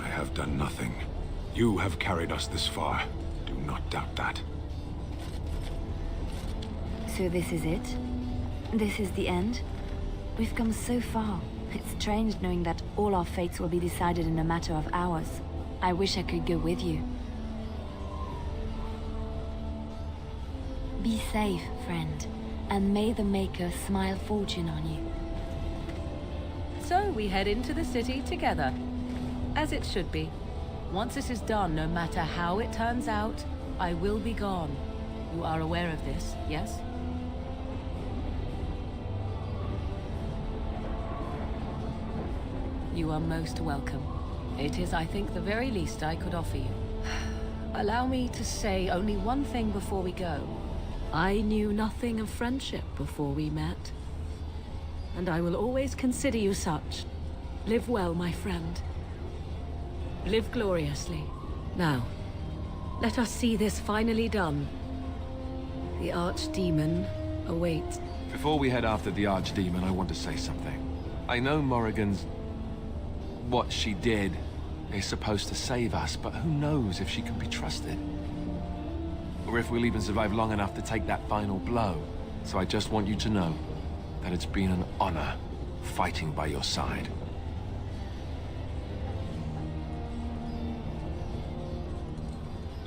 I have done nothing. You have carried us this far. Do not doubt that.
So this is it? This is the end? We've come so far. It's strange knowing that all our fates will be decided in a matter of hours. I wish I could go with you. Be safe, friend, and may the Maker smile fortune on you.
So we head into the city together, as it should be. Once this is done, no matter how it turns out, I will be gone. You are aware of this, yes? You are most welcome. It is, I think, the very least I could offer you. Allow me to say only one thing before we go. I knew nothing of friendship before we met, and I will always consider you such. Live well, my friend. Live gloriously. Now, let us see this finally done. The Archdemon awaits.
Before we head after the Archdemon, I want to say something. I know Morrigan's... what she did is supposed to save us, but who knows if she can be trusted? Or if we'll even survive long enough to take that final blow. So I just want you to know that it's been an honor fighting by your side.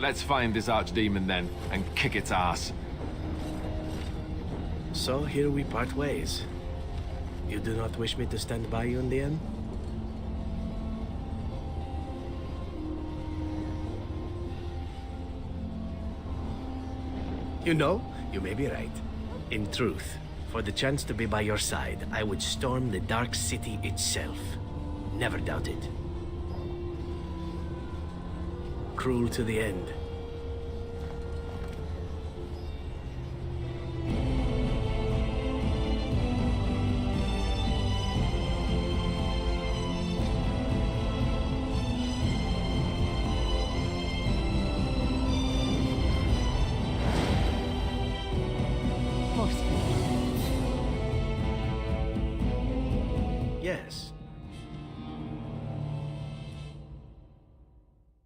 Let's find this archdemon then, and kick its ass.
So here we part ways. You do not wish me to stand by you in the end? You know, you may be right. In truth, for the chance to be by your side, I would storm the Dark City itself. Never doubt it. Cruel to the end. Yes.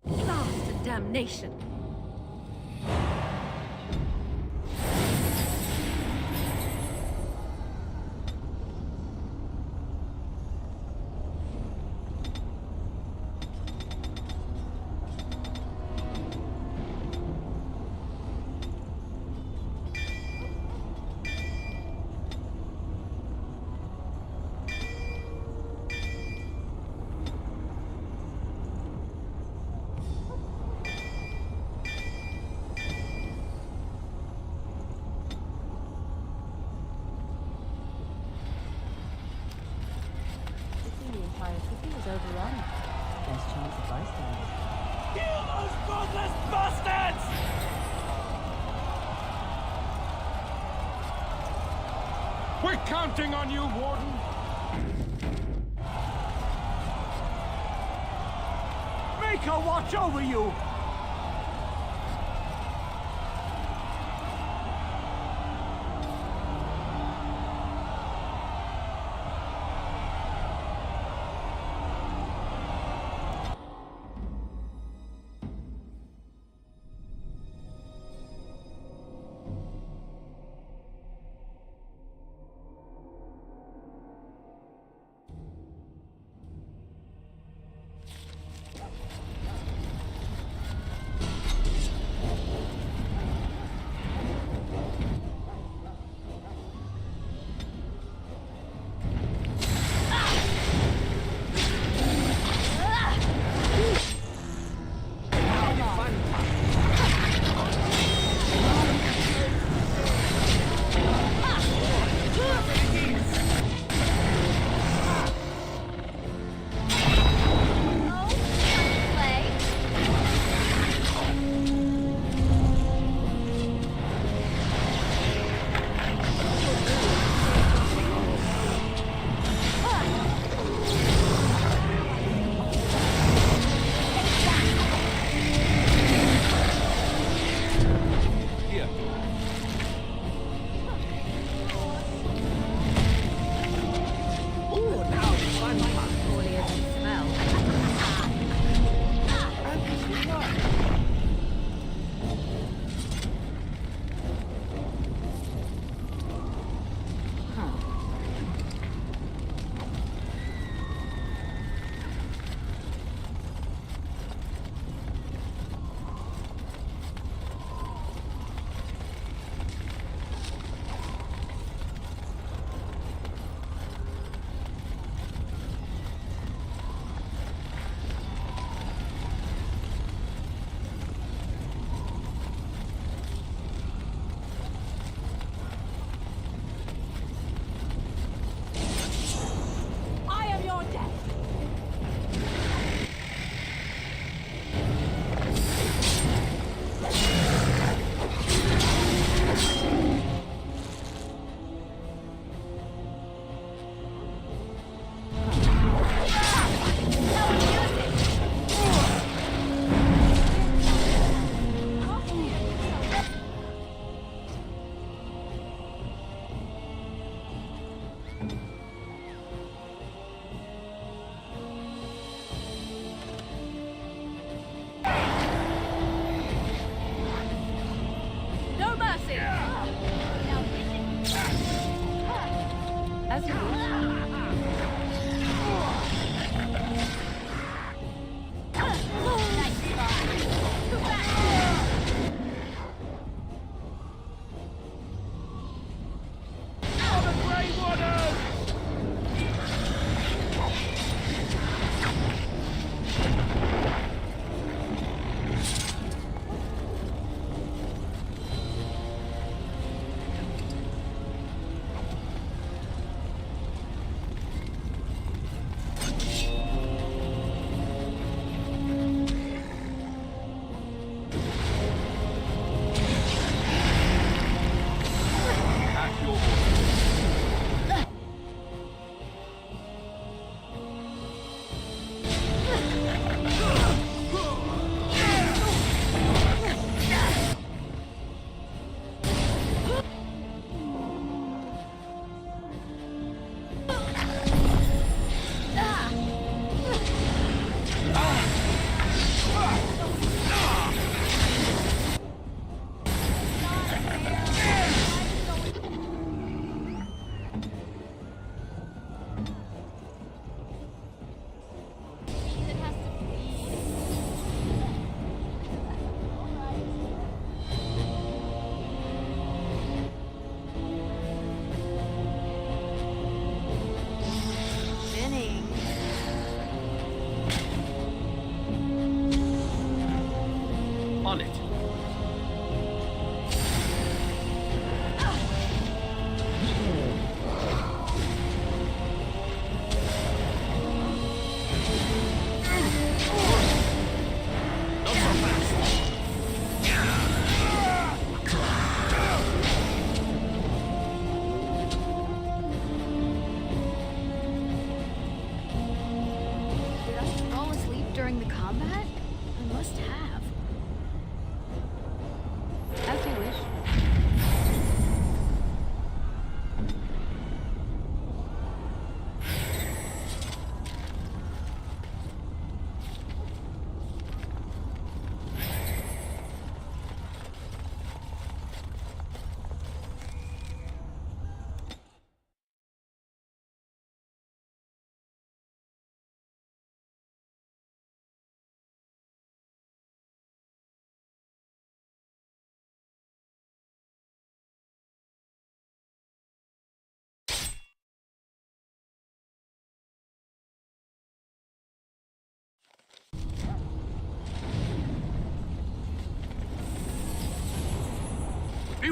Blast and damnation!
Overrun. Best chance of bystanders.
Kill those godless bastards!
We're counting on you, Warden!
Make her watch over you!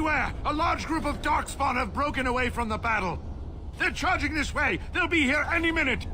Beware! A large group of Darkspawn have broken away from the battle. They're charging this way. They'll be here any minute.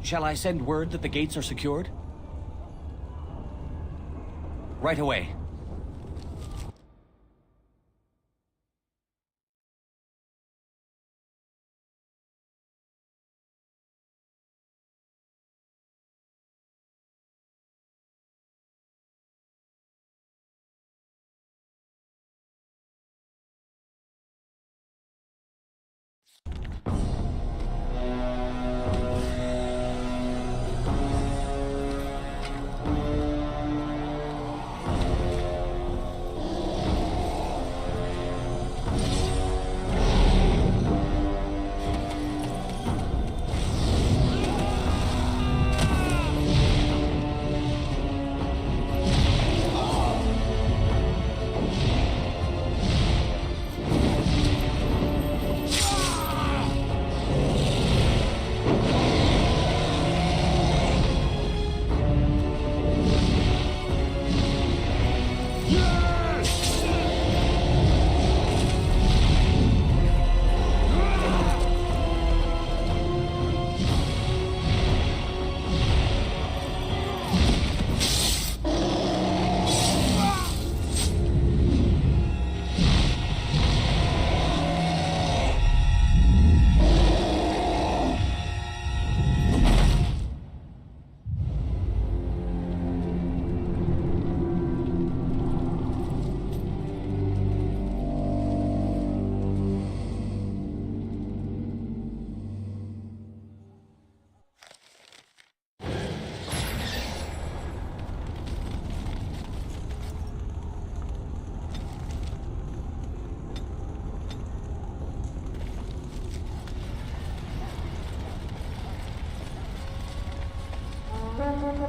Shall I send word that the gates are secured? Right away.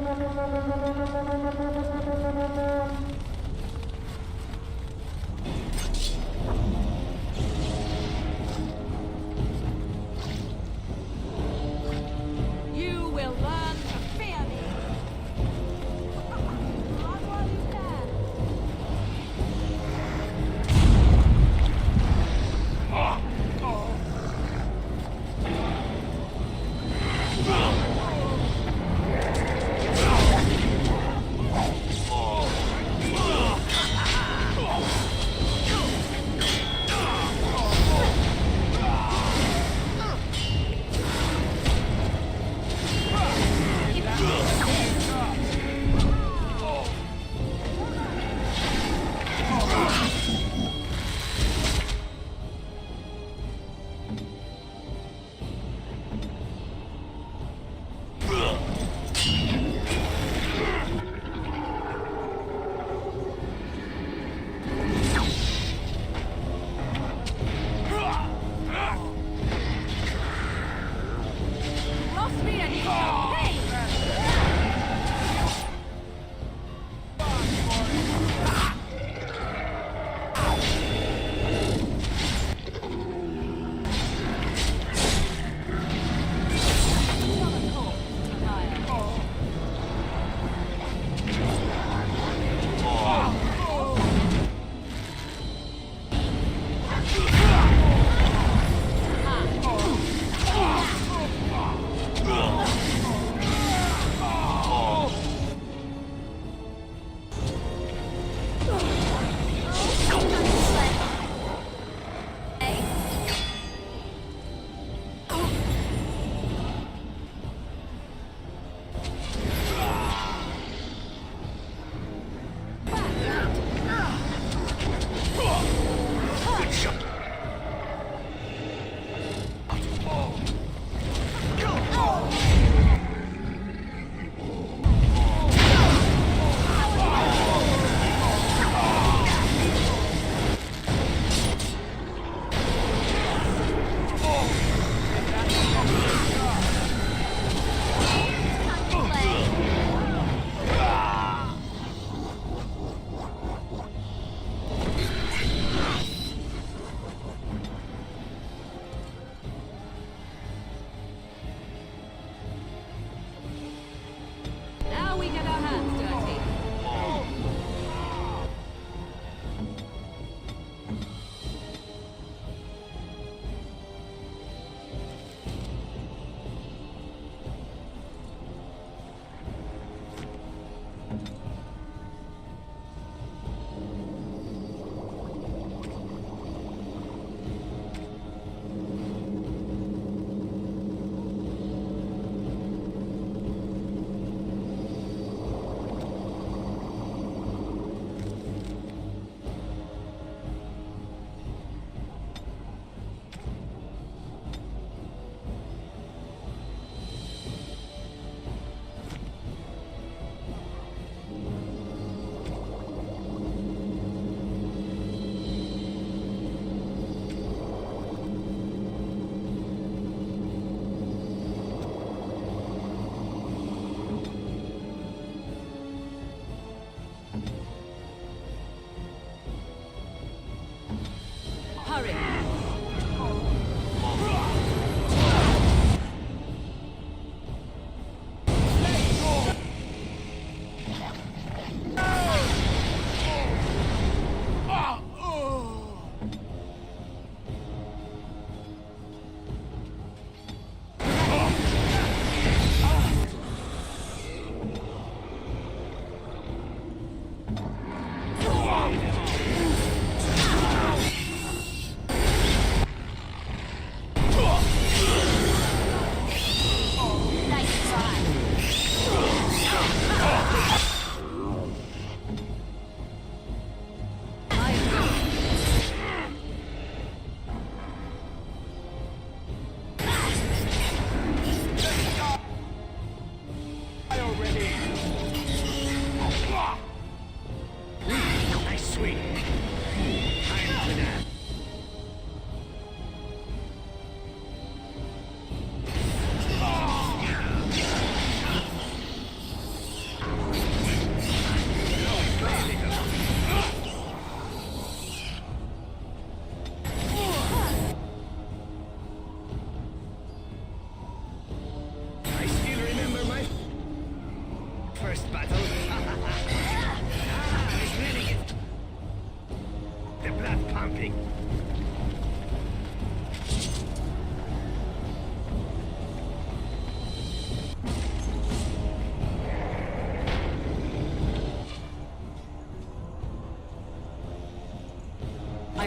You will learn to fear me.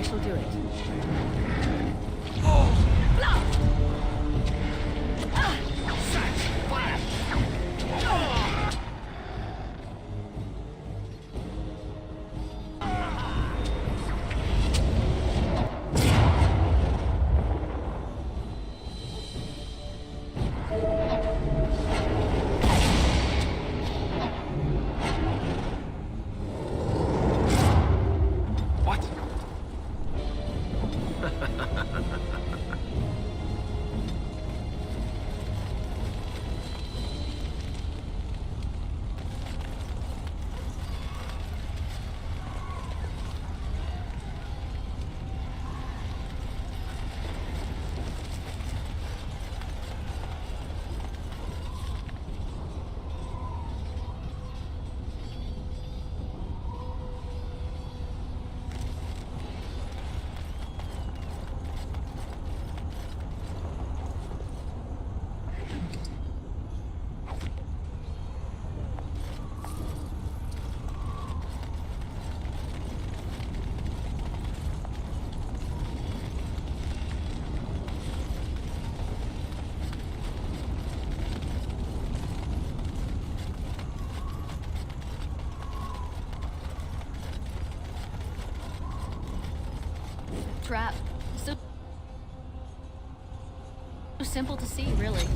I shall do it.
Trap. So simple to see, really.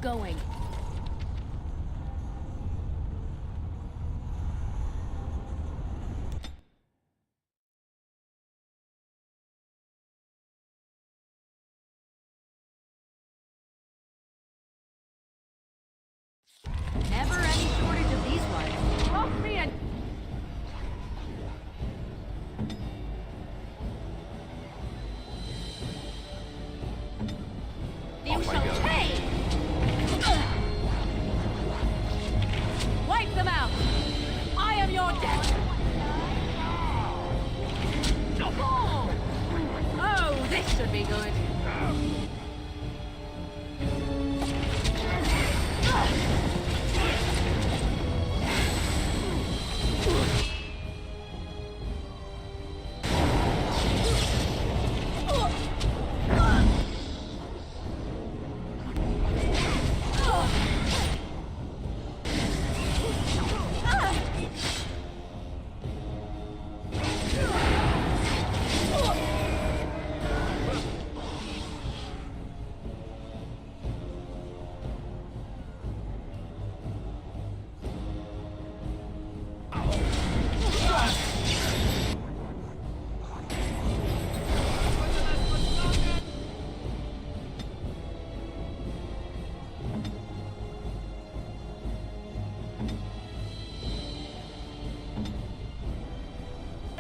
going.
Never any shortage of these ones. Walk me and... You shall pay! Wipe them out! I am your death! Oh, this should be good.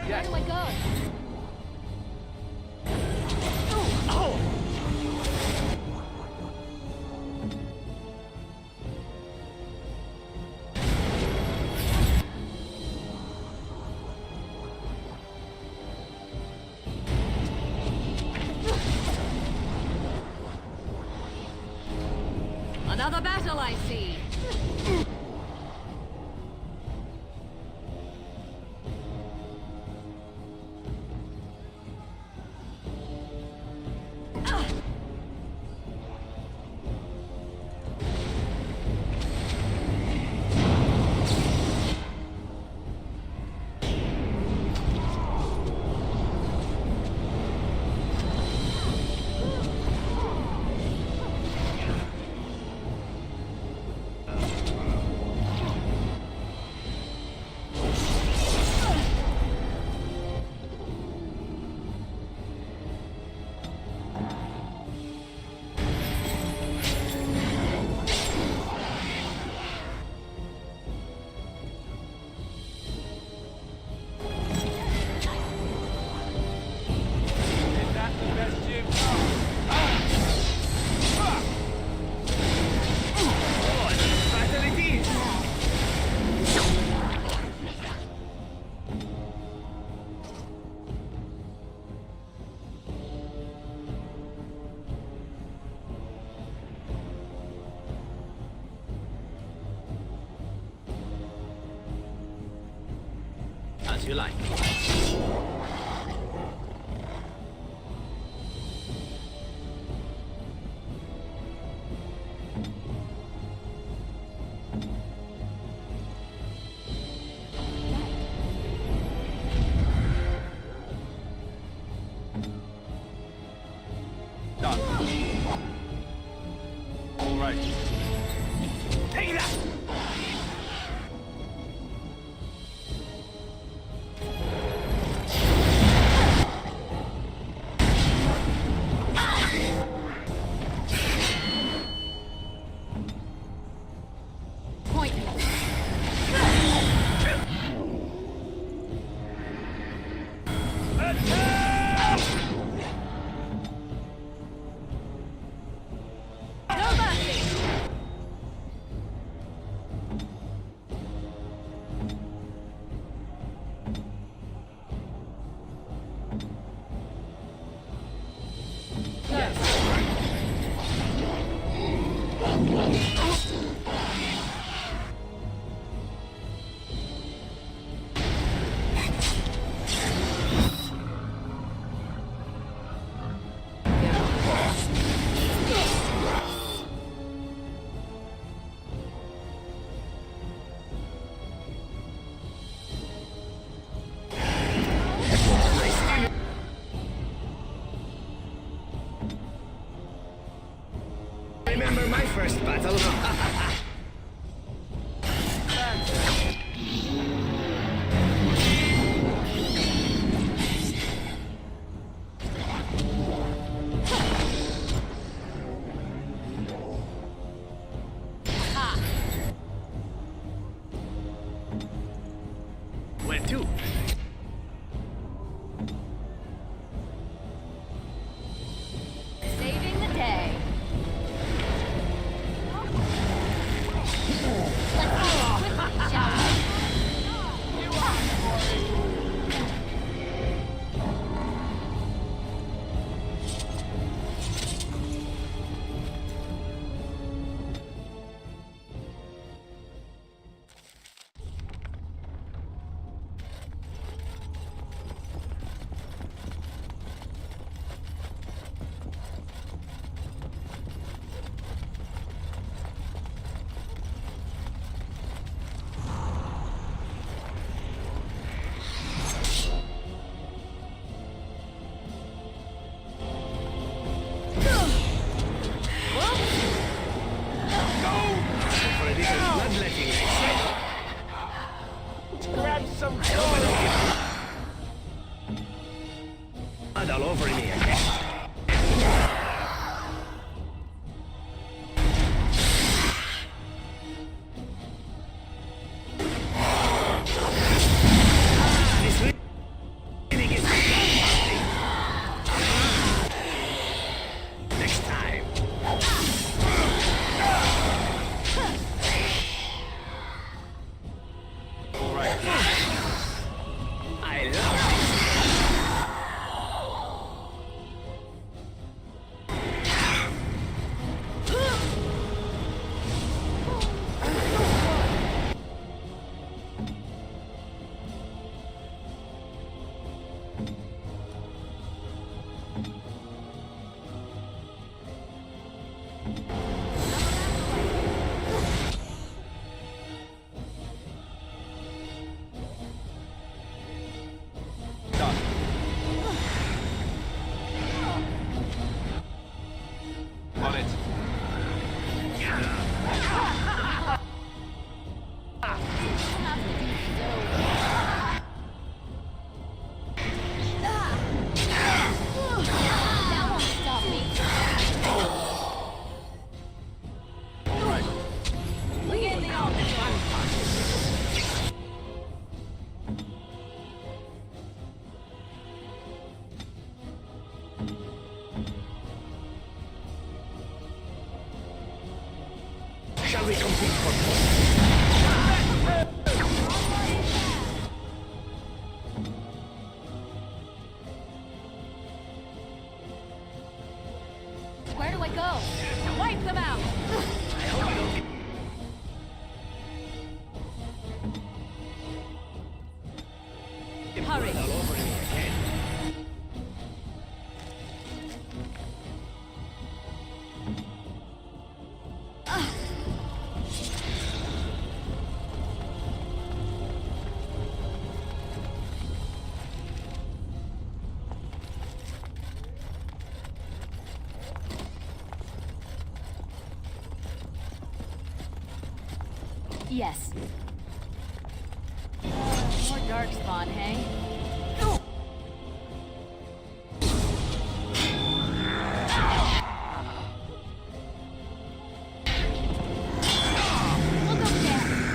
Where do I go?
Another battle, I see.
As you like.
Done. All right. Take that!
Point me. No mercy!
Remember my first battle. Where to?
Saving the day.
Grab some blood all over me again. Next time. I love
On it.
That won't stop me. We get the all
Shall we compete for
Where do I go? Wipe them out!
I hope I don't get...
Hurry!
all over me again.
Yes. More dark spawn, hey? Look up there!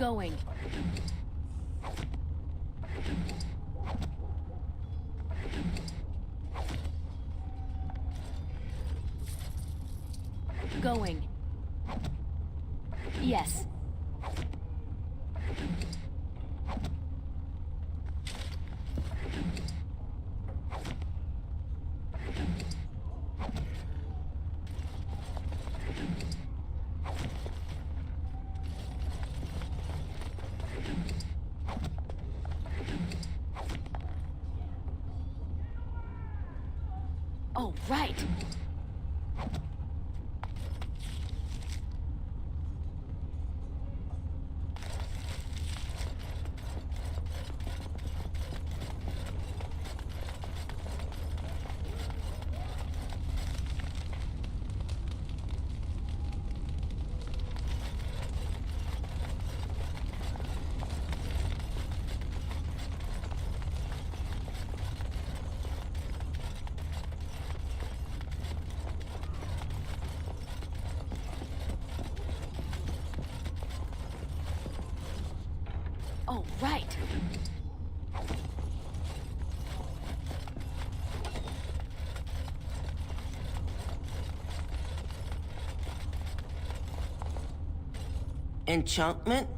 Going. Going. Yes. Oh, right. Oh, right.
Enchantment?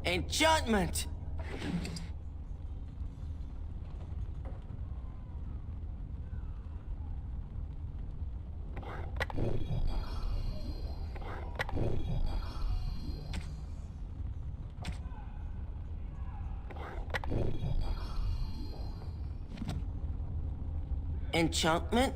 Enchantment! Enchantment?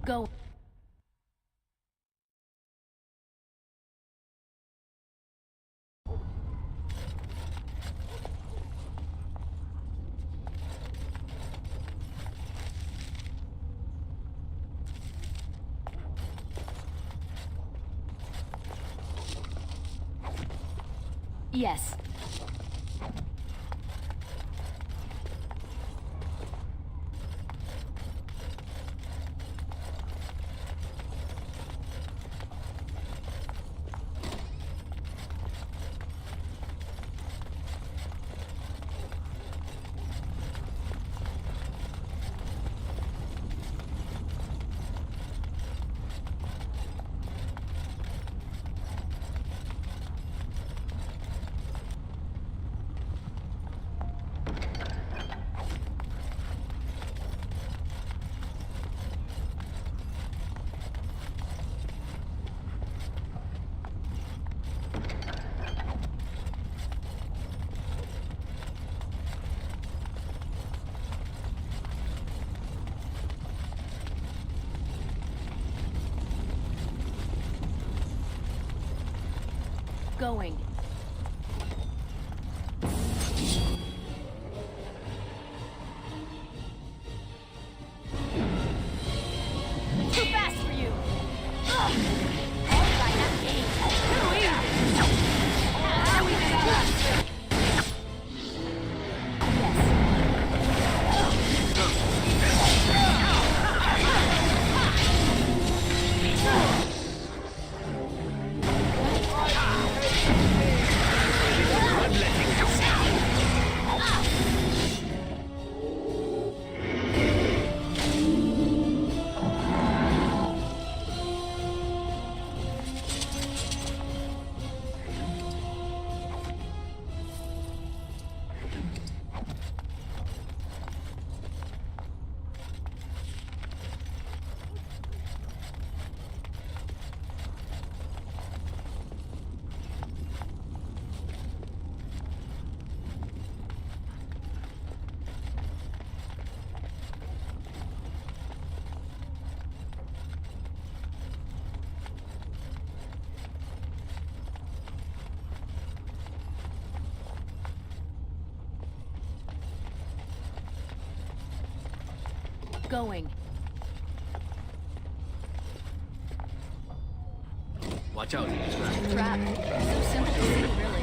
Go. Yes. Going. Too fast for you. Ugh. All right, that's game. Too easy. How we did that? Yes.
going.
Watch out.
Trap. So simple to see, really.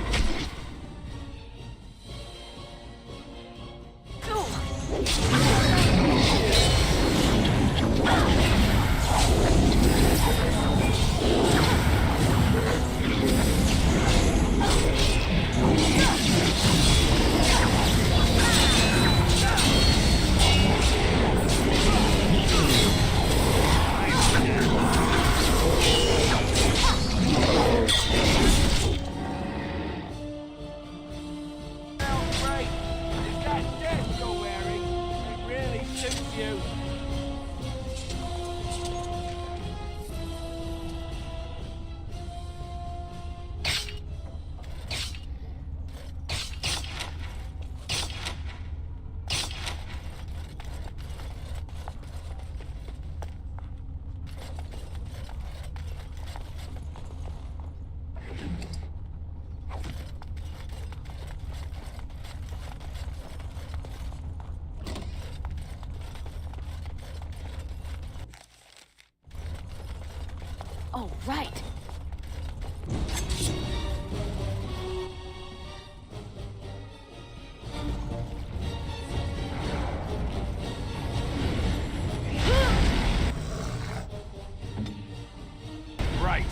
Oh, right.
Right.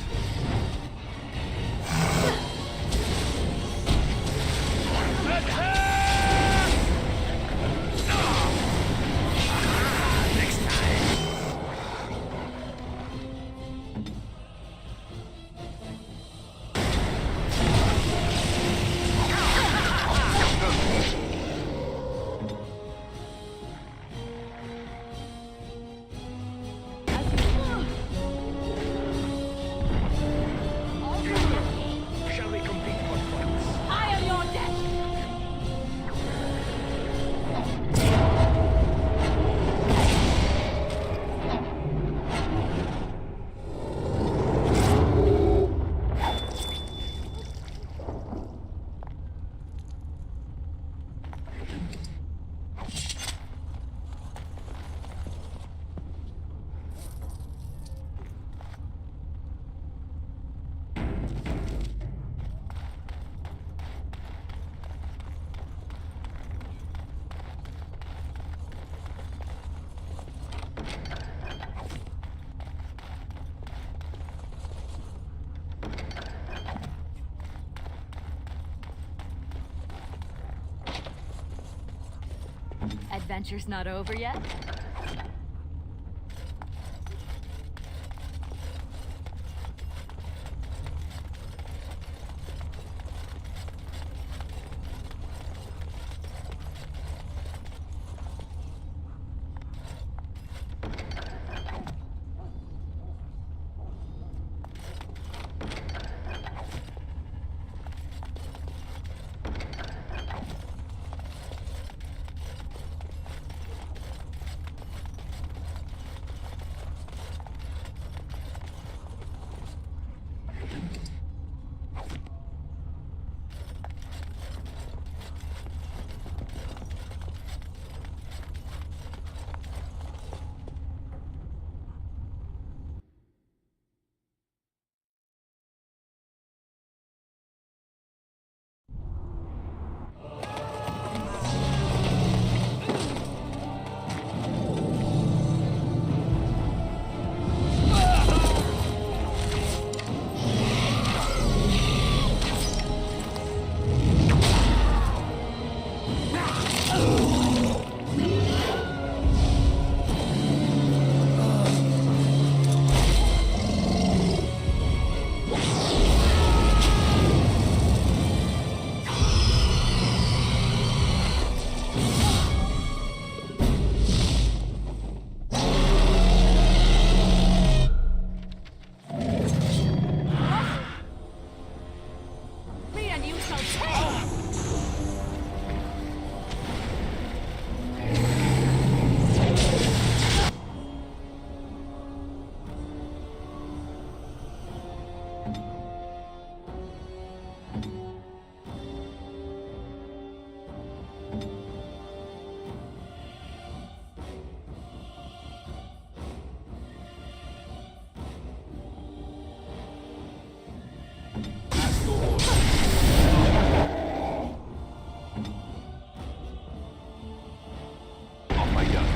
Adventure's not over yet?
Off my gun.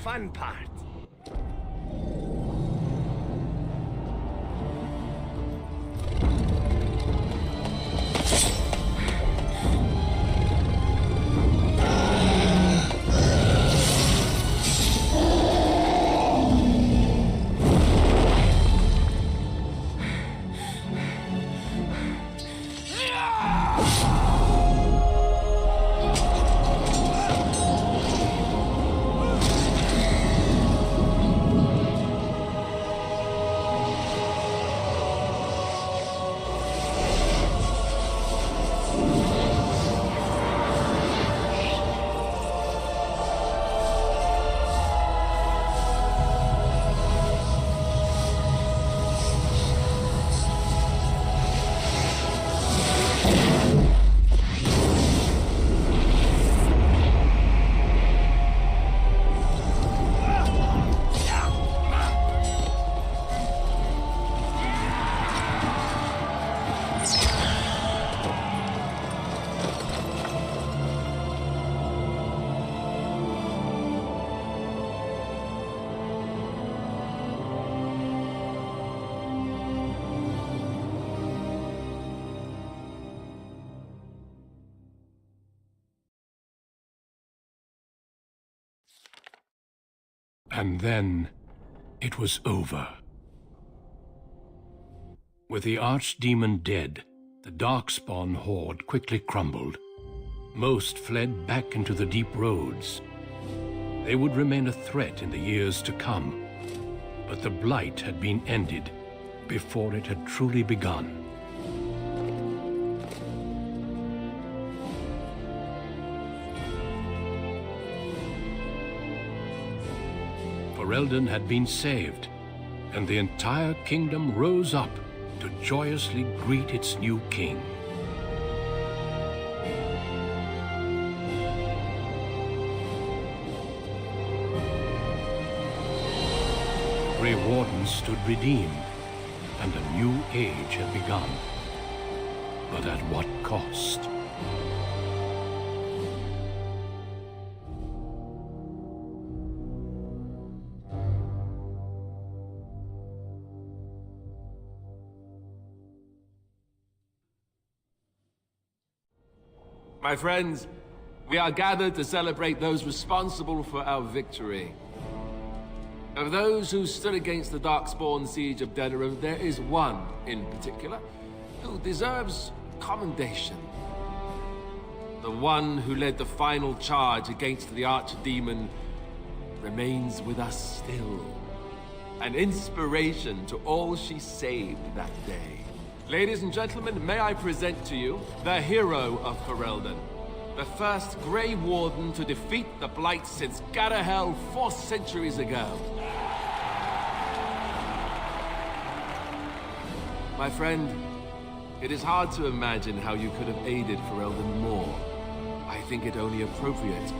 fun part.
And then, it was over. With the archdemon dead, the darkspawn horde quickly crumbled. Most fled back into the deep roads. They would remain a threat in the years to come, but the blight had been ended before it had truly begun. Ferelden had been saved, and the entire kingdom rose up to joyously greet its new king. Grey Wardens stood redeemed, and a new age had begun. But at what cost?
My friends, we are gathered to celebrate those responsible for our victory. Of those who stood against the Darkspawn siege of Denerim, there is one in particular who deserves commendation. The one who led the final charge against the archdemon remains with us still. An inspiration to all she saved that day. Ladies and gentlemen, may I present to you the hero of Ferelden, the first Grey Warden to defeat the Blight since Garahel 4 centuries ago. My friend, it is hard to imagine how you could have aided Ferelden more. I think it only appropriate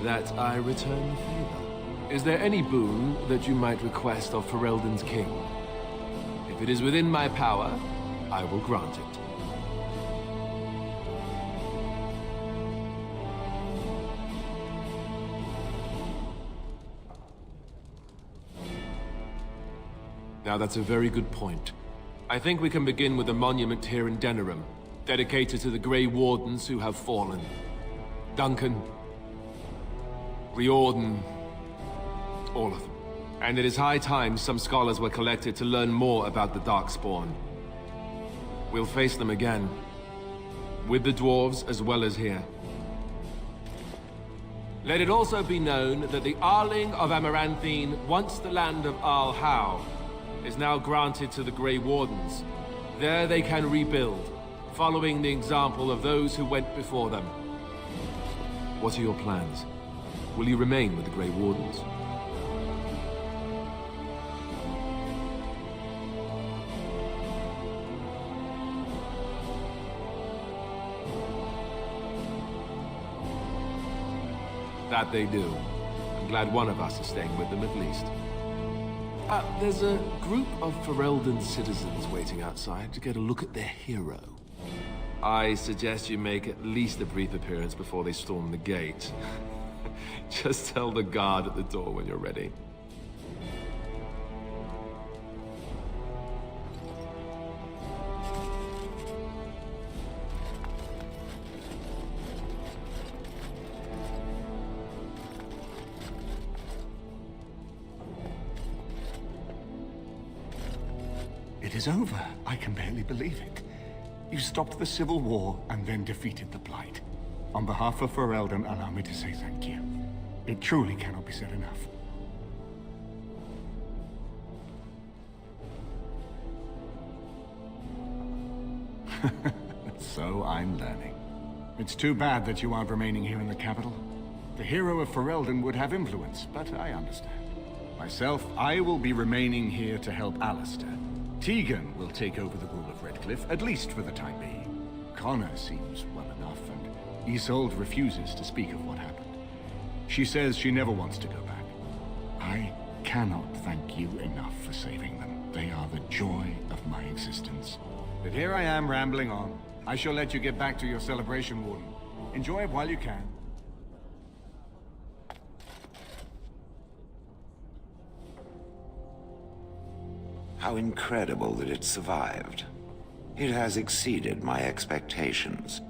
that I return the favor. Is there any boon that you might request of Ferelden's king? If it is within my power, I will grant it. Now that's a very good point. I think we can begin with a monument here in Denerim, dedicated to the Grey Wardens who have fallen. Duncan, Riordan, all of them. And it is high time some scholars were collected to learn more about the Darkspawn. We'll face them again, with the dwarves as well as here. Let it also be known that the Arling of Amaranthine, once the land of Arl Howe, is now granted to the Grey Wardens. There they can rebuild, following the example of those who went before them. What are your plans? Will you remain with the Grey Wardens? That they do. I'm glad one of us is staying with them at least. There's a group of Ferelden citizens waiting outside to get a look at their hero. I suggest you make at least a brief appearance before they storm the gate.
Just tell the guard at the door when you're ready.
It is over. I can barely believe it. You stopped the civil war and then defeated the Blight. On behalf of Ferelden, allow me to say thank you. It truly cannot be said enough. So I'm learning. It's too bad that you aren't remaining here in the capital. The hero of Ferelden would have influence, but I understand. Myself, I will be remaining here to help Alistair. Tegan will take over the rule of Redcliffe, at least for the time being. Connor seems well enough, and Isolde refuses to speak of what happened. She says she never wants to go back. I cannot thank you enough for saving them. They are the joy of my existence. But here I am rambling on. I shall let you get back to your celebration, Warden. Enjoy it while you can.
How incredible that it survived. It has exceeded my expectations.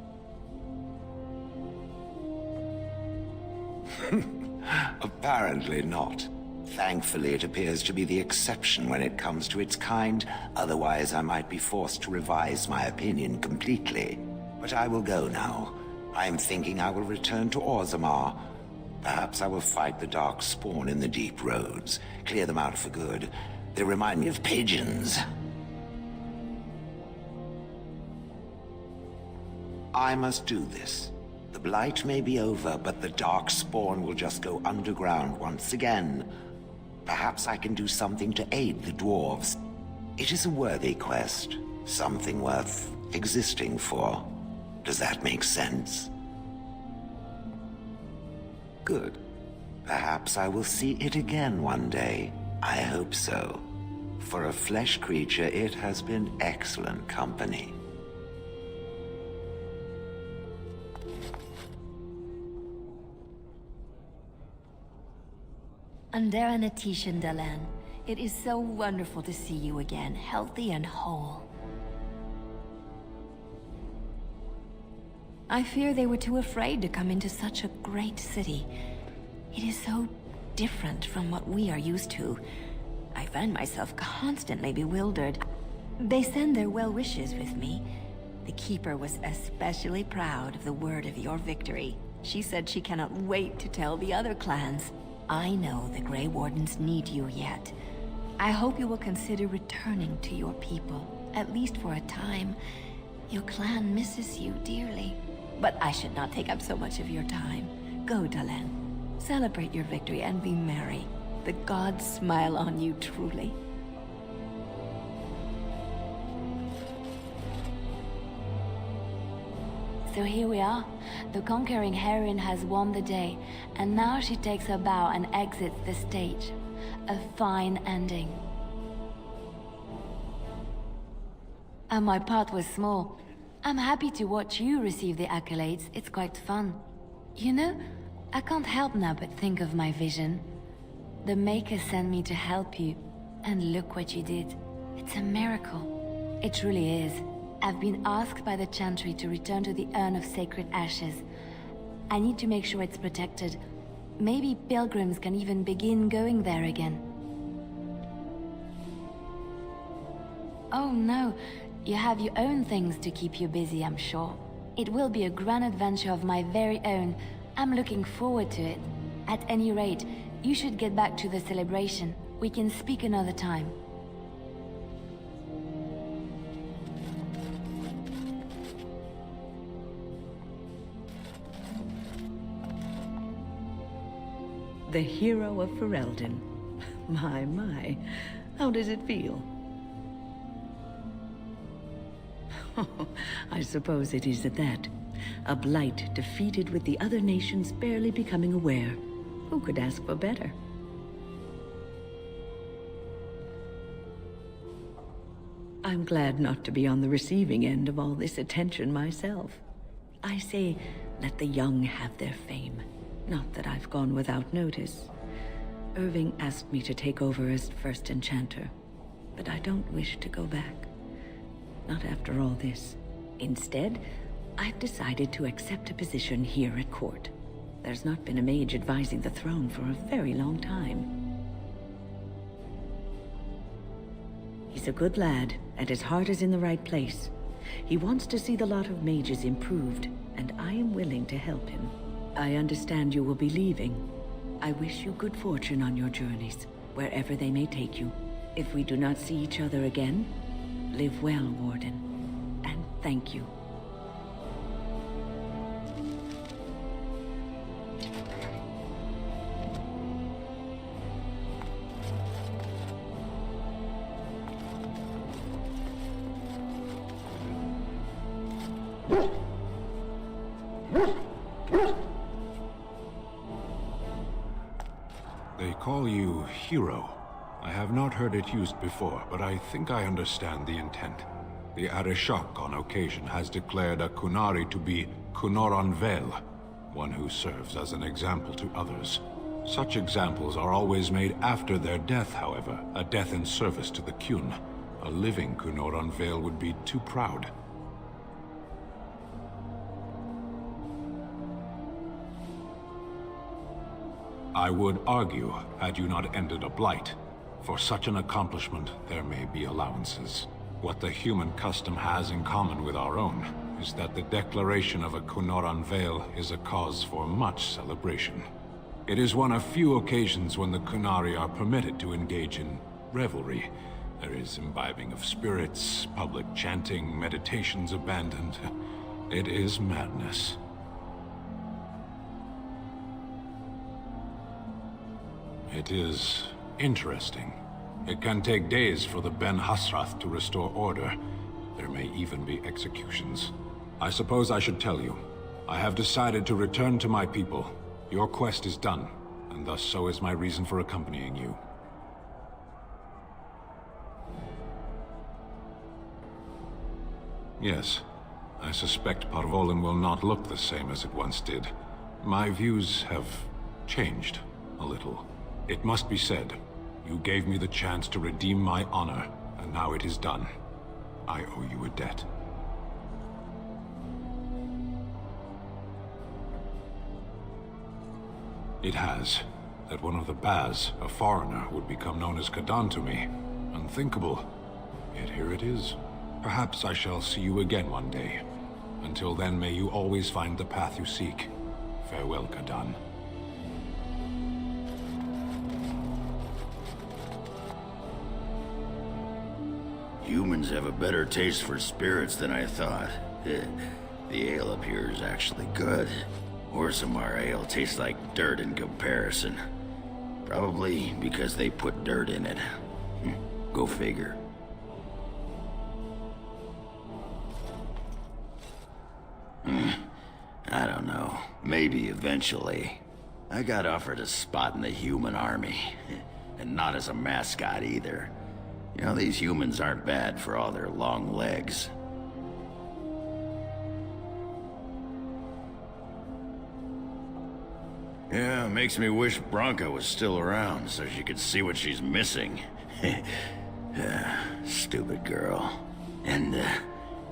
Apparently not. Thankfully, it appears to be the exception when it comes to its kind. Otherwise, I might be forced to revise my opinion completely. But I will go now. I am thinking I will return to Orzammar. Perhaps I will fight the Dark Spawn in the Deep Roads. Clear them out for good. They remind me of pigeons. I must do this. The Blight may be over, but the Dark Spawn will just go underground once again. Perhaps I can do something to aid the dwarves. It is a worthy quest. Something worth existing for. Does that make sense? Good. Perhaps I will see it again one day. I hope so. For a flesh creature, it has been excellent company.
Andera Natishan Dalan, it is so wonderful to see you again, healthy and whole. I fear they were too afraid to come into such a great city. It is so different from what we are used to. I find myself constantly bewildered. They send their well wishes with me. The Keeper was especially proud of the word of your victory. She said she cannot wait to tell the other clans. I know the Grey Wardens need you yet. I hope you will consider returning to your people, at least for a time. Your clan misses you dearly. But I should not take up so much of your time. Go, Dalen. Celebrate your victory and be merry. The gods smile on you truly.
So here we are. The conquering heroine has won the day, and now she takes her bow and exits the stage. A fine ending. And my part was small. I'm happy to watch you receive the accolades. It's quite fun. You know, I can't help now but think of my vision. The Maker sent me to help you, and look what you did. It's a miracle. It truly is. I've been asked by the Chantry to return to the Urn of Sacred Ashes. I need to make sure it's protected. Maybe pilgrims can even begin going there again. Oh no, you have your own things to keep you busy, I'm sure. It will be a grand adventure of my very own. I'm looking forward to it. At any rate, you should get back to the celebration. We can speak another time.
The hero of Ferelden. My, how does it feel? I suppose it is at that. A blight defeated with the other nations barely becoming aware. Who could ask for better? I'm glad not to be on the receiving end of all this attention myself. I say, let the young have their fame. Not that I've gone without notice. Irving asked me to take over as first enchanter, but I don't wish to go back. Not after all this. Instead, I've decided to accept a position here at court. There's not been a mage advising the throne for a very long time. He's a good lad, and his heart is in the right place. He wants to see the lot of mages improved, and I am willing to help him. I understand you will be leaving. I wish you good fortune on your journeys, wherever they may take you. If we do not see each other again, live well, Warden, and thank you.
They call you hero. I have not heard it used before, but I think I understand the intent. The Arishok on occasion has declared a qunari to be Kunoran Vel, one who serves as an example to others. Such examples are always made after their death, however, a death in service to the Qun. A living Kunoran Vel would be too proud. I would argue, had you not ended a blight. For such an accomplishment, there may be allowances. What the human custom has in common with our own is that the declaration of a Kunoran Vel is a cause for much celebration. It is one of few occasions when the qunari are permitted to engage in revelry. There is imbibing of spirits, public chanting, meditations abandoned. It is madness. It is interesting. It can take days for the Ben Hasrath to restore order. There may even be executions. I suppose I should tell you. I have decided to return to my people. Your quest is done, and thus so is my reason for accompanying you. Yes, I suspect Parvolin will not look the same as it once did. My views have changed a little. It must be said, you gave me the chance to redeem my honor, and now it is done. I owe you a debt. It has. That one of the Baz, a foreigner, would become known as Kadan to me. Unthinkable. Yet here it is. Perhaps I shall see you again one day. Until then, may you always find the path you seek. Farewell, Kadan.
Humans have a better taste for spirits than I thought. The ale up here is actually good. Orsamar ale tastes like dirt in comparison. Probably because they put dirt in it. Go figure. I don't know. Maybe eventually. I got offered a spot in the human army. And not as a mascot either. You know, these humans aren't bad for all their long legs. Yeah, makes me wish Bronca was still around so she could see what she's missing. Stupid girl. And,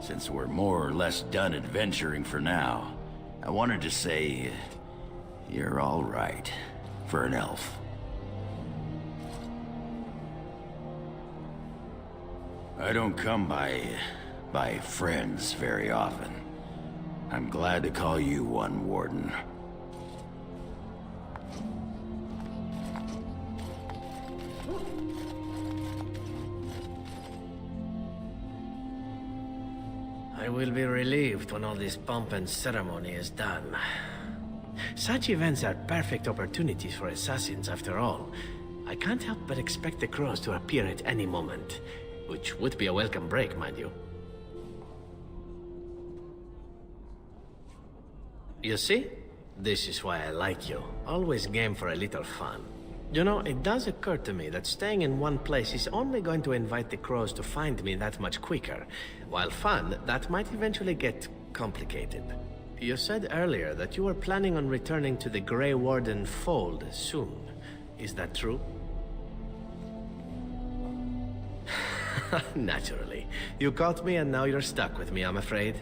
since we're more or less done adventuring for now, I wanted to say, you're all right for an elf. I don't come by friends very often. I'm glad to call you one, Warden.
I will be relieved when all this pomp and ceremony is done. Such events are perfect opportunities for assassins, after all. I can't help but expect the crows to appear at any moment. Which would be a welcome break, mind you. You see? This is why I like you. Always game for a little fun. You know, it does occur to me that staying in one place is only going to invite the crows to find me that much quicker. While fun, that might eventually get complicated. You said earlier that you were planning on returning to the Grey Warden fold soon. Is that true? Naturally. You caught me and now you're stuck with me, I'm afraid.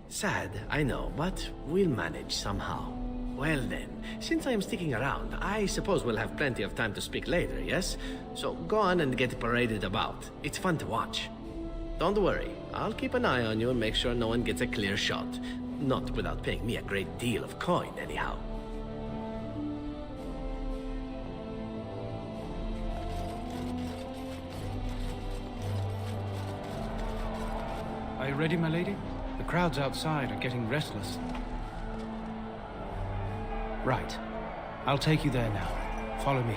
Sad, I know, but we'll manage somehow. Well then, since I am sticking around, I suppose we'll have plenty of time to speak later, yes? So go on and get paraded about. It's fun to watch. Don't worry, I'll keep an eye on you and make sure no one gets a clear shot. Not without paying me a great deal of coin, anyhow.
Are you ready, my lady? The crowds outside are getting restless. Right. I'll take you there now. Follow me.